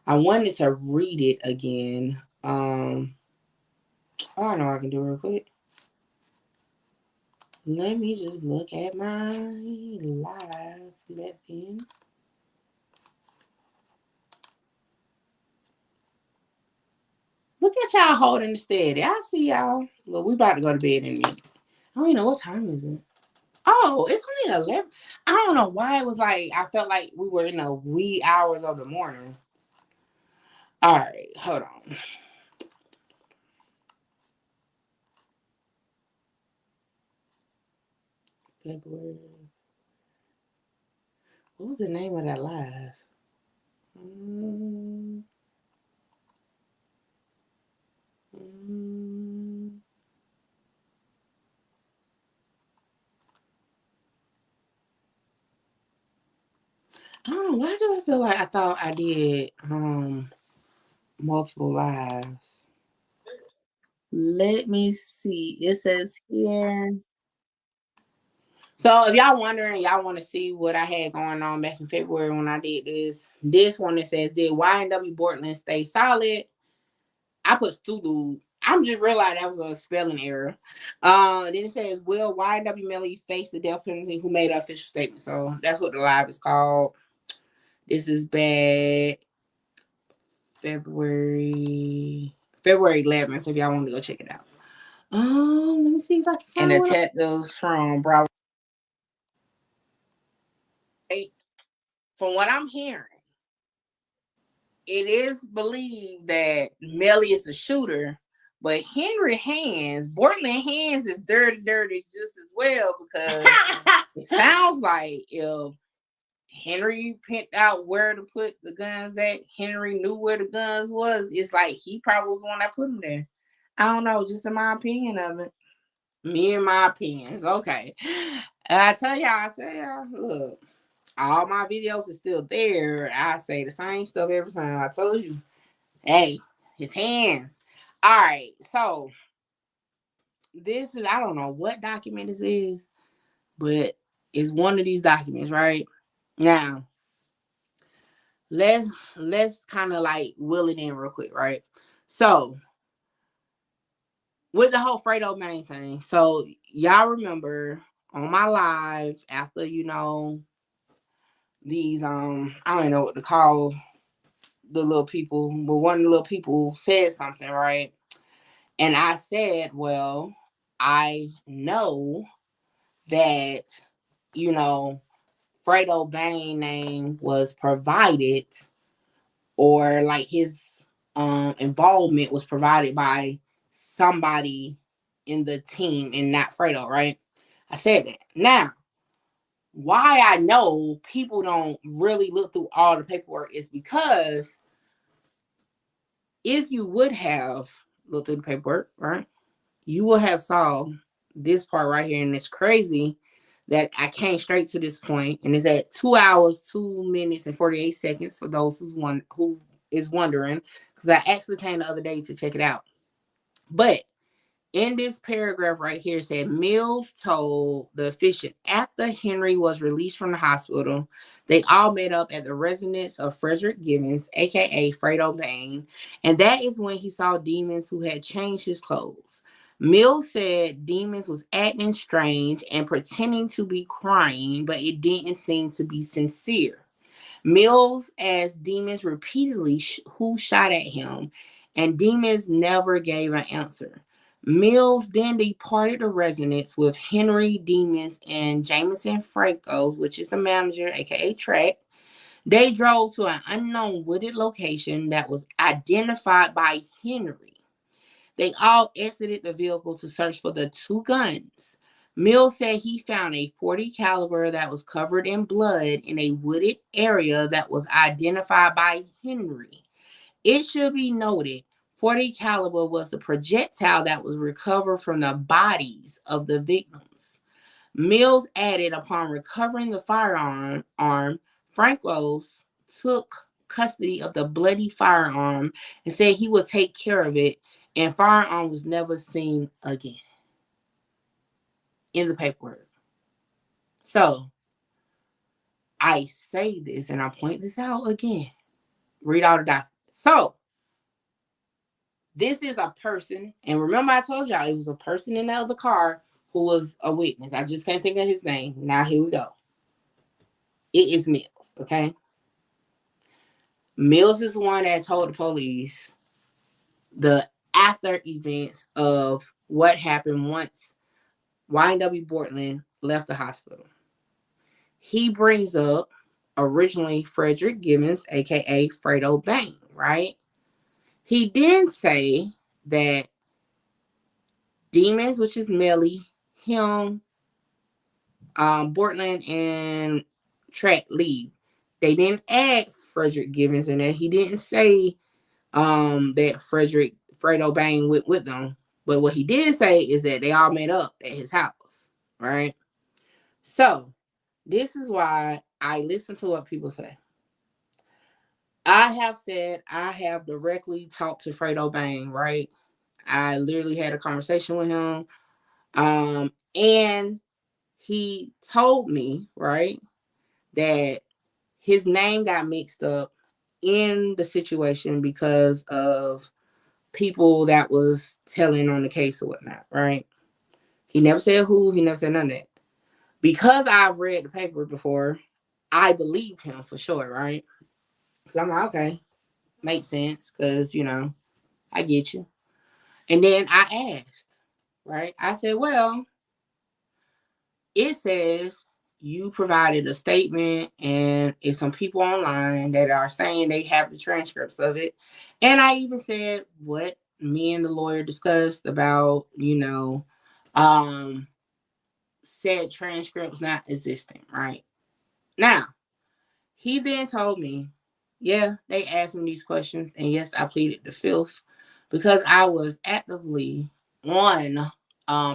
Speaker 1: I wanted to read it again. I know I can do it real quick. Let me just look at my live method. Look at y'all holding it steady. I see y'all. Look, we about to go to bed in a minute. I don't even know what time is it. Oh, it's only 11. I don't know why it was like, I felt like we were in the wee hours of the morning. All right, hold on. February. What was the name of that live? on. Why do I feel like I thought I did multiple lives? Let me see. It says here. So if y'all wondering, y'all want to see what I had going on back in February when I did this one, it says, did YNW Portland stay solid? I put Stulu. I'm just realizing that was a spelling error. Then it says, will YNW Melly face the death penalty? Who made an official statement? So that's what the live is called. This is back February 11th. If y'all want to go check it out. Let me see if I can find. And the detectives from Broward. From what I'm hearing, it is believed that Melly is a shooter, but Henry Hands, Portland Hands is dirty just as well, because it sounds like if Henry picked out where to put the guns at, Henry knew where the guns was. It's like he probably was the one that put them there. I don't know, just in my opinion of it. Me and my opinions. Okay. I tell y'all, look, all my videos is still there. I say the same stuff every time. I told you. Hey, his hands. All right. So this is, I don't know what document this is, but it's one of these documents, right? Now, let's kind of like will it in real quick, right? So with the whole Fredo Bang thing, so y'all remember on my live after, you know, these I don't know what to call the little people, but one of the little people said something, right? And I said, well, I know that, you know, Fredo Bang name was provided, or like his involvement was provided by somebody in the team and not Fredo, right? I said that. Now, why I know people don't really look through all the paperwork is because if you would have looked through the paperwork, right, you will have saw this part right here, and it's crazy that I came straight to this point, and it's at 2 hours, 2 minutes, and 48 seconds for those who is wondering, because I actually came the other day to check it out. But in this paragraph right here, it said Mills told the official after Henry was released from the hospital, they all met up at the residence of Frederick Gibbons, aka Fredo Bang, and that is when he saw Demons, who had changed his clothes. Mills said Demons was acting strange and pretending to be crying, but it didn't seem to be sincere. Mills asked Demons repeatedly who shot at him, and Demons never gave an answer. Mills then departed the residence with Henry, Demons, and Jameson Franco, which is the manager, aka Track. They drove to an unknown wooded location that was identified by Henry. They all exited the vehicle to search for the two guns. Mills said he found a .40 caliber that was covered in blood in a wooded area that was identified by Henry. It should be noted, .40 caliber was the projectile that was recovered from the bodies of the victims. Mills added, upon recovering the firearm, Frankos took custody of the bloody firearm and said he would take care of it, and firearm was never seen again in the paperwork. So I say this and I point this out again. Read all the documents. So this is a person, and remember I told y'all it was a person in the other car who was a witness. I just can't think of his name. Now here we go. It is Mills, okay? Mills is the one that told the police the after events of what happened once YNW Portland left the hospital. He brings up originally Frederick Gibbons, aka Fredo Bang, right? He did say that Demons, which is Melly, him, Portland, and Track leave. They didn't add Frederick Gibbons in there. He didn't say that Fredo Bang went with them. But what he did say is that they all met up at his house, right? So this is why I listen to what people say. I have said I have directly talked to Fredo Bang, right? I literally had a conversation with him. And he told me, right, that his name got mixed up in the situation because of people that was telling on the case or whatnot, right? He never said who, he never said none of that. Because I've read the paper before, I believed him for sure, right? So I'm like, okay, makes sense, because, you know, I get you. And then I asked, right? I said, well, it says you provided a statement and it's some people online that are saying they have the transcripts of it. And I even said what me and the lawyer discussed about, you know, said transcripts not existing, right? Now, he then told me, yeah, they asked me these questions, and yes, I pleaded the fifth because I was actively on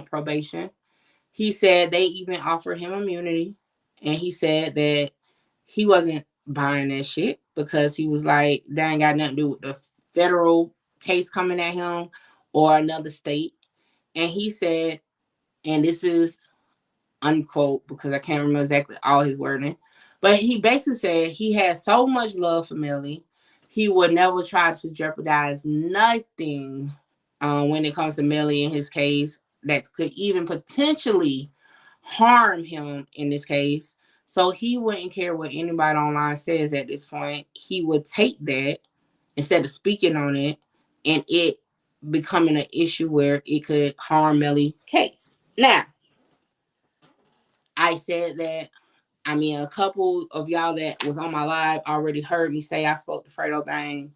Speaker 1: probation. He said they even offered him immunity, and he said that he wasn't buying that shit because he was like, that ain't got nothing to do with the federal case coming at him or another state. And he said, and this is unquote because I can't remember exactly all his wording, but he basically said he had so much love for Melly, he would never try to jeopardize nothing when it comes to Melly in his case that could even potentially harm him in this case. So he wouldn't care what anybody online says at this point. He would take that instead of speaking on it and it becoming an issue where it could harm Melly's case. Now, I said that, I mean, a couple of y'all that was on my live already heard me say I spoke to Fredo Bang.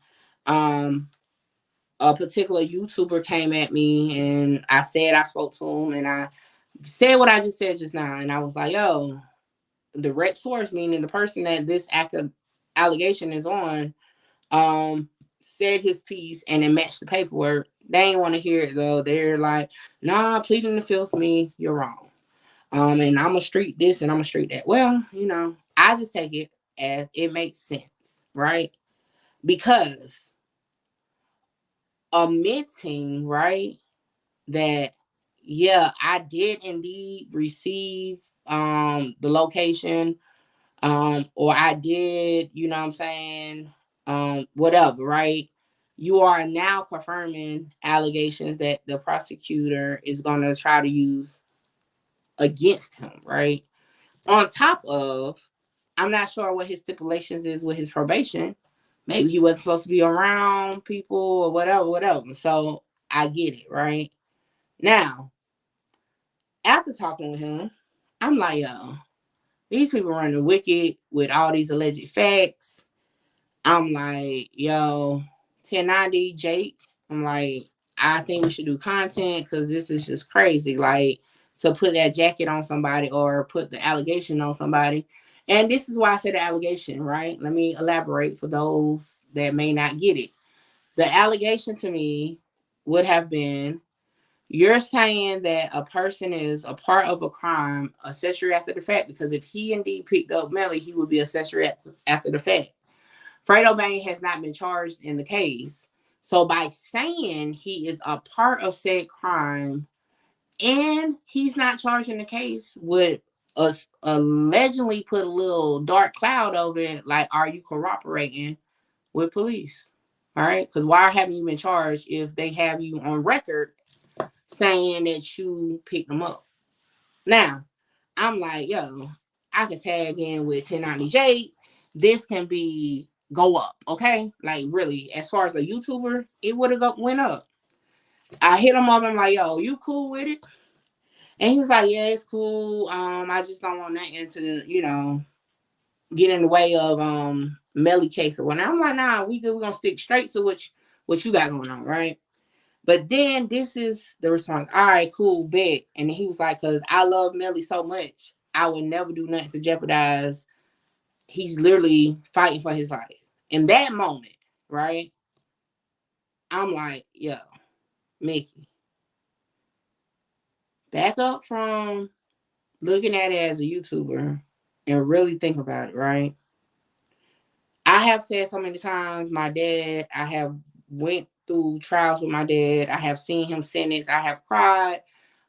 Speaker 1: A particular YouTuber came at me and I said I spoke to him and I said what I just said just now. And I was like, yo, the direct source, meaning the person that this allegation is on, said his piece and it matched the paperwork. They ain't want to hear it though. They're like, nah, pleading the fifth me, you're wrong. And I'm a street this and I'm a street that. Well, you know, I just take it as it makes sense, right? Because admitting, right, that yeah, I did indeed receive the location, or I did, you know what I'm saying, whatever, right? You are now confirming allegations that the prosecutor is gonna try to use against him, right? On top of, I'm not sure what his stipulations is with his probation. Maybe he wasn't supposed to be around people or whatever. So I get it, right? Now, after talking with him, I'm like, yo, these people running wicked with all these alleged facts. I'm like, yo, 1090 Jake. I'm like, I think we should do content because this is just crazy. Like, to put that jacket on somebody or put the allegation on somebody. And this is why I said the allegation, right? Let me elaborate for those that may not get it. The allegation to me would have been, you're saying that a person is a part of a crime, accessory after the fact, because if he indeed picked up Melly, he would be accessory after the fact. Fredo Bang has not been charged in the case. So by saying he is a part of said crime and he's not charged in the case would allegedly put a little dark cloud over it. Like, are you cooperating with police? All right. Because why haven't you been charged if they have you on record saying that you picked them up? Now, I'm like, yo, I could tag in with 1090J. This can be go up, okay? Like, really, as far as a YouTuber, it would have went up. I hit him up. I'm like, yo, you cool with it? And he was like, yeah, it's cool. I just don't want nothing to, you know, get in the way of Melly case or whatnot. I'm like, nah, we good. We're gonna stick straight to what you got going on, right? But then this is the response. All right, cool, bet. And then he was like, because I love Melly so much, I would never do nothing to jeopardize. He's literally fighting for his life. In that moment, right? I'm like, yo, Mickey, back up from looking at it as a YouTuber and really think about it, right? I have said so many times, my dad, I have went through trials with my dad. I have seen him sentenced. I have cried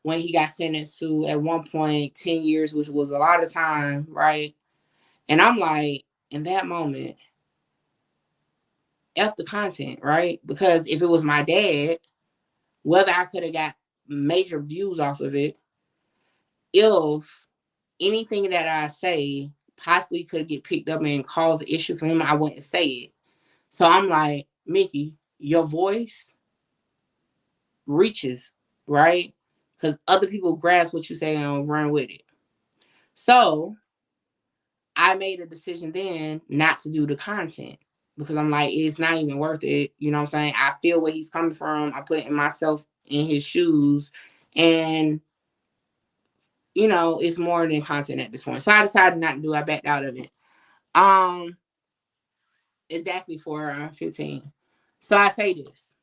Speaker 1: when he got sentenced to, at one point, 10 years, which was a lot of time, right? And I'm like, in that moment, F the content, right? Because if it was my dad, whether I could have got major views off of it, if anything that I say possibly could get picked up and cause an issue for him, I wouldn't say it. So I'm like, Mickey, your voice reaches, right? Because other people grasp what you say and run with it. So I made a decision then not to do the content because I'm like, it's not even worth it. You know what I'm saying? I feel where he's coming from. I put myself in his shoes, and it's more than content at this point. So I decided not to do it. I backed out of it. Exactly for 15. So I say this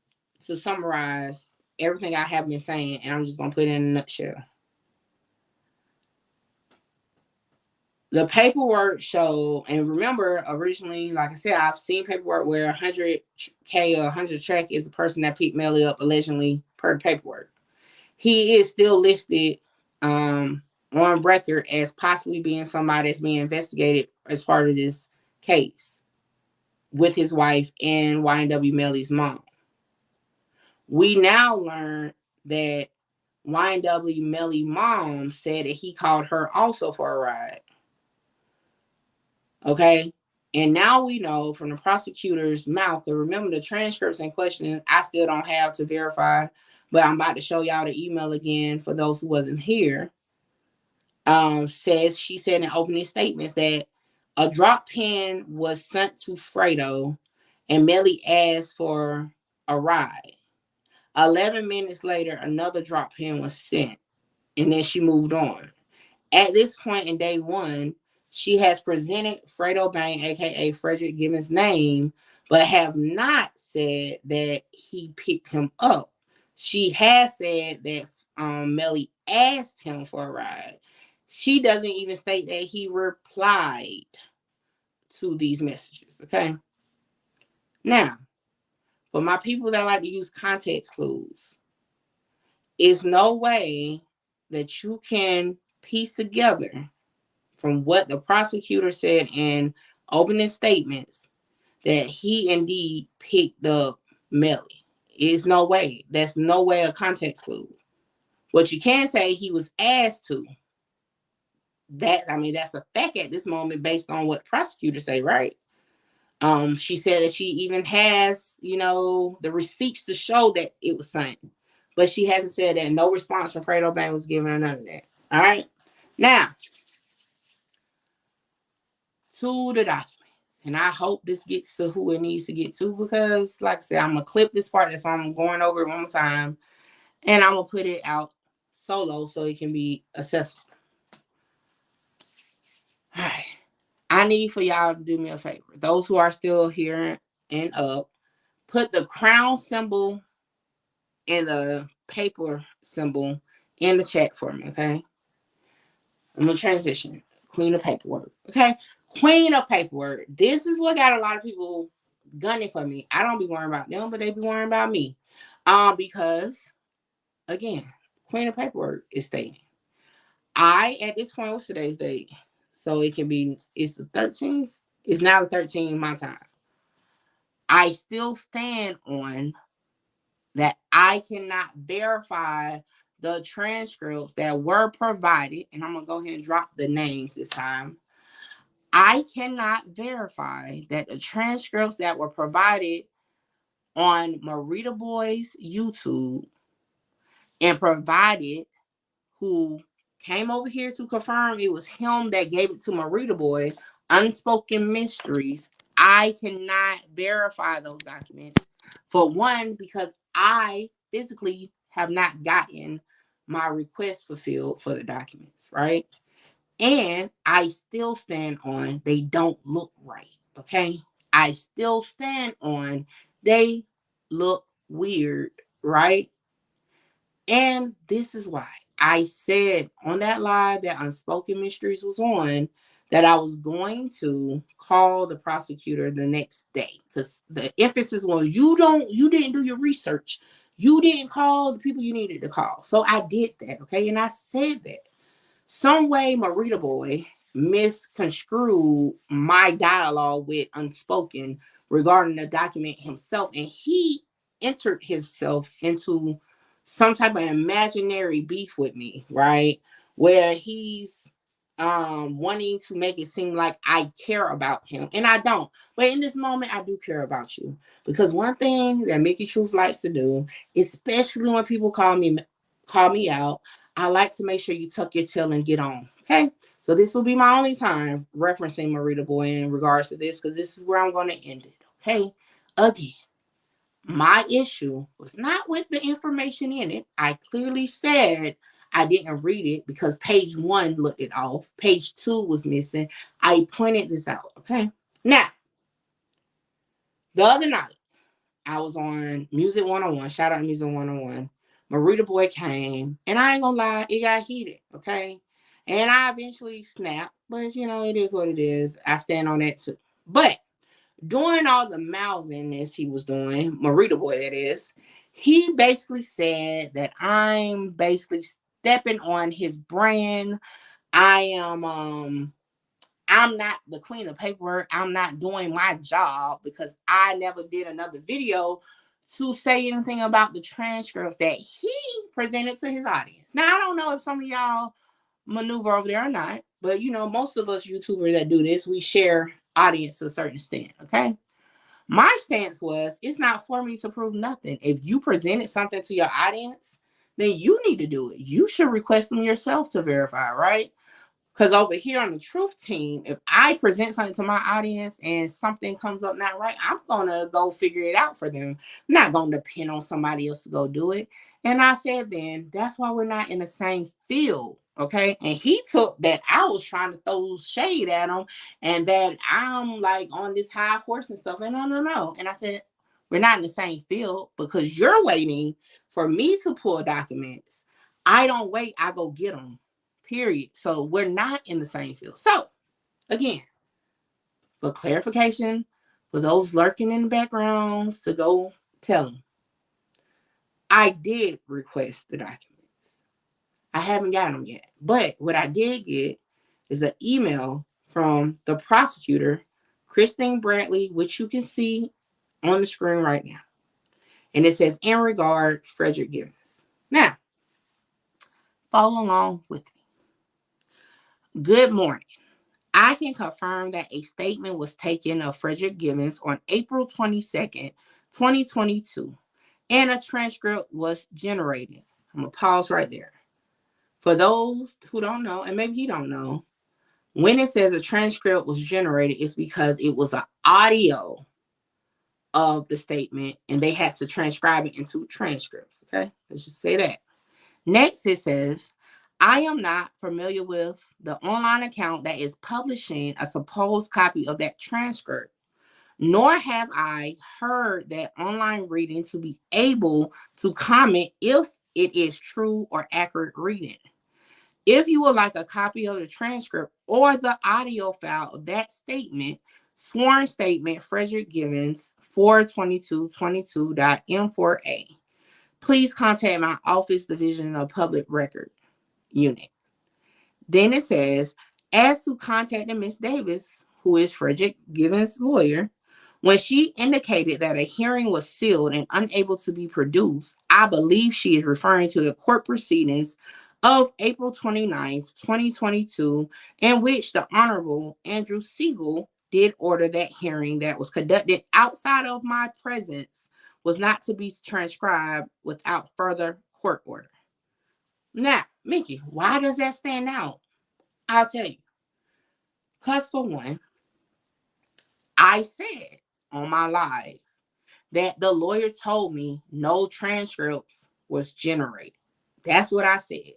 Speaker 1: to summarize everything I have been saying, and I'm just gonna put it in a nutshell. The paperwork showed, and remember, originally, like I said, I've seen paperwork where 100K or 100 track is the person that picked Melly up allegedly per the paperwork. He is still listed on record as possibly being somebody that's being investigated as part of this case with his wife and YNW Melly's mom. We now learn that YNW Melly mom said that he called her also for a ride. Okay. And now we know from the prosecutor's mouth, and remember the transcripts and questions I still don't have to verify, but I'm about to show y'all the email again for those who wasn't here. She said in opening statements that a drop pin was sent to Fredo and Melly asked for a ride. 11 minutes later, another drop pin was sent, and then she moved on. At this point in day one, she has presented Fredo Bang, aka Frederick Gibbons' name, but have not said that he picked him up. She has said that Melly asked him for a ride. She doesn't even state that he replied to these messages. Okay. Now, for my people that like to use context clues, is no way that you can piece together from what the prosecutor said in opening statements that he indeed picked up Melly. Is no way. That's no way a context clue. What you can say, he was asked to. That's a fact at this moment based on what prosecutors say, right? She said that she even has, the receipts to show that it was signed. But she hasn't said that no response from Fredo Bang was given or none of that. All right. Now, to the documents. And I hope this gets to who it needs to get to, because, like I said, I'm going to clip this part. That's why I'm going over it one more time. And I'm going to put it out solo so it can be accessible. All right. I need for y'all to do me a favor. Those who are still here and up, put the crown symbol and the paper symbol in the chat for me, okay? I'm going to transition. Queen of paperwork, okay? Queen of paperwork. This is what got a lot of people gunning for me. I don't be worrying about them, but they be worrying about me. Because, again, Queen of paperwork is stating. At this point, what's today's date? So it can be, it's the 13th. It's now the 13th my time. I still stand on that I cannot verify the transcripts that were provided, and I'm going to go ahead and drop the names this time. I cannot verify that the transcripts that were provided on Marita Boy's YouTube and provided, who came over here to confirm it was him that gave it to Marita Boy, Unspoken Mysteries. I cannot verify those documents. For one, because I physically have not gotten my request fulfilled for the documents, right? And I still stand on they don't look right, okay? I still stand on they look weird, right? And this is why I said on that live that Unspoken Mysteries was on that I was going to call the prosecutor the next day, because the emphasis was you didn't do your research. You didn't call the people you needed to call. So I did that, okay? And I said that. Some way Marita Boy misconstrued my dialogue with Unspoken regarding the document himself, and he entered himself into some type of imaginary beef with me, right? Where he's wanting to make it seem like I care about him, and I don't. But in this moment, I do care about you, because one thing that Mickey Truth likes to do, especially when people call me out, I like to make sure you tuck your tail and get on. Okay. So this will be my only time referencing Marita Boy in regards to this, because this is where I'm going to end it. Okay. Again, my issue was not with the information in it. I clearly said I didn't read it because page 1 looked it off. Page 2 was missing. I pointed this out. Okay. Now, the other night, I was on Music 101. Shout out Music 101. Marita Boy came, and I ain't gonna lie, it got heated, okay? And I eventually snapped, but you know, it is what it is. I stand on that too. But during all the mouthingness he was doing, Marita Boy that is, he basically said that I'm basically stepping on his brand. I'm not the queen of paperwork. I'm not doing my job because I never did another video to say anything about the transcripts that he presented to his audience. Now, I don't know if some of y'all maneuver over there or not, but you know, most of us YouTubers that do this, we share audience to a certain extent, okay? My stance was, it's not for me to prove nothing. If you presented something to your audience, then you need to do it. You should request them yourself to verify, right? Because over here on the truth team, if I present something to my audience and something comes up not right, I'm going to go figure it out for them. I'm not going to depend on somebody else to go do it. And I said then, that's why we're not in the same field, okay? And he took that I was trying to throw shade at him and that I'm like on this high horse and stuff. And no. And I said, we're not in the same field because you're waiting for me to pull documents. I don't wait, I go get them. Period. So we're not in the same field. So again, for clarification, for those lurking in the backgrounds to go tell them, I did request the documents. I haven't got them yet. But what I did get is an email from the prosecutor, Christine Bradley, which you can see on the screen right now. And it says, in regard, Frederick Givens. Now, follow along with me. Good morning. I can confirm that a statement was taken of Frederick Givens on April 22nd, 2022, and a transcript was generated. I'm going to pause right there. For those who don't know, and maybe you don't know, when it says a transcript was generated, it's because it was an audio of the statement, and they had to transcribe it into transcripts, okay? Let's just say that. Next, it says, I am not familiar with the online account that is publishing a supposed copy of that transcript, nor have I heard that online reading to be able to comment if it is true or accurate reading. If you would like a copy of the transcript or the audio file of that statement, sworn statement, Frederick Givens, 42222.m4a, please contact my office division of public record unit. Then it says, as to contacting Ms. Davis, who is Frederick Givens' lawyer, when she indicated that a hearing was sealed and unable to be produced, I believe she is referring to the court proceedings of April 29th, 2022, in which the Honorable Andrew Siegel did order that hearing that was conducted outside of my presence was not to be transcribed without further court order. Now, Mickey, why does that stand out? I'll tell you. Because for one, I said on my live that the lawyer told me no transcripts was generated. That's what I said.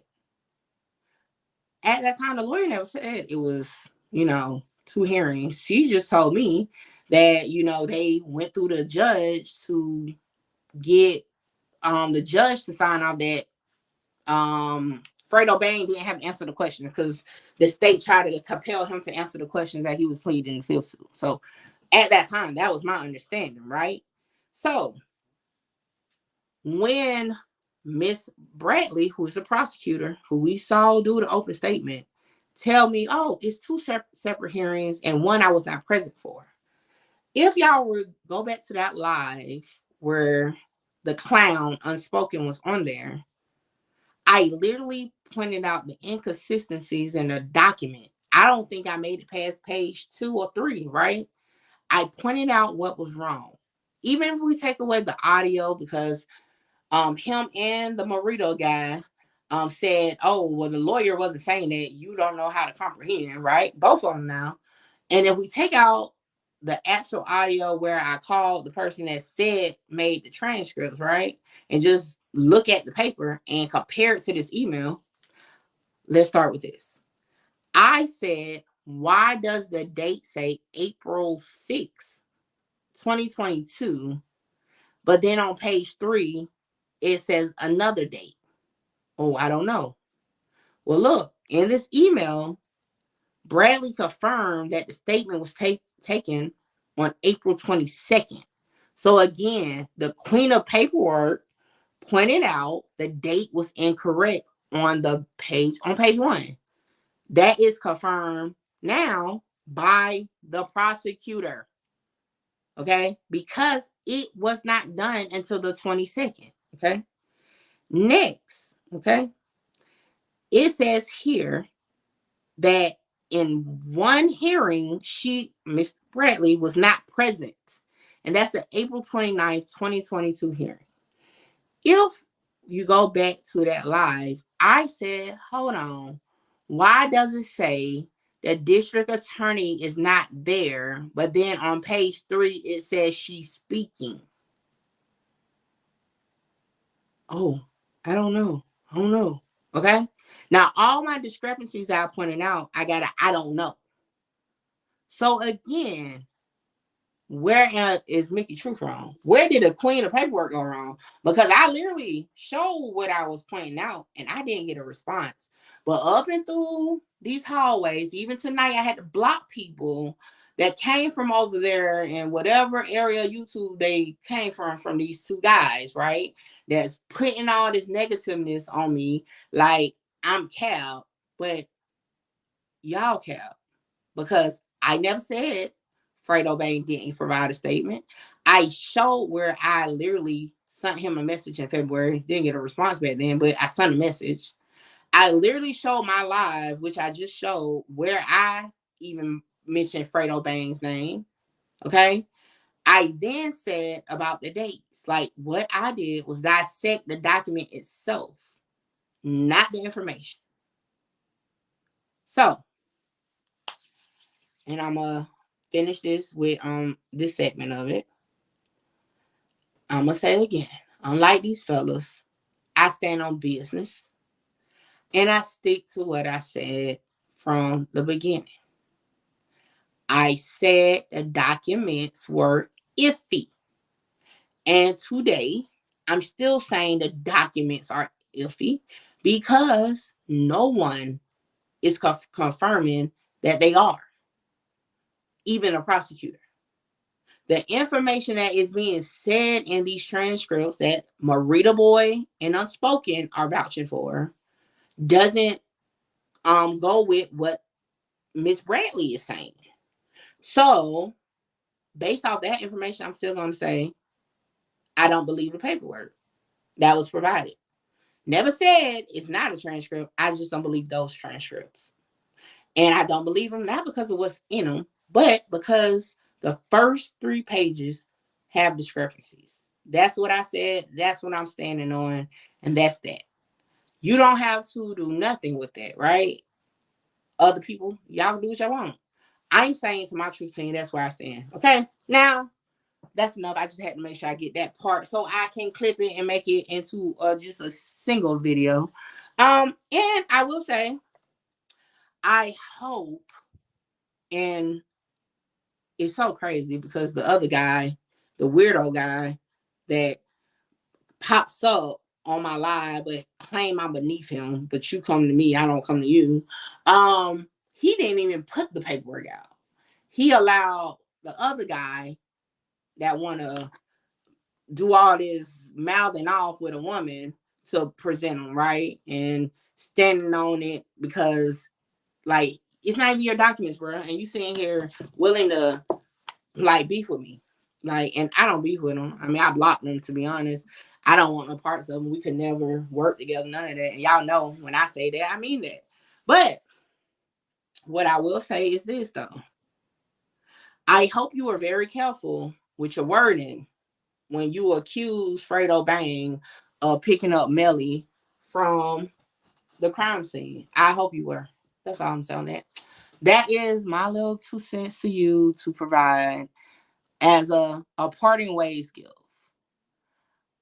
Speaker 1: At that time, the lawyer never said it was, 2 hearings. She just told me that, they went through the judge to get the judge to sign off that Fredo Bain didn't have to answer the question because the state tried to compel him to answer the questions that he was pleading the fifth to. So at that time, that was my understanding, right? So when Miss Bradley, who is a prosecutor, who we saw do the open statement, tell me, oh, it's two separate hearings and one I was not present for. If y'all would go back to that live where the clown Unspoken was on there, I literally pointed out the inconsistencies in the document. I don't think I made it past page 2 or 3, right? I pointed out what was wrong. Even if we take away the audio, because him and the Morito guy said, oh, well, the lawyer wasn't saying that. You don't know how to comprehend, right? Both of them now. And if we take out the actual audio where I called the person that said made the transcripts, right? And just look at the paper and compare it to this email. Let's start with this. I said, why does the date say April 6, 2022? But then on page 3, it says another date. Oh, I don't know. Well, look, in this email, Bradley confirmed that the statement was taken on April 22nd. So again, the queen of paperwork pointed out the date was incorrect on page 1. That is confirmed now by the prosecutor. Okay? Because it was not done until the 22nd. Okay? Next, okay? It says here that in one hearing, Miss Bradley was not present. And that's the April 29th, 2022 hearing. If you go back to that live, I said, hold on. Why does it say the district attorney is not there, but then on page 3, it says she's speaking? Oh, I don't know. Okay? Now, all my discrepancies that I pointed out, I don't know. So again, where is Mickey Truth wrong? Where did the queen of paperwork go wrong? Because I literally showed what I was pointing out and I didn't get a response. But up and through these hallways, even tonight, I had to block people that came from over there in whatever area YouTube they came from these two guys, right? That's putting all this negativeness on me like I'm Cal, but y'all Cal. Because I never said Fredo Bain didn't provide a statement. I showed where I literally sent him a message in February. Didn't get a response back then, but I sent a message. I literally showed my live, which I just showed, where I even mentioned Fredo Bain's name. Okay. I then said about the dates. Like what I did was dissect the document itself, not the information. So, and I'm going to finish this with this segment of it. I'm going to say it again. Unlike these fellas, I stand on business and I stick to what I said from the beginning. I said the documents were iffy. And today, I'm still saying the documents are iffy because no one is confirming that they are, even a prosecutor. The information that is being said in these transcripts that Marita Boy and Unspoken are vouching for doesn't go with what Miss Bradley is saying. So, based off that information, I'm still going to say I don't believe the paperwork that was provided. Never said it's not a transcript. I just don't believe those transcripts. And I don't believe them not because of what's in them, but because the first 3 pages have discrepancies. That's what I said. That's what I'm standing on. And that's that. You don't have to do nothing with that, right? Other people, y'all can do what y'all want. I'm saying to my truth team, that's where I stand. Okay, now that's enough. I just had to make sure I get that part so I can clip it and make it into just a single video. And I will say, I hope, and it's so crazy because the other guy, the weirdo guy that pops up on my live, but claim I'm beneath him. But you come to me, I don't come to you. He didn't even put the paperwork out. He allowed the other guy that want to do all this mouthing off with a woman to present them, right? And standing on it because, like, it's not even your documents, bro. And you sitting here willing to, like, beef with me. Like, and I don't beef with him. I mean, I blocked him, to be honest. I don't want no parts of him. We could never work together, none of that. And y'all know when I say that, I mean that. But what I will say is this, though. I hope you are very careful with your wording when you accuse Fredo Bang of picking up Melly from the crime scene. I hope you were. That's all I'm saying. That is my little 2 cents to you to provide as a parting ways gift.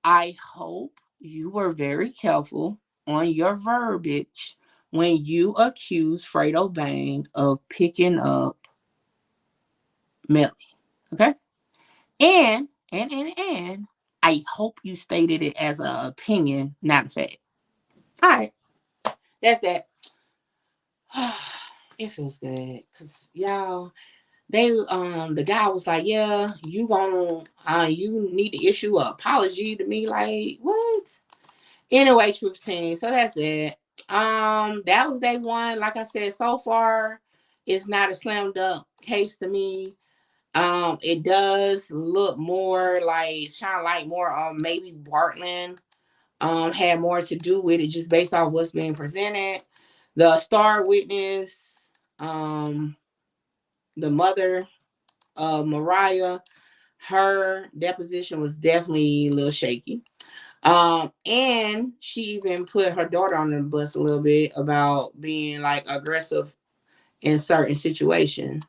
Speaker 1: I hope you were very careful on your verbiage when you accuse Fredo Bang of picking up Melly. Okay? And I hope you stated it as an opinion, not a fact. All right. That's that. It feels good. Cause y'all, they the guy was like, yeah, you need to issue an apology to me. Like, what? Anyway, truth team. So that's it. That was day one. Like I said, so far, it's not a slam dunk case to me. It does look more like shine light more on maybe Bartland had more to do with it just based off what's being presented. The star witness, the mother of Mariah, her deposition was definitely a little shaky. And she even put her daughter on the bus a little bit about being like aggressive in certain situations.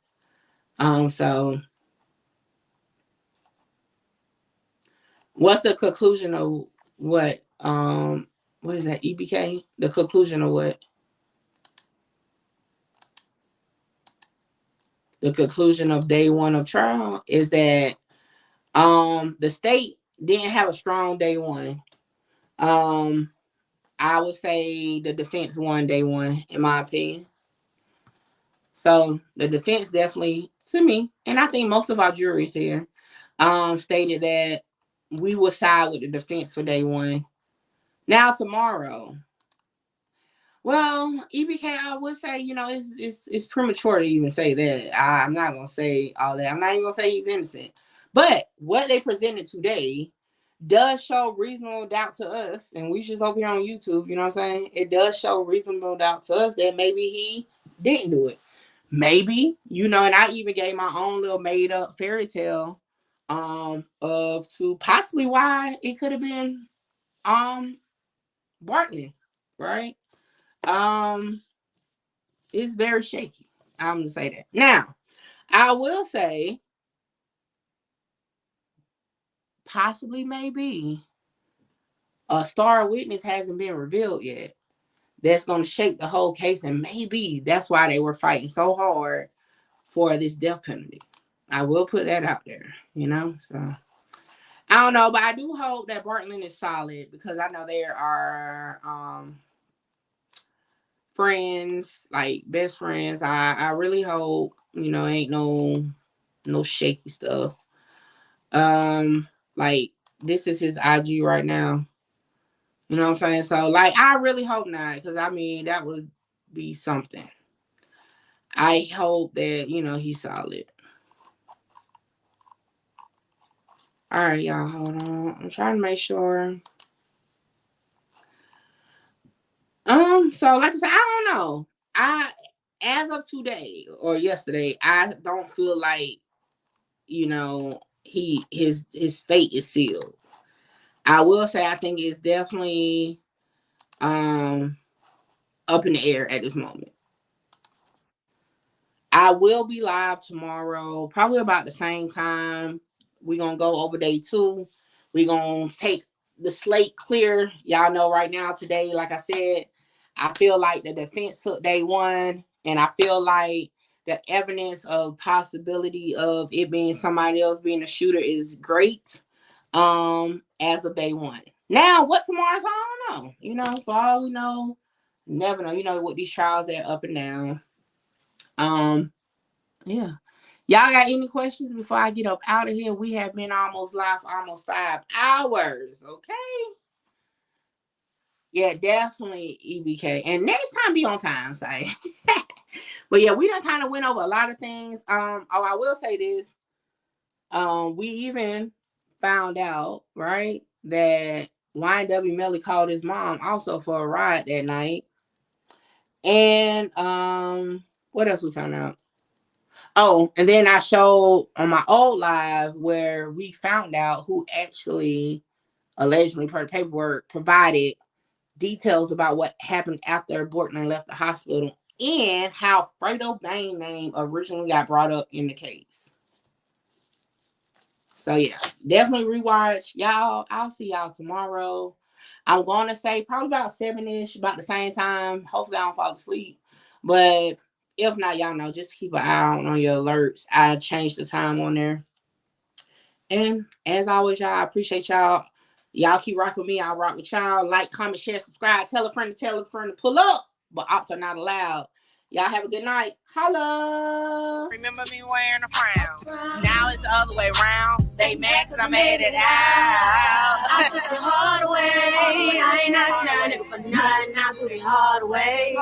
Speaker 1: So what's the conclusion of what is that, EBK? The conclusion of what? The conclusion of day one of trial is that the state didn't have a strong day one. I would say the defense won day one, in my opinion. So the defense definitely, to me, and I think most of our juries here, stated that we will side with the defense for day one. Now tomorrow, well, EBK, I would say, it's premature to even say that. I'm not gonna say all that. I'm not even gonna say he's innocent. But what they presented today does show reasonable doubt to us, and we just over here on YouTube, you know what I'm saying? It does show reasonable doubt to us that maybe he didn't do it. Maybe, and I even gave my own little made up fairy tale of to possibly why it could have been Bartley, right? It's very shaky. I'm gonna say that. Now, I will say possibly maybe a star witness hasn't been revealed yet. That's gonna shape the whole case, and maybe that's why they were fighting so hard for this death penalty. I will put that out there, so I don't know, but I do hope that Bartland is solid because I know there are friends, like best friends. I really hope, ain't no shaky stuff. Like this is his IG right now. You know what I'm saying? So like I really hope not, because I mean that would be something. I hope that, he's solid. All right, y'all, hold on. I'm trying to make sure. So like I said, I don't know. As of today or yesterday, I don't feel like, his fate is sealed. I will say I think it's definitely up in the air at this moment. I will be live tomorrow, probably about the same time. We're going to go over day 2. We're going to take the slate clear. Y'all know right now today, like I said, I feel like the defense took day 1, and I feel like the evidence of possibility of it being somebody else being a shooter is great as of day 1. Now, what tomorrow's, I don't know. You know, for all we know, never know. You know, with these trials, they're up and down. Yeah. Y'all got any questions before I get up out of here? We have been almost live for almost 5 hours. Okay. Yeah, definitely EBK. And next time be on time, say. But yeah, we done kind of went over a lot of things. Oh, I will say this. We even found out, right, that YNW Melly called his mom also for a ride that night. And what else we found out? Oh, and then I showed on my old live where we found out who actually allegedly per paperwork provided details about what happened after Bortman left the hospital and how Fredo Bain name originally got brought up in the case. So yeah, definitely rewatch. Y'all, I'll see y'all tomorrow. I'm going to say probably about 7-ish, about the same time. Hopefully I don't fall asleep. But if not, y'all know, just keep an eye out on your alerts. I changed the time on there. And as always, y'all, I appreciate y'all. Y'all keep rocking with me. I'll rock with y'all. Like, comment, share, subscribe. Tell a friend to pull up. But ops are not allowed. Y'all have a good night. Holla.
Speaker 3: Remember me wearing a frown. Now it's the other way around. They mad because I made it out.
Speaker 21: I took the hard way. I ain't asking a nigga for nothing. I threw the hard way.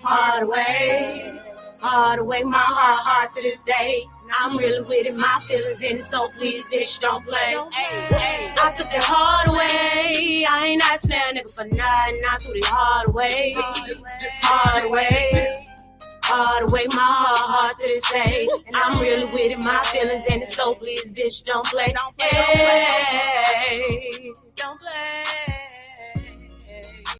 Speaker 21: Hard way. Hard way. My heart to this day. I'm really with it, my feelings in it, so please, bitch, don't play. I took the hard way. I ain't asking a nigga for nothing. I threw the hard way. Hard way. Hard way, my heart to this day. I'm really with it, my feelings in it, so please, bitch, don't play. Don't play. Don't play.